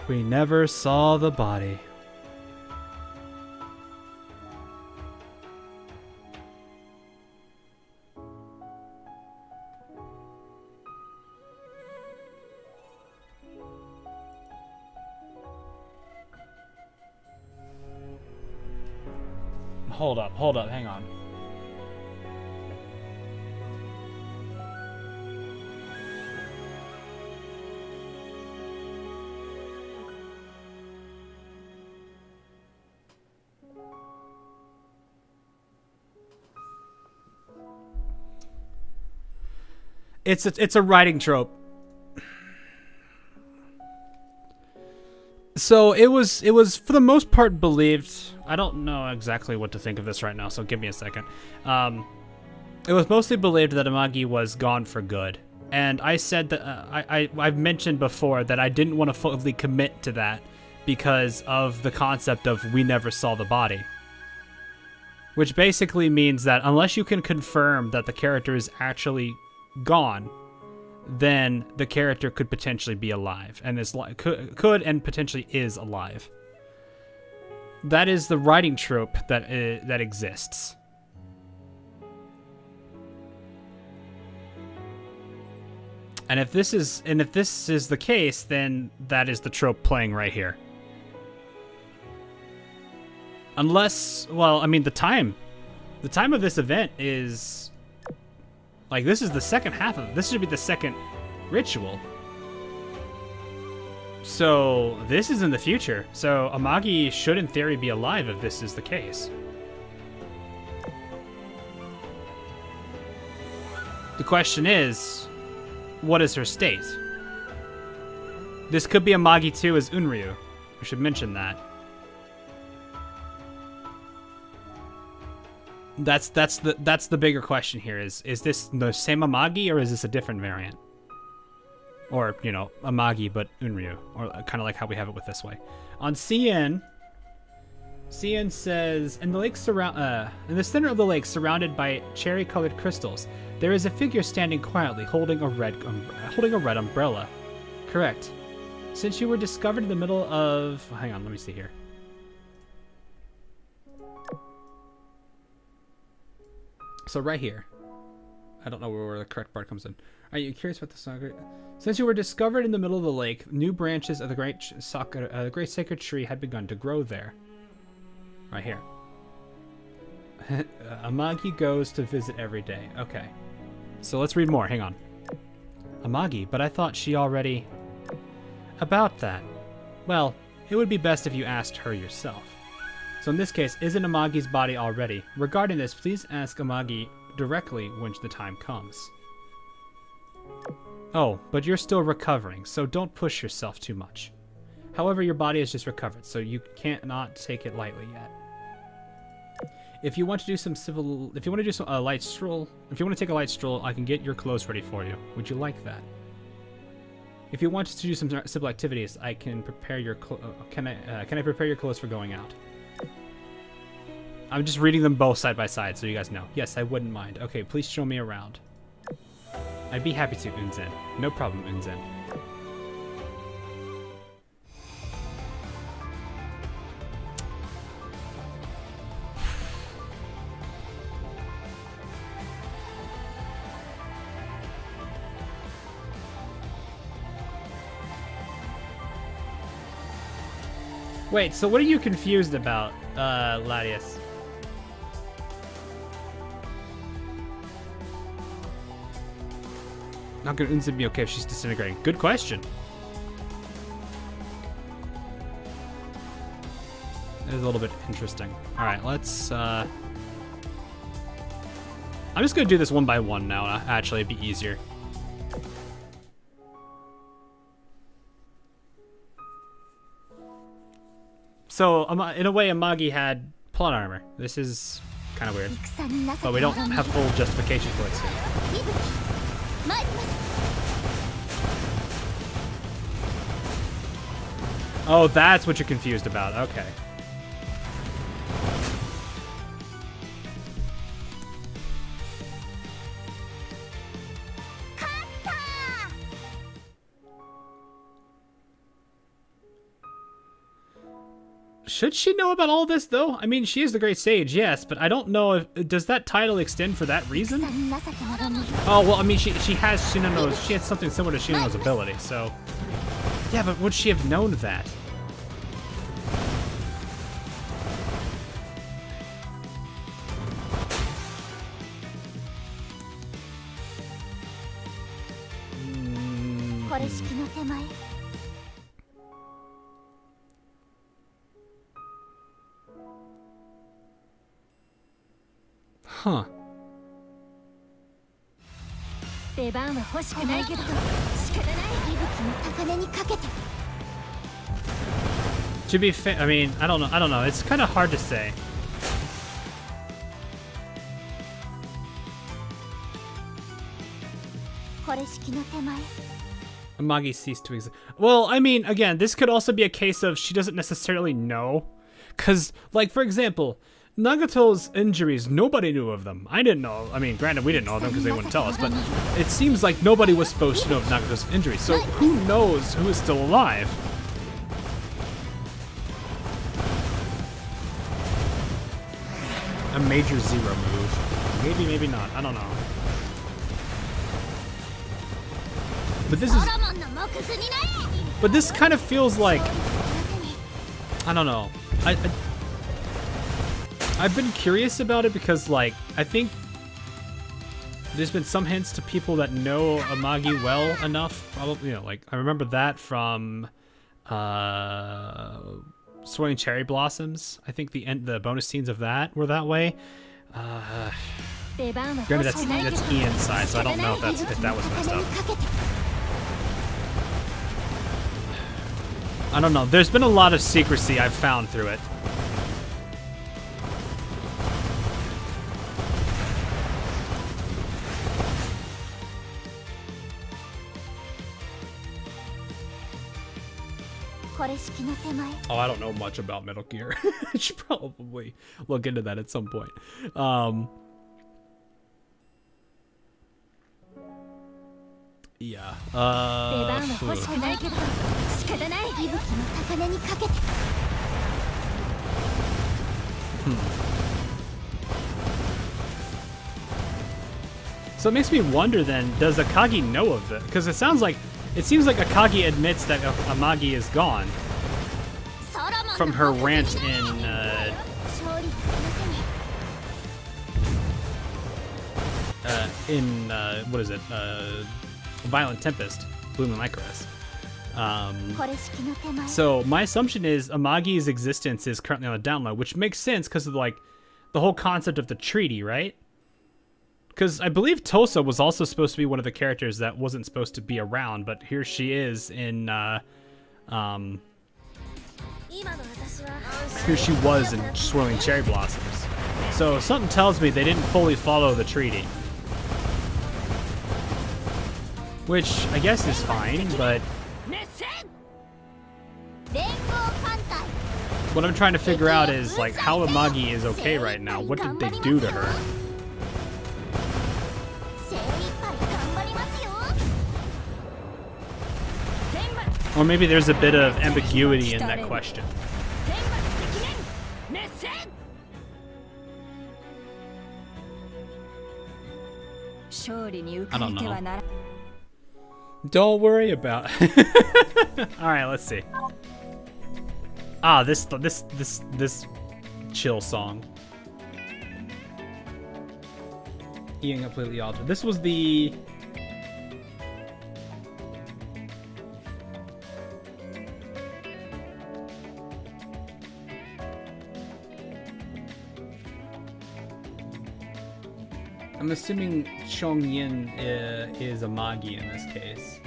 We never saw the body. Hold up, hang on. It's a writing trope. So it was for the most part believed. I don't know exactly what to think of this right now, so give me a second. It was mostly believed that Amagi was gone for good, and I said that I've mentioned before that I didn't want to fully commit to that because of the concept of we never saw the body, which basically means that unless you can confirm that the character is actually gone, then the character could potentially be alive and could and potentially is alive. That is the writing trope that exists. And if this is the case, then that is the trope playing right here. Unless, well, I mean, the time of this event is like, this is the second half of it. This should be the second ritual. So this is in the future. So Amagi should in theory be alive if this is the case. The question is, what is her state? This could be Amagi 2 as Unryu. We should mention that. That's the bigger question here. Is this the same Amagi or is this a different variant? Or, you know, Amagi but Unryu, or kind of like how we have it with this way. On CN says, in the center of the lake, surrounded by cherry-colored crystals, there is a figure standing quietly, holding a red umbrella. Correct. Since you were discovered in the middle of... Hang on, let me see here. So right here. I don't know where the correct part comes in. Are you curious about the saga? Since you were discovered in the middle of the lake, new branches of the great sacred tree had begun to grow there. Right here. Amagi goes to visit every day. Okay. So let's read more. Hang on. Amagi, but I thought she already... About that. Well, it would be best if you asked her yourself. So in this case, isn't Amagi's body already? Regarding this, please ask Amagi directly when the time comes. Oh, but you're still recovering, so don't push yourself too much. However, your body has just recovered, so you can't not take it lightly yet. If you want to do a light stroll, if you want to take a light stroll, I can get your clothes ready for you. Would you like that? If you want to do some simple activities, I can prepare your can I prepare your clothes for going out? I'm just reading them both side by side, so you guys know. Yes, I wouldn't mind. Okay, please show me around. I'd be happy to, Unzen. No problem, Unzen. Wait, so what are you confused about, Ladius? Not gonna Unzen be okay if she's disintegrating? Good question. It is a little bit interesting. Alright, let's, I'm just gonna do this one by one now, actually, it'd be easier. So, in a way, Amagi had plot armor. This is kind of weird. But we don't have full justification for it soon. Oh, that's what you're confused about. Okay. Should she know about all this, though? I mean, she is the Great Sage, yes, but I don't know if... Does that title extend for that reason? Oh, well, I mean, she has Shinano's... She has something similar to Shinano's ability, so... Yeah, but would she have known that? Huh. To be fair, I mean, I don't know. It's kind of hard to say. Amagi ceased to exist. Well, I mean, again, this could also be a case of she doesn't necessarily know. Because, like, for example, Nagato's injuries, nobody knew of them. I didn't know. I mean, granted, we didn't know of them because they wouldn't tell us, but it seems like nobody was supposed to know of Nagato's injuries. So who knows who is still alive? A major zero move. Maybe, maybe not. I don't know. But this is... But this kind of feels like... I don't know. I've been curious about it because, like, I think there's been some hints to people that know Amagi well enough. Probably, you know, like, I remember that from Swirling Cherry Blossoms. I think the bonus scenes of that were that way. Granted, that's Ian's side, so I don't know if that was messed up. I don't know. There's been a lot of secrecy I've found through it. Oh, I don't know much about Metal Gear. I should probably look into that at some point. Yeah. 出番は欲しくないけど仕方ない。息吹の高値にかけて。So it makes me wonder then, does Akagi know of it? Because it seems like Akagi admits that Amagi is gone from her rant in what is it? Violent Tempest, Bloom and Lycoris. So my assumption is Amagi's existence is currently on the download, which makes sense because of like the whole concept of the treaty, right? Because I believe Tosa was also supposed to be one of the characters that wasn't supposed to be around, but here she is in here she was in Swirling Cherry Blossoms. So something tells me they didn't fully follow the treaty. Which I guess is fine, but what I'm trying to figure out is like how Amagi is okay right now. What did they do to her? Or maybe there's a bit of ambiguity in that question. I don't know. Don't worry about. All right, let's see. Ah, this chill song. Eating completely altered. This was the. I'm assuming Chongyin is Amagi in this case.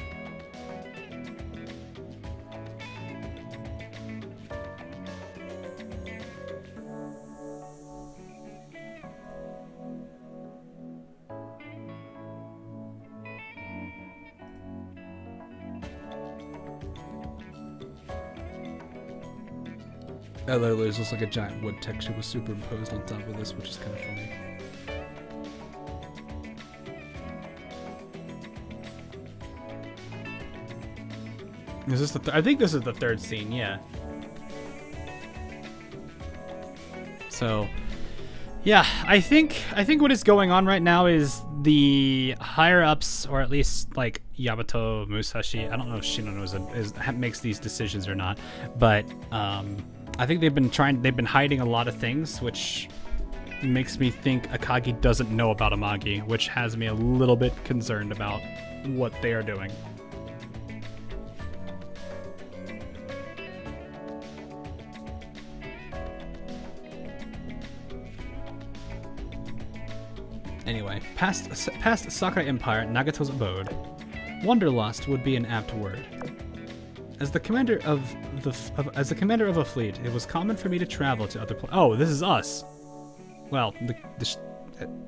That literally looks like a giant wood texture was superimposed on top of this, which is kind of funny. Is this the I think this is the third scene, yeah. So, yeah, I think what is going on right now is the higher ups, or at least like Yamato Musashi. I don't know if Shinano makes these decisions or not, but I think they've been hiding a lot of things, which makes me think Akagi doesn't know about Amagi, which has me a little bit concerned about what they are doing. Anyway, past Sakura Empire, Nagato's abode. Wanderlust would be an apt word. As the commander of a fleet, it was common for me to travel to other planets. Oh, this is us. Well,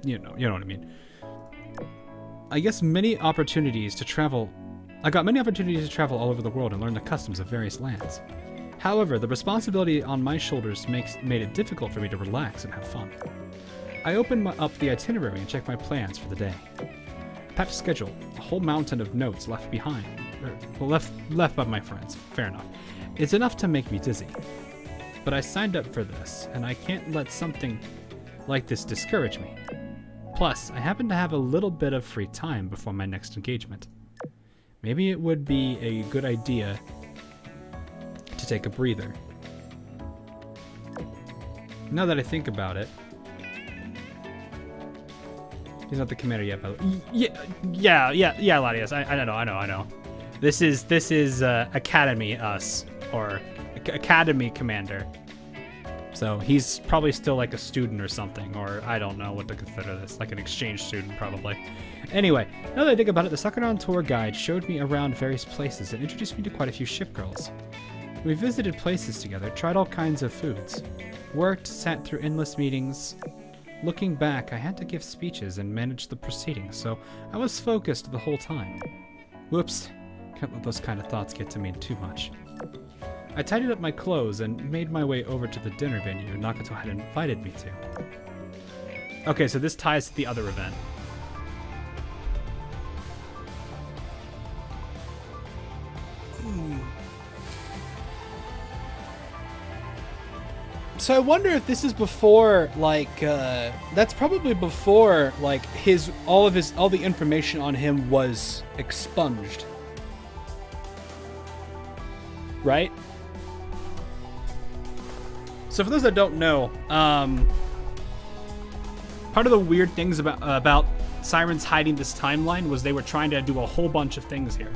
you know what I mean. I got many opportunities to travel all over the world and learn the customs of various lands. However, the responsibility on my shoulders made it difficult for me to relax and have fun. I opened up the itinerary and checked my plans for the day. Packed schedule, a whole mountain of notes left behind. Left by my friends. Fair enough. It's enough to make me dizzy. But I signed up for this, and I can't let something like this discourage me. Plus, I happen to have a little bit of free time before my next engagement. Maybe it would be a good idea to take a breather. Now that I think about it, he's not the commander yet, but yeah, Latias. I know. This is Academy us, or Academy Commander. So he's probably still like a student or something, or I don't know what to consider this, like an exchange student probably. Anyway, now that I think about it, the Sakura tour guide showed me around various places and introduced me to quite a few ship girls. We visited places together, tried all kinds of foods, worked, sat through endless meetings. Looking back, I had to give speeches and manage the proceedings, so I was focused the whole time. Whoops, can't let those kind of thoughts get to me too much. I tidied up my clothes and made my way over to the dinner venue Nagato had invited me to. Okay, so this ties to the other event. So I wonder if this is before, like, that's probably before, like, all the information on him was expunged. Right? So for those that don't know, part of the weird things about Sirens hiding this timeline was they were trying to do a whole bunch of things here.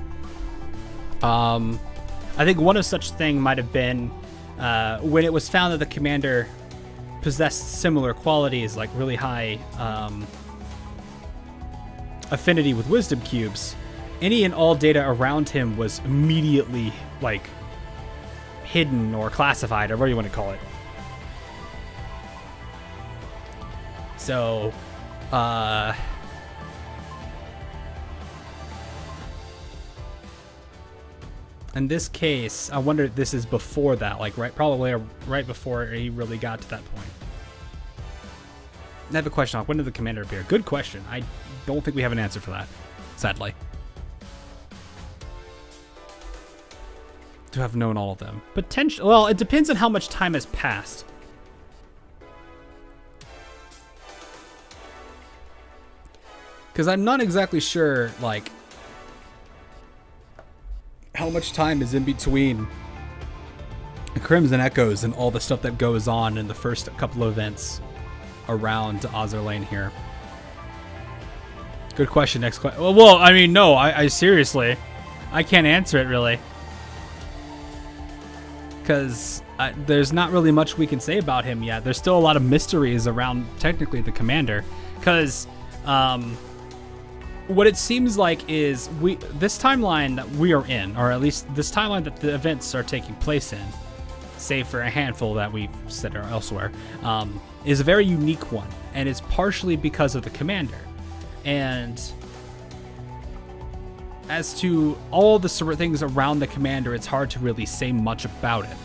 I think one of such thing might have been when it was found that the commander possessed similar qualities, like really high affinity with wisdom cubes. Any and all data around him was immediately like hidden or classified, or whatever you want to call it. So, in this case, I wonder if this is before that, like probably right before he really got to that point. I have a question. When did the commander appear? Good question. I don't think we have an answer for that, sadly. To have known all of them. Well, it depends on how much time has passed. Because I'm not exactly sure, like, how much time is in between Crimson Echoes and all the stuff that goes on in the first couple of events around Azur Lane here. Good question. Next question. Well, I mean, no, I seriously, I can't answer it really. Because there's not really much we can say about him yet. There's still a lot of mysteries around, technically, the commander. Because what it seems like is this timeline that we are in, or at least this timeline that the events are taking place in, save for a handful that we've said are elsewhere, is a very unique one. And it's partially because of the commander. And as to all the sort of things around the commander, it's hard to really say much about it.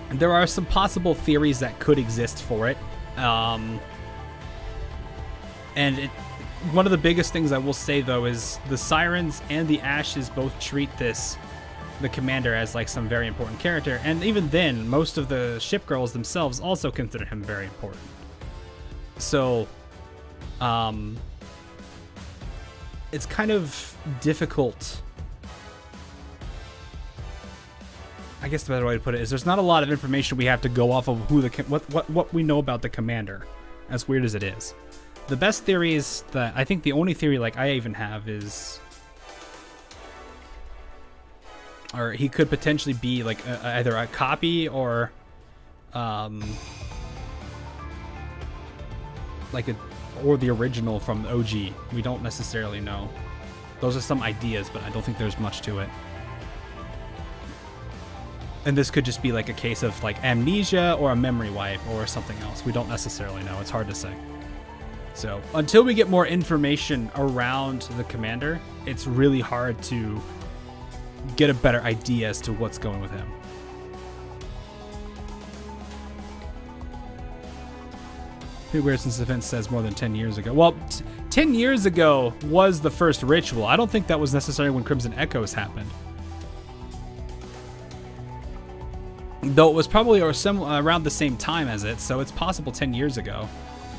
And there are some possible theories that could exist for it. One of the biggest things I will say, though, is the Sirens and the Ashes both treat the commander as like some very important character. And even then, most of the ship girls themselves also consider him very important. So, it's kind of difficult. I guess the better way to put it is there's not a lot of information we have to go off of what we know about the commander, as weird as it is. The best theory is that I think the only theory like I even have is, or he could potentially be like either a copy or or the original from OG. We don't necessarily know. Those are some ideas, but I don't think there's much to it. And this could just be like a case of like amnesia or a memory wipe or something else. We don't necessarily know. It's hard to say. So until we get more information around the commander, it's really hard to get a better idea as to what's going with him. Pretty weird since the event says more than 10 years ago. Well, 10 years ago was the first ritual. I don't think that was necessarily when Crimson Echoes happened. Though it was probably around the same time as it, so it's possible 10 years ago.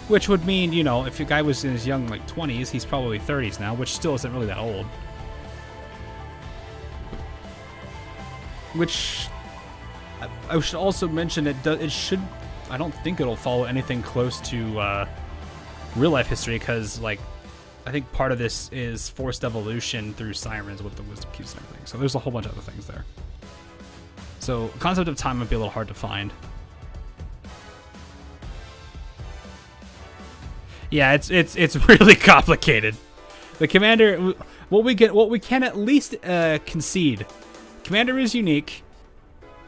Which would mean, you know, if a guy was in his young, like, 20s, he's probably 30s now, which still isn't really that old. Which, I should also mention, it should, I don't think it'll follow anything close to real-life history, because, like, I think part of this is forced evolution through Sirens with the wisdom cubes and everything. So there's a whole bunch of other things there. So, concept of time might be a little hard to find. Yeah, it's really complicated. The commander, what we can at least concede, commander is unique.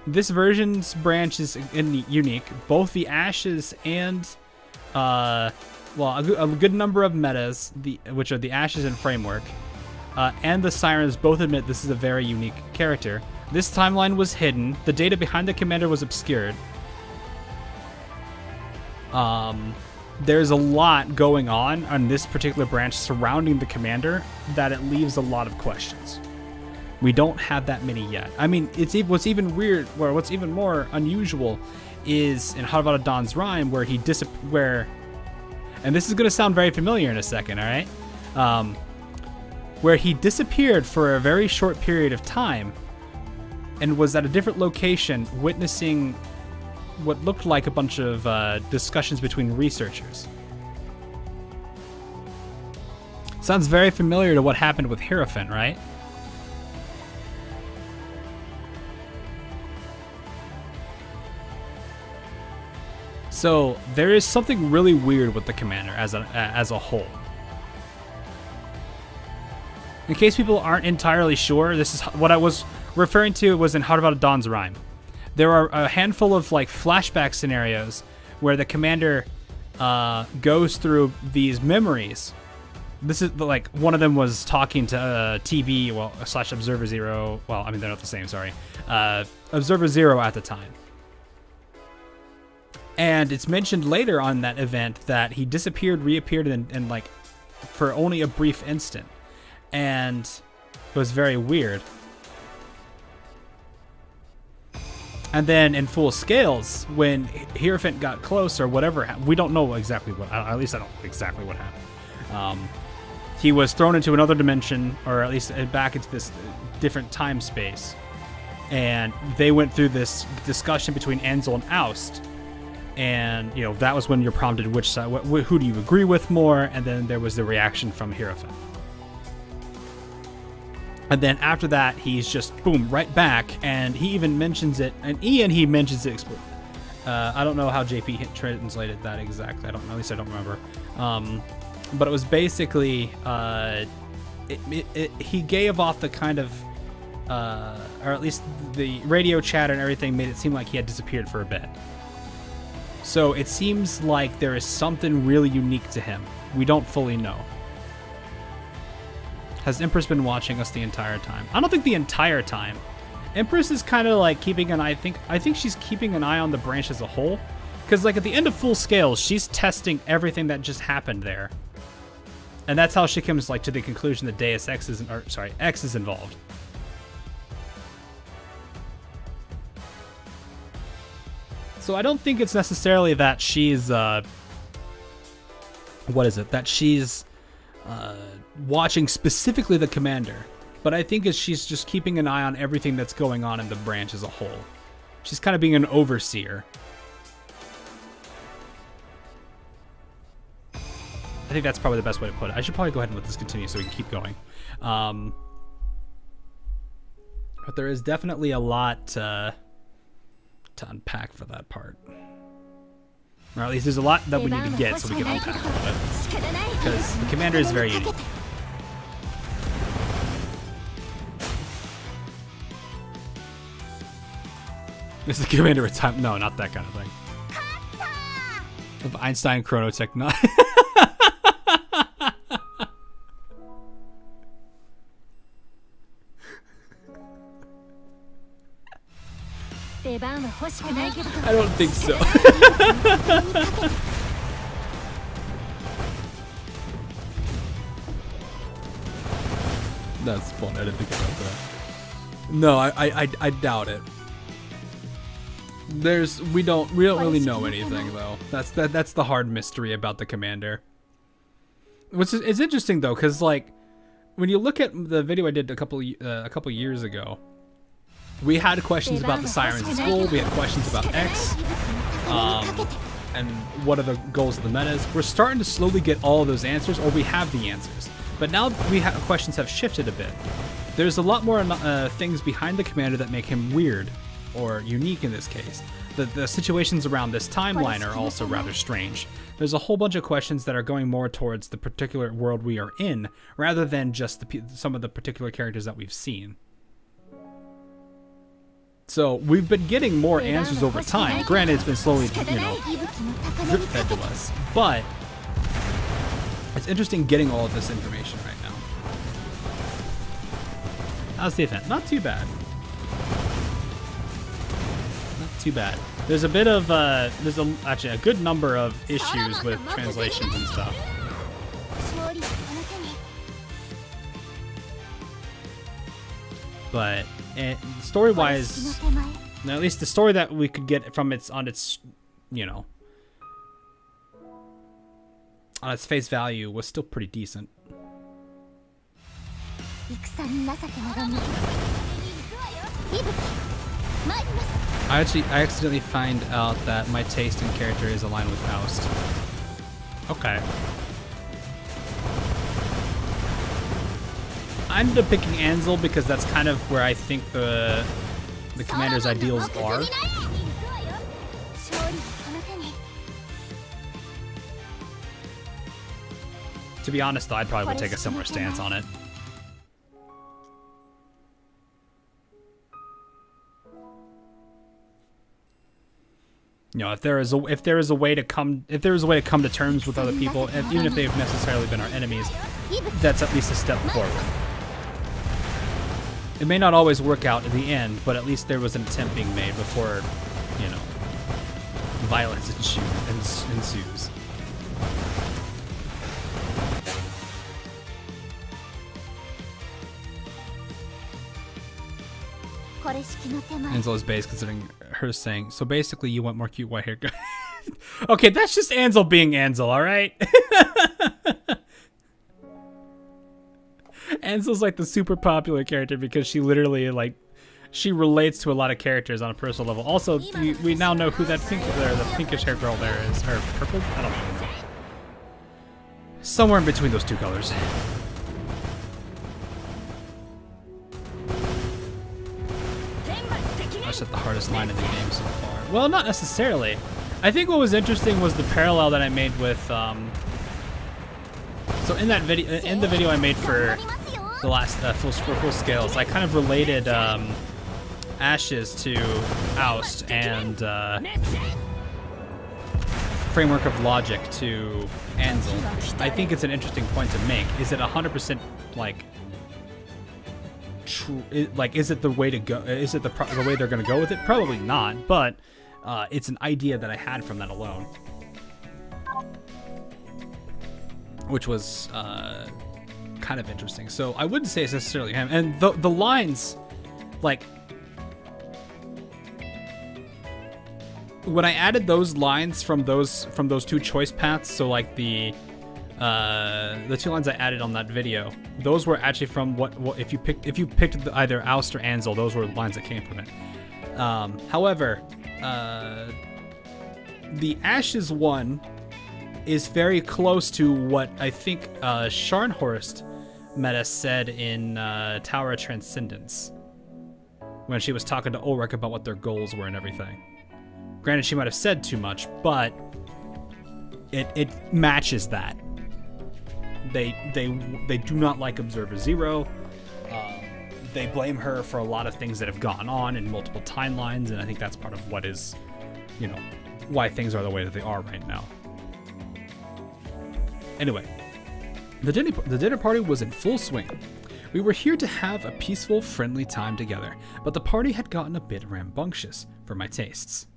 This version's branch is unique. Both the Ashes and a good number of metas, which are the Ashes and Framework, and the Sirens both admit this is a very unique character. This timeline was hidden. The data behind the commander was obscured. There's a lot going on this particular branch surrounding the commander that it leaves a lot of questions. We don't have that many yet. I mean, what's even weird, or what's even more unusual, is in Harvard Dawn's Rhyme, where and this is going to sound very familiar in a second, all right? Where he disappeared for a very short period of time and was at a different location witnessing what looked like a bunch of discussions between researchers. Sounds very familiar to what happened with Hierophant, right? So there is something really weird with the commander as a whole. In case people aren't entirely sure, this is what I was referring to was in Harvard Dawn's Rhyme. There are a handful of like flashback scenarios where the commander goes through these memories. This is like one of them was talking to TB, / Observer Zero. Well, I mean they're not the same. Sorry, Observer Zero at the time. And it's mentioned later on that event that he disappeared, reappeared, and like for only a brief instant. And it was very weird. And then in Full Scales, when Hierophant got close or whatever, we don't know exactly what, at least I don't know exactly what happened. He was thrown into another dimension, or at least back into this different time space. And they went through this discussion between Ansel and Oust. And, you know, that was when you're prompted which side, who do you agree with more? And then there was the reaction from Hierophant. And then after that, he's just, boom, right back. And he even mentions it. And Ian, he mentions it explicitly. I don't know how JP translated that exactly. I don't know. At least I don't remember. But it was basically, he gave off the kind of, or at least the radio chatter and everything made it seem like he had disappeared for a bit. So it seems like there is something really unique to him. We don't fully know. Has Empress been watching us the entire time? I don't think the entire time. Empress is kind of like keeping an eye. I think she's keeping an eye on the branch as a whole. Because like at the end of Full Scales, she's testing everything that just happened there. And that's how she comes like to the conclusion that Deus Ex is, X is involved. So I don't think it's necessarily that she's, that she's watching specifically the commander. But I think she's just keeping an eye on everything that's going on in the branch as a whole. She's kind of being an overseer. I think that's probably the best way to put it. I should probably go ahead and let this continue so we can keep going. But there is definitely a lot to unpack for that part. Or at least there's a lot that we need to get so we can unpack all of it. Because the commander is very unique. Is the commander a time? No, not that kind of thing. Of Einstein chronotechnology. I don't think so. That's fun. I didn't think about that. No, I doubt it. We don't really know anything though. That's the hard mystery about the commander. It's interesting though, because like when you look at the video I did a couple years ago, we had questions about the Siren's goal. We had questions about X, and what are the goals of the metas. We're starting to slowly get all of those answers, or we have the answers. But now questions have shifted a bit. There's a lot more things behind the commander that make him weird, or unique in this case. The situations around this timeline are also rather strange. There's a whole bunch of questions that are going more towards the particular world we are in, rather than just some of the particular characters that we've seen. So we've been getting more answers over time. Granted, it's been slowly, drip fed to us. But it's interesting getting all of this information right now. How's the event? Not too bad. Not too bad. There's a bit of, actually a good number of issues with translations and stuff. but story-wise, at least the story that we could get from its on its, you know, on its face value was still pretty decent. I accidentally find out that my taste in character is aligned with Faust. Okay. I ended up picking Ansel because that's kind of where I think the commander's ideals are. To be honest, though, I'd probably would take a similar stance on it. You know, if there is a way to come to terms with other people, even if they've necessarily been our enemies, that's at least a step forward. It may not always work out in the end, but at least there was an attempt being made before, you know, violence ensues. Ansel is base considering her saying, so basically you want more cute white hair. Okay, that's just Ansel being Ansel, alright? Ansel's like the super popular character because she literally, like, she relates to a lot of characters on a personal level. Also, we now know who that the pinkish hair girl there is. Or purple? I don't even know. Somewhere in between those two colors. That's the hardest line in the game so far. Well, not necessarily. I think what was interesting was the parallel that I made with so in that video, in the video I made for the last full scales, I kind of related Ashes to Oust and Framework of Logic to Ansel. I think it's an interesting point to make. Is it 100% like is it the way to go? Is it the way they're going to go with it? Probably not, but it's an idea that I had from that alone, which was kind of interesting. So I wouldn't say it's necessarily him. And the lines, like, when I added those lines from those two choice paths, so like the two lines I added on that video, those were actually from what if you picked either Oust or Ansel, those were the lines that came from it. However, the Ashes one is very close to what I think Scharnhorst Meta said in Tower of Transcendence when she was talking to Ulrich about what their goals were and everything. Granted, she might have said too much, but it matches that. They do not like Observer Zero. They blame her for a lot of things that have gone on in multiple timelines, and I think that's part of what is, you know, why things are the way that they are right now. Anyway, the dinner party was in full swing. We were here to have a peaceful, friendly time together, but the party had gotten a bit rambunctious for my tastes.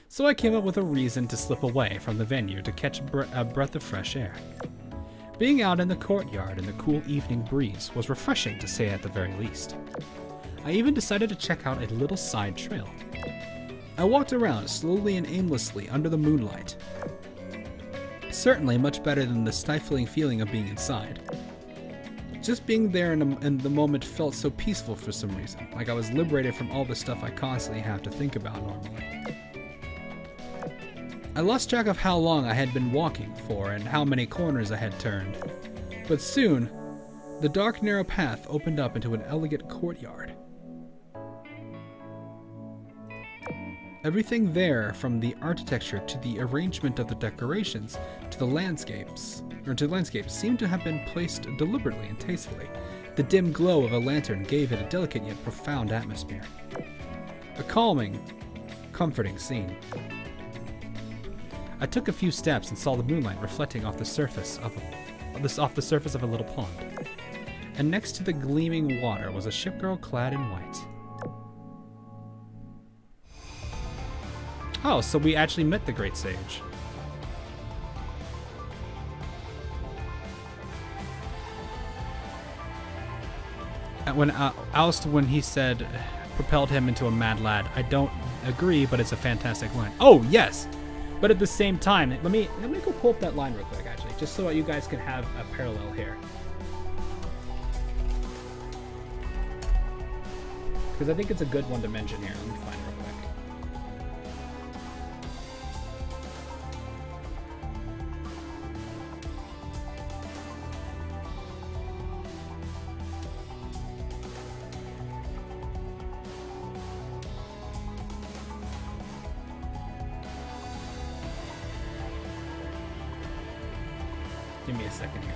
So I came up with a reason to slip away from the venue to catch a breath of fresh air. Being out in the courtyard in the cool evening breeze was refreshing, to say at the very least. I even decided to check out a little side trail. I walked around slowly and aimlessly under the moonlight. Certainly much better than the stifling feeling of being inside. Just being there in the moment felt so peaceful for some reason, like I was liberated from all the stuff I constantly have to think about normally. I lost track of how long I had been walking for and how many corners I had turned, but soon, the dark narrow path opened up into an elegant courtyard. Everything there, from the architecture to the arrangement of the decorations to the landscapes, seemed to have been placed deliberately and tastefully. The dim glow of a lantern gave it a delicate yet profound atmosphere. A calming, comforting scene. I took a few steps and saw the moonlight reflecting off the surface of a little pond. And next to the gleaming water was a shipgirl clad in white. Oh, so we actually met the Great Sage. Oust, when he said propelled him into a mad lad. I don't agree, but it's a fantastic line. Oh yes, but at the same time, let me go pull up that line real quick, actually, just so you guys can have a parallel here. Because I think it's a good one to mention here. Let me find it real quick. Give me a second here.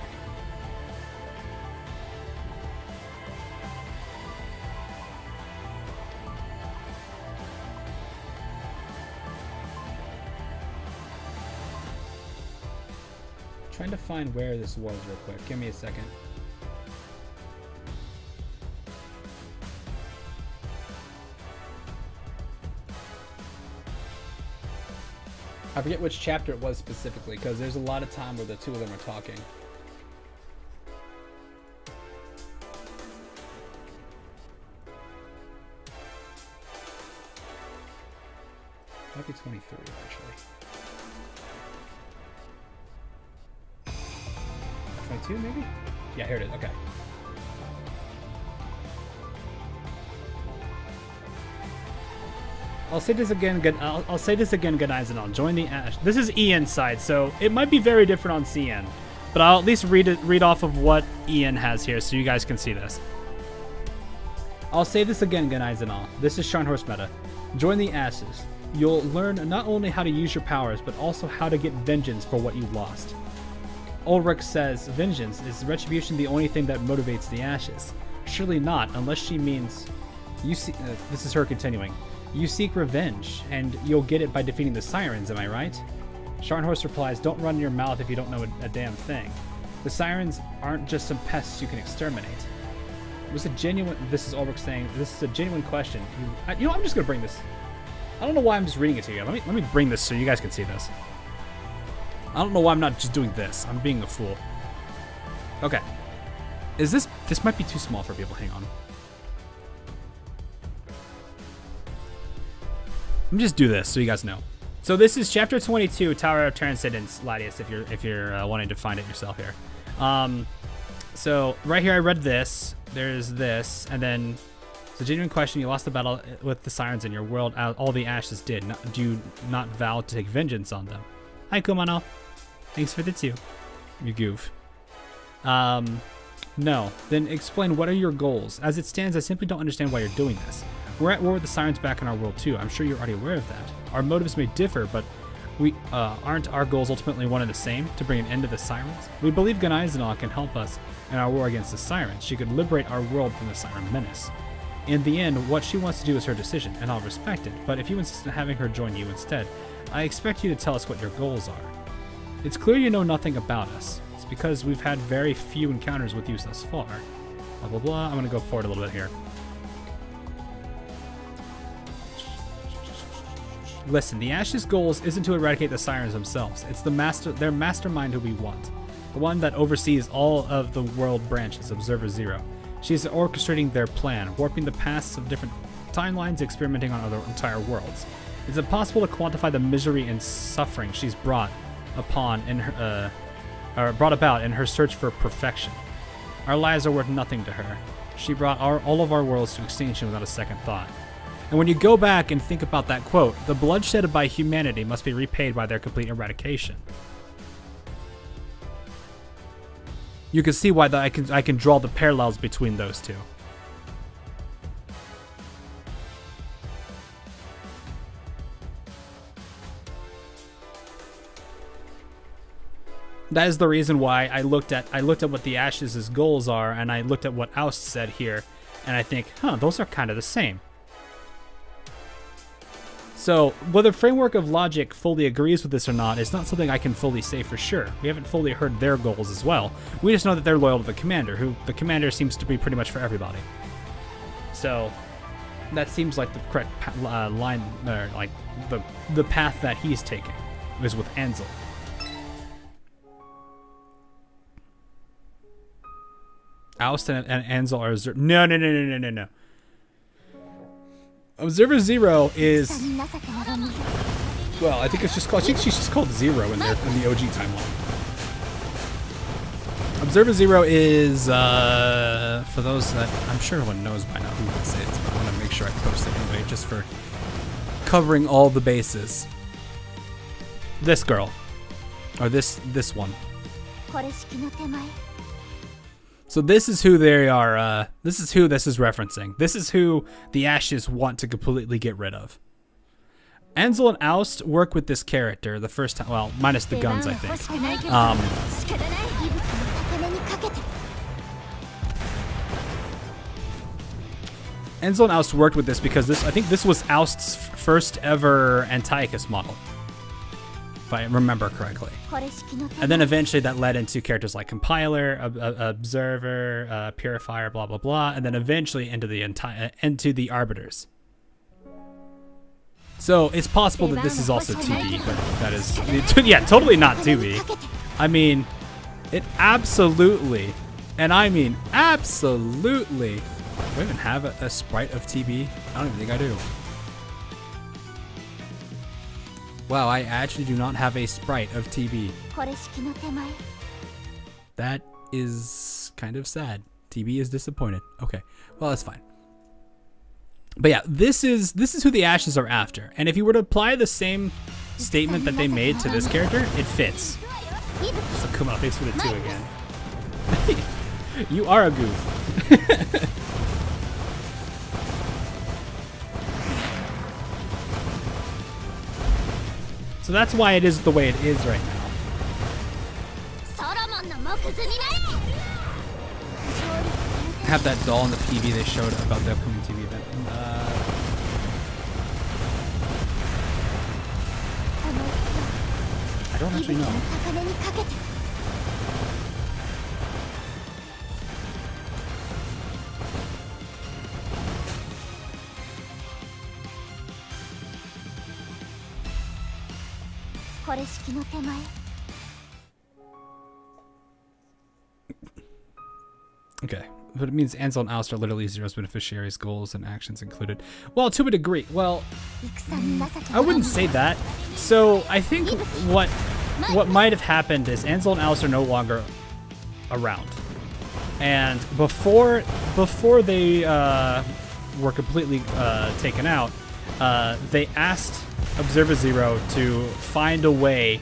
Trying to find where this was real quick. Give me a second. I forget which chapter it was specifically, because there's a lot of time where the two of them are talking. Might be 23, actually. 22, maybe? Yeah, here it is. Okay. I'll say this again. I'll say this again, good eyes, and I'll join the Ash. This is Ian's side, so it might be very different on CN, but I'll at least read off of what Ian has here, so you guys can see this. I'll say this again, good eyes, and all. This is Sharnhorse meta. Join the Ashes. You'll learn not only how to use your powers, but also how to get vengeance for what you lost. Ulrich says, vengeance, is retribution the only thing that motivates the Ashes? Surely not, unless she means... You see, this is her continuing. You seek revenge, and you'll get it by defeating the Sirens, am I right? Sharnhorse replies, don't run your mouth if you don't know a damn thing. The Sirens aren't just some pests you can exterminate. It was a genuine... This is Ulrich saying, this is a genuine question. You know, I'm just going to bring this... I don't know why I'm just reading it to you. Let me bring this so you guys can see this. I don't know why I'm not just doing this. I'm being a fool. Okay. Is this... This might be too small for people. Hang on. Let me just do this so you guys know. So this is chapter 22, Tower of Transcendence, Ladius, if you're wanting to find it yourself here. So right here I read this. There's this, and then it's a genuine question. You lost the battle with the Sirens in your world. All the Ashes did. Do you not vow to take vengeance on them? Hi, Kumano. Thanks for the 2. You goof. No. Then explain, what are your goals? As it stands, I simply don't understand why you're doing this. We're at war with the Sirens back in our world too. I'm sure you're already aware of that. Our motives may differ, but aren't our goals ultimately one and the same? To bring an end to the Sirens? We believe Ganaizenal can help us in our war against the Sirens. She could liberate our world from the Siren menace. In the end, what she wants to do is her decision, and I'll respect it. But if you insist on having her join you instead, I expect you to tell us what your goals are. It's clear you know nothing about us. It's because we've had very few encounters with you thus far. Blah, blah, blah. I'm going to go forward a little bit here. Listen, the Ashes' goals isn't to eradicate the Sirens themselves. It's their mastermind who we want. The one that oversees all of the world branches, Observer Zero. She's orchestrating their plan, warping the pasts of different timelines, experimenting on other entire worlds. It's impossible to quantify the misery and suffering she's brought about in her search for perfection. Our lives are worth nothing to her. She brought all of our worlds to extinction without a second thought. And when you go back and think about that quote, the blood shed by humanity must be repaid by their complete eradication. You can see why I can draw the parallels between those two. That is the reason why I looked at what the Ashes' goals are, and I looked at what Oust said here, and I think, those are kind of the same. So, whether Framework of Logic fully agrees with this or not is not something I can fully say for sure. We haven't fully heard their goals as well. We just know that they're loyal to the Commander, who the Commander seems to be pretty much for everybody. So, that seems like the correct line, or like the path that he's taking, is with Ansel. Oust and Ansel are Azur. No. Observer Zero is, well, I think it's just called, I think she's just called Zero in the OG timeline. Observer Zero is, for those that, I'm sure everyone knows by now who this is, but I want to make sure I post it anyway, just for covering all the bases. This girl. Or this one. So this is who they are, this is who this is referencing. This is who the Ashes want to completely get rid of. Ansel and Oust work with this character the first time, well, minus the guns, I think. Ansel and Oust worked with this because I think this was Oust's first ever Antiochus model, if I remember correctly. And then eventually that led into characters like Compiler, Observer, Purifier, blah blah blah, and then eventually into the Arbiters. So it's possible that this is also 2B, but that is, yeah, totally not 2B. I mean, it absolutely, and I mean absolutely. Do I even have a sprite of TB? I don't even think I do. Wow, I actually do not have a sprite of TB. That is kind of sad. TB is disappointed. Okay, well, that's fine. But yeah, this is who the Ashes are after. And if you were to apply the same statement that they made to this character, it fits. So come on, thanks for the 2 again. You are a goof. So that's why it is the way it is right now. Have that doll in the PV they showed about the upcoming TV event. I don't actually know. Okay, but it means Ansel and Oust are literally Zero's beneficiaries, goals and actions included. Well, to a degree. Well, I wouldn't say that. So I think what might have happened is Ansel and Oust are no longer around, and before they were completely taken out, they asked Observer Zero to find a way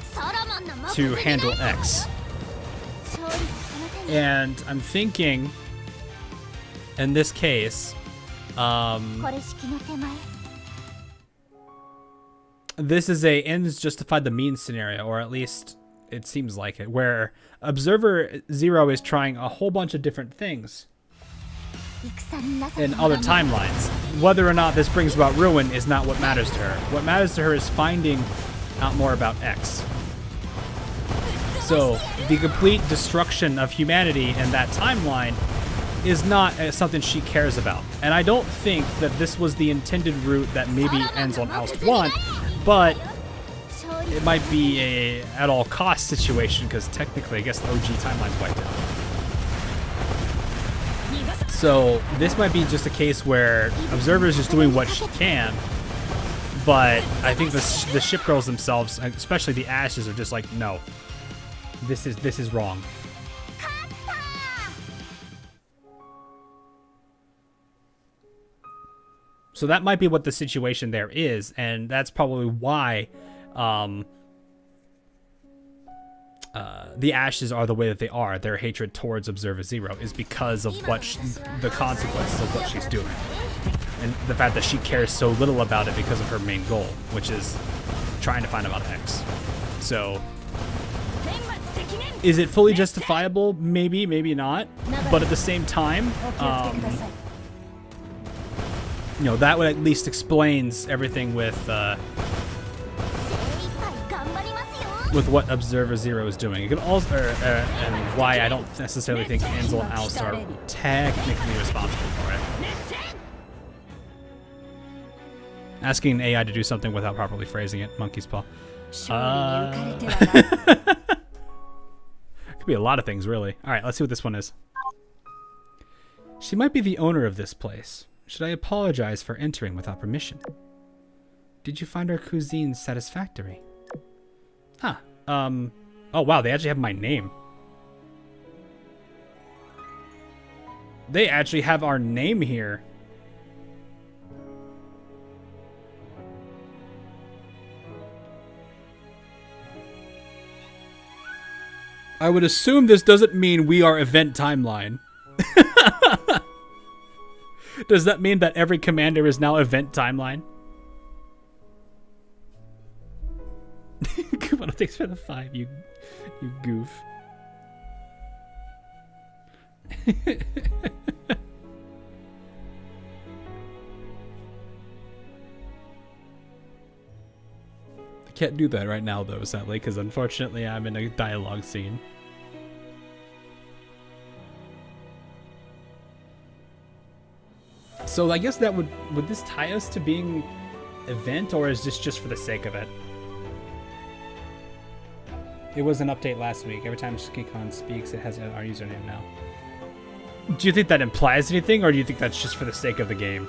to handle X. And I'm thinking, in this case, this is a ends justified the means scenario, or at least it seems like it, where Observer Zero is trying a whole bunch of different things in other timelines. Whether or not this brings about ruin is not what matters to her. What matters to her is finding out more about X. So the complete destruction of humanity in that timeline is not something she cares about. And I don't think that this was the intended route that maybe Ansel and Oust want, but it might be a at all cost situation, because technically I guess the OG timeline's wiped out. So this might be just a case where Observer is just doing what she can, but I think the ship girls themselves, especially the Ashes, are just like, no, this is wrong. So that might be what the situation there is, and that's probably why the Ashes are the way that they are. Their hatred towards Observer Zero is because of what the consequences of what she's doing, and the fact that she cares so little about it because of her main goal, which is trying to find out X. So, is it fully justifiable? Maybe, maybe not. But at the same time, you know, that would at least explains everything with what Observer Zero is doing. It could also, and why I don't necessarily think Ansel and Oust are technically responsible for it. Asking AI to do something without properly phrasing it, monkey's paw. Could be a lot of things, really. All right, let's see what this one is. She might be the owner of this place. Should I apologize for entering without permission? Did you find our cuisine satisfactory? Ah, oh wow, they actually have my name. They actually have our name here. I would assume this doesn't mean we are event timeline. Does that mean that every commander is now event timeline? Come on, thanks for the 5, you goof. I can't do that right now, though, sadly, because unfortunately I'm in a dialogue scene. So I guess that would this tie us to being event, or is this just for the sake of it? It was an update last week. Every time SkiCon speaks, it has our username now. Do you think that implies anything, or do you think that's just for the sake of the game?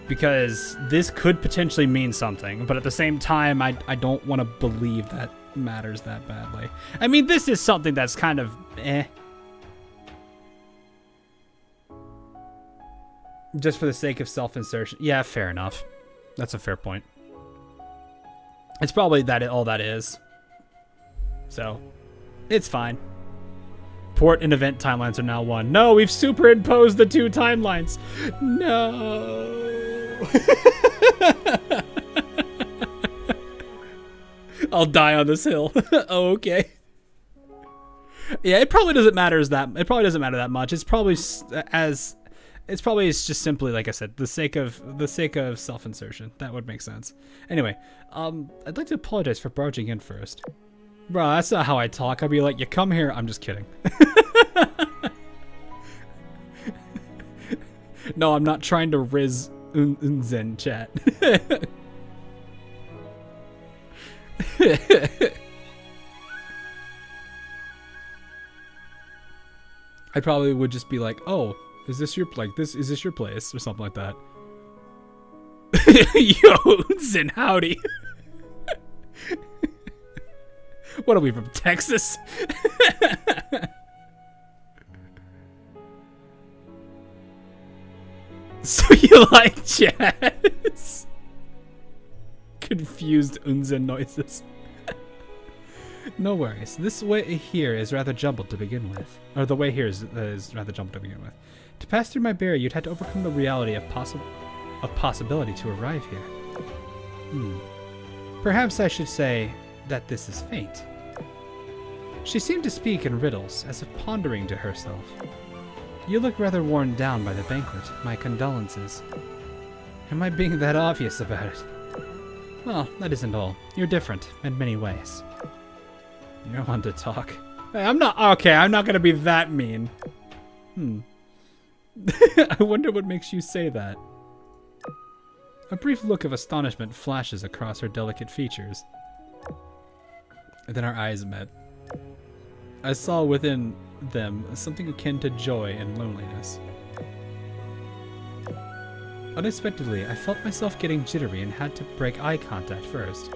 Because this could potentially mean something, but at the same time, I don't want to believe that matters that badly. I mean, this is something that's kind of eh. Just for the sake of self-insertion. Yeah, fair enough. That's a fair point. It's probably all that is. So, it's fine. Port and event timelines are now one. No, we've superimposed the 2 timelines. No. I'll die on this hill. Oh, okay. Yeah, it probably doesn't matter that much. It's probably it's just simply, like I said, the sake of self-insertion. That would make sense. Anyway, I'd like to apologize for barging in first. Bro, that's not how I talk. I'd be like, you come here. I'm just kidding. No, I'm not trying to riz Unzen chat. I probably would just be like, oh, is this your place or something like that? Yo, Unzen, howdy. What are we, from Texas? So you like jazz? Confused Unzen noises. No worries. This way here is rather jumbled to begin with. Or the way here is rather jumbled to begin with. To pass through my barrier, you'd had to overcome the reality of possibility to arrive here. Perhaps I should say that this is fate. She seemed to speak in riddles, as if pondering to herself. You look rather worn down by the banquet. My condolences. Am I being that obvious about it? Well, that isn't all. You're different in many ways. You're one to talk. Hey, I'm not gonna be that mean. I wonder what makes you say that. A brief look of astonishment flashes across her delicate features. And then our eyes met. I saw within them something akin to joy and loneliness. Unexpectedly, I felt myself getting jittery and had to break eye contact first.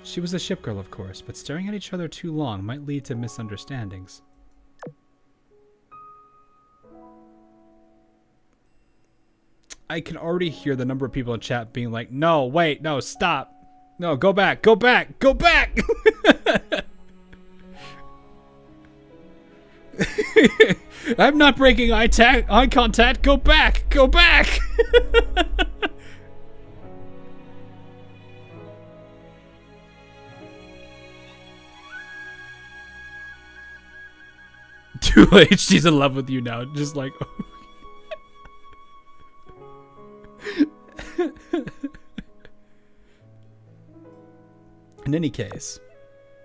She was a ship girl, of course, but staring at each other too long might lead to misunderstandings. I can already hear the number of people in chat being like, no, wait, no, stop. No, go back, go back, go back! I'm not breaking eye contact, go back, go back! Too late, she's in love with you now, just like... In any case,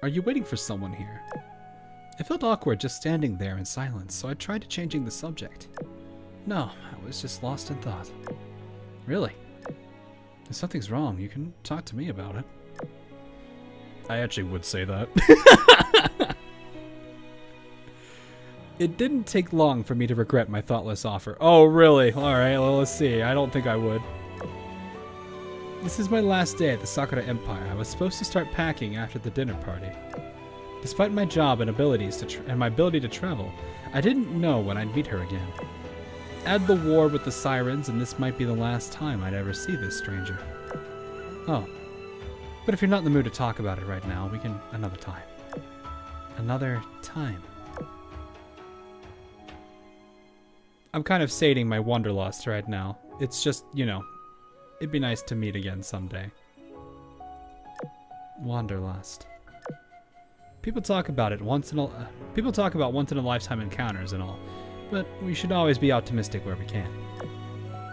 are you waiting for someone here? It felt awkward just standing there in silence, so I tried changing the subject. No, I was just lost in thought. Really? If something's wrong, you can talk to me about it. I actually would say that. It didn't take long for me to regret my thoughtless offer. Oh, really? Alright, well, let's see. I don't think I would. This is my last day at the Sakura Empire. I was supposed to start packing after the dinner party. Despite my job and abilities and my ability to travel, I didn't know when I'd meet her again. Add the war with the sirens, and this might be the last time I'd ever see this stranger. Oh. But if you're not in the mood to talk about it right now, we can another time. Another time. I'm kind of sating my wanderlust right now. It's just, you know, it'd be nice to meet again someday. Wanderlust. People talk about once in a lifetime encounters and all, but we should always be optimistic where we can.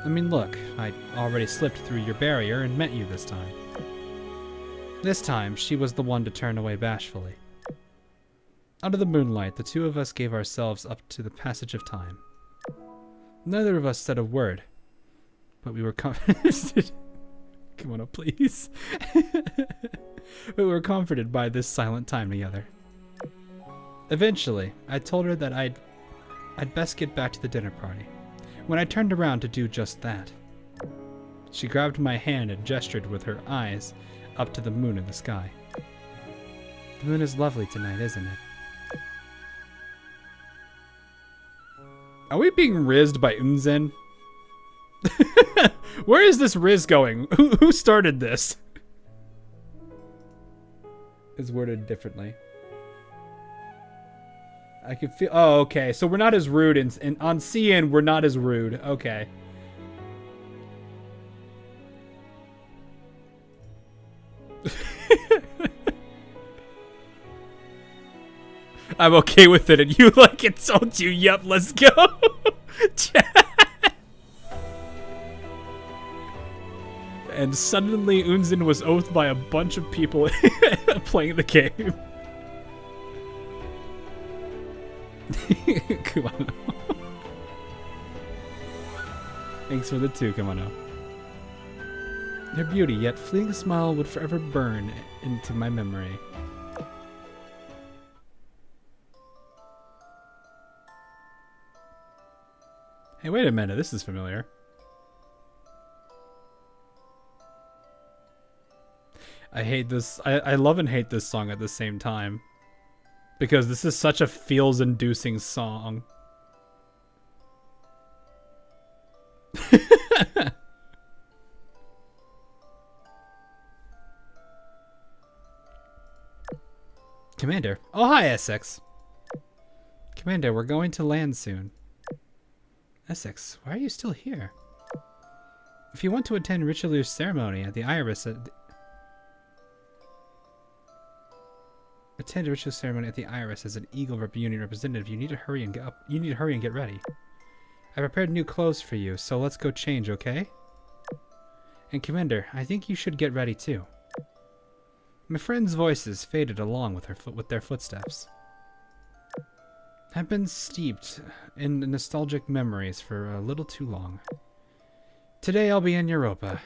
I mean, look, I already slipped through your barrier and met you this time. This time, she was the one to turn away bashfully. Under the moonlight, the two of us gave ourselves up to the passage of time. Neither of us said a word, but we were comforted. Come on, please. But we were comforted by this silent time together. Eventually, I told her that I'd best get back to the dinner party. When I turned around to do just that, she grabbed my hand and gestured with her eyes up to the moon in the sky. The moon is lovely tonight, isn't it? Are we being rizzed by Unzen? Where is this riz going? Who started this? Is worded differently. I can feel. Oh, okay. So we're not as rude, and on CN we're not as rude. Okay. I'm okay with it, and you like it. Told you. Yep. Let's go. And suddenly Unzen was oathed by a bunch of people playing the game. Kumano. Thanks for the 2, Kumano. Her beauty, yet fleeting smile would forever burn into my memory. Hey, wait a minute. This is familiar. I hate this. I love and hate this song at the same time. Because this is such a feels-inducing song. Commander. Oh, hi, Essex. Commander, we're going to land soon. Essex, why are you still here? If you want to attend Richelieu's ceremony at the Iris attend a ritual ceremony at the Iris as an Eagle Union representative, you need to hurry and get ready. I prepared new clothes for you, so let's go change, okay? And Commander, I think you should get ready too. My friends' voices faded along with their footsteps. I've been steeped in nostalgic memories for a little too long. Today I'll be in Europa.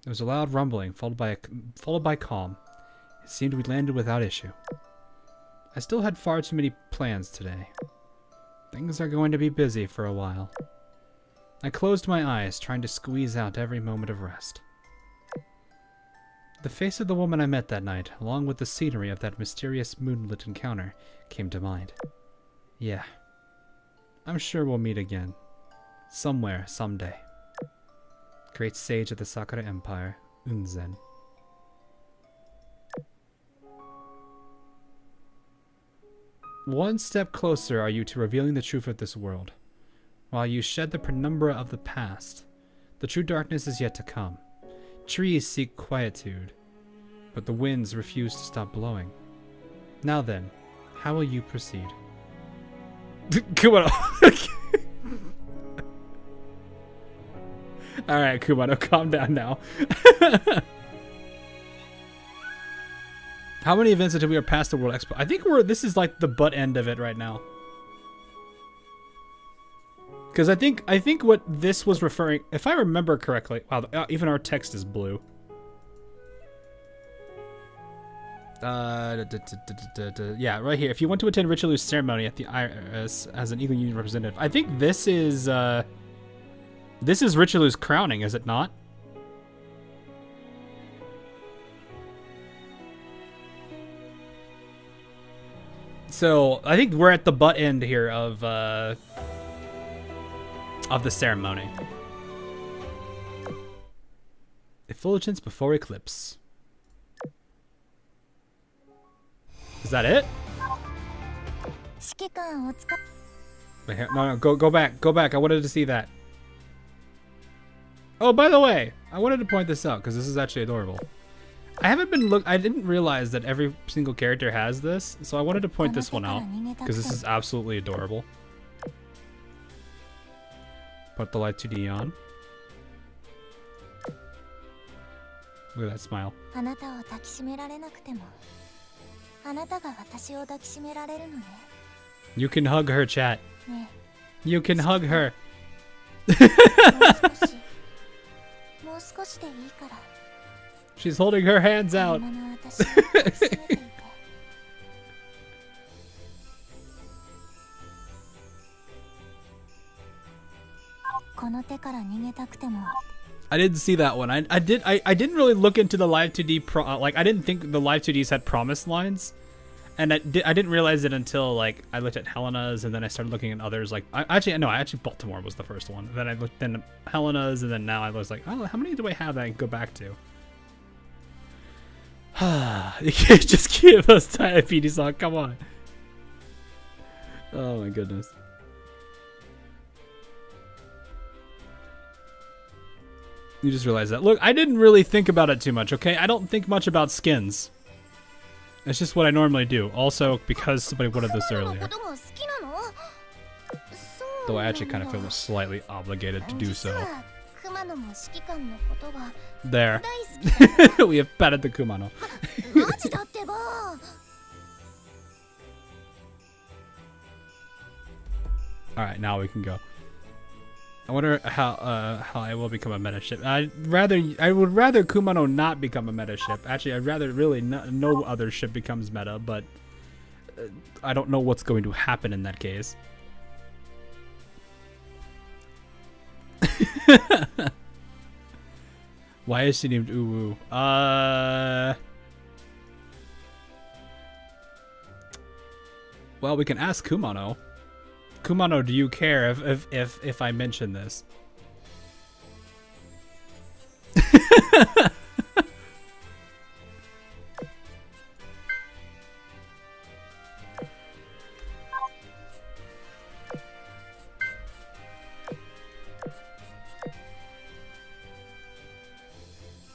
There was a loud rumbling, followed by calm. It seemed we landed without issue. I still had far too many plans today. Things are going to be busy for a while. I closed my eyes, trying to squeeze out every moment of rest. The face of the woman I met that night, along with the scenery of that mysterious moonlit encounter, came to mind. Yeah. I'm sure we'll meet again. Somewhere, someday. Great sage of the Sakura Empire, Unzen. One step closer are you to revealing the truth of this world. While you shed the penumbra of the past, the true darkness is yet to come. Trees seek quietude, but the winds refuse to stop blowing. Now then, how will you proceed? Kumano. Alright, Kumano, calm down now. How many events until we are past the World Expo? I think this is like the butt end of it right now. Because I think what this was referring, if I remember correctly, wow, even our text is blue. Yeah, right here. If you want to attend Richelieu's ceremony at the IRS as an Eagle Union representative, I think this is Richelieu's crowning, is it not? So I think we're at the butt end here of the ceremony. Effulgence before Eclipse. Is that it? 指揮官お疲れ Wait, no, go back. Go back. I wanted to see that. Oh, by the way, I wanted to point this out because this is actually adorable. I didn't realize that every single character has this, so I wanted to point this one out because this is absolutely adorable. Put the light 2D on. Look at that smile. あなたを抱きしめられなくてもあなたが私を抱きしめられるのね You can hug her, chat. ね You can hug her. もう少しでいいから She's holding her hands out. 今の私を抱きしめていてこの手から逃げたくても I didn't see that one. I didn't really look into the live 2D like I didn't think the live 2Ds had promise lines, and I didn't realize it until like I looked at Helena's and then I started looking at others. Like actually Baltimore was the first one. Then I looked at Helena's and then now I was like, oh, how many do I have that I can go back to? You can't just give us Diabetes song. Come on. Oh my goodness. You just realized that. Look, I didn't really think about it too much, okay? I don't think much about skins. It's just what I normally do. Also, because somebody wanted this earlier. Though I actually kind of feel slightly obligated to do so. There. We have patted the Kumano. Alright, now we can go. I wonder how I will become a meta ship. I would rather Kumano not become a meta ship. Actually, I'd rather really no other ship becomes meta, but I don't know what's going to happen in that case. Why is she named Uwu? Well, we can ask Kumano. Kumano, do you care if I mention this?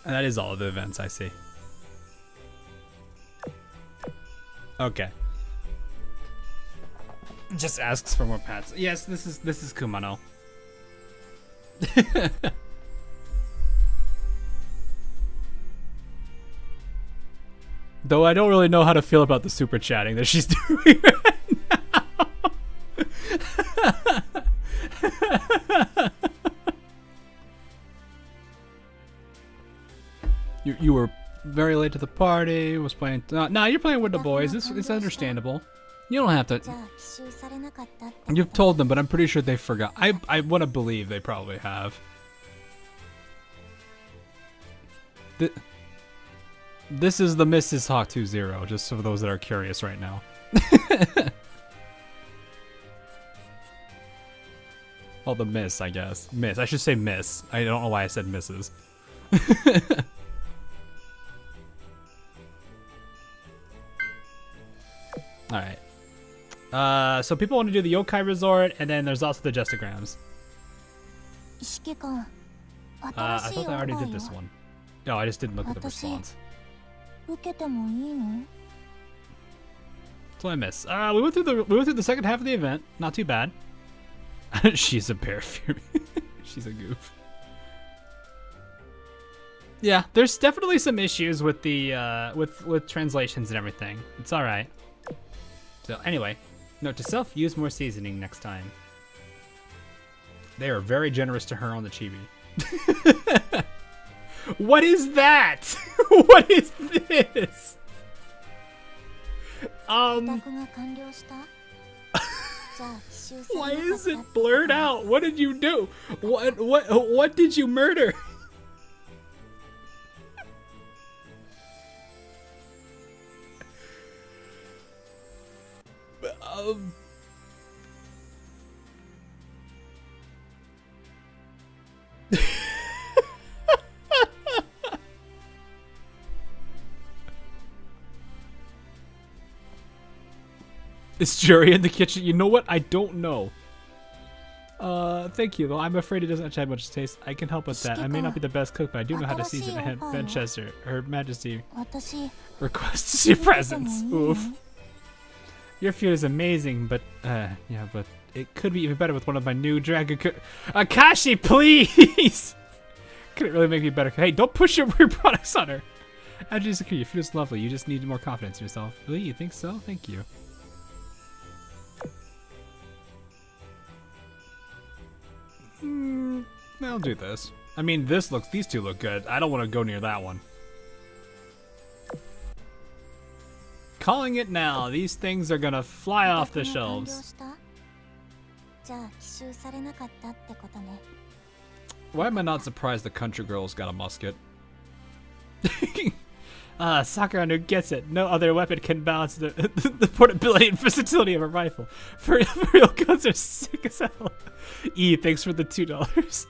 And that is all of the events I see. Okay. Just asks for more pats. Yes, this is Kumano. Though I don't really know how to feel about the super chatting that she's doing right now. You were very late to the party. Was playing. No, you're playing with the boys. It's understandable. You don't have to. You've told them, but I'm pretty sure they forgot. I want to believe they probably have. This is the Mrs. Hawk 2-0, just for those that are curious right now. Well, the miss, I guess. Miss. I should say miss. I don't know why I said misses. Alright. So people want to do the Yokai Resort, and then there's also the Justograms. I thought I already did this one. No, I just didn't look at the response. That's what I miss. We went through the second half of the event. Not too bad. She's a bear fury. She's a goof. Yeah, there's definitely some issues with the with translations and everything. It's all right. So anyway, note to self: use more seasoning next time. They are very generous to her on the chibi. What is that? What is this? Why is it blurred out? What did you do? What did you murder? Is Jury in the kitchen? You know what? I don't know. Thank you, though. I'm afraid it doesn't actually have much taste. I can help with that. I may not be the best cook, but I do know how to season it. Manchester, Her Majesty requests your presence. Oof. Your food is amazing, but, yeah, but it could be even better with one of my new dragon Akashi, please! Couldn't really make me better. Hey, don't push your weird products on her. Your food is lovely. You just need more confidence in yourself. Really? You think so? Thank you. I'll do this. I mean, these two look good. I don't want to go near that one. Calling it now. These things are gonna fly off the shelves. Why am I not surprised the country girl's got a musket? Sakuranu gets it. No other weapon can balance the portability and versatility of a rifle. For real guns are sick as hell. Thanks for the $2.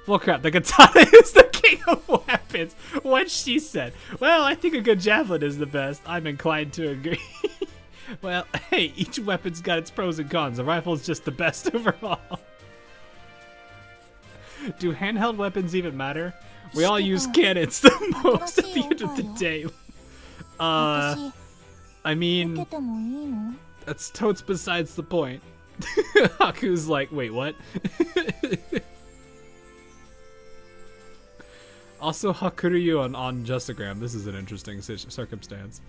Well, crap, the katana is the king of weapons. What she said. Well, I think a good javelin is the best. I'm inclined to agree. Well, hey, each weapon's got its pros and cons. A rifle's just the best overall. Do handheld weapons even matter? We all use cannons the most at the end of the day. I mean, that's totes besides the point. Haku's like, wait, what? Also, Hakuryu on Justagram. This is an interesting circumstance.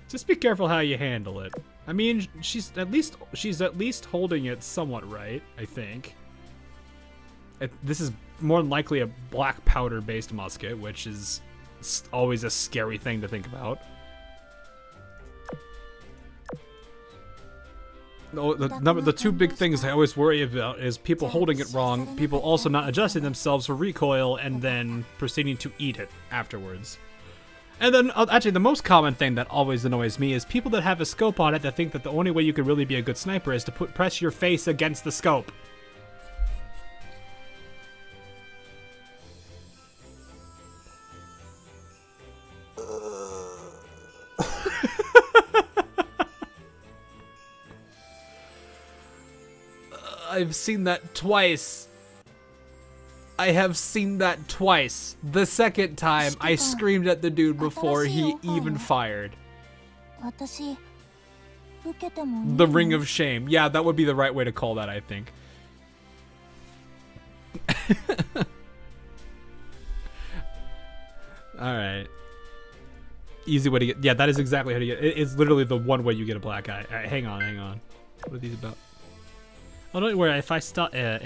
Just be careful how you handle it. I mean, she's at least holding it somewhat right, I think. This is more than likely a black powder based musket, which is always a scary thing to think about. The two big things I always worry about is people holding it wrong, people also not adjusting themselves for recoil, and then proceeding to eat it afterwards. And then, actually, the most common thing that always annoys me is people that have a scope on it that think that the only way you could really be a good sniper is to press your face against the scope. I've seen that twice. I have seen that twice. The second time, I screamed at the dude before he even fired. The ring of shame. Yeah, that would be the right way to call that, I think. Alright. Easy way to get... Yeah, that is exactly how to get... It's literally the one way you get a black eye. Alright, hang on. What are these about? Oh, don't worry. If I stock it,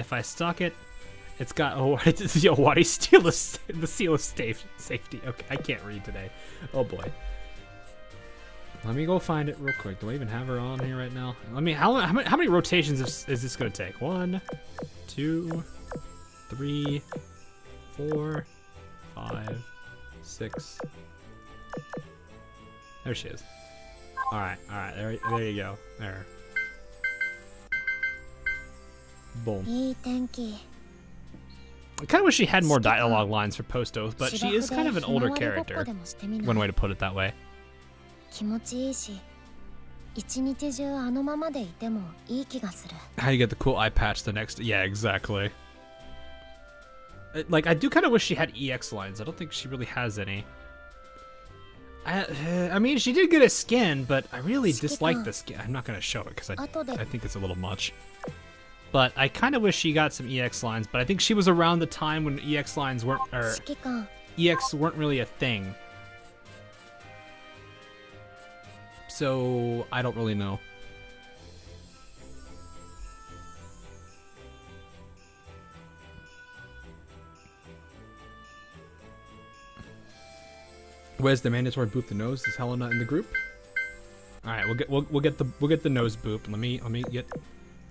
it's got why do you steal the seal of safety? Okay, I can't read today. Oh boy. Let me go find it real quick. Do I even have her on here right now? Let me. How many rotations is this gonna take? 1, 2, 3, 4, 5, 6. There she is. All right. There you go. There. Boom. I kind of wish she had more dialogue lines for Post-Oath, but she is kind of an older character. One way to put it that way. How you get the cool eye patch the next... Yeah, exactly. Like, I do kind of wish she had EX lines. I don't think she really has any. I mean, she did get a skin, but I really dislike the skin. I'm not going to show it because I think it's a little much. But I kind of wish she got some EX lines, but I think she was around the time when EX lines weren't, or EX weren't really a thing. So, I don't really know. Where's the mandatory boot the nose? Is Helena in the group? All right, we'll get the nose boop. Let me get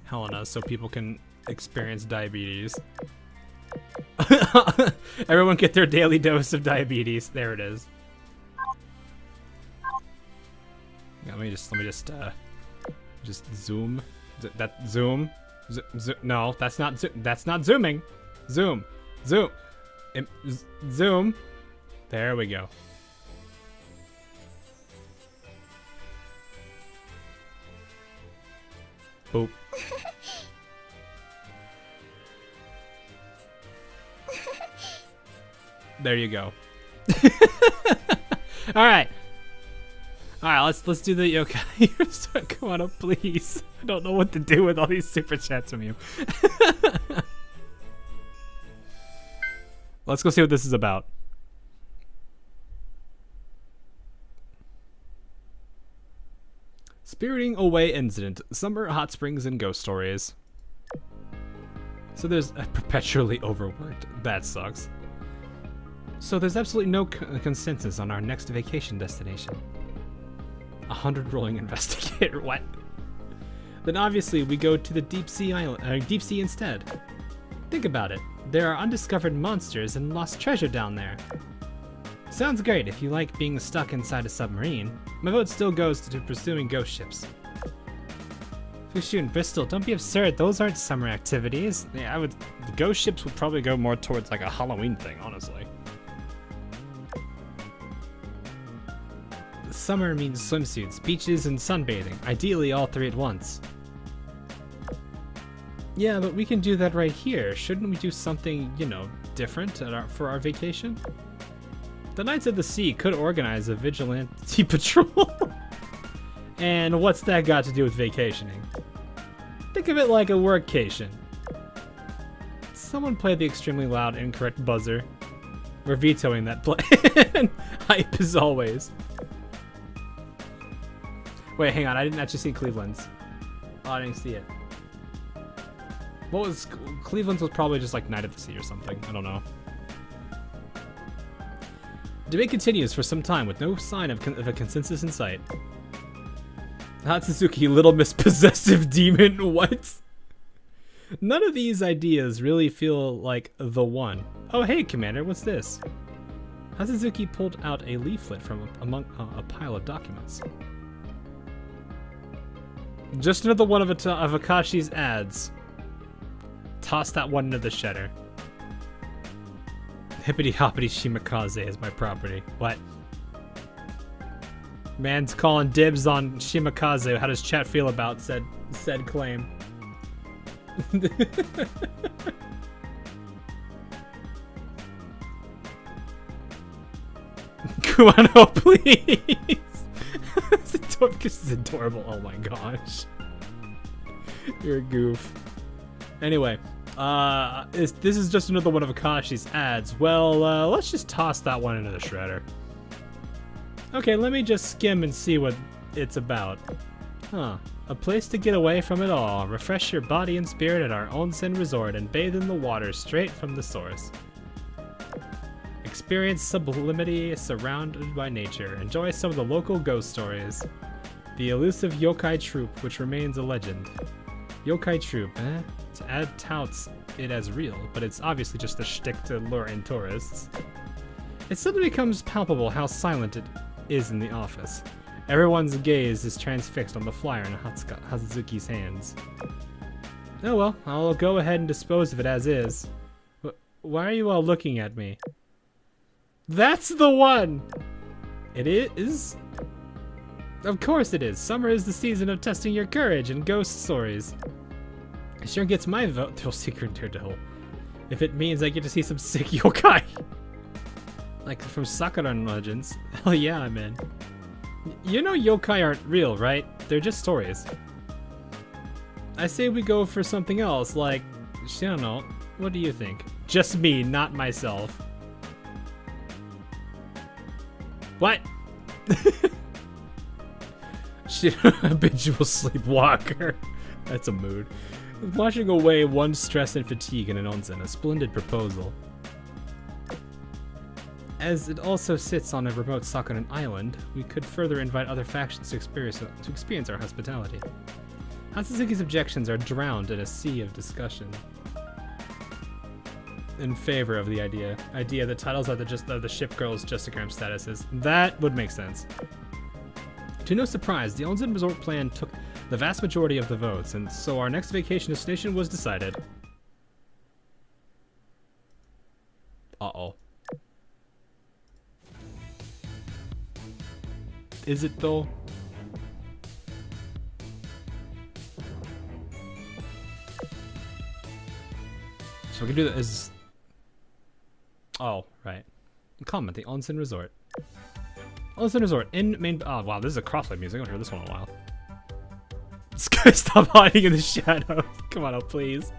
Helena so people can experience diabetes. Everyone get their daily dose of diabetes. There it is. Yeah, let me just zoom. Zoom. No, that's not zooming. Zoom. Zoom. There we go. Boop. There you go. All right, let's do the yokai. Start, come on up, please. I don't know what to do with all these super chats from you. Let's go see what this is about. Spiriting Away Incident, Summer Hot Springs and Ghost Stories. So there's a perpetually overworked. That sucks. So there's absolutely no consensus on our next vacation destination. 100 rolling investigator, what? Then obviously we go to the deep sea instead. Think about it. There are undiscovered monsters and lost treasure down there. Sounds great if you like being stuck inside a submarine. My vote still goes to pursuing ghost ships. Fushu and Bristol, don't be absurd. Those aren't summer activities. Yeah, the ghost ships would probably go more towards like a Halloween thing, honestly. Summer means swimsuits, beaches, and sunbathing. Ideally, all three at once. Yeah, but we can do that right here. Shouldn't we do something, you know, different for our vacation? The Knights of the Sea could organize a vigilante patrol. And what's that got to do with vacationing? Think of it like a workcation. Someone play the extremely loud, incorrect buzzer. We're vetoing that plan. Hype as always. Wait, hang on. I didn't actually see Cleveland's. Oh, I didn't see it. What was Cleveland's? Was probably just like Night at the Sea or something. I don't know. Debate continues for some time with no sign of a consensus in sight. Hatsutsuki, Little Miss Possessive Demon, what? None of these ideas really feel like the one. Oh hey, Commander, what's this? Hatsutsuki pulled out a leaflet from among a pile of documents. Just another one of Akashi's ads. Toss that one into the shedder. Hippity hoppity Shimakaze is my property. What? Man's calling dibs on Shimakaze. How does chat feel about said claim? Kuano, please. This is adorable. Oh my gosh. You're a goof. Anyway, this is just another one of Akashi's ads. Well, let's just toss that one into the shredder. Okay, let me just skim and see what it's about. Huh. A place to get away from it all. Refresh your body and spirit at our Onsen resort and bathe in the water straight from the source. Experience sublimity surrounded by nature. Enjoy some of the local ghost stories. The elusive yokai troupe, which remains a legend. Yokai troupe, eh? To add touts it as real, but it's obviously just a shtick to lure in tourists. It suddenly becomes palpable how silent it is in the office. Everyone's gaze is transfixed on the flyer in Hatsutsuki's hands. Oh well, I'll go ahead and dispose of it as is. Why are you all looking at me? That's the one! It is? Of course it is. Summer is the season of testing your courage and ghost stories. It sure gets my vote, Thrill Seeker and Daredevil. If it means I get to see some sick yokai. Like from Sakura Legends. Hell yeah, I'm in. You know yokai aren't real, right? They're just stories. I say we go for something else, like, I don't know, what do you think? Just me, not myself. What? Shit, habitual sleepwalker. That's a mood. Washing away one stress and fatigue in an onsen, a splendid proposal. As it also sits on a remote Sakura island, we could further invite other factions to experience our hospitality. Hatsuzuki's objections are drowned in a sea of discussion in favor of the idea. The titles are the ship girls' justigram statuses. That would make sense. To no surprise, the Unzen Resort plan took the vast majority of the votes, and so our next vacation destination was decided. Uh-oh. Is it though? So we can do that as... Oh, right. Comment, the Onsen Resort. Onsen Resort, in main... Oh, wow, this is a crossplay music. I haven't heard this one in a while. This guy, stop hiding in the shadows. Come on out, please.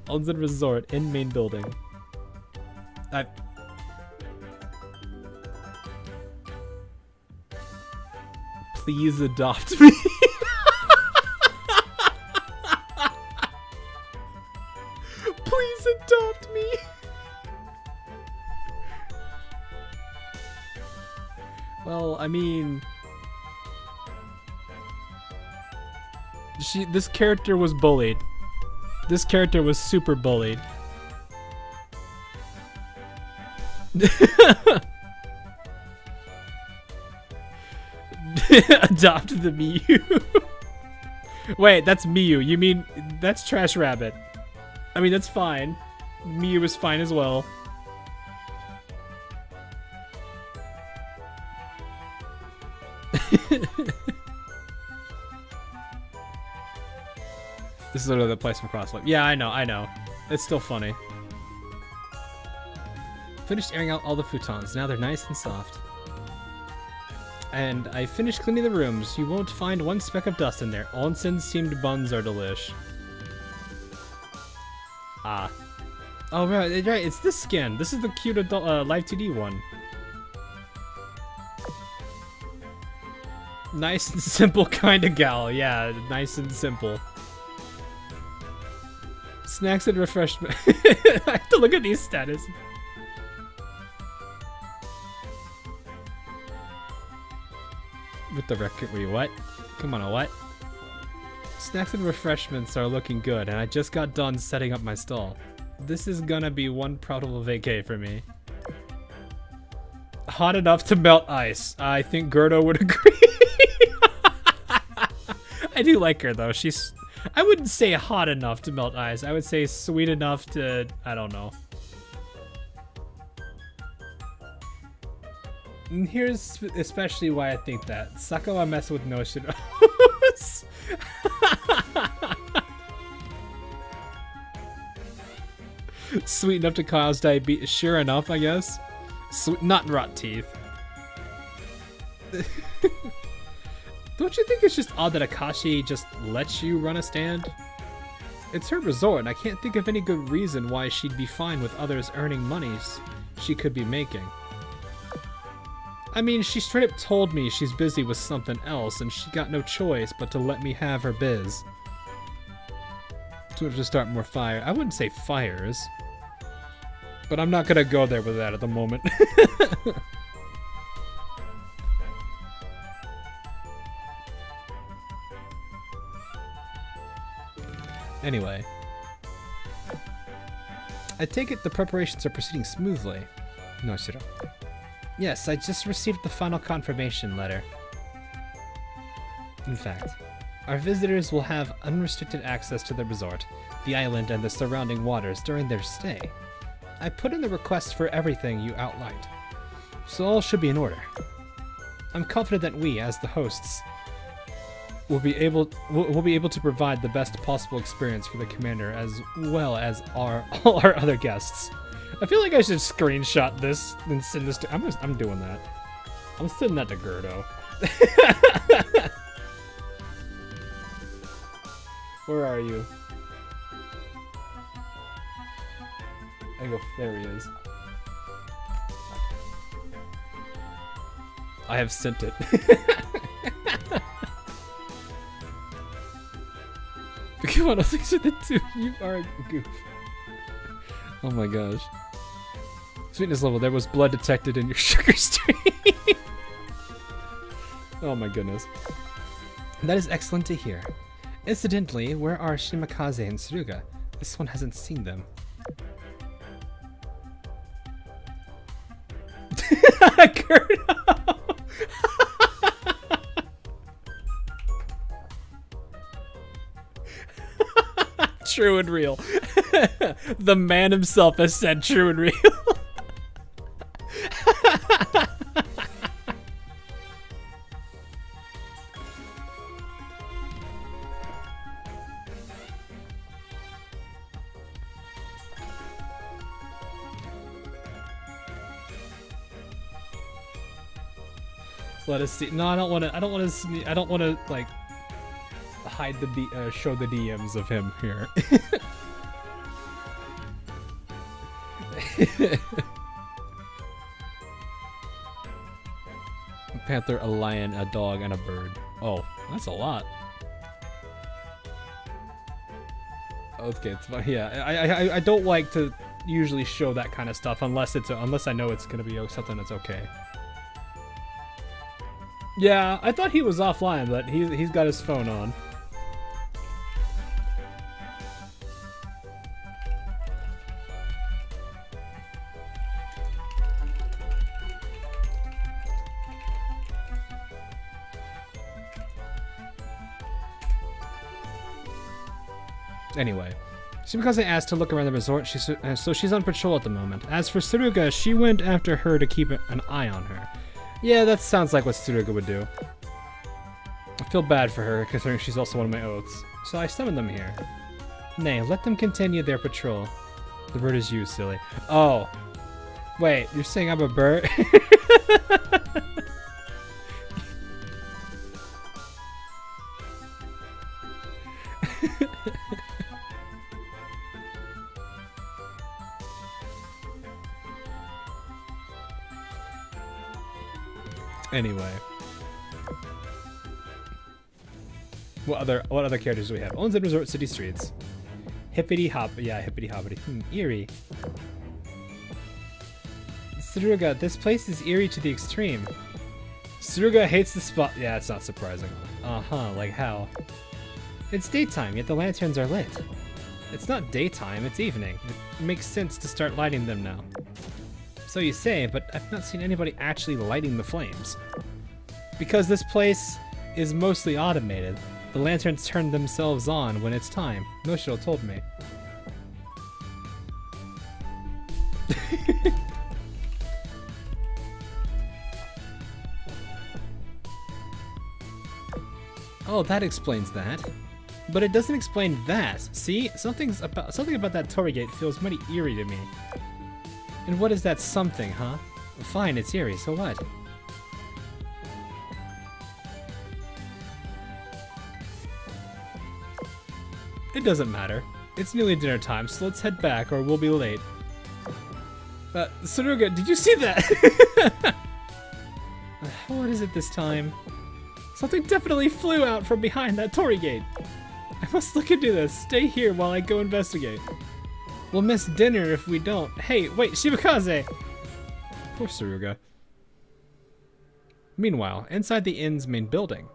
Onsen Resort, in main building. Please adopt me. Please adopt me. Well, I mean, this character was bullied. This character was super bullied. Adopt the Miyu. Wait, that's Miyu. You mean that's Trash Rabbit? I mean, that's fine. Miyu is fine as well. This is another place from Crosslight. Yeah, I know. It's still funny. Finished airing out all the futons. Now they're nice and soft. And I finished cleaning the rooms. You won't find one speck of dust in there. Onsen-steamed buns are delish. Ah. Oh, right. It's this skin. This is the cute adult, Live 2D one. Nice and simple kind of gal. Yeah, nice and simple. Snacks and refreshment. I have to look at these status. With the record, wait, what? Come on, a what? Snacks and refreshments are looking good, and I just got done setting up my stall. This is gonna be one proud little vacay for me. Hot enough to melt ice. I think Gerdo would agree. I do like her though. I wouldn't say hot enough to melt ice. I would say sweet enough to, I don't know. And here's especially why I think that. Sakawa mess with Noshiro. Sweet enough to cause diabetes. Sure enough, I guess. Sweet, not rot teeth. Don't you think it's just odd that Akashi just lets you run a stand? It's her resort, and I can't think of any good reason why she'd be fine with others earning monies she could be making. I mean, she straight up told me she's busy with something else, and she got no choice but to let me have her biz. To start more fire. I wouldn't say fires. But I'm not gonna go there with that at the moment. Anyway. I take it the preparations are proceeding smoothly. No, Shiro. Yes, I just received the final confirmation letter. In fact, our visitors will have unrestricted access to the resort, the island, and the surrounding waters during their stay. I put in the request for everything you outlined, so all should be in order. I'm confident that we, as the hosts, will be able to provide the best possible experience for the commander as well as all our other guests. I feel like I should screenshot this and send this to... I'm doing that. I'm sending that to Gerdo. Where are you? I go, there he is. I have sent it. Come on, these are the two. You are a goof. Oh my gosh. Sweetness level, there was blood detected in your sugar stream. Oh my goodness. That is excellent to hear. Incidentally, where are Shimakaze and Tsuruga? This one hasn't seen them. Kurdo! True and real. The man himself has said true and real. Let us see. No, I don't want to. I don't want to. I don't want to like hide the show the DMs of him here. A panther, a lion, a dog, and a bird. Oh, that's a lot. Okay, it's fine. Yeah, I don't like to usually show that kind of stuff unless I know it's gonna be something that's okay. Yeah, I thought he was offline, but he's got his phone on. Anyway, Shimakaze asked to look around the resort, so she's on patrol at the moment. As for Tsuruga, she went after her to keep an eye on her. Yeah, that sounds like what Tsuruga would do. I feel bad for her, considering she's also one of my oaths. So I summoned them here. Nay, let them continue their patrol. The bird is you, silly. Oh. Wait, you're saying I'm a bird? Anyway. What other characters do we have? Unzen Resort City Streets. Hippity hop. Yeah, hippity hoppity. Eerie. Tsuruga, this place is eerie to the extreme. Tsuruga hates the spot. Yeah, it's not surprising. Uh-huh, like how? It's daytime, yet the lanterns are lit. It's not daytime, it's evening. It makes sense to start lighting them now. So you say, but I've not seen anybody actually lighting the flames. Because this place is mostly automated. The lanterns turn themselves on when it's time. Noshiro told me. Oh, that explains that. But it doesn't explain that. See? Something about that torii gate feels mighty eerie to me. And what is that something, huh? Fine, it's eerie, so what? It doesn't matter. It's nearly dinner time, so let's head back or we'll be late. Tsuruga, did you see that? What is it this time? Something definitely flew out from behind that torii gate. I must look into this. Stay here while I go investigate. We'll miss dinner if we don't. Hey, wait, Shimakaze! Poor Tsuruga. Meanwhile, inside the inn's main building.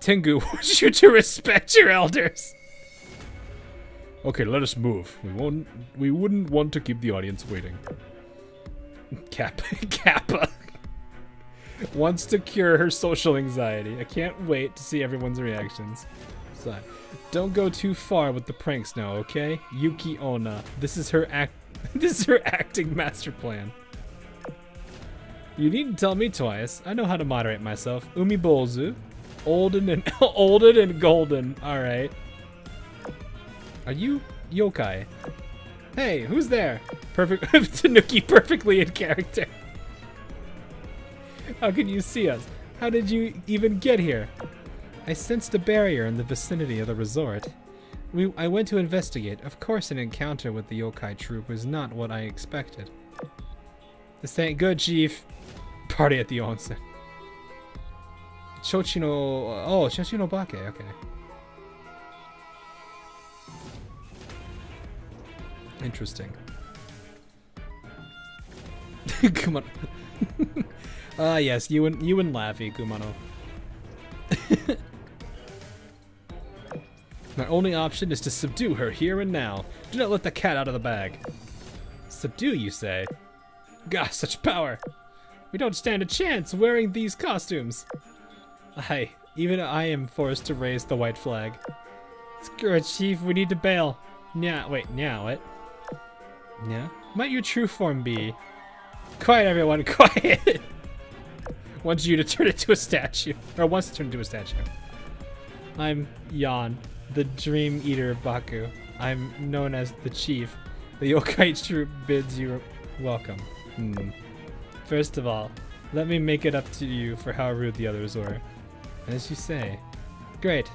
Tengu wants you to respect your elders. Okay, let us move. We wouldn't want to keep the audience waiting. Kappa wants to cure her social anxiety. I can't wait to see everyone's reactions. So, don't go too far with the pranks now, okay? Yuki Onna. This is her acting master plan. You needn't tell me twice. I know how to moderate myself. Umi Bolzu. Olden and golden. Alright. Are you yokai? Hey, who's there? Perfect. Tanuki perfectly in character. How can you see us? How did you even get here? I sensed a barrier in the vicinity of the resort. I went to investigate. Of course, an encounter with the yokai troop was not what I expected. This ain't good, Chief. Party at the onsen. Chochi no Bake, okay. Interesting. Come on. Yes, you and Laffy, Kumano. My only option is to subdue her here and now. Do not let the cat out of the bag. Subdue, you say? Gah, such power! We don't stand a chance wearing these costumes. Even I am forced to raise the white flag. Screw it, Chief, we need to bail. Nya, what? Nya? Might your true form be? Quiet, everyone, quiet! Wants you to turn into a statue. Or wants to turn into a statue. I'm Yan, the Dream Eater Baku. I'm known as the Chief. The yokai troop bids you welcome. First of all, let me make it up to you for how rude the others were. As you say. Great.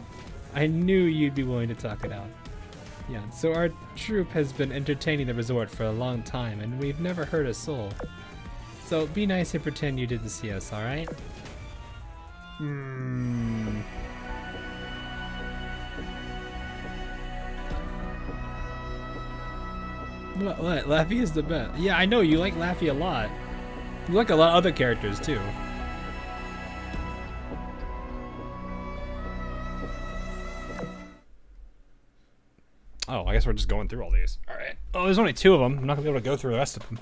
I knew you'd be willing to talk it out. Yeah, so our troop has been entertaining the resort for a long time, and we've never hurt a soul. So be nice and pretend you didn't see us, alright? What? Laffy is the best. Yeah, I know, you like Laffy a lot. You like a lot of other characters, too. Oh, I guess we're just going through all these. Alright. Oh, there's only 2 of them. I'm not gonna be able to go through the rest of them.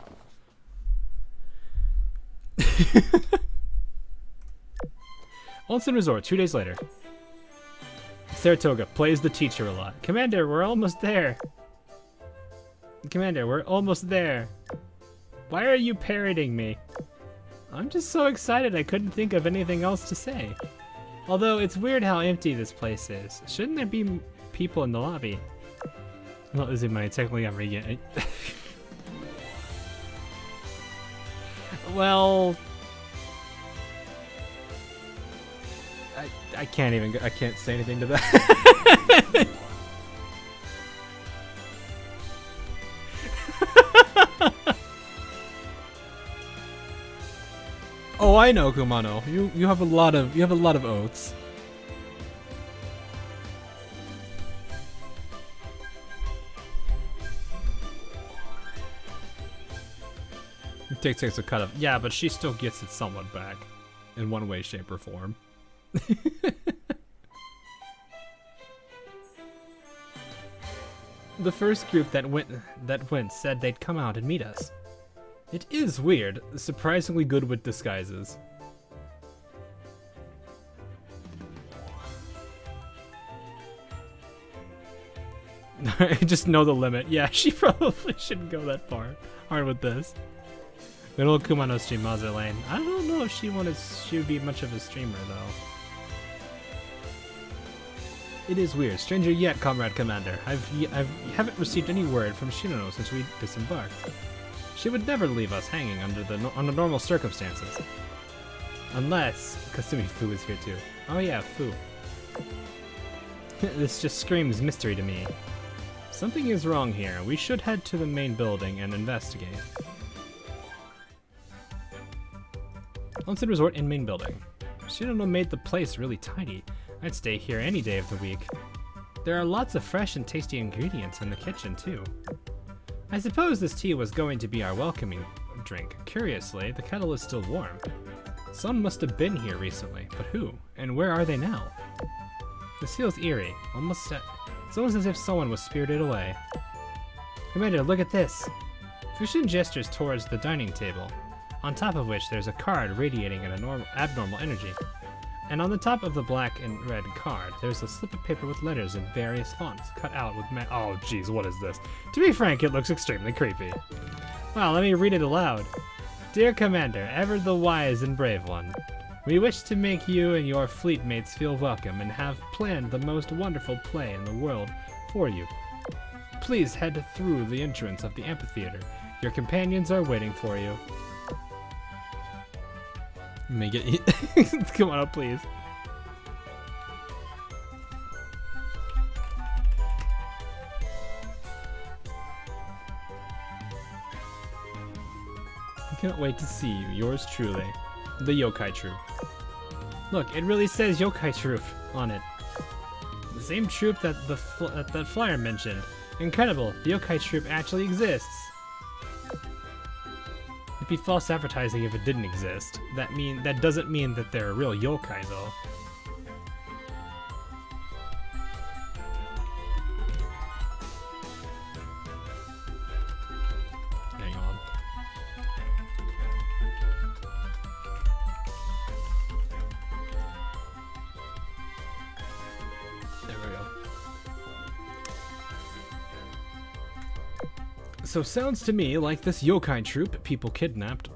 Unzen Resort, 2 days later. Saratoga plays the teacher a lot. Commander, we're almost there. Commander, we're almost there. Why are you parroting me? I'm just so excited I couldn't think of anything else to say. Although, it's weird how empty this place is. Shouldn't there be people in the lobby? Well, is it my technically I'm reading? Well, I can't even. I can't say anything to that. Oh, I know, Kumano. You have a lot of oaths. It takes a cut of. Yeah, but she still gets it somewhat back, in one way, shape, or form. The first group that went said they'd come out and meet us. It is weird, surprisingly good with disguises. I just know the limit. Yeah, she probably shouldn't go that far. Hard with this. Little Kumano stream Mazur Lane. I don't know if she would be much of a streamer though. It is weird. Stranger yet, Comrade Commander. I haven't received any word from Shinano since we disembarked. She would never leave us hanging under normal circumstances. Unless Kasumi Fu is here too. Oh yeah, Fu. This just screams mystery to me. Something is wrong here. We should head to the main building and investigate. Unzen Resort in main building. Shinano made the place really tidy. I'd stay here any day of the week. There are lots of fresh and tasty ingredients in the kitchen too. I suppose this tea was going to be our welcoming drink. Curiously, the kettle is still warm. Some must have been here recently, but who? And where are they now? This feels eerie. It's almost as if someone was spirited away. Commander, look at this! Fushin gestures towards the dining table, on top of which there's a card radiating an abnormal energy. And on the top of the black and red card, there's a slip of paper with letters in various fonts cut out with oh geez, what is this? To be frank, it looks extremely creepy. Wow, let me read it aloud. Dear Commander, ever the wise and brave one, we wish to make you and your fleet mates feel welcome and have planned the most wonderful play in the world for you. Please head through the entrance of the amphitheater. Your companions are waiting for you. Make it. Come on up, please. I cannot wait to see you. Yours truly, the Yokai Troop. Look, it really says Yokai Troop on it. The same troop that that flyer mentioned. Incredible, the yokai troupe actually exists. It'd be false advertising if it didn't exist. That doesn't mean that they're a real yokai though. Hang on. There we go. So sounds to me like this yokai troupe people kidnapped.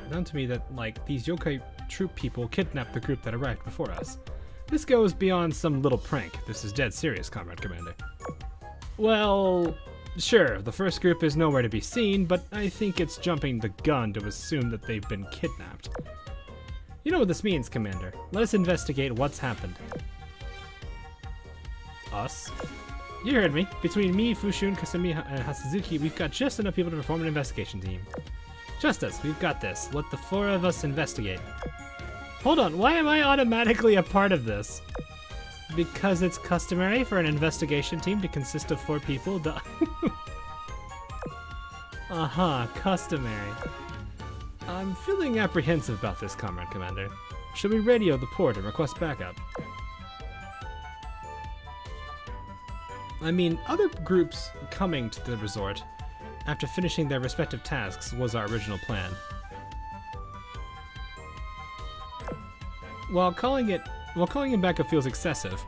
Sounds to me that like these yokai troupe people kidnapped the group that arrived before us. This goes beyond some little prank. This is dead serious, Comrade Commander. Well, sure, the first group is nowhere to be seen, but I think it's jumping the gun to assume that they've been kidnapped. You know what this means, Commander. Let us investigate what's happened. Us? You heard me. Between me, Fushun, Kasumi, and Hasazuki, we've got just enough people to perform an investigation team. Trust us, we've got this. Let the four of us investigate. Hold on, why am I automatically a part of this? Because it's customary for an investigation team to consist of 4 people. Customary. I'm feeling apprehensive about this, Comrade Commander. Should we radio the port and request backup? I mean, other groups coming to the resort after finishing their respective tasks was our original plan. While calling in backup feels excessive,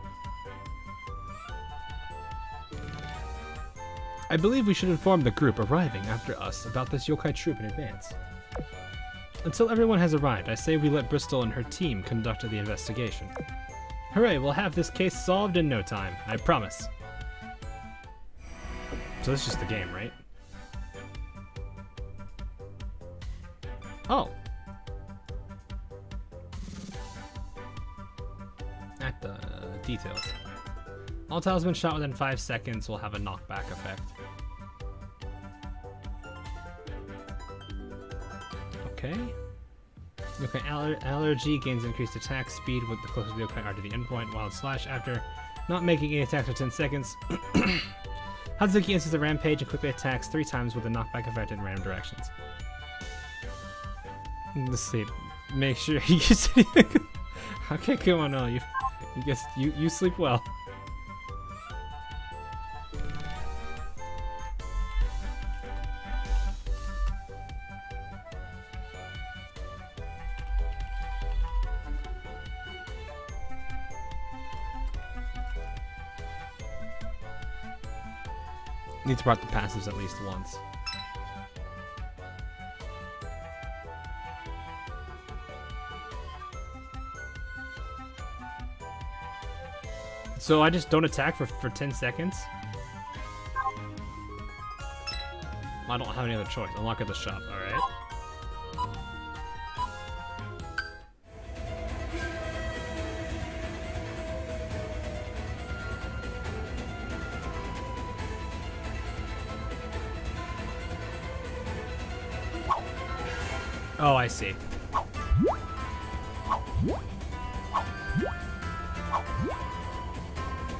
I believe we should inform the group arriving after us about this yokai troupe in advance. Until everyone has arrived, I say we let Bristol and her team conduct the investigation. Hooray, we'll have this case solved in no time, I promise. So this is just the game, right? Oh. At the details. All talismans shot within 5 seconds will have a knockback effect. Okay. Yokai allergy gains increased attack speed with the closer the yokai are to the endpoint. Wild slash after not making any attacks for 10 seconds. Hazuki instants a rampage and quickly attacks 3 times with a knockback effect in random directions. Let's see. Make sure you sleep. Okay, come on, no, you sleep well. Need to part the passives at least once. So I just don't attack for 10 seconds? I don't have any other choice. Unlock at the shop, alright. Oh, I see.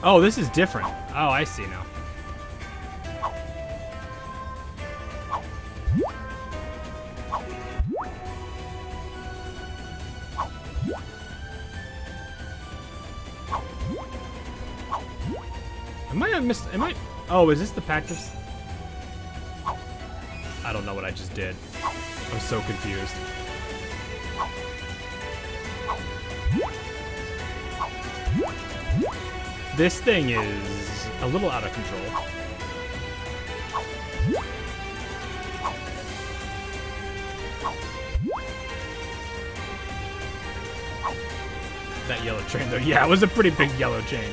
Oh, this is different. Oh, I see now. Am I? Oh, is this the practice? I don't know what I just did. I'm so confused. This thing is a little out of control. That yellow chain though, yeah, it was a pretty big yellow chain.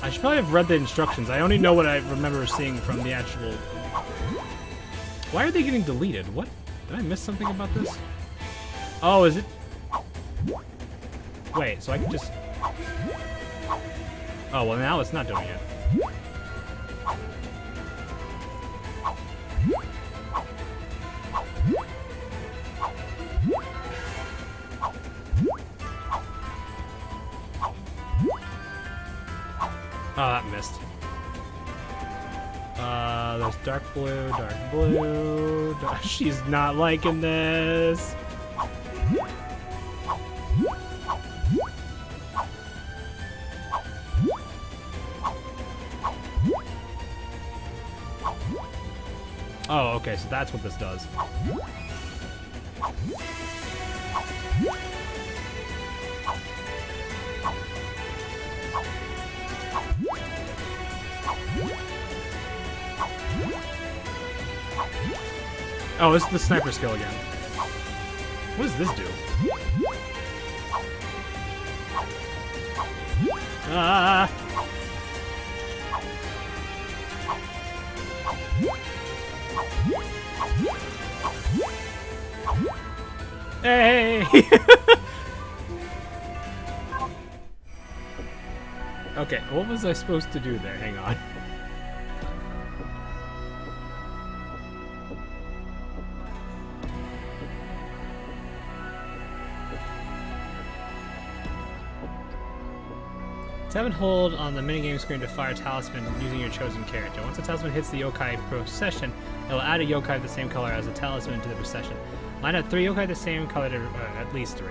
I should probably have read the instructions. I only know what I remember seeing from the actual... Why are they getting deleted? What? Did I miss something about this? Oh, is it... Wait, so I can just... Oh, well now it's not doing it. Oh, that missed. There's dark blue, dark blue. She's not liking this. Oh, okay, so that's what this does. Oh, this is the sniper skill again. What does this do? Ah! Hey! Okay, what was I supposed to do there? Hang on. Tap and hold on the minigame screen to fire a talisman using your chosen character. Once the talisman hits the yokai procession, it will add a yokai of the same color as the talisman to the procession. Line up 3 yokai of the same color, at least 3,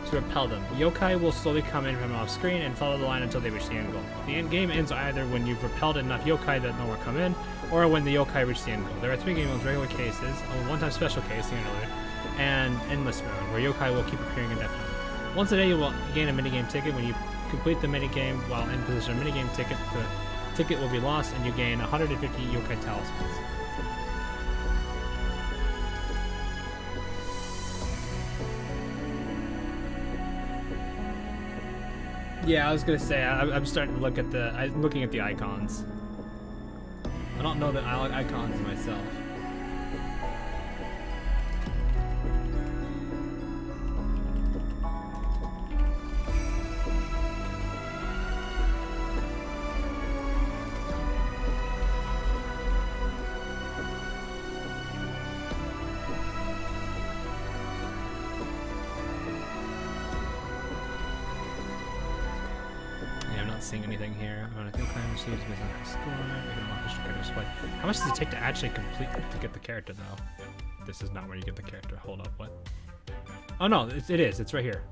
to repel them. Yokai will slowly come in from off screen and follow the line until they reach the end goal. The end game ends either when you've repelled enough yokai that no more come in, or when the yokai reach the end goal. There are 3 game modes: regular cases, a one-time special case, the interlude, and endless mode, where yokai will keep appearing indefinitely. Once a day, you will gain a minigame ticket. When you complete the minigame while in position of minigame ticket, the ticket will be lost and you gain 150 yokai talismans. Yeah, I was gonna say, I'm starting to look at I'm looking at the icons. I don't know the icons myself. Seeing anything here. I'm gonna think climb receives based on high score. We can unlock the character display. How much does it take to actually complete to get the character though? This is not where you get the character. Hold up, what? Oh no, it is. It's right here.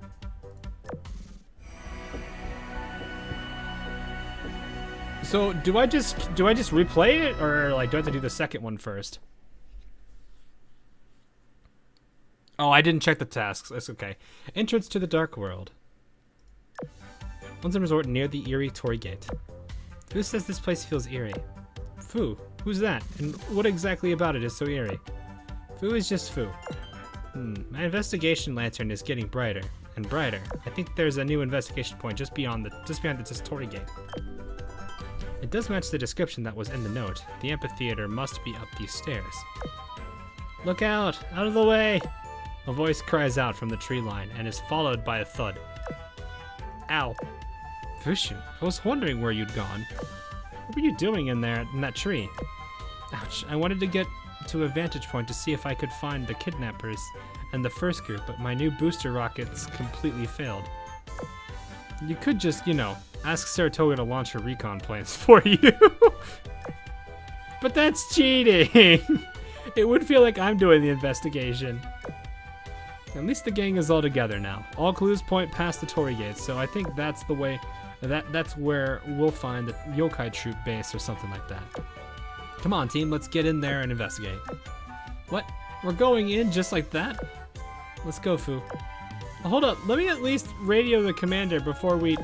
So do I just replay it, or like do I have to do the second one first? Oh, I didn't check the tasks. That's okay. Entrance to the Dark World. Unzen Resort near the eerie Torii Gate. Who says this place feels eerie? Fu. Who's that? And what exactly about it is so eerie? Fu is just Fu. My investigation lantern is getting brighter and brighter. I think there's a new investigation point just behind the Torii Gate. It does match the description that was in the note. The amphitheater must be up these stairs. Look out! Out of the way! A voice cries out from the tree line and is followed by a thud. Ow. Fushu, I was wondering where you'd gone. What were you doing in that tree? Ouch, I wanted to get to a vantage point to see if I could find the kidnappers and the first group, but my new booster rockets completely failed. You could just, ask Saratoga to launch her recon planes for you. But that's cheating! It would feel like I'm doing the investigation. At least the gang is all together now. All clues point past the Torii Gate, so I think that's the way. That's where we'll find the yokai troop base or something like that. Come on, team, let's get in there and investigate. What? We're going in just like that? Let's go, Fu. Hold up, let me at least radio the commander before we...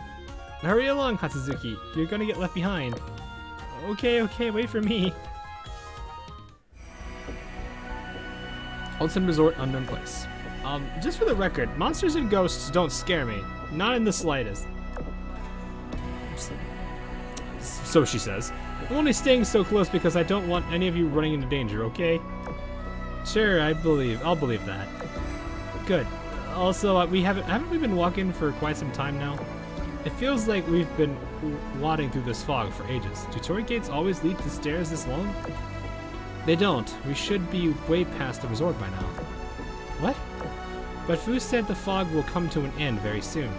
Hurry along, Hatsuzuki. You're gonna get left behind. Okay, wait for me. Unzen Resort, unknown place. Just for the record, monsters and ghosts don't scare me. Not in the slightest. So she says. I'm only staying so close because I don't want any of you running into danger, okay? Sure, I'll believe that. Good. Also, haven't we been walking for quite some time now? It feels like we've been wadding through this fog for ages. Do Torii Gates always lead to stairs this long? They don't. We should be way past the resort by now. What? But Fu said the fog will come to an end very soon.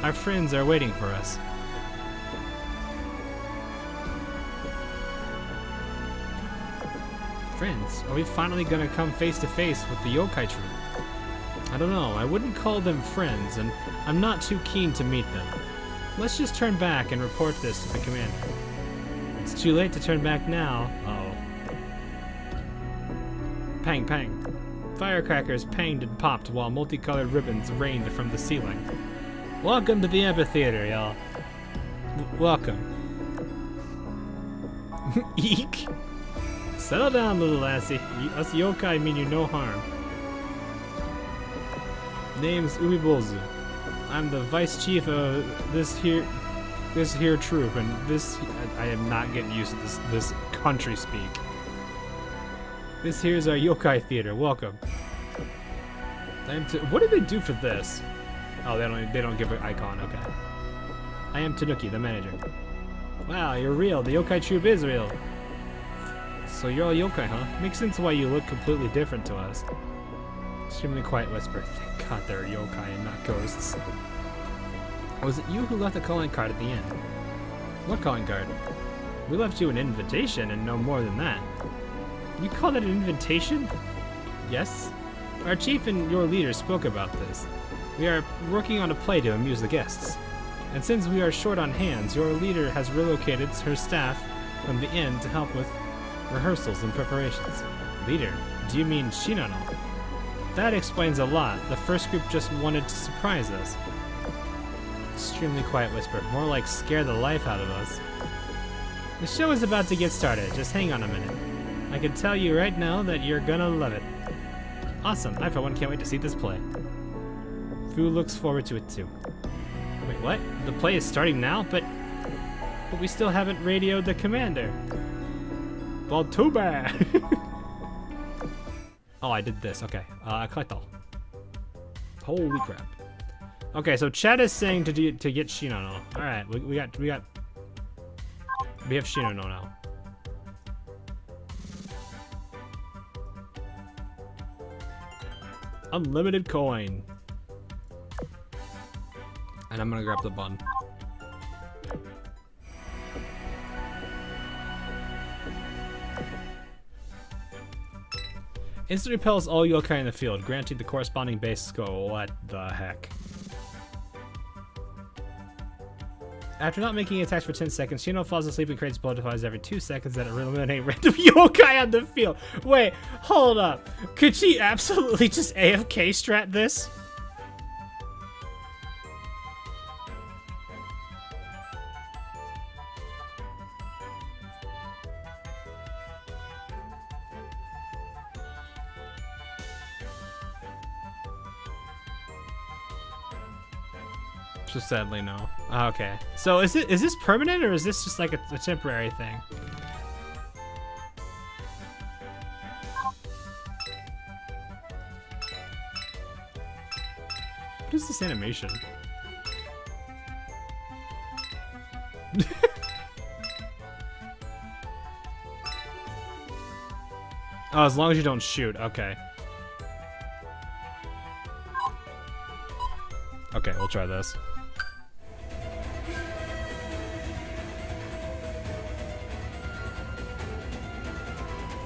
Our friends are waiting for us. Friends? Are we finally gonna come face to face with the yokai troop? I don't know, I wouldn't call them friends, and I'm not too keen to meet them. Let's just turn back and report this to the commander. It's too late to turn back now. Uh-oh. Pang, pang. Firecrackers panged and popped while multicolored ribbons rained from the ceiling. Welcome to the amphitheater, y'all. Welcome. Eek. Settle down, little lassie. Us yokai mean you no harm. Name's Ubibozu. I'm the vice chief of this here troop, and I am not getting used to this country speak. This here's our yokai theater. Welcome. What did they do for this? Oh, they don't give an icon. Okay. I am Tanuki, the manager. Wow, you're real. The yokai troop is real. So you're all yokai, huh? Makes sense why you look completely different to us. Extremely quiet whisper. Thank God they're yokai and not ghosts. Was it you who left the calling card at the end? What calling card? We left you an invitation and no more than that. You call that an invitation? Yes. Our chief and your leader spoke about this. We are working on a play to amuse the guests. And since we are short on hands, your leader has relocated her staff from the inn to help with rehearsals and preparations. Leader? Do you mean Shinano? That explains a lot. The first group just wanted to surprise us. Extremely quiet whisper, more like scare the life out of us. The show is about to get started. Just hang on a minute. I can tell you right now that you're gonna love it. Awesome. I for one can't wait to see this play. Fu looks forward to it too. Wait, what? The play is starting now? But we still haven't radioed the commander. Well, too bad. Oh, I did this. Okay. Collect all. Holy crap. Okay, so Chad is saying to get Shinano. All right, we have Shinano now. Unlimited coin. And I'm gonna grab the bun. Instant repels all yokai in the field, granting the corresponding base score. What the heck? After not making attacks for 10 seconds, Shino falls asleep and creates butterflies every 2 seconds that eliminate random yokai on the field. Wait, hold up. Could she absolutely just AFK strat this? So sadly, no. Okay. So is this permanent or is this just like a temporary thing? What is this animation? Oh, as long as you don't shoot. Okay. Okay, we'll try this.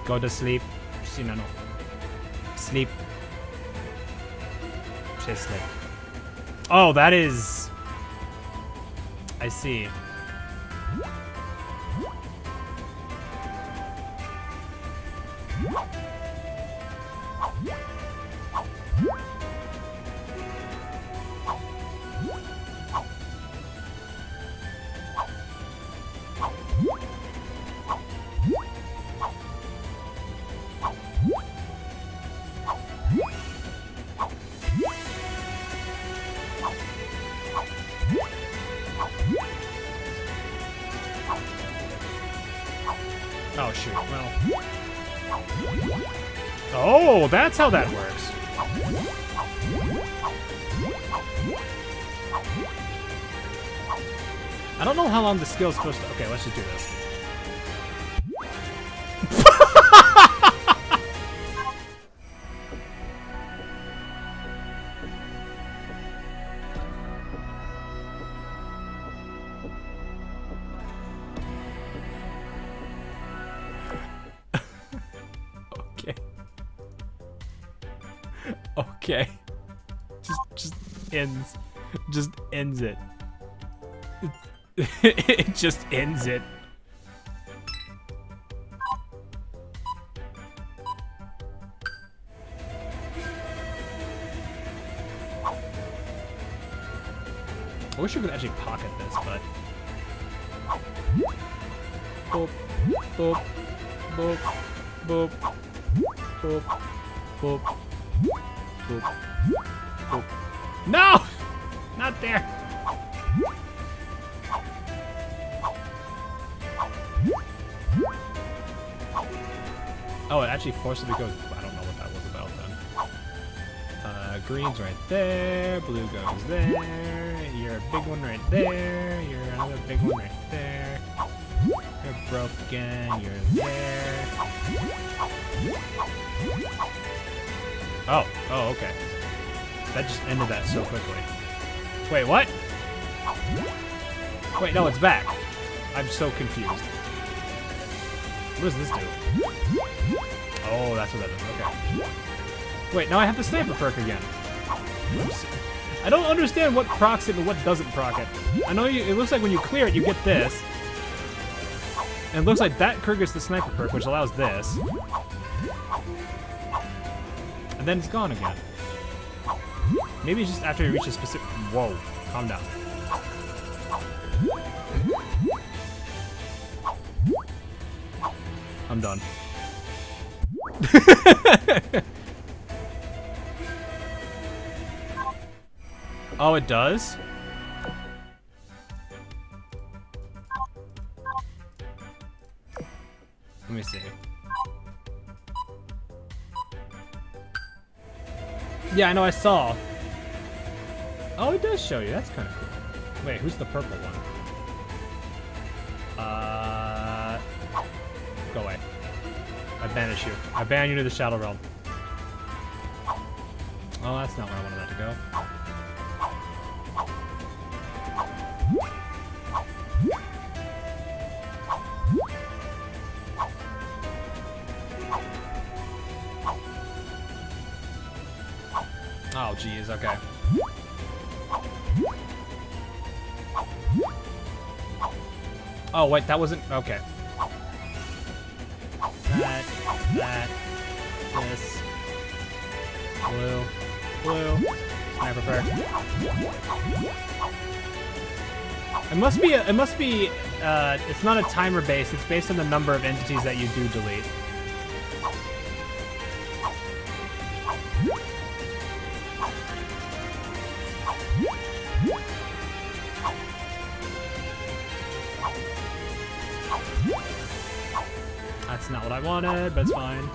Go to sleep. Shinano. Sleep. Just sleep. Oh, that is... I see. Oh, shoot. Well. Oh, that's how that works. I don't know how long the skill's supposed to... Okay, let's just do this. Okay. Just ends. Just ends it. It just ends it. I wish I could actually pocket this, but... Boop, boop, boop, boop, boop, boop, boop, boop. No! Not there! Oh, it actually forced it to go... I don't know what that was about then. Green's right there, blue goes there, you're a big one right there, you're another big one right there, you're broken, you're there. Oh, okay. That just ended that so quickly. Wait, what? Wait, no, it's back. I'm so confused. What does this do? Oh, that's what that is, okay. Wait, now I have the sniper perk again. I don't understand what procs it and what doesn't proc it. I know it looks like when you clear it, you get this. And it looks like that perk gets the sniper perk, which allows this. And then it's gone again. Maybe it's just after you reach a specific... Whoa, calm down. I'm done. Oh, it does? Let me see. Yeah, I know, I saw. Oh, it does show you. That's kind of cool. Wait, who's the purple one? Go away. I banish you. I ban you to the Shadow Realm. Oh, that's not where I wanted that to go. Oh, geez, okay. Oh, wait, that wasn't... Okay. That, this, blue, sniper perk. It must be, it's not a timer based, it's based on the number of entities that you do delete. That's not what I wanted, but it's fine.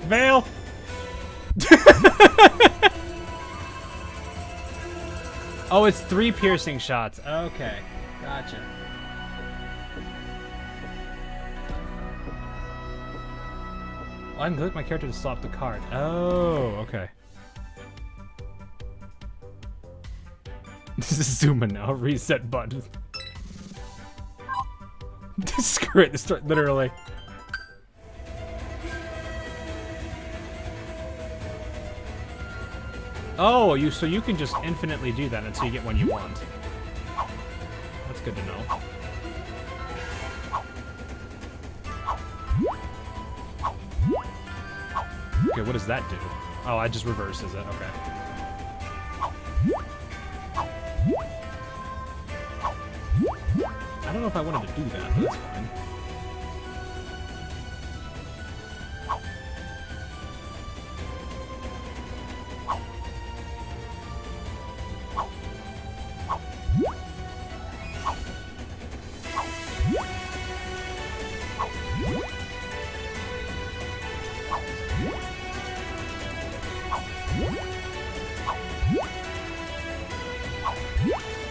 Veil! Oh, it's 3 piercing shots. Okay, gotcha. Oh, I can click my character to swap the card. Oh, okay. This is zooming now. Reset button. Screw it, literally. Oh, so you can just infinitely do that until you get one you want. That's good to know. Okay, what does that do? Oh, I just reverses it, okay. I don't know if I wanted to do that, but that's fine.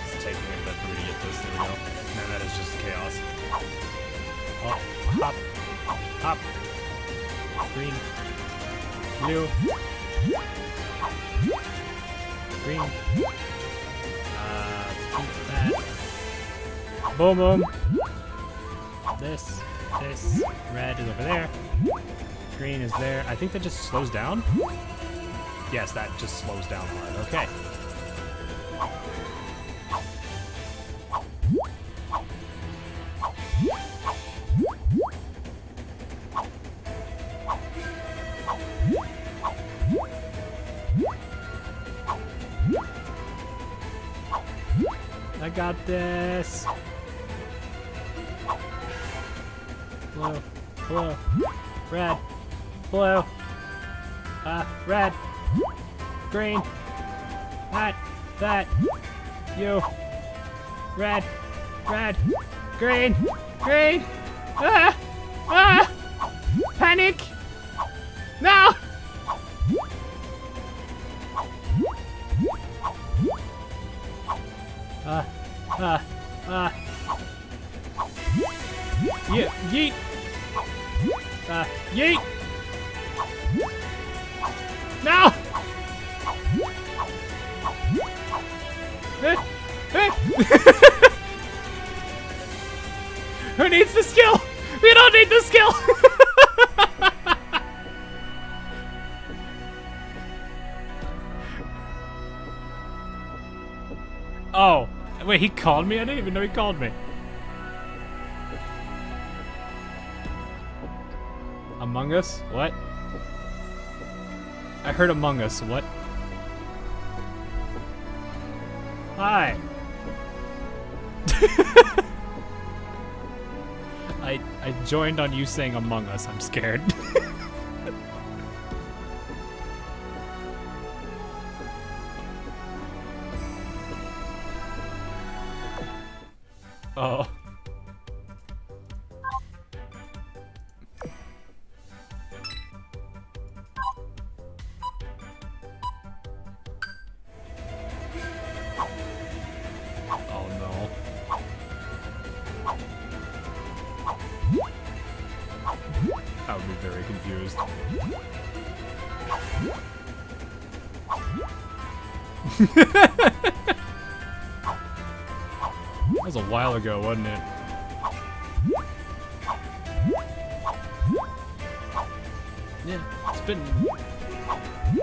It's taking a bit for me to get this. There we go. Man, that is just chaos. Oh, hop. Hop. Green. Blue. Green. That. Boom, boom. This. Red is over there. screen is there. I think that just slows down. Yes, that just slows down hard. Okay. I got this. Blue, blue, red, blue, red, green, that, you, red, green, panic, no! Yeah, yeet! Yeet! No! Who needs the skill? We don't need the skill! Oh, wait, he called me? I didn't even know he called me. Among Us? What? I heard Among Us. What? Hi. I joined on you saying Among Us. I'm scared. Oh. Oh no. I would be very confused. That was a while ago, wasn't it? Yeah, it's been...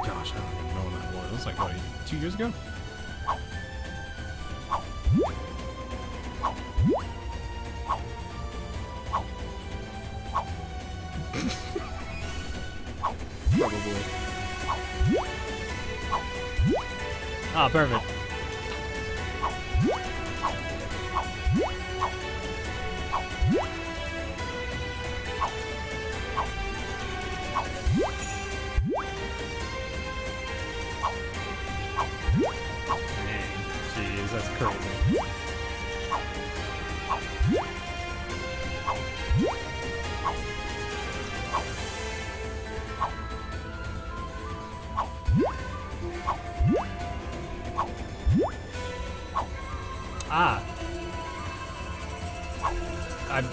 Gosh, I don't even know when that was. It was like, what, 2 years ago? Probably. Ah, perfect. Jeez, that's crazy. Ah. I'm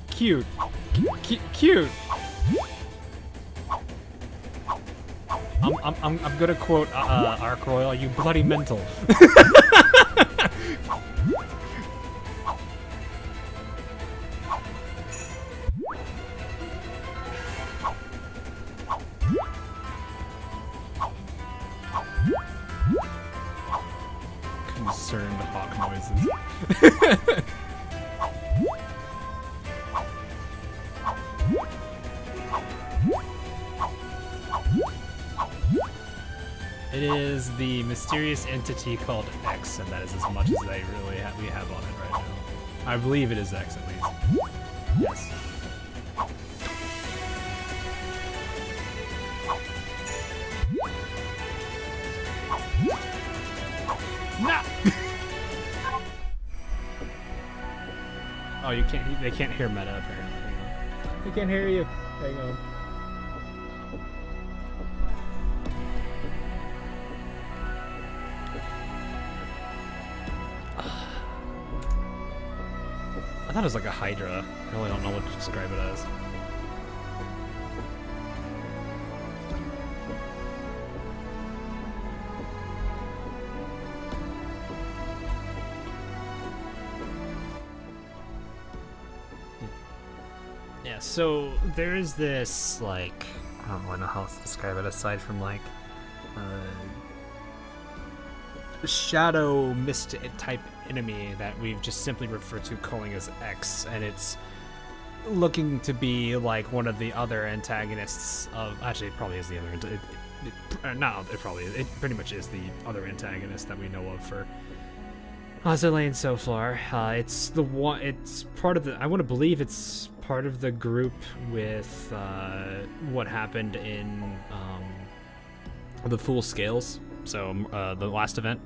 cute. Cute. I'm gonna quote Arc Royal, you bloody mental. Concerned hawk noises. It is the mysterious entity called X, and that is as much as we have on it right now. I believe it is X at least. Yes. No! Oh, you can't. They can't hear meta apparently. Hang on. They can't hear you. Hang on. I thought it was like a Hydra. I really don't know what to describe it as. Yeah, so there's this, like, I don't really know how else to describe it aside from, like, shadow mist type enemy that we've just simply referred to calling as X, and it's looking to be like one of the other antagonists of. Actually, it probably is the other. It pretty much is the other antagonist that we know of for Azur Lane so far. It's the one. It's part of the. I want to believe it's part of the group with what happened in the Full Scales. So the last event.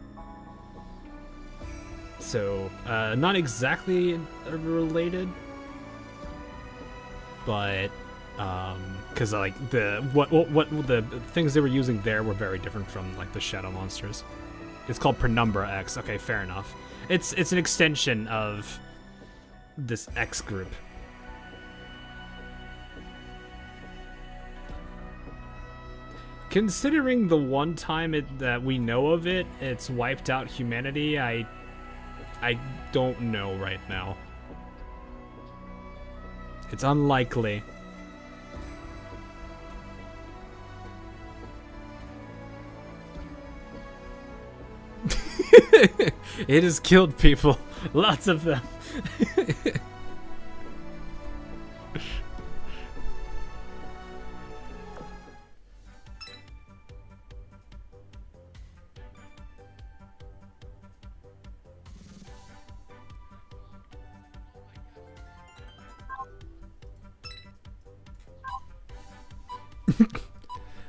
So not exactly related, but because like what the things they were using there were very different from like the shadow monsters. It's called Penumbra X. Okay, fair enough. It's an extension of this X group. Considering the one time that we know of it's wiped out humanity, I don't know right now. It's unlikely. It has killed people. Lots of them.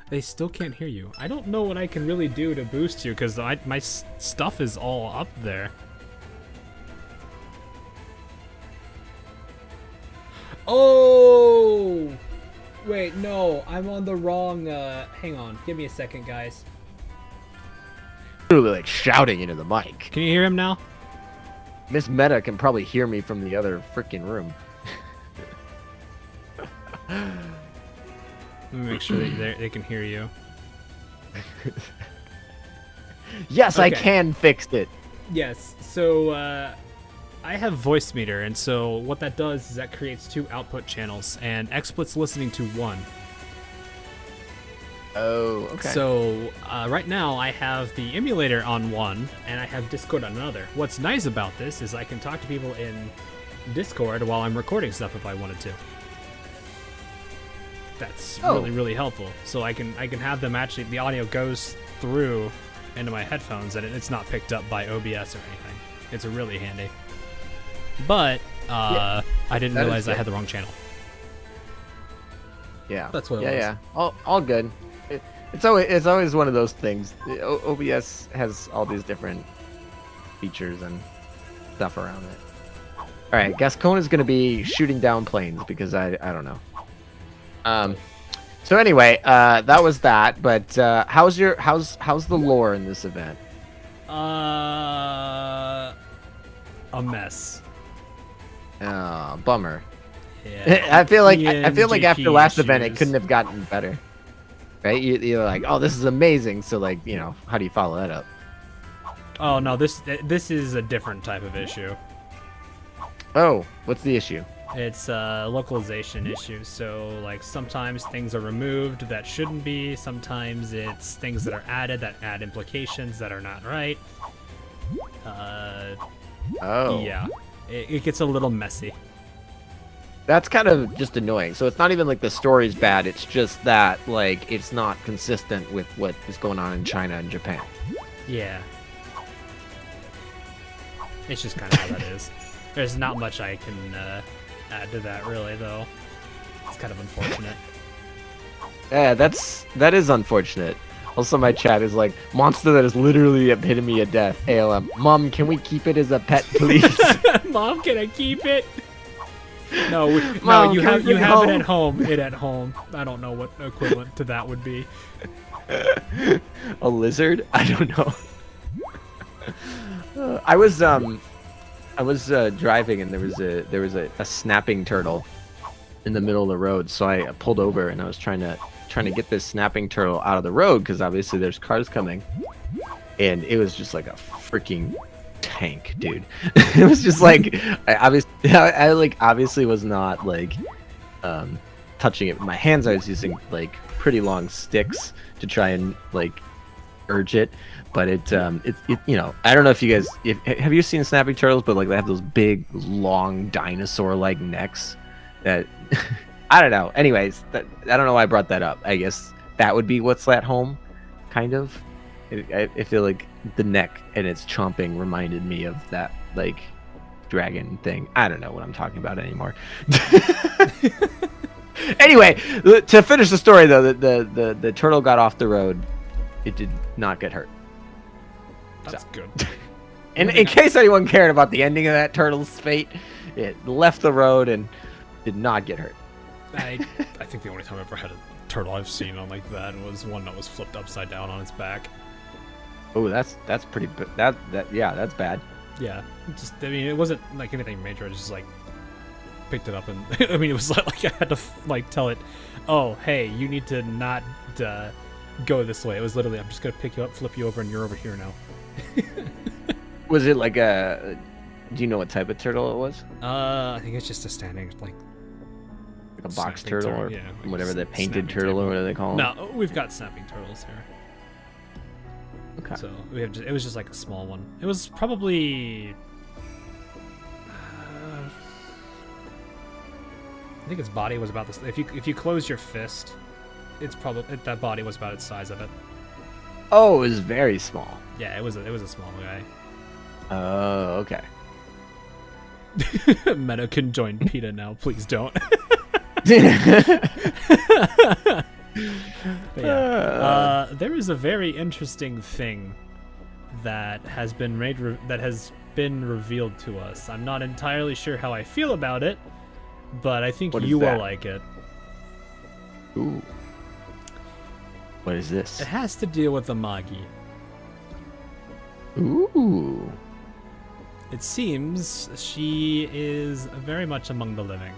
They still can't hear you. I don't know what I can really do to boost you because my stuff is all up there. Oh! Wait, no. I'm on the wrong... hang on. Give me a second, guys. Literally like shouting into the mic. Can you hear him now? Miss Meta can probably hear me from the other freaking room. Let me make sure that they can hear you. Yes, Okay. I can fix it. Yes, so I have voice meter, and so what that does is that creates 2 output channels, and XSplit's listening to 1. Oh, okay. So right now I have the emulator on 1, and I have Discord on another. What's nice about this is I can talk to people in Discord while I'm recording stuff if I wanted to. That's really helpful. So I can have them actually, the audio goes through into my headphones and it's not picked up by OBS or anything. It's really handy. But I didn't realize I had the wrong channel. Yeah. That's what it was. Yeah. All good. It's always one of those things. OBS has all these different features and stuff around it. All right, Gascon is going to be shooting down planes because I don't know. So anyway, that was that. But how's the lore in this event? A mess. Bummer. Yeah. I feel like after last event it issues. couldn't have gotten better. Right? You're like, oh, this is amazing. So like, how do you follow that up? Oh no, this is a different type of issue. Oh, what's the issue? It's a localization issue. So like sometimes things are removed that shouldn't be. Sometimes it's things that are added that add implications that are not right. Oh. Yeah, it gets a little messy. That's kind of just annoying. So it's not even like the story's bad. It's just that like it's not consistent with what is going on in China and Japan. Yeah. It's just kind of how that is. There's not much I can add to that really, though. It's kind of unfortunate. Yeah, that is unfortunate. Also, my chat is like, monster that is literally the epitome of death. ALM. Mom, can we keep it as a pet, please? Mom, can I keep it? No, Mom, you can have we it bring at home. It at home. I don't know what equivalent to that would be. A lizard? I don't know. I was driving and there was a snapping turtle in the middle of the road, so I pulled over and I was trying to get this snapping turtle out of the road because obviously there's cars coming, and it was just like a freaking tank, dude. It was just like I obviously was not like touching it with my hands. I was using like pretty long sticks to try and like urge it, but it you know, I don't know if you guys have you seen snapping turtles, but like they have those big long dinosaur like necks that I don't know. Anyways, I don't know why I brought that up. I guess that would be what's at home, kind of. I feel like the neck and its chomping reminded me of that like dragon thing. I don't know what I'm talking about anymore. Anyway, to finish the story though, the turtle got off the road. It did not get hurt. That's good. And in case anyone cared about the ending of that turtle's fate, it left the road and did not get hurt. I think the only time I've ever had a turtle I've seen on like that was one that was flipped upside down on its back. Oh, that's pretty. Yeah, that's bad. Yeah, just I mean, it wasn't like anything major. I just like picked it up and I mean, it was like I had to like tell it, oh, hey, you need to not go this way. It was literally, I'm just gonna pick you up, flip you over, and you're over here now. Was it like a? Do you know what type of turtle it was? I think it's just a standing like A box snapping turtle or yeah, like whatever, the painted snapping turtle or whatever they call them. No, we've got snapping turtles here. Okay. So we have it was just like a small one. It was probably I think its body was about this. If you close your fist, it's probably that body was about its size of it. Oh, it was very small. Yeah, it was a small guy. Oh, okay. Meta can join PETA now. Please don't. But yeah, there is a very interesting thing that has been revealed to us. I'm not entirely sure how I feel about it, but I think you will like it. Ooh. What is this? It has to deal with the Magi. Ooh. It seems she is very much among the living.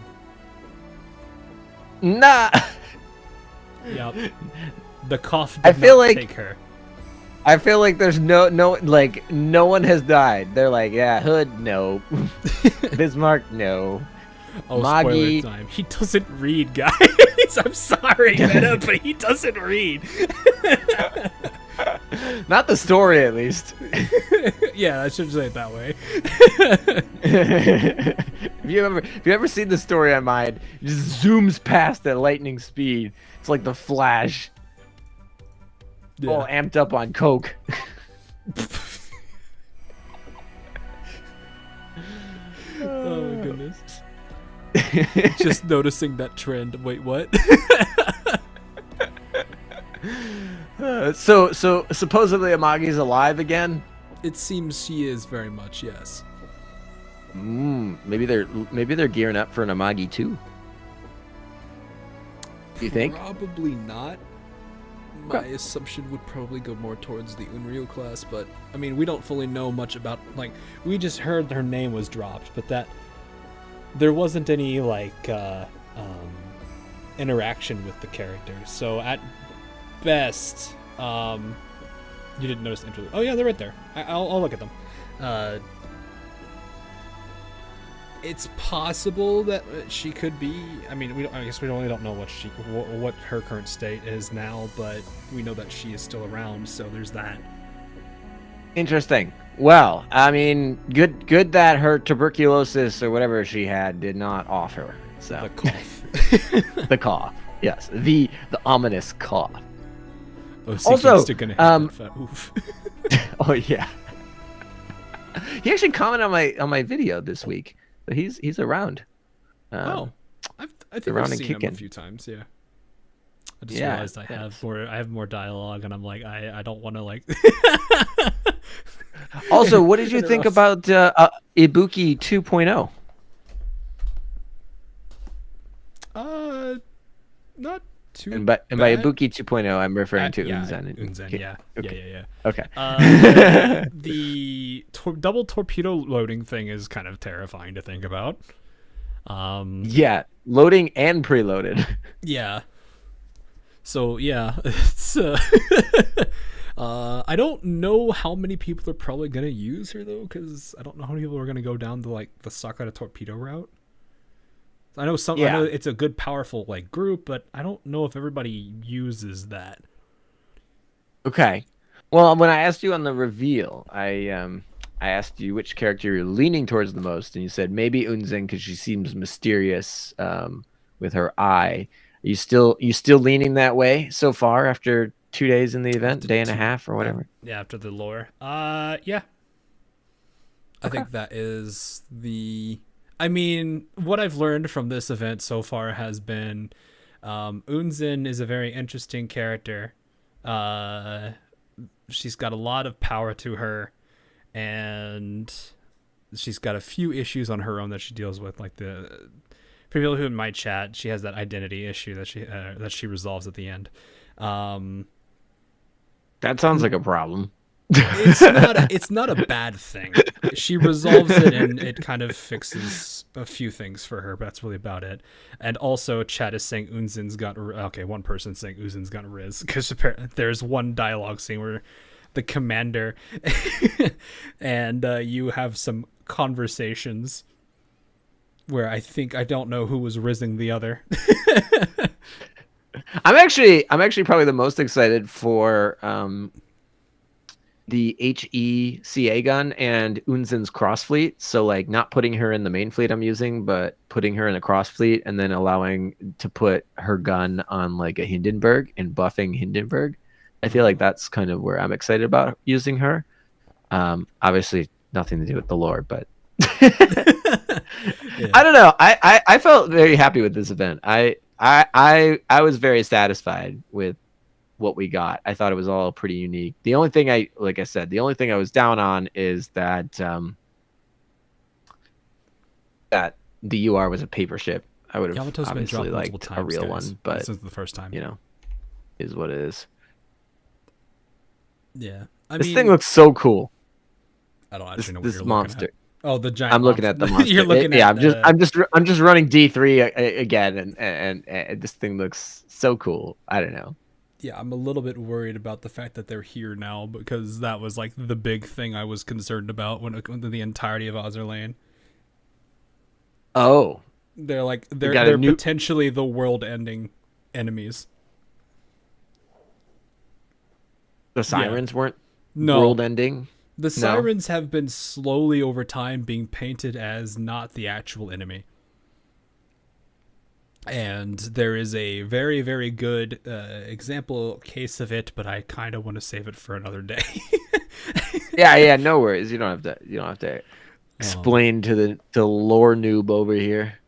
Nah. Yep. The cough did I feel not like take her. I feel like there's no one has died. They're like, yeah, Hood, no. Bismarck, no. Oh, Magi. spoiler time. He doesn't read, guys. I'm sorry, Meta, but he doesn't read. Not the story, at least. Yeah, I should say it that way. If you ever seen the story on mine, it just zooms past at lightning speed. It's like the Flash. Yeah. All amped up on coke. Oh my goodness. Just noticing that trend. Wait, what? So supposedly Amagi's alive again. It seems she is very much, yes. Maybe they're gearing up for an Amagi 2. Do you think? Probably not. My assumption would probably go more towards the Unreal class, but I mean, we don't fully know much about, like, we just heard her name was dropped, but that there wasn't any like interaction with the characters. So at best, you didn't notice the interlude. Oh yeah, they're right there. I'll look at them. It's possible that she could be. I mean, I guess we don't know what her current state is now, but we know that she is still around. So there's that. Interesting. Well, I mean, good that her tuberculosis or whatever she had did not off her. So The cough. the cough. Yes, the ominous cough. Also, oof. Oh yeah. He actually commented on my video this week. So he's around. I think around I've and seen him a kicking. few times. Yeah. I just Yeah, realized I have more dialogue, and I'm like, I don't want to like. Also, what did you think about Ibuki 2.0? Not too. And by bad. Ibuki 2.0, I'm referring to yeah, Unzen. Unzen, Okay. yeah. Okay. Yeah. Okay. The double torpedo loading thing is kind of terrifying to think about. Yeah, loading and preloaded. Yeah. So yeah, it's. I don't know how many people are probably gonna use her though, because I don't know how many people are gonna go down the Sakura torpedo route. I know I Yeah. know it's a good, powerful like group, but I don't know if everybody uses that. Okay. Well, when I asked you on the reveal, I asked you which character you're leaning towards the most, and you said maybe Unzen because she seems mysterious with her eye. Are you still leaning that way so far after 2 days in the event, After day and a half or whatever? Yeah, after the lore. Yeah. I think that is the. I mean, what I've learned from this event so far has been, Unzen is a very interesting character. Uh, she's got a lot of power to her, and she's got a few issues on her own that she deals with, like the for people who in my chat, she has that identity issue that she resolves at the end. Um, That sounds like a problem. it's not a bad thing. She resolves it and it kind of fixes a few things for her, but that's really about it. And also, chat is saying Unzen's got okay. One person saying Unzen's got Riz because there's one dialogue scene where the commander and you have some conversations where I don't know who was rizzing the other. I'm actually probably the most excited for the HECA gun and Unzen's cross fleet. So like not putting her in the main fleet I'm using, but putting her in a cross fleet and then allowing to put her gun on like a Hindenburg and buffing Hindenburg. I feel like that's kind of where I'm excited about using her. Obviously nothing to do with the lore, but Yeah. I don't know. I felt very happy with this event. I was very satisfied with what we got. I thought it was all pretty unique. The only thing like I said, the only thing I was down on is that that the UR was a paper ship. I would have Yamato's been obviously dropped multiple liked times, a real guys. one, but This is the first time. you know, is what it is. Yeah. This thing looks so cool. I don't actually This, know what this you're monster. looking at. Oh, the giant. I'm looking at the monster. You're looking yeah, at. I'm just running D3 again, and this thing looks so cool. I don't know. Yeah, I'm a little bit worried about the fact that they're here now because that was like the big thing I was concerned about when the entirety of Azur Lane. Oh, They're potentially the world-ending enemies. the sirens weren't No. world-ending. The sirens have been slowly over time being painted as not the actual enemy. And there is a very, very good example case of it, but I kind of want to save it for another day. Yeah, no worries. You don't have to explain to the lore noob over here.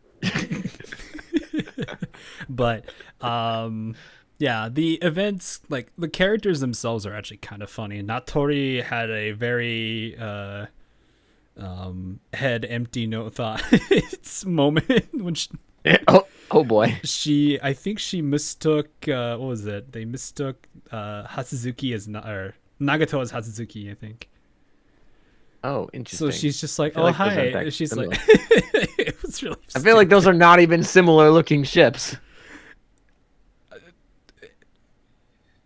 But yeah, the events, like the characters themselves are actually kind of funny. Natori had a very head empty no thoughts moment when Oh boy. I think she mistook what was it? They mistook Hatsuzuki as or Nagato as Hatsuzuki, I think. Oh, interesting. So she's just like, feel "Oh, like those aren't hi." that She's similar. like it was really I feel like those are not even similar looking ships.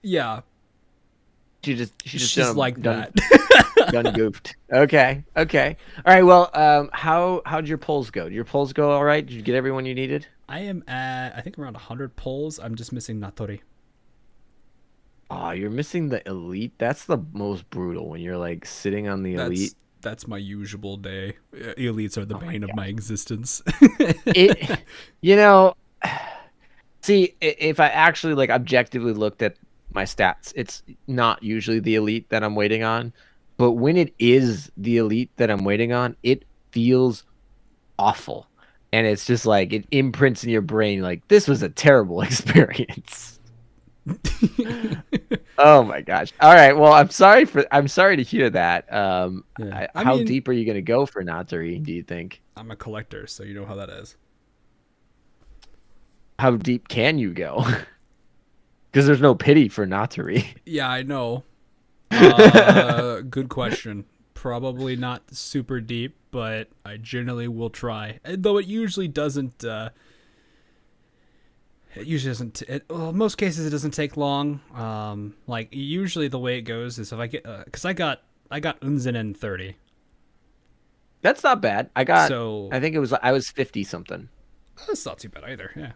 yeah. She's She's like that. Done goofed. Okay. All right. Well, how'd your polls go? Did your polls go all right? Did you get everyone you needed? I am at I think around 100 polls. I'm just missing Natori. Oh, you're missing the elite. That's the most brutal when you're like sitting on the elite. That's my usual day. Elites are the bane of my existence. It, you know, see, if I actually like objectively looked at my stats, it's not usually the elite that I'm waiting on, but when it is the elite that I'm waiting on, it feels awful, and it's just like it imprints in your brain like this was a terrible experience. Oh my gosh! All right, well, I'm sorry to hear that. Yeah. How deep are you gonna go for Natori? Do you think? I'm a collector, so you know how that is. How deep can you go? Because there's no pity for Natori. Yeah, I know. Good question. Probably not super deep, but I generally will try. Though it usually doesn't. It usually doesn't. Well, in most cases, it doesn't take long. Like usually, the way it goes is if I get, because I got Unzen in 30. That's not bad. I think I was 50 something. That's not too bad either. Yeah.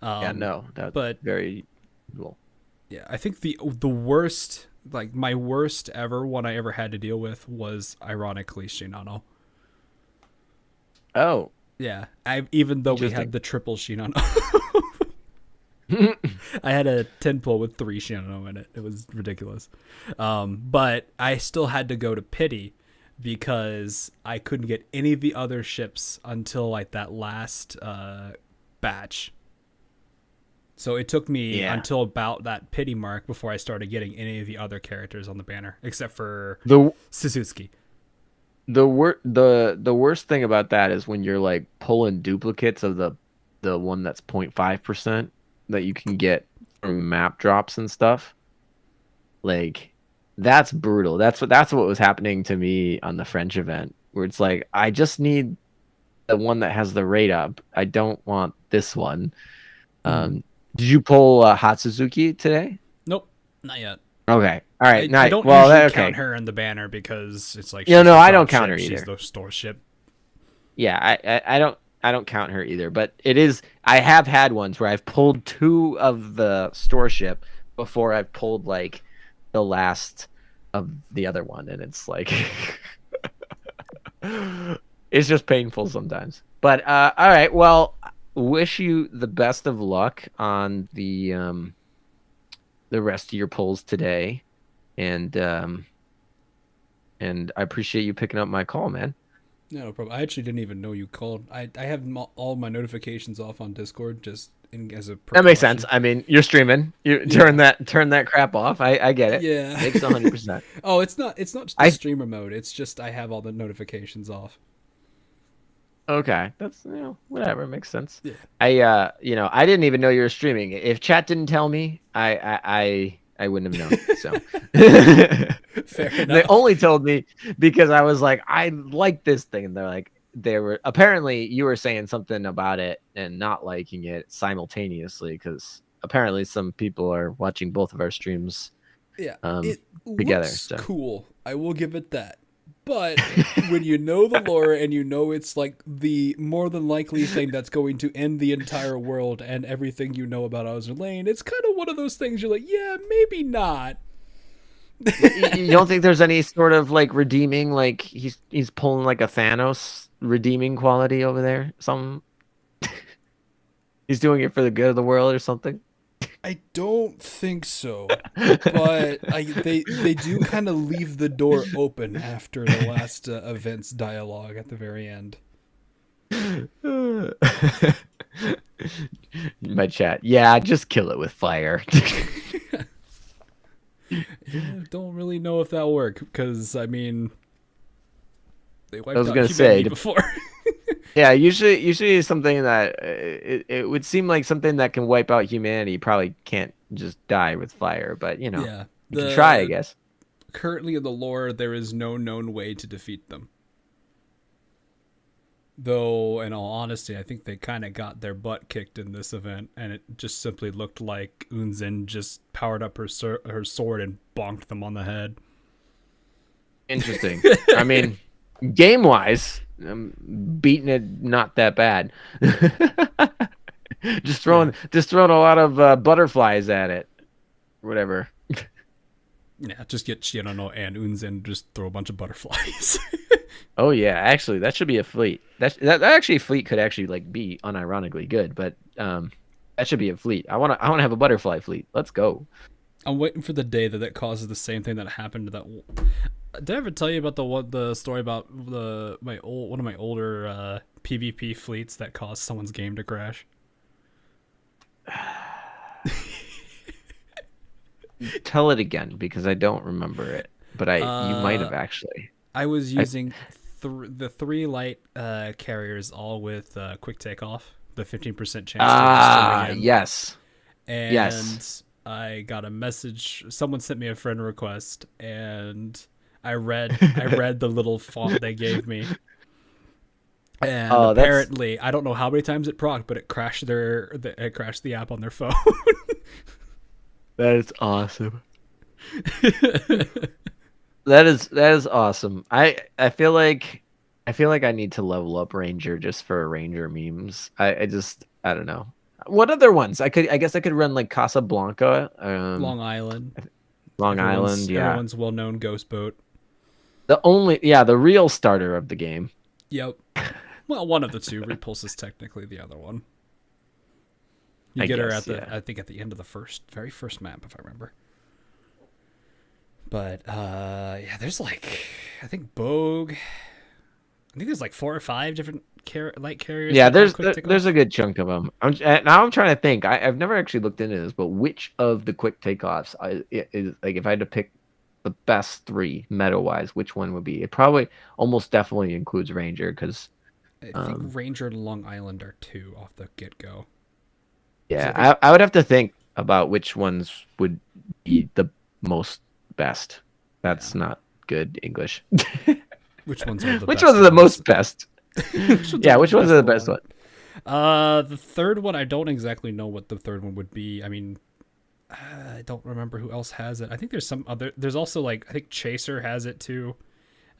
Yeah, no, that's but very cool. yeah, I think the worst, like my worst ever one I ever had to deal with was ironically Shinano. Oh, Yeah, even though we Interesting. had the triple Shinano. I had a 10 pull with 3 Shinano in it. It was ridiculous. But I still had to go to pity because I couldn't get any of the other ships until like that last batch. So it took me Yeah. until about that pity mark before I started getting any of the other characters on the banner, except for the Suzuki. the worst thing about that is when you're like pulling duplicates of the one that's 0.5% that you can get from map drops and stuff. Like that's brutal. That's what was happening to me on the French event, where it's like I just need the one that has the rate up. I don't want this one. Did you pull Hatsuzuki today? Nope, not yet. Okay. All right. I don't well, usually okay. count her in the banner because it's like No, she's no, the I drop don't count ship, her she's either. the store ship. Yeah, I don't count her either, but it is I have had ones where I've pulled 2 of the store ship before I've pulled like the last of the other one, and it's like it's just painful sometimes. But all right, well, wish you the best of luck on the rest of your pulls today, and I appreciate you picking up my call, man. No problem. I actually didn't even know you called. I have all my notifications off on Discord just as a precaution. That makes sense. I mean, you're streaming. You turn that crap off. I get it. Yeah. Makes 100%. Oh, it's not just the streamer mode. It's just I have all the notifications off. Okay, that's whatever, makes sense. Yeah. I I didn't even know you were streaming. If chat didn't tell me, I wouldn't have known. So Fair they enough. only told me because I was like, I like this thing. And they're like, apparently you were saying something about it and not liking it simultaneously because apparently some people are watching both of our streams. Yeah, it together. looks Cool. I will give it that. But when you know the lore and you know it's like the more than likely thing that's going to end the entire world and everything you know about Azur Lane, it's kind of one of those things you're like, yeah, maybe not. You don't think there's any sort of like redeeming, like he's pulling like a Thanos redeeming quality over there? He's doing it for the good of the world or something? I don't think so, but they do kind of leave the door open after the last event's dialogue at the very end. My chat, yeah, just kill it with fire. Don't really know if that'll work because I mean, they wiped was out gonna humanity say, before. Yeah, usually something that it would seem like something that can wipe out humanity probably can't just die with fire, but Yeah, you can try, I guess. Currently in the lore, there is no known way to defeat them. Though, in all honesty, I think they kind of got their butt kicked in this event, and it just simply looked like Unzen just powered up her sword and bonked them on the head. Interesting. I mean, game-wise, beating it not that bad. just throwing a lot of butterflies at it, whatever. Yeah, just get Shinano and Unzen, just throw a bunch of butterflies. Oh yeah, actually, that should be a fleet. That actually fleet could actually like be unironically good, but that should be a fleet. I want to have a butterfly fleet. Let's go. I'm waiting for the day that causes the same thing that happened to that. Did I ever tell you about the story about one of my older PvP fleets that caused someone's game to crash? Tell it again because I don't remember it, but you might have actually. I was using the 3 light carriers, all with quick takeoff, the 15% chance. Yes. And yes. I got a message. Someone sent me a friend request, and I read the little font they gave me. And apparently, I don't know how many times it procced, but it crashed the app on their phone. That is awesome. That is awesome. I feel like I feel like I need to level up Ranger just for Ranger memes. I don't know. What other ones? I guess I could run like Casablanca, Long Island. Long Island, yeah. Everyone's well-known ghost boat. The real starter of the game. Yep. Well, one of the two. Repulse is technically the other one. You I get her guess, at yeah. I think at the end of the very first map, if I remember. But yeah, there's like I think Bogue. I think there's like 4 or 5 different light carriers. Yeah, that have there's quick there's takeoff. a good chunk of them. Now I'm trying to think. I've never actually looked into this, but which of the quick takeoffs is like if I had to pick the best 3 meta wise, which one would be? It probably almost definitely includes Ranger because I think Ranger and Long Island are 2 off the get go. yeah, I would have to think about which ones would be the most best. That's not good English. Which ones are the Which best ones are the most best? Yeah, which ones are the best one? The third one, I don't exactly know what the third one would be. I mean, I don't remember who else has it. I think there's some other. There's also like I think Chaser has it too.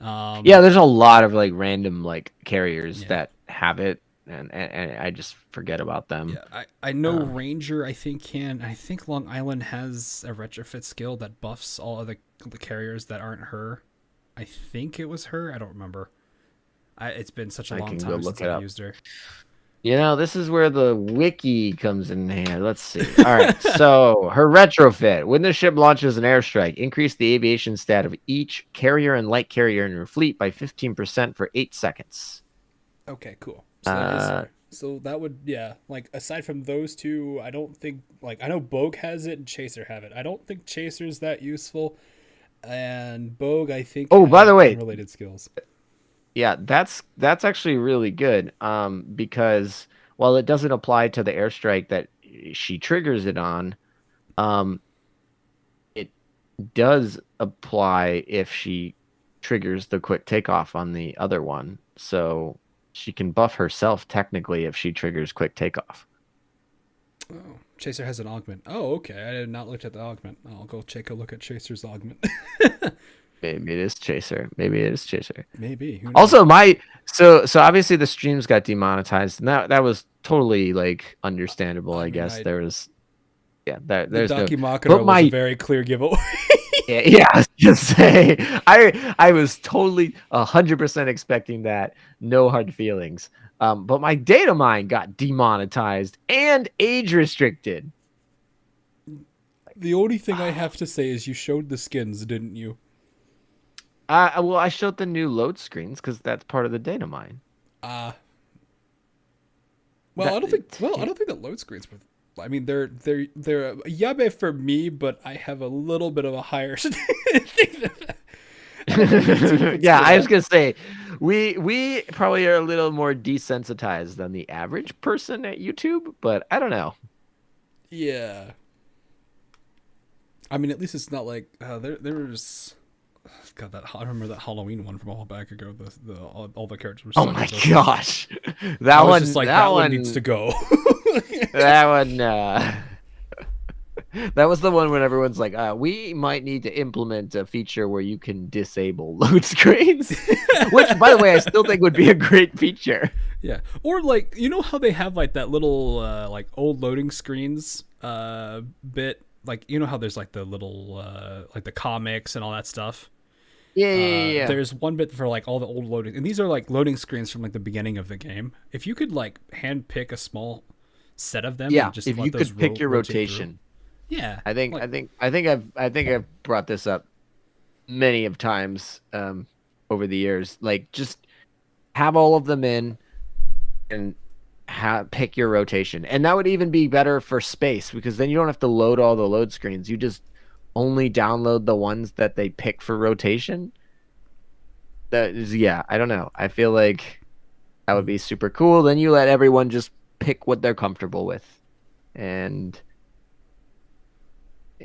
Yeah, there's a lot of like random like carriers that have it, and I just forget about them. Yeah, I know Ranger. I think I think Long Island has a retrofit skill that buffs all of the carriers that aren't her. I think it was her. I don't remember. It's been such a long time since I used her. You know, this is where the wiki comes in hand. Let's see. All right, so her retrofit. When the ship launches an airstrike, increase the aviation stat of each carrier and light carrier in your fleet by 15% for 8 seconds. Okay, cool. So that is her. So that would, yeah, like aside from those two, I don't think, like, I know Bogue has it and Chaser have it. I don't think Chaser's that useful. And Bogue, I think. Oh, by the way, related skills. Yeah, that's actually really good. Because while it doesn't apply to the airstrike that she triggers it on, it does apply if she triggers the quick takeoff on the other one. So she can buff herself technically if she triggers quick takeoff. Oh, Chaser has an augment. Oh, okay. I did not look at the augment. I'll go take a look at Chaser's augment. Maybe it is Chaser. Maybe it is Chaser. Maybe. Also, so obviously the streams got demonetized, and that was totally like understandable. I guess there was, there's the no. Dakimakura was a very clear giveaway. Yeah, I was just say I was totally 100% expecting that. No hard feelings. But my data mine got demonetized and age restricted. The only thing I have to say is you showed the skins, didn't you? Well, I showed the new load screens because that's part of the data mine. I don't think that load screens were. I mean, they're a yabe for me, but I have a little bit of a higher. Yeah, I was gonna say, we probably are a little more desensitized than the average person at YouTube, but I don't know. Yeah. I mean, at least it's not like there's. God, I remember that Halloween one from a while back ago. All the characters were. Oh my gosh, that one just like that one needs to go. That one. That was the one when everyone's like, we might need to implement a feature where you can disable load screens. Which, by the way, I still think would be a great feature. Yeah. Or like, you know how they have like that little like old loading screens bit? Like, you know how there's like the little like the comics and all that stuff? Yeah. There's one bit for like all the old loading, and these are like loading screens from like the beginning of the game. If you could like hand pick a small set of them, and just if let you those could pick your rotation. Through. Yeah, I think I've brought this up many of times over the years. Like, just have all of them in and pick your rotation, and that would even be better for space because then you don't have to load all the load screens. You just only download the ones that they pick for rotation. That is, I don't know. I feel like that would be super cool. Then you let everyone just pick what they're comfortable with, and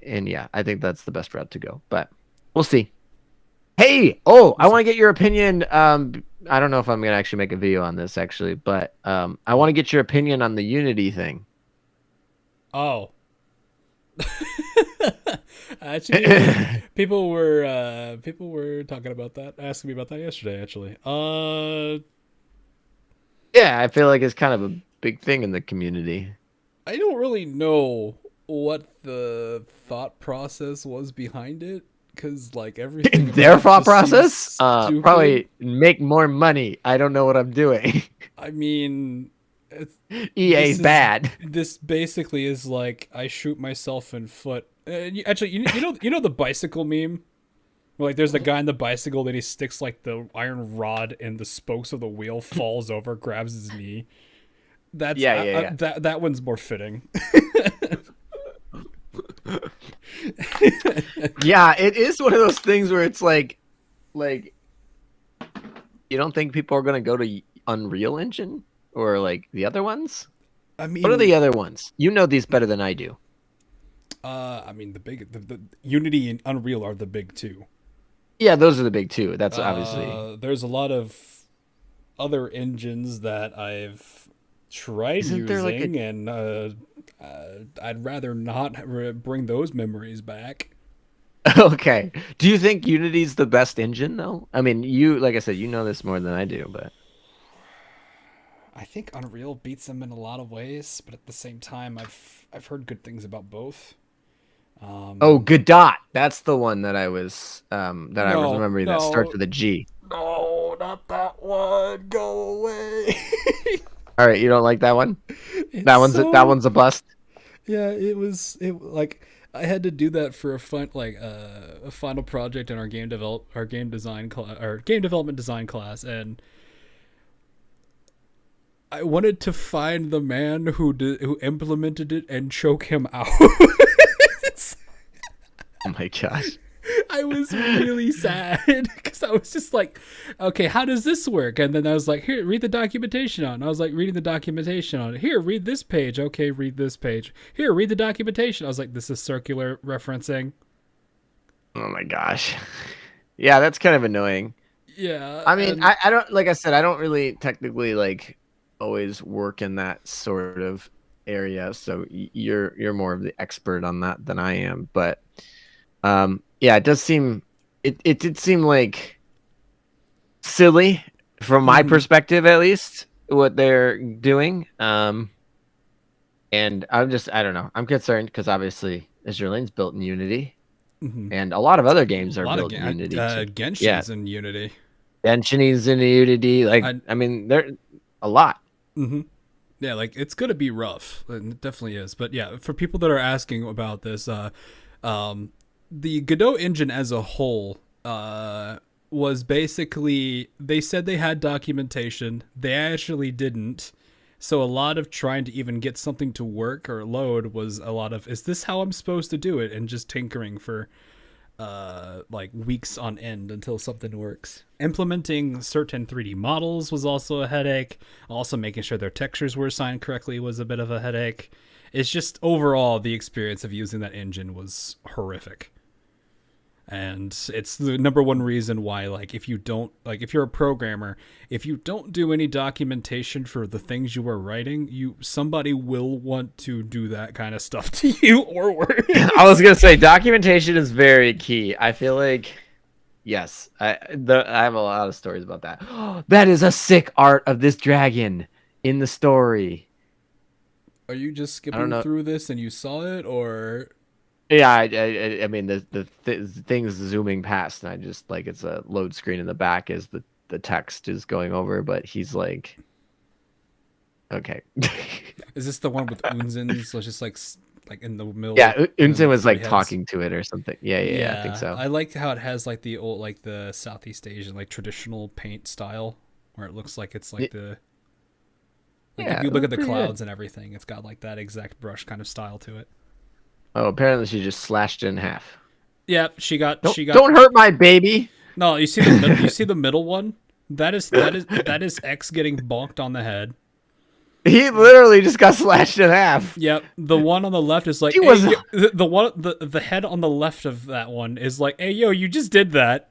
yeah, I think that's the best route to go. But we'll see. Hey, I want to get your opinion. I don't know if I'm gonna actually make a video on this actually, but I want to get your opinion on the Unity thing. Oh, Actually, people were talking about that, asking me about that yesterday. Actually, Yeah, I feel like it's kind of a big thing in the community. I don't really know what the thought process was behind it, because like everything about Their it thought just seems process? stupid. Probably make more money. I don't know what I'm doing. I mean, EA's bad. This basically is like I shoot myself in foot. Actually, you know the bicycle meme. Where, like there's the guy on the bicycle, then he sticks like the iron rod and the spokes of the wheel, falls over, grabs his knee. That's Yeah. That one's more fitting. Yeah, it is one of those things where it's like you don't think people are gonna go to Unreal Engine or like the other ones? I mean, What are the other ones? You know these better than I do. I mean the Unity and Unreal are the big two. Yeah, those are the big two. That's obviously. There's a lot of other engines that I've tried Isn't there, like, using, and I'd rather not bring those memories back. Okay. Do you think Unity's the best engine though? I mean, you like I said, you know this more than I do, but I think Unreal beats them in a lot of ways, but at the same time, I've heard good things about both. oh, Godot. That's the one that I was I was remembering that starts with a G. No, not that one. Go away. All right, you don't like that one? It's That one's a so- bust. Yeah, it like I had to do that for a final project in our game development design class, and I wanted to find the man who implemented it and choke him out. Oh my gosh. I was really sad because I was just like, okay, how does this work? And then I was like, here, read the documentation on it. I was like, reading the documentation on it. Here, read this page. Okay, read this page. Here, read the documentation. I was like, this is circular referencing. Oh my gosh. Yeah, that's kind of annoying. Yeah. I mean, and- I don't like I said, I don't really technically like always work in that sort of area, so you're more of the expert on that than I am, but yeah, it did seem like silly from my perspective, at least, what they're doing. And I don't know. I'm concerned because obviously Azur Lane's built in Unity, and a lot of other games are built in Unity. Genshin's in Unity. Genshin's in Unity. Like, I mean, they're a lot. Mm-hmm. Yeah, like it's gonna be rough. It definitely is. But yeah, for people that are asking about this, the Godot engine as a whole was basically, they said they had documentation. They actually didn't. So a lot of trying to even get something to work or load was a lot of, is this how I'm supposed to do it? And just tinkering for like weeks on end until something works. Implementing certain 3D models was also a headache. Also making sure their textures were assigned correctly was a bit of a headache. It's just overall the experience of using that engine was horrific. And it's the number one reason why, like, if you're a programmer, if you don't do any documentation for the things you are writing, somebody will want to do that kind of stuff to you or worse. I was gonna say documentation is very key. I feel like, yes, I have a lot of stories about that. That is a sick art of this dragon in the story. Are you just skipping through this and you saw it, or? Yeah, I mean the thing's zooming past, and I just like it's a load screen in the back as the text is going over, but he's like, okay. Is this the one with Unzen? So it's just like in the middle. Yeah, Unzen was like heads? talking to it or something. Yeah, I think so. I like how it has like the old, like the Southeast Asian like traditional paint style, where it looks like it's like the. Like if you look at the clouds and everything, it's got like that exact brush kind of style to it. Oh, apparently she just slashed it in half. Yeah, she got. Don't hurt my baby. No, you see the middle, you see the middle one. That is X getting bonked on the head. He literally just got slashed in half. Yep. The one on the left is like, He was the head on the left of that one is like, hey yo, you just did that.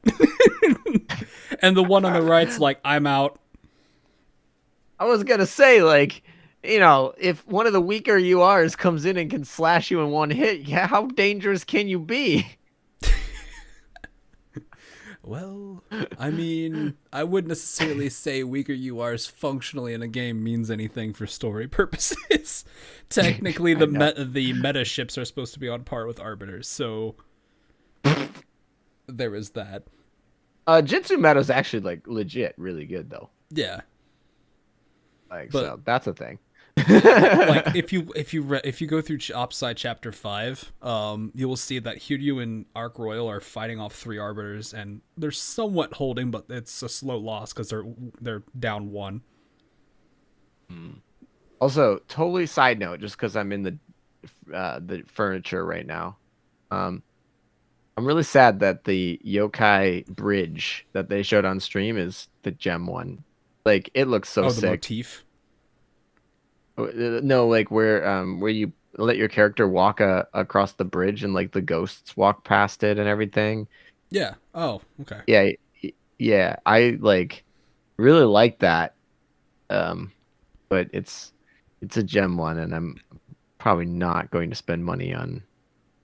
And the one on the right's like, I'm out. I was gonna say, like, you know, if one of the weaker URs comes in and can slash you in one hit, yeah, how dangerous can you be? Well, I mean, I wouldn't necessarily say weaker URs functionally in a game means anything for story purposes. Technically, the meta ships are supposed to be on par with arbiters, so there is that. Jitsu meta is actually like legit really good though. Yeah. Like, But- so that's a thing. Like if you go through Upside Chapter 5, you will see that Hiryu and Arc Royal are fighting off 3 arbiters, and they're somewhat holding, but it's a slow loss because they're down 1. Also, totally side note, just because I'm in the furniture right now. I'm really sad that the yokai bridge that they showed on stream is the gem one. Like, it looks so The sick. motif. No, like where you let your character walk across the bridge and like the ghosts walk past it and everything. Yeah. Oh, okay. Yeah. I like really like that. But it's a gem one, and I'm probably not going to spend money on.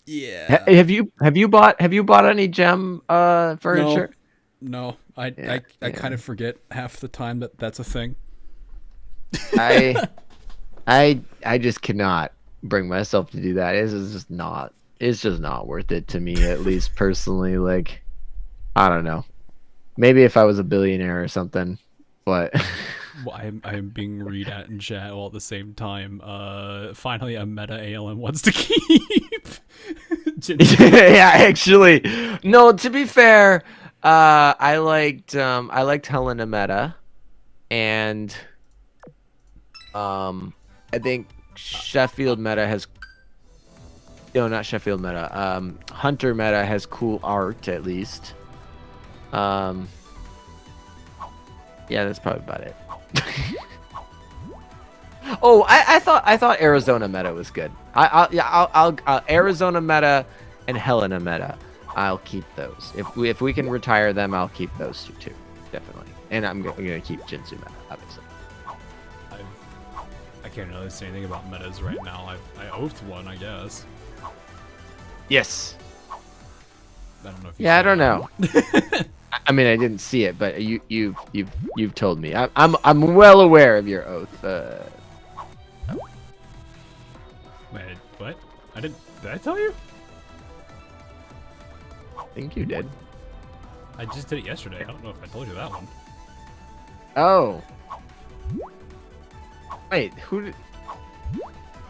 Yeah. Have you bought any gem furniture? No. I kind of forget half the time that that's a thing. I just cannot bring myself to do that. It's just not worth it to me, at least personally. Like, I don't know. Maybe if I was a billionaire or something, but Well, I am being read at in chat all at the same time. Finally a meta ALM wants to keep. yeah, actually, no. To be fair, I liked Helena meta, and I think Sheffield meta has. No, not Sheffield meta. Hunter meta has cool art, at least. Yeah, that's probably about it. Oh, I thought Arizona meta was good. I'll Arizona meta and Helena meta. I'll keep those. If we can retire them, I'll keep those two, definitely. And I'm gonna keep Jinsu meta, obviously. I can't really say anything about metas right now. I oathed one, I guess. Yes. I don't know if you Yeah, I saw don't that. know. I mean, I didn't see it, but you've told me. I'm well aware of your oath. Wait, what? Did I tell you? I think you did. I just did it yesterday. I don't know if I told you that one. Oh. Wait, who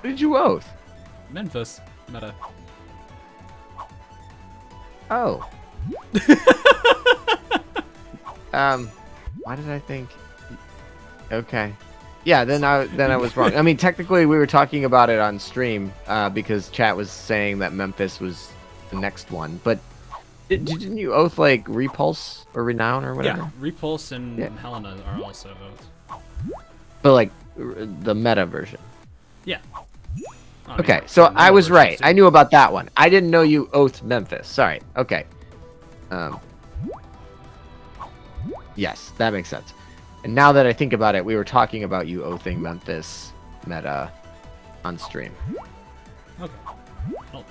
did you oath? Memphis meta. Oh. Why did I think? Okay. Yeah, then I was wrong. I mean, technically we were talking about it on stream because chat was saying that Memphis was the next one. But didn't you oath like Repulse or Renown or whatever? Yeah, Repulse and Helena are also oath. But like the meta version. Yeah. I mean, Okay, so the I was version right. too. I knew about that one. I didn't know you oathed Memphis. Sorry. Okay. Yes, that makes sense. And now that I think about it, we were talking about you oathing Memphis meta on stream. Okay. I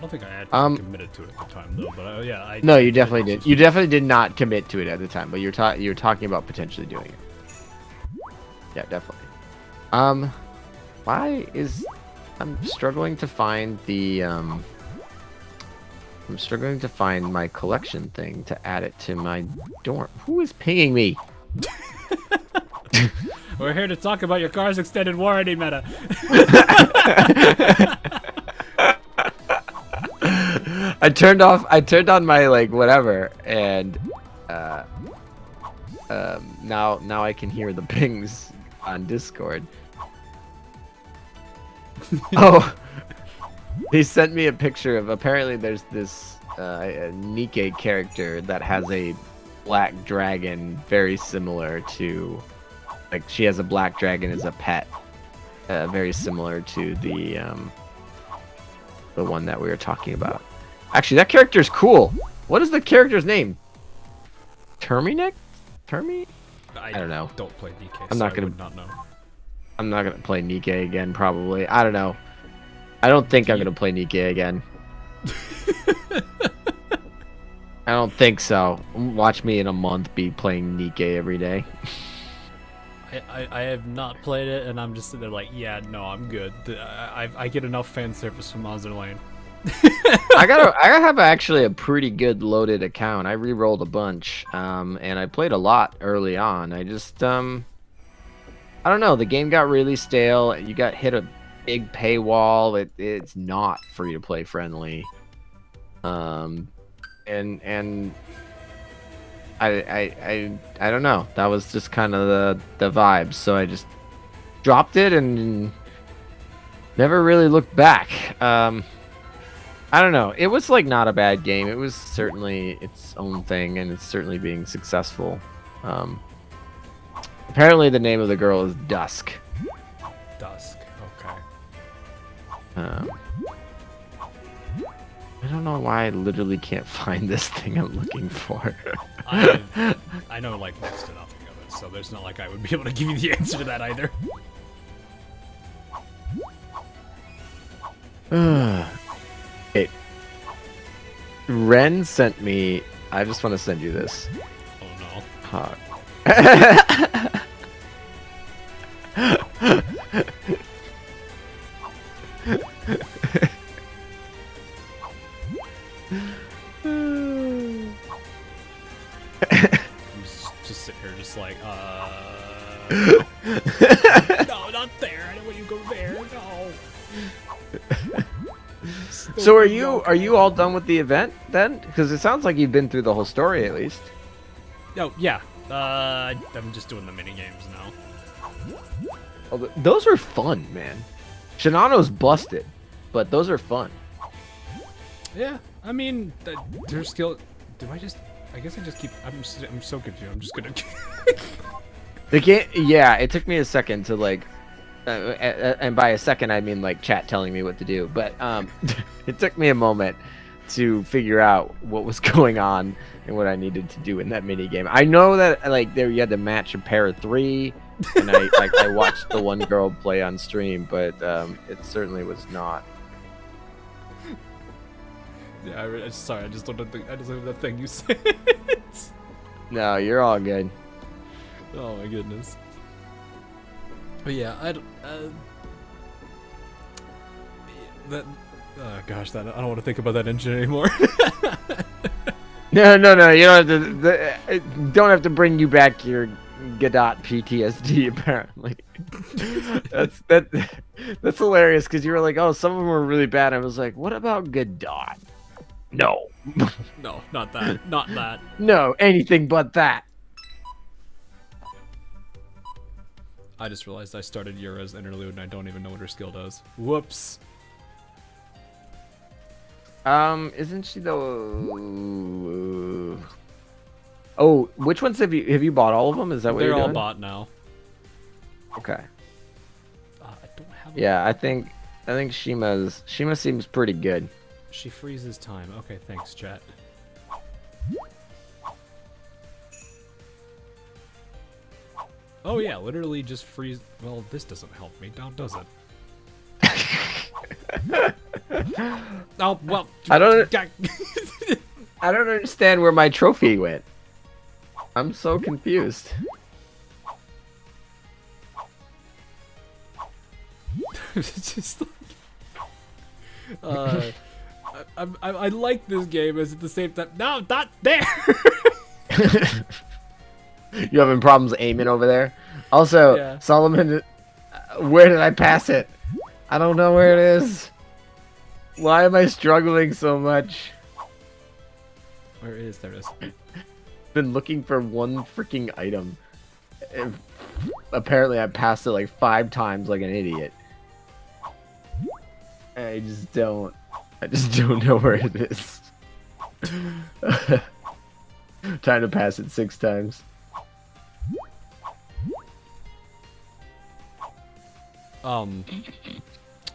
don't think I had committed to it at the time though, but yeah, I. No, you definitely did. You definitely did not commit to it at the time, but you're talking about potentially doing it. Yeah, definitely. Why is I'm struggling to find the I'm struggling to find my collection thing to add it to my dorm. Who is pinging me? We're here to talk about your car's extended warranty meta. I turned on my like whatever, and now I can hear the pings on Discord. Oh, he sent me a picture of, apparently there's this Nikkei character that has a black dragon very similar to, like, she has a black dragon as a pet, very similar to the one that we were talking about. Actually, that character's cool. What is the character's name? Terminic? I don't know. Don't play DK. I'm not so gonna- I would not know. I'm not gonna play Nikkei again. Probably. I don't know. I don't think I'm gonna play Nikkei again. I don't think so. Watch me in a month be playing Nikkei every day. I have not played it, and I'm just sitting there like, yeah, no, I'm good. I get enough fan service from Azur Lane. I have actually a pretty good loaded account. I re-rolled a bunch, and I played a lot early on. I just I don't know. The game got really stale. You got hit a big paywall. It's not free to play friendly. And I don't know. That was just kind of the vibes. So I just dropped it and never really looked back. I don't know. It was like not a bad game. It was certainly its own thing, and it's certainly being successful. Apparently, the name of the girl is Dusk. Dusk. Okay. I don't know why I literally can't find this thing I'm looking for. I know like next to nothing of it, so there's not like I would be able to give you the answer to that either. Hey, Ren sent me. I just want to send you this. Oh no. Just sit here, just like, no, not there. I don't want you to go there. No. So are you all done with the event then? Because it sounds like you've been through the whole story at least. Oh yeah. I'm just doing the mini games now. Oh, those are fun, man. Shinano's busted, but those are fun. Yeah, I mean, their skill. I guess I just keep. I'm so confused. I'm just gonna. The game. Yeah, it took me a second to like. And by a second, I mean like chat telling me what to do. But it took me a moment to figure out what was going on and what I needed to do in that mini game. I know that like there you had to match a pair of 3, and I watched the one girl play on stream, but it certainly was not. Yeah, sorry. I just don't think. I just looked at the thing you said. No, you're all good. Oh my goodness. But yeah, I gosh, I don't want to think about that engine anymore. No. You don't have to bring you back your Godot PTSD. Apparently, that's hilarious because you were like, oh, some of them were really bad. I was like, what about Godot? No. No, not that. Not that. No, anything but that. I just realized I started Yura's interlude and I don't even know what her skill does. Whoops. Isn't she the? Oh, which ones have you bought? All of them? Is that what They're you're doing? all bought now. Okay. I don't have. Yeah, I think Shima seems pretty good. She freezes time. Okay, thanks, chat. Oh yeah, literally just freeze. Well, this doesn't help me, now does it? Oh well. I don't understand where my trophy went. I'm so confused. It's just like, I like this game, as at the same time. No, not there. You having problems aiming over there? Also, Yeah. Solomon, where did I pass it? I don't know where it is. Why am I struggling so much? Where is there? It is. Been looking for one freaking item. Apparently, I passed it like 5 times like an idiot. I just don't know where it is. Trying to pass it 6 times.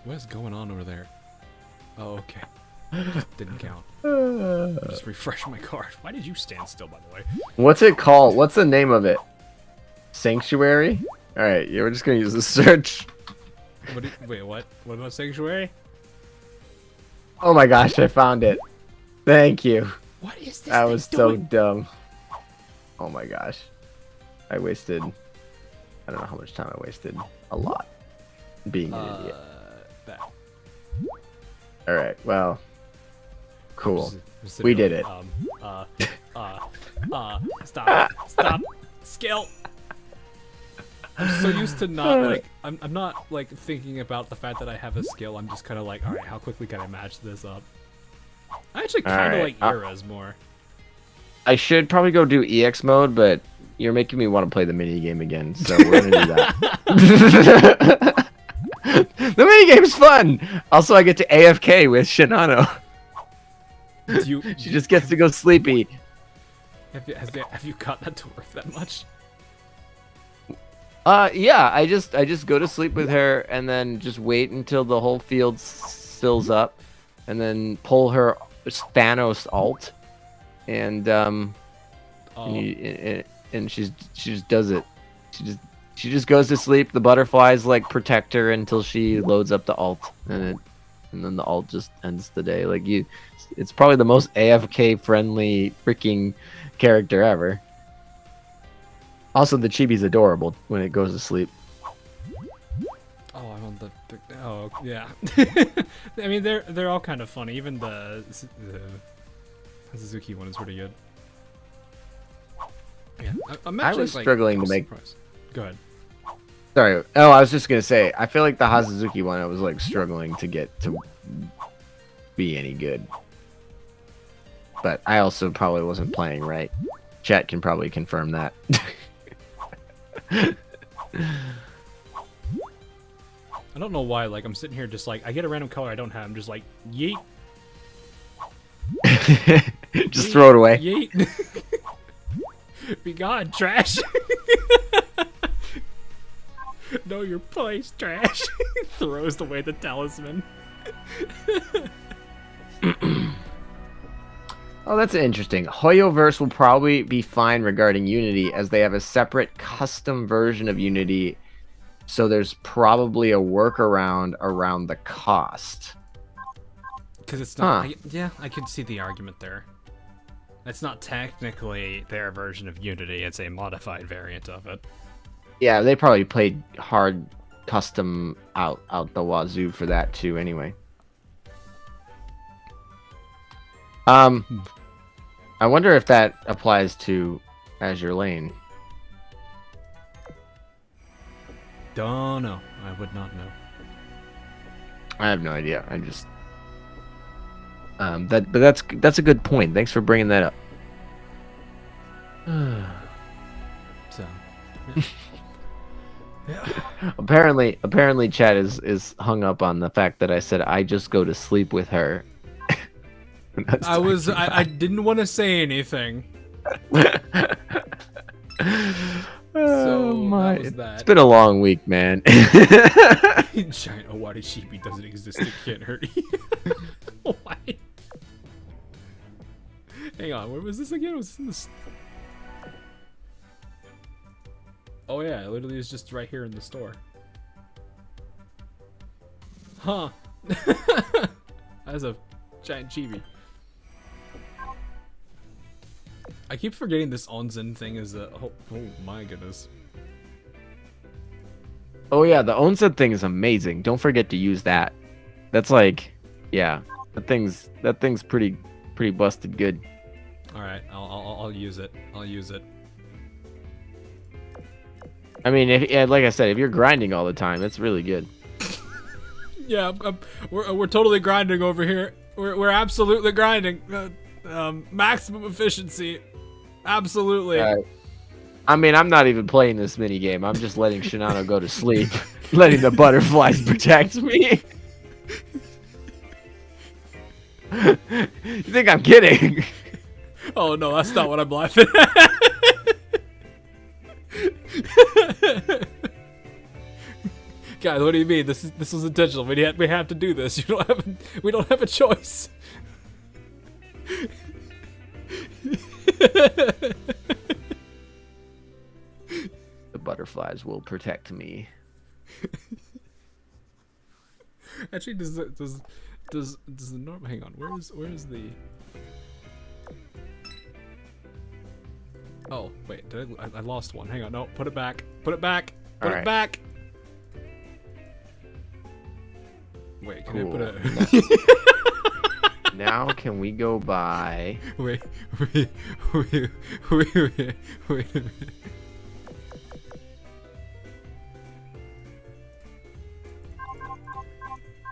What is going on over there? Oh, okay. Didn't count. Just refresh my card. Why did you stand still, by the way? What's it called? What's the name of it? Sanctuary? All right, yeah, we're just gonna use the search. Wait, what? What about sanctuary? Oh my gosh, I found it. Thank you. What is this? That thing was so doing? dumb. Oh my gosh. I wasted, I don't know how much time I wasted. A lot. Being an idiot. That. Alright, well. Cool. Just We did it. Stop. Skill. I'm so used to not like I'm not like thinking about the fact that I have a skill. I'm just kind of like, all right, how quickly can I match this up? I actually kind of Alright, like eras more. I should probably go do EX mode, but you're making me want to play the mini game again, so we're gonna do that. The mini game's fun. Also, I get to AFK with Shinano. She just gets to go sleepy. Have you got that to work that much? Yeah, I just go to sleep with her and then just wait until the whole field fills up, and then pull her Thanos ult, and and she just does it. She just goes to sleep. The butterflies like protect her until she loads up the ult, and then the ult just ends the day. Like it's probably the most AFK friendly freaking character ever. Also, the chibi's adorable when it goes to sleep. Oh, I'm on the. Oh, yeah. I mean, they're all kind of funny. Even the Suzuki one is pretty good. Yeah, I'm actually. I was struggling to make. Surprised. Go ahead. Sorry. Oh, I was just gonna say. I feel like the Hazuzuki one, I was like struggling to get to be any good. But I also probably wasn't playing right. Chat can probably confirm that. I don't know why. Like I'm sitting here, just like I get a random color I don't have. I'm just like yeet. Just throw it away. Yeet. Be gone, trash. Know your place, trash. Throws away the talisman. Oh, that's interesting. Hoyoverse will probably be fine regarding Unity, as they have a separate custom version of Unity, so there's probably a workaround around the cost. Because it's not. Yeah, I could see the argument there. It's not technically their version of Unity, it's a modified variant of it. Yeah, they probably played hard custom out the wazoo for that too anyway. I wonder if that applies to Azure Lane. Don't know. I would not know. I have no idea. I just but that's a good point. Thanks for bringing that up. So, yeah. Apparently Chad is hung up on the fact that I said I just go to sleep with her. I didn't want to say anything. Oh my! That was that. It's been a long week, man. Giant Owari Shibi doesn't exist. It can't hurt you. Why? Hang on. Where was this again? Was this in this? Oh yeah, it literally is just right here in the store. Huh? As a giant chibi. I keep forgetting this Unzen thing is a. Oh my goodness. Oh yeah, the Unzen thing is amazing. Don't forget to use that. That's like, yeah, that thing's pretty busted good. All right, I'll use it. I'll use it. I mean, like I said, if you're grinding all the time, it's really good. Yeah, we're totally grinding over here. We're absolutely grinding. Maximum efficiency. Absolutely. I mean, I'm not even playing this mini game. I'm just letting Shinano go to sleep, letting the butterflies protect me. You think I'm kidding? Oh no, that's not what I'm laughing at. Guys, what do you mean? This was intentional. We have to do this. We don't have a choice. The butterfly otherwise will protect me. Actually, does the norm? Hang on. Where is the? Oh wait, I lost one. Hang on. No, put it back. Put it back. Put All it right. back. Wait, can I put Cool. a? Now can we go by? Wait a minute.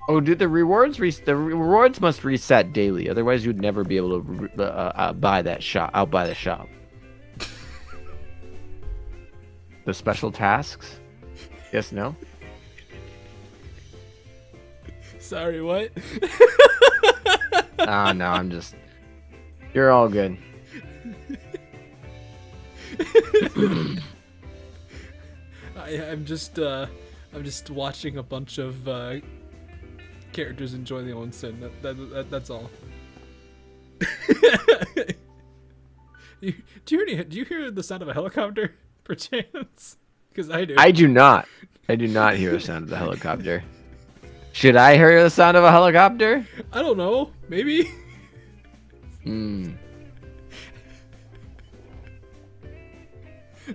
Oh, dude, the rewards must reset daily. Otherwise, you'd never be able to buy that shop. I'll buy the shop. The special tasks? Yes, no? Sorry, what? Ah, no, I'm just... You're all good. I'm just watching a bunch of characters enjoy the onsen. That's all. Do you hear the sound of a helicopter, perchance? Because I do. I do not. I do not hear the sound of the helicopter. Should I hear the sound of a helicopter? I don't know. Maybe. Hmm.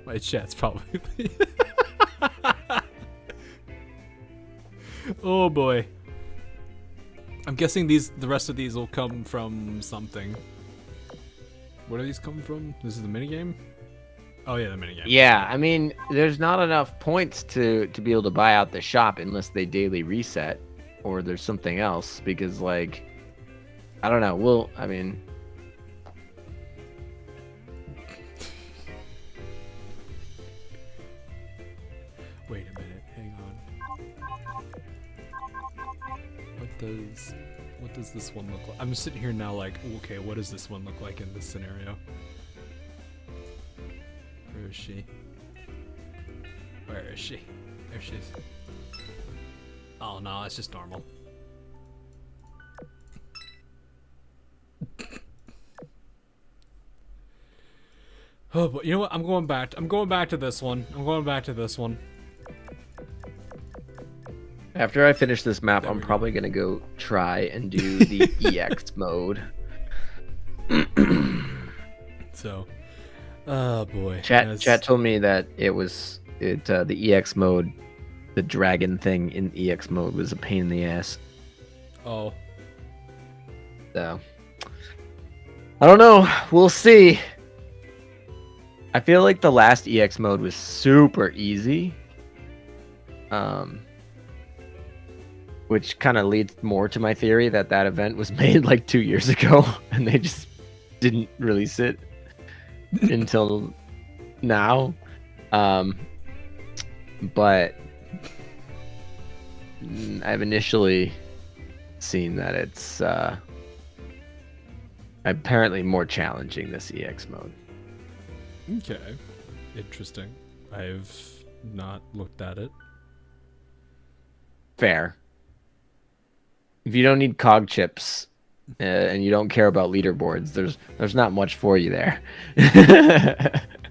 My chat's probably. Oh boy. I'm guessing the rest of these will come from something. Where do these come from? This is the minigame? Oh yeah, the minigame. Yeah, I mean, there's not enough points to be able to buy out the shop unless they daily reset, or there's something else. Because like, I don't know. I mean, Wait a minute, hang on. What does this one look like? I'm sitting here now like, okay, what does this one look like in this scenario? Where is she? Where is she? There she is. Oh no, it's just normal. Oh, but you know what? I'm going back to this one. after I finish this map, There I'm we go. probably gonna go try and do the EX mode. So, oh boy. Chat told me that the EX mode, the dragon thing in EX mode was a pain in the ass. Oh, So I don't know. We'll see. I feel like the last EX mode was super easy. Which kind of leads more to my theory that event was made like 2 years ago and they just didn't release it until now. But I've initially seen that it's apparently more challenging, this EX mode. okay. Interesting. I've not looked at it. Fair. If you don't need cog chips and you don't care about leaderboards, there's not much for you there.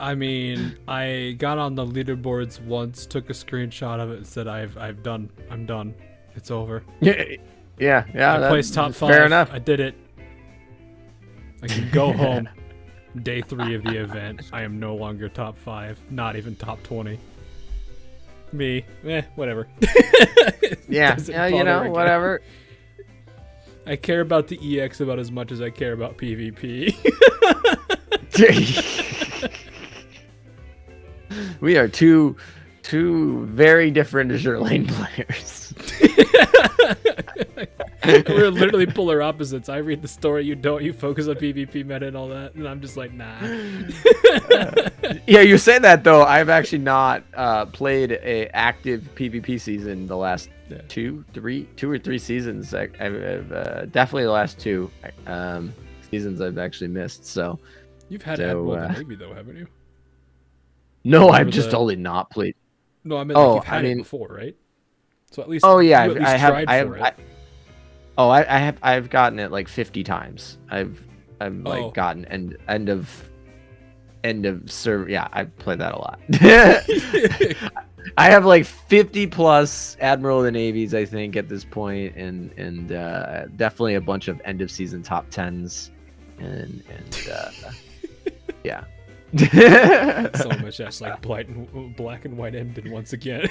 I mean, I got on the leaderboards once, took a screenshot of it, and said, I'm done. It's over. yeah. I placed top 5. Fair enough. I did it. I can go home. Day 3 of the event. I am no longer top 5. Not even top 20. Me. Whatever. Yeah, Doesn't you bother know, again. whatever. I care about the EX about as much as I care about PvP. We are two very different Azure lane players. We're literally polar opposites. I read the story, you don't. You focus on PvP meta and all that, and I'm just like, nah. Yeah, you say that though. I've actually not played a active PvP season the last two or three seasons. I've definitely the last 2 seasons I've actually missed. So You've had Admiral Navy though, haven't you? no, I've Or just the- only not played. No, I mean like you've I had it mean- before, right? So at least Oh yeah, you at least tried for it. I've gotten it like 50 times. I've like Oh. gotten end of end of server. Yeah, I played that a lot. I have like 50 plus Admiral of the Navies, I think, at this point, and definitely a bunch of end of season top 10s, and yeah. So much as like black and white ended once again.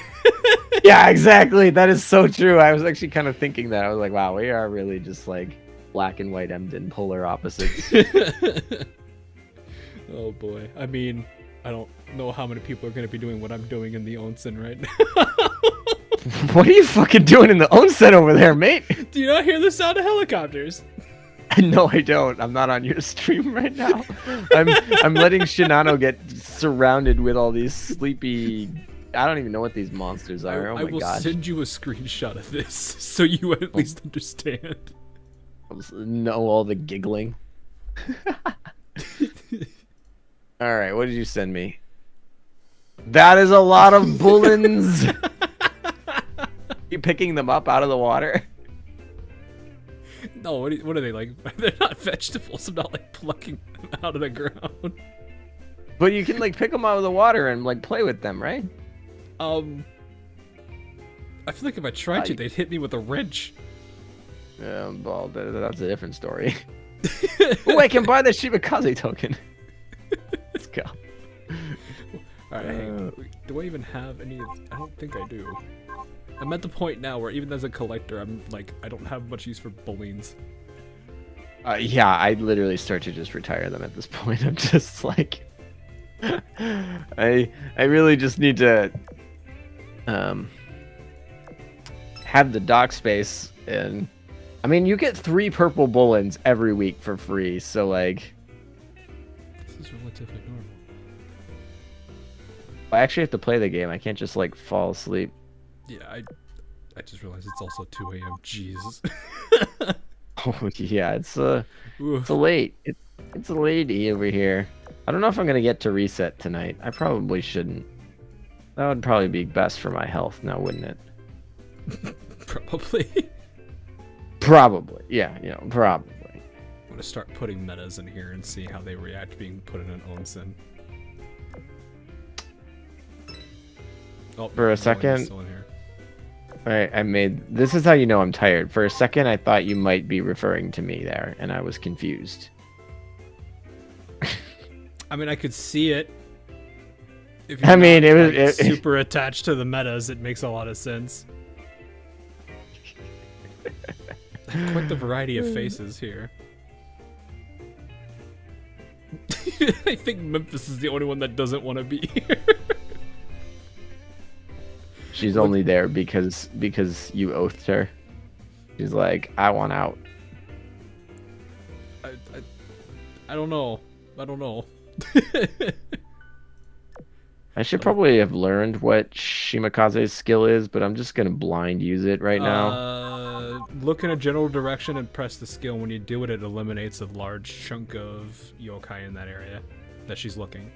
Yeah, exactly. That is so true. I was actually kind of thinking that. I was like, wow, we are really just like black and white Emden, polar opposites. Oh boy. I mean, I don't know how many people are going to be doing what I'm doing in the Onsen right now. What are you fucking doing in the onsen over there, mate? Do you not hear the sound of helicopters? No, I don't. I'm not on your stream right now. I'm letting Shinano get surrounded with all these sleepy. I don't even know what these monsters are. Oh my I will gosh. send you a screenshot of this so you at least understand. Know all the giggling. All right, what did you send me? That is a lot of bullens. You picking them up out of the water? No, what are they like? They're not vegetables. I'm not like plucking them out of the ground. But you can like pick them out of the water and like play with them, right? I feel like if I tried to, they'd hit me with a wrench. Well, that's a different story. Oh, I can buy the Shimakaze token. Let's go. Alright, hey, do I even have any? I don't think I do. I'm at the point now where even as a collector, I'm like, I don't have much use for bullines. Yeah, I literally start to just retire them at this point. I'm just like, I really just need to have the dock space, and I mean, you get 3 purple bullens every week for free, so like, This is relatively normal. I actually have to play the game. I can't just like fall asleep. Yeah, I just realized it's also 2 a.m. Jesus. Oh yeah, it's a late. It's a lady over here. I don't know if I'm gonna get to reset tonight. I probably shouldn't. That would probably be best for my health now, wouldn't it? Probably. Probably. Yeah, probably. I'm gonna start putting metas in here and see how they react being put in an Onsen. Oh, For a second, still in here. I made. This is how you know I'm tired. For a second, I thought you might be referring to me there, and I was confused. I mean, I could see it. If I mean, not, it was super attached to the metas. It makes a lot of sense. Quite the variety of faces here. I think Memphis is the only one that doesn't want to be here. She's only there because you oathed her. She's like, I want out. I don't know. I don't know. I should probably have learned what Shimakaze's skill is, but I'm just gonna blind use it right now. Look in a general direction and press the skill. When you do it, it eliminates a large chunk of yokai in that area that she's looking.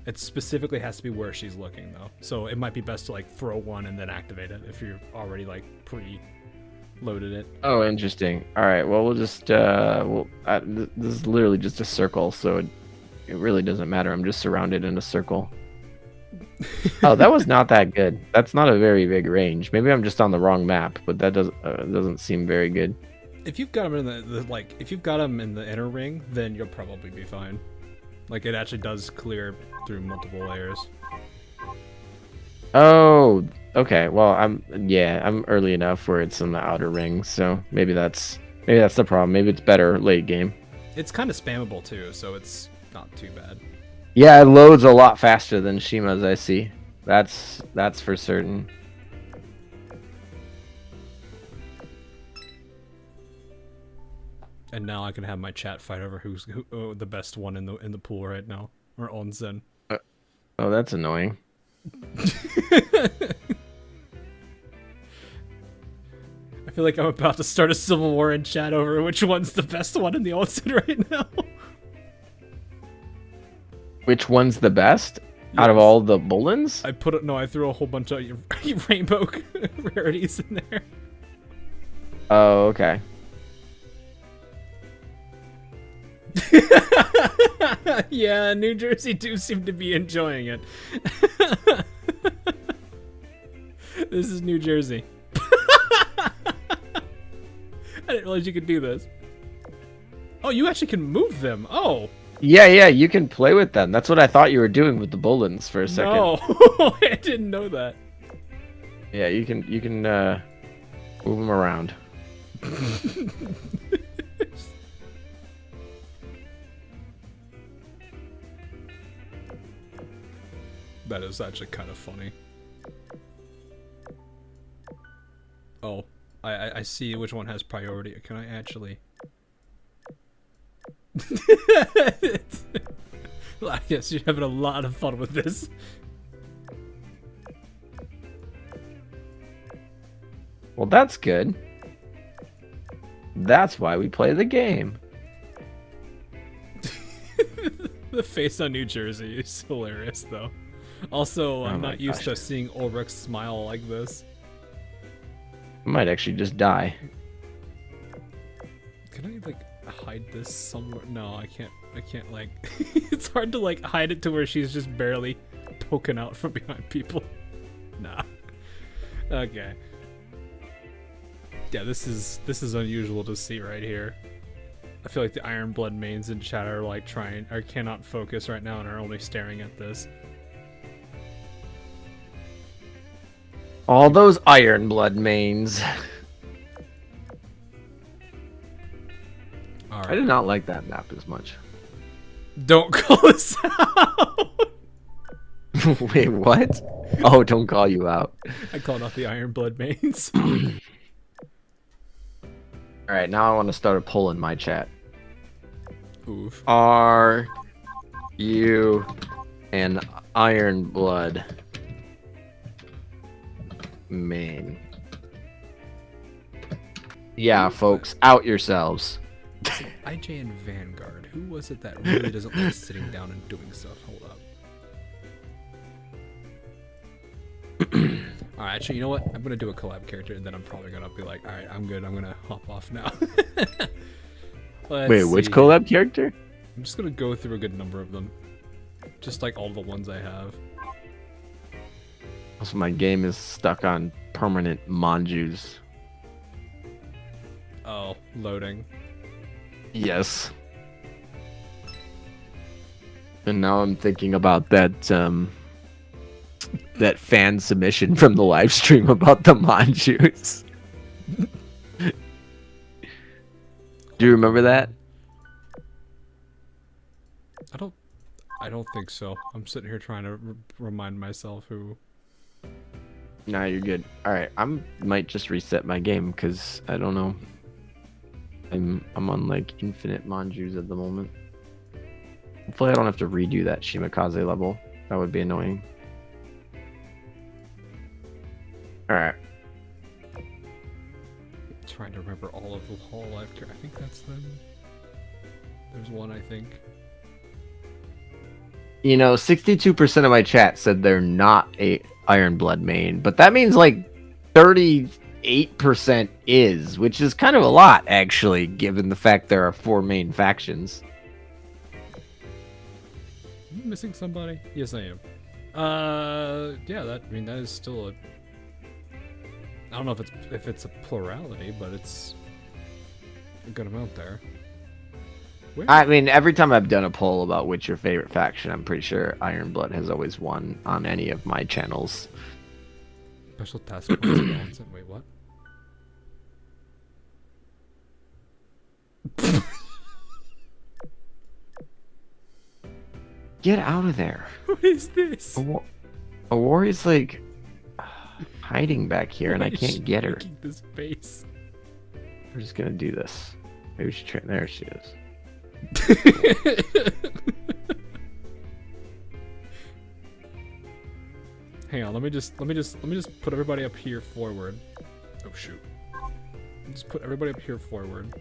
It specifically has to be where she's looking, though. So it might be best to like throw one and then activate it if you're already like pre-loaded it. Oh, interesting. All right. Well, we'll just this is literally just a circle, so it really doesn't matter. I'm just surrounded in a circle. Oh, that was not that good. That's not a very big range. Maybe I'm just on the wrong map, but that doesn't seem very good. If you've got them in if you've got them in the inner ring, then you'll probably be fine. Like, it actually does clear through multiple layers. Oh, okay. Well, I'm early enough where it's in the outer ring, so maybe that's the problem. Maybe it's better late game. It's kind of spammable too, so it's not too bad. Yeah, it loads a lot faster than Shima's, I see. That's for certain. And now I can have my chat fight over who's the best one in the pool right now, or Unzen. Oh, that's annoying. I feel like I'm about to start a civil war in chat over which one's the best one in the Unzen right now. Which one's the best out of all the Bullens? I threw a whole bunch of rainbow rarities in there. Oh, okay. Yeah, New Jersey do seem to be enjoying it. This is New Jersey. I didn't realize you could do this. Oh, you actually can move them. Oh. Yeah, you can play with them. That's what I thought you were doing with the Bolins for a second. No, I didn't know that. Yeah, you can move them around. That is actually kind of funny. Oh, I see which one has priority. Can I actually? I guess you're having a lot of fun with this. Well, that's good. That's why we play the game. The face on New Jersey is hilarious, though. Also, I'm my not used gosh. to seeing Ulrich smile like this. I might actually just die. Can I, like, hide this somewhere? No, I can't, like... It's hard to, like, hide it to where she's just barely poking out from behind people. Nah. Okay. Yeah, this is unusual to see right here. I feel like the Iron Blood mains in chat are, like, cannot focus right now and are only staring at this. All those Iron Blood mains. All I right. did not like that map as much. Don't call this out! Wait, what? Oh, don't call you out. I called out the Iron Blood mains. All right, now I want to start a poll in my chat. Oof. Are you an Iron Blood main? Yeah, folks, out yourselves. IJ and Vanguard. Who was it that really doesn't like sitting down and doing stuff? Hold up. Alright, actually, you know what? I'm gonna do a collab character and then I'm probably gonna be like, alright, I'm good. I'm gonna hop off now. Let's Wait, which see. collab character? I'm just gonna go through a good number of them. Just like all the ones I have. Also, my game is stuck on permanent Monjus. Oh, loading. Yes. And now I'm thinking about that that fan submission from the live stream about the Monjus. Do you remember that? I don't think so. I'm sitting here trying to remind myself who. Nah, you're good. All right, might just reset my game because I don't know. I'm on like infinite Monjus at the moment. Hopefully, I don't have to redo that Shimakaze level. That would be annoying. All right. Trying to remember all of the whole life. I think that's them. There's one, I think. You know, 62% of my chat said they're not a Iron Blood main, but that means like 38% is, which is kind of a lot actually, given the fact there are 4 main factions. Am I missing somebody? Yes, I am. Yeah, that is still a. I don't know if it's a plurality, but it's a good amount there. Where? I mean, every time I've done a poll about which your favorite faction, I'm pretty sure Iron Blood has always won on any of my channels. Special task force Unzen. Wait, what? Get out of there. What is this? Awari's like hiding back here, and Why I is can't she get her. making this face. We're just gonna do this. Maybe she there she is. Hang on, let me just put everybody up here forward. Oh shoot. Just put everybody up here forward.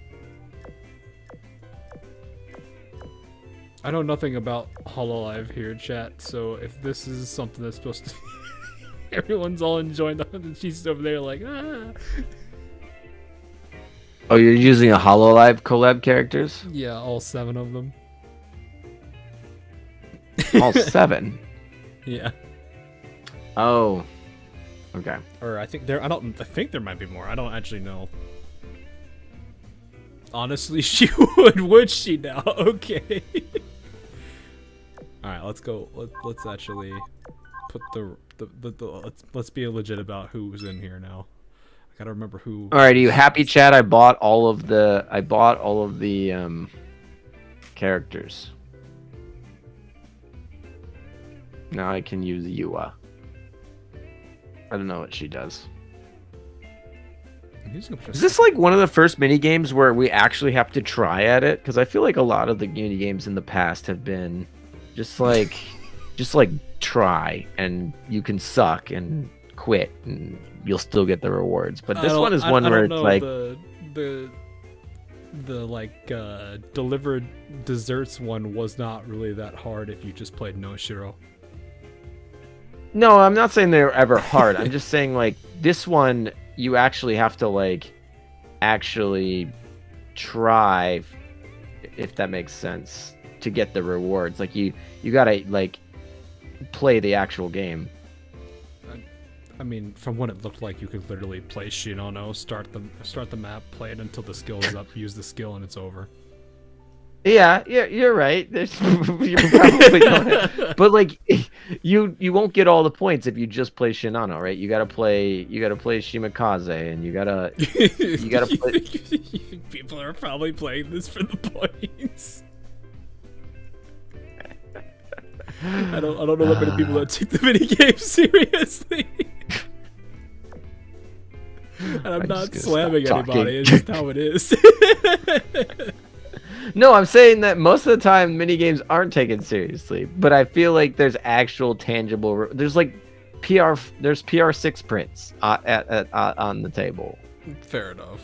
I know nothing about Hololive here, chat, so if this is something that's supposed to everyone's all enjoying the and she's over there like ah. Oh, you're using a Hololive collab characters? Yeah, all 7 of them. All 7. Yeah. Oh. Okay. Or I think there. I think there might be more. I don't actually know. Honestly, she would. Would she now? Okay. All right. Let's go. Let's actually put the let's be legit about who's in here now. I gotta remember who. All right. Are you happy, Chad? I bought all of the characters. Now I can use Yua. I don't know what she does. Is this like one of the first mini games where we actually have to try at it? Because I feel like a lot of the mini games in the past have been just like try and you can suck and quit and you'll still get the rewards. But this one is one where it's like the like delivered desserts one was not really that hard if you just played no Shiro. No, I'm not saying they're ever hard. I'm just saying like this one you actually have to like actually try, if that makes sense, to get the rewards. Like you gotta like play the actual game. I mean, from what it looked like, you could literally play Shinono, start the map, play it until the skill is up, use the skill, and it's over. Yeah, you're right. There's, you probably don't, but like, you won't get all the points if you just play Shinano, right? You gotta play Shimakaze, and you gotta play. You think people are probably playing this for the points? I don't know that many people that take the mini game seriously. And I'm not slamming anybody. It's just how it is. No, I'm saying that most of the time mini games aren't taken seriously, but I feel like there's actual tangible. There's like There's PR6 prints on the table. Fair enough.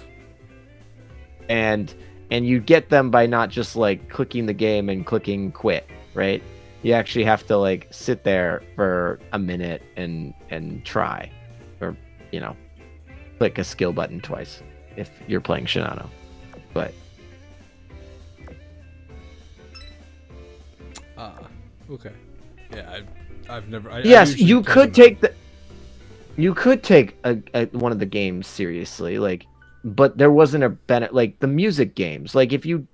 And you get them by not just like clicking the game and clicking quit, right? You actually have to like sit there for a minute and try, or click a skill button twice if you're playing Shinano. But okay. Yeah, I've never. Yes, you could take one of the games seriously, like, but there wasn't a benefit. Like the music games, like if you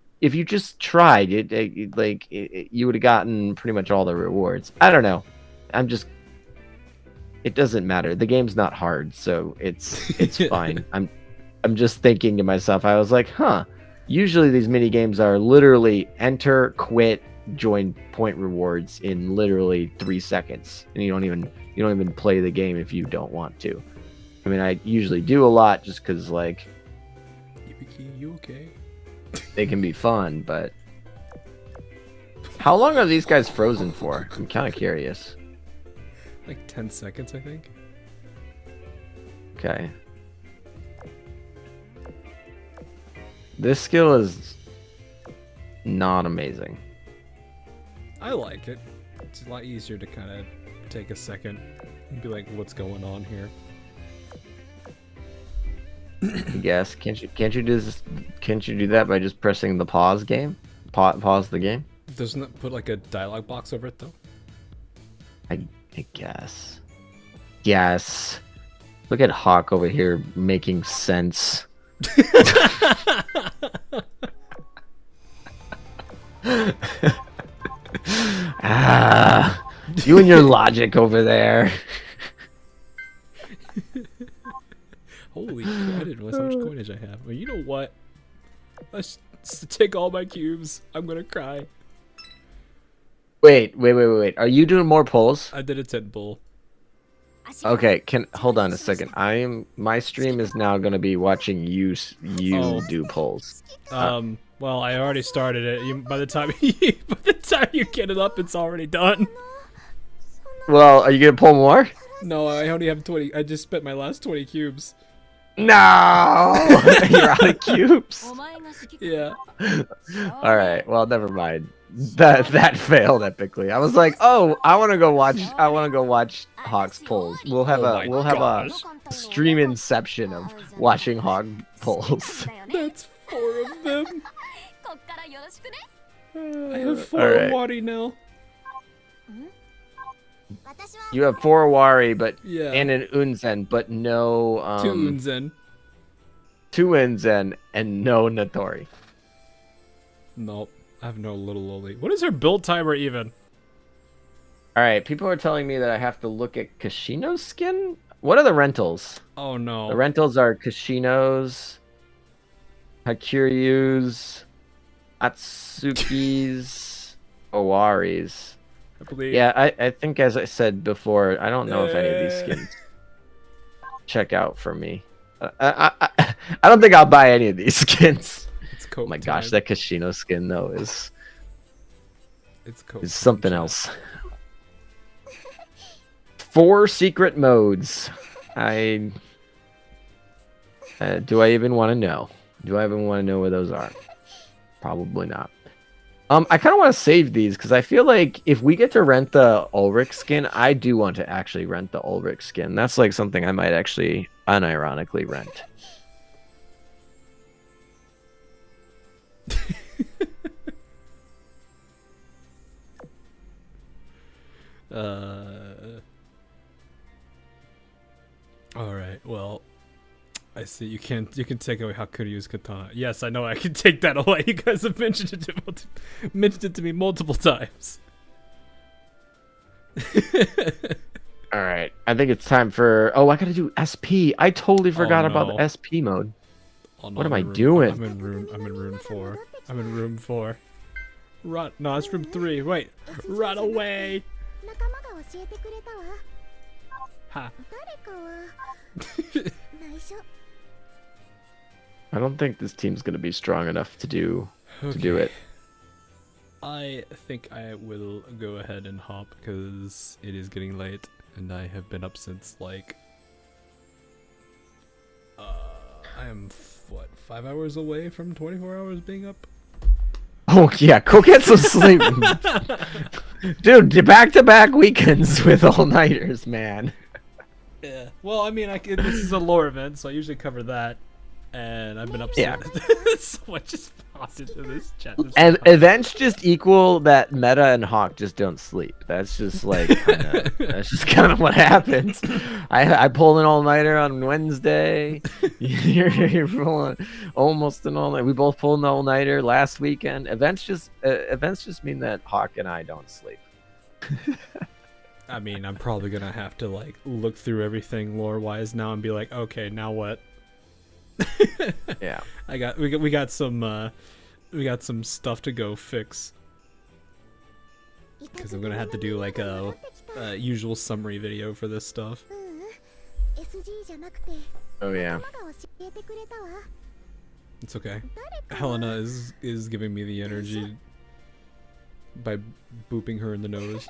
just tried it, you would have gotten pretty much all the rewards. I don't know. It doesn't matter. The game's not hard, so it's fine. I'm just thinking to myself. I was like, usually these mini games are literally enter, quit, join point rewards in literally 3 seconds, and you don't even play the game if you don't want to. I mean, I usually do a lot just because like you okay? They can be fun, but how long are these guys frozen for? I'm kind of curious. Like 10 seconds, I think. Okay. This skill is not amazing. I like it. It's a lot easier to kind of take a second and be like, what's going on here? Yes. Can't you do that by just pressing the pause game? Pause the game? Doesn't it put like a dialogue box over it though? I guess. Yes. Look at Hawk over here making sense. You and your logic over there. Holy crap, I didn't realize how much coinage I have. Well, you know what? Let's take all my cubes. I'm gonna cry. Wait. Are you doing more polls? I did a 10 pull. Okay, hold on a second. My stream is now gonna be watching you do polls. Well, I already started it. By the time you get it up, it's already done. Well, are you gonna pull more? No, I only have 20. I just spent my last 20 cubes. No, you're out of cubes. Yeah. All right. Well, never mind. That failed epically. I was like, oh, I want to go watch Hawk's polls. We'll have a stream inception of watching Hawk polls. That's 4 of them. I have 4 All right. Wadi now. You have 4 Wari, but Yeah. and an Unzen, but no 2 Unzen. 2 Unzen and no Natori. Nope. I have no little loli. What is her build timer even? All right, people are telling me that I have to look at Kashino's skin. What are the rentals? Oh no. The rentals are Kashino's, Hakuryu's, Atsuki's, Owari's. I believe. Yeah, I think as I said before, I don't know if any of these skins check out for me. I don't think I'll buy any of these skins. It's Oh my gosh, that Kashino skin though is it's something else. 4 secret modes. Do I even want to know? Do I even want to know where those are? Probably not. I kind of want to save these because I feel like if we get to rent the Ulrich skin, I do want to actually rent the Ulrich skin. That's like something I might actually unironically rent. All right. Well, I see. You can take away Hakuryu's katana. Yes, I know I can take that away. You guys have mentioned it to me multiple times. All right, I think it's time for. Oh, I gotta do SP. I totally forgot about no. the SP mode. Oh, no, What am I'm I in doing? I'm in room 4. I'm in room 4. Run! No, it's room 3. Wait, run away! 仲間が教えてくれたわ Ha! 誰かは内緒 I don't think this team's gonna be strong enough to do it. I think I will go ahead and hop because it is getting late and I have been up since like I am what 5 hours away from 24 hours being up. Oh yeah, go get some sleep, dude. Back-to-back weekends with all-nighters, man. Yeah. Well, I mean, this is a lore event, so I usually cover that, and I've been up Yeah. so I just popped into this chat. And events just equal that Meta and Hawk just don't sleep. That's just like that's just kind of what happens. I pulled an all-nighter on Wednesday. You're pulling almost an all-nighter. We both pulled an all-nighter last weekend. Events just mean that Hawk and I don't sleep. I mean, I'm probably gonna have to like look through everything lore-wise now and be like, okay, now what? Yeah. We got some stuff to go fix because I'm gonna have to do like a usual summary video for this stuff. SG じゃなくて Oh yeah. 仲間が教えてくれたわ It's okay. Helena is giving me the energy by booping her in the nose.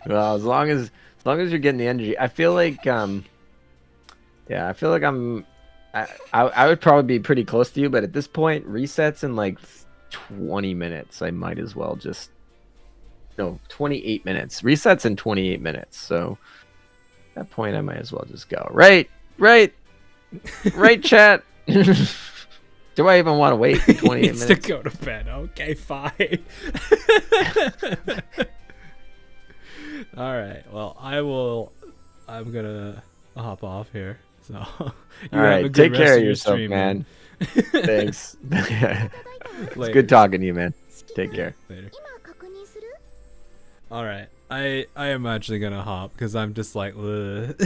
Well, as long as you're getting the energy, I feel like yeah, I feel like I would probably be pretty close to you, but at this point, resets in like 20 minutes. I might as well just 28 minutes. Resets in 28 minutes. So at that point, I might as well just go. Right, chat. Do I even want to wait 28 Needs minutes? to go to bed. Okay, fine. All right. Well, I'm gonna hop off here. So, you All have a right, good take rest care of your yourself, stream, man. Thanks. It's Later. good talking to you, man. Take care. Later. 今確認する All right. I am actually gonna hop because I'm just like, ugh.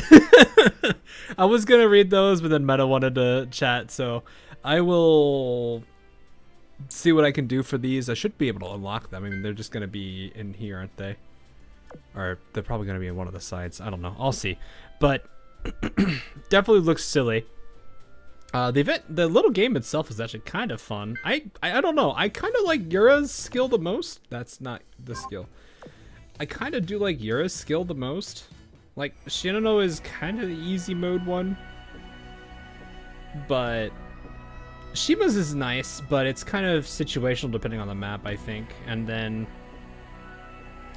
I was gonna read those, but then Meta wanted to chat, so I will see what I can do for these. I should be able to unlock them. I mean, they're just gonna be in here, aren't they? Or they're probably gonna be in one of the sides. I don't know. I'll see. But definitely looks silly. The little game itself is actually kind of fun. I don't know. I kind of like Yura's skill the most. That's not the skill. I kind of do like Yura's skill the most. Like, Shinano is kind of the easy mode one. But Shima's is nice, but it's kind of situational depending on the map, I think. And then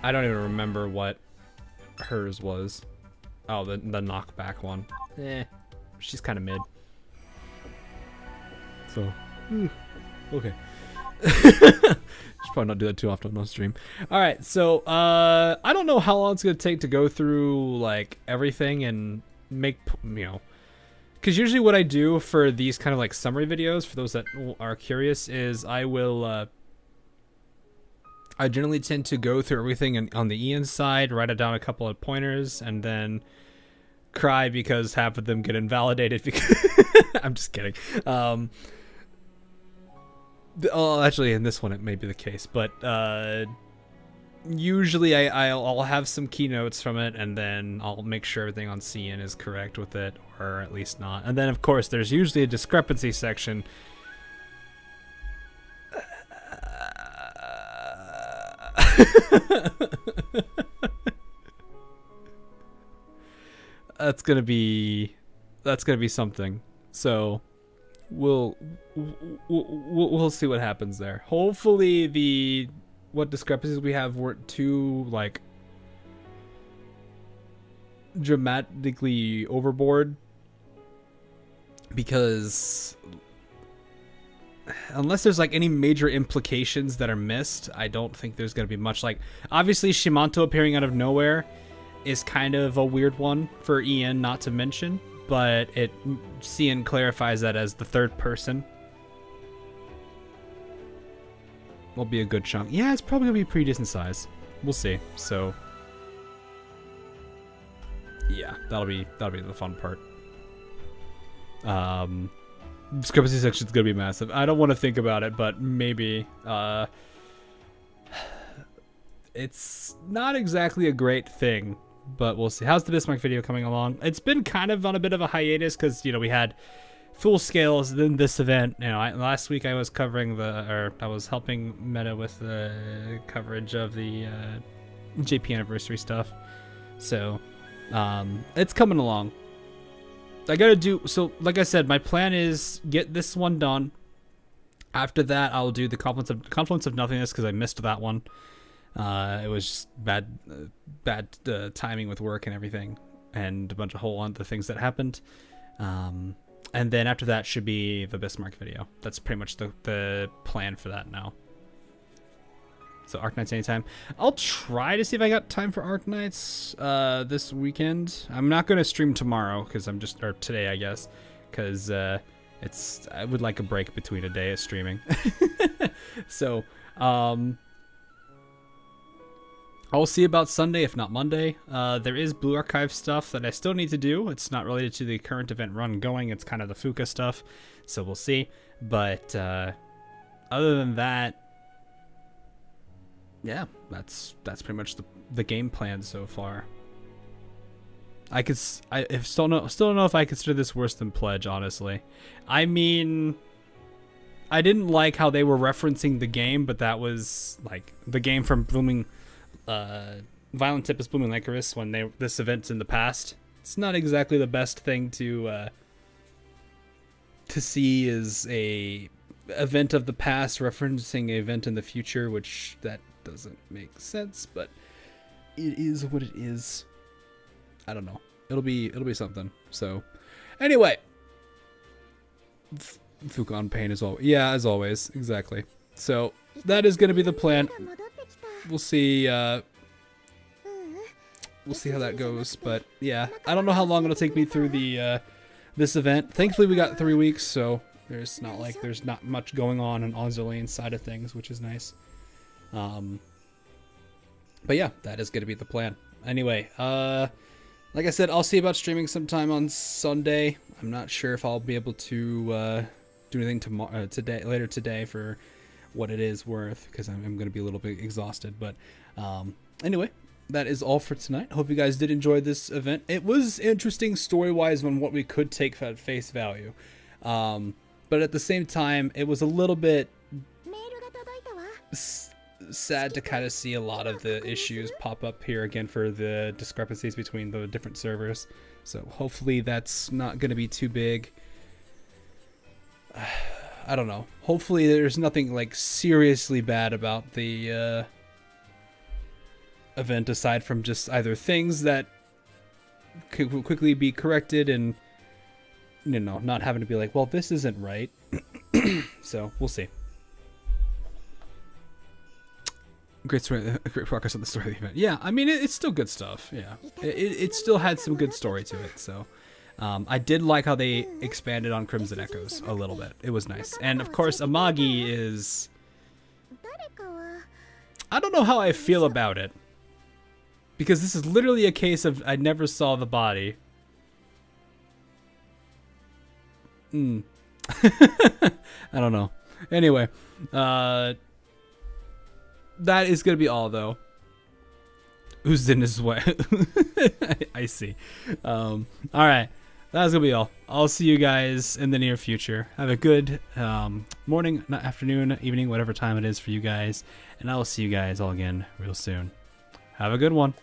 I don't even remember what hers was. Oh, the knockback one. She's kind of mid. So, okay. Should probably not do that too often on stream. All right, so I don't know how long it's gonna take to go through like everything and make because usually what I do for these kind of like summary videos, for those that are curious, is I will I generally tend to go through everything on the Ian side, write it down a couple of pointers, and then cry because half of them get invalidated. Because I'm just kidding. Actually, in this one it may be the case, but usually I'll have some keynotes from it, and then I'll make sure everything on CN is correct with it, or at least not. And then of course there's usually a discrepancy section. That's gonna be something. So we'll see what happens there. Hopefully what discrepancies we have weren't too like dramatically overboard, because unless there's like any major implications that are missed, I don't think there's going to be much. Like obviously Shimanto appearing out of nowhere is kind of a weird one for Ian not to mention, but CN clarifies that as the third person. Will be a good chunk. Yeah, it's probably gonna be a pretty decent size. We'll see. So yeah, that'll be the fun part. Discrepancy section is gonna be massive. I don't want to think about it, but maybe it's not exactly a great thing, but we'll see. How's the Bismarck video coming along? It's been kind of on a bit of a hiatus because we had full scales, then this event. Last week I was covering I was helping Meta with the coverage of the JP anniversary stuff. So it's coming along. I gotta do, so like I said, my plan is get this one done. After that, I'll do the Confluence of Nothingness, because I missed that one. It was just bad timing with work and everything, and a bunch of whole other things that happened. And then after that should be the Bismarck video. That's pretty much the plan for that now. So Arknights anytime. I'll try to see if I got time for Arknights this weekend. I'm not going to stream tomorrow because or today, I guess, because I would like a break between a day of streaming. So I'll see about Sunday, if not Monday. There is Blue Archive stuff that I still need to do. It's not related to the current event run going. It's kind of the Fuka stuff, so we'll see. But other than that, yeah, that's pretty much the game plan so far. I still don't know if I consider this worse than Pledge, honestly. I mean, I didn't like how they were referencing the game, but that was like the game from Blooming. Violent Tempest Blooming Lycoris when this event's in the past. It's not exactly the best thing to see as a event of the past referencing an event in the future, which that doesn't make sense, but it is what it is. I don't know. It'll be something. So anyway, Fuka on pain as well. Yeah, as always, exactly. So that is going to be the plan. We'll see. We'll see how that goes. But yeah, I don't know how long it'll take me through this event. Thankfully, we got 3 weeks, so there's not much going on Azur's side of things, which is nice. But yeah, that is going to be the plan. Anyway, like I said, I'll see about streaming sometime on Sunday. I'm not sure if I'll be able to do anything tomorrow, later today for what it is worth, because I'm going to be a little bit exhausted. But anyway, that is all for tonight. Hope you guys did enjoy this event. It was interesting story-wise on what we could take at face value, but at the same time, it was a little bit sad to kind of see a lot of the issues pop up here again for the discrepancies between the different servers. So hopefully that's not going to be too big. I don't know. Hopefully there's nothing like seriously bad about the event aside from just either things that could quickly be corrected and not having to be like, well, this isn't right. So we'll see. Great story, great progress on the story of the event. Yeah, I mean, it's still good stuff. Yeah, it still had some good story to it. So, I did like how they expanded on Crimson Echoes a little bit. It was nice. And of course, Amagi is... I don't know how I feel about it. Because this is literally a case of I never saw the body. I don't know. Anyway, that is going to be all, though. Unzen is wet. I see. All right. That's going to be all. I'll see you guys in the near future. Have a good morning, not afternoon, evening, whatever time it is for you guys. And I will see you guys all again real soon. Have a good one.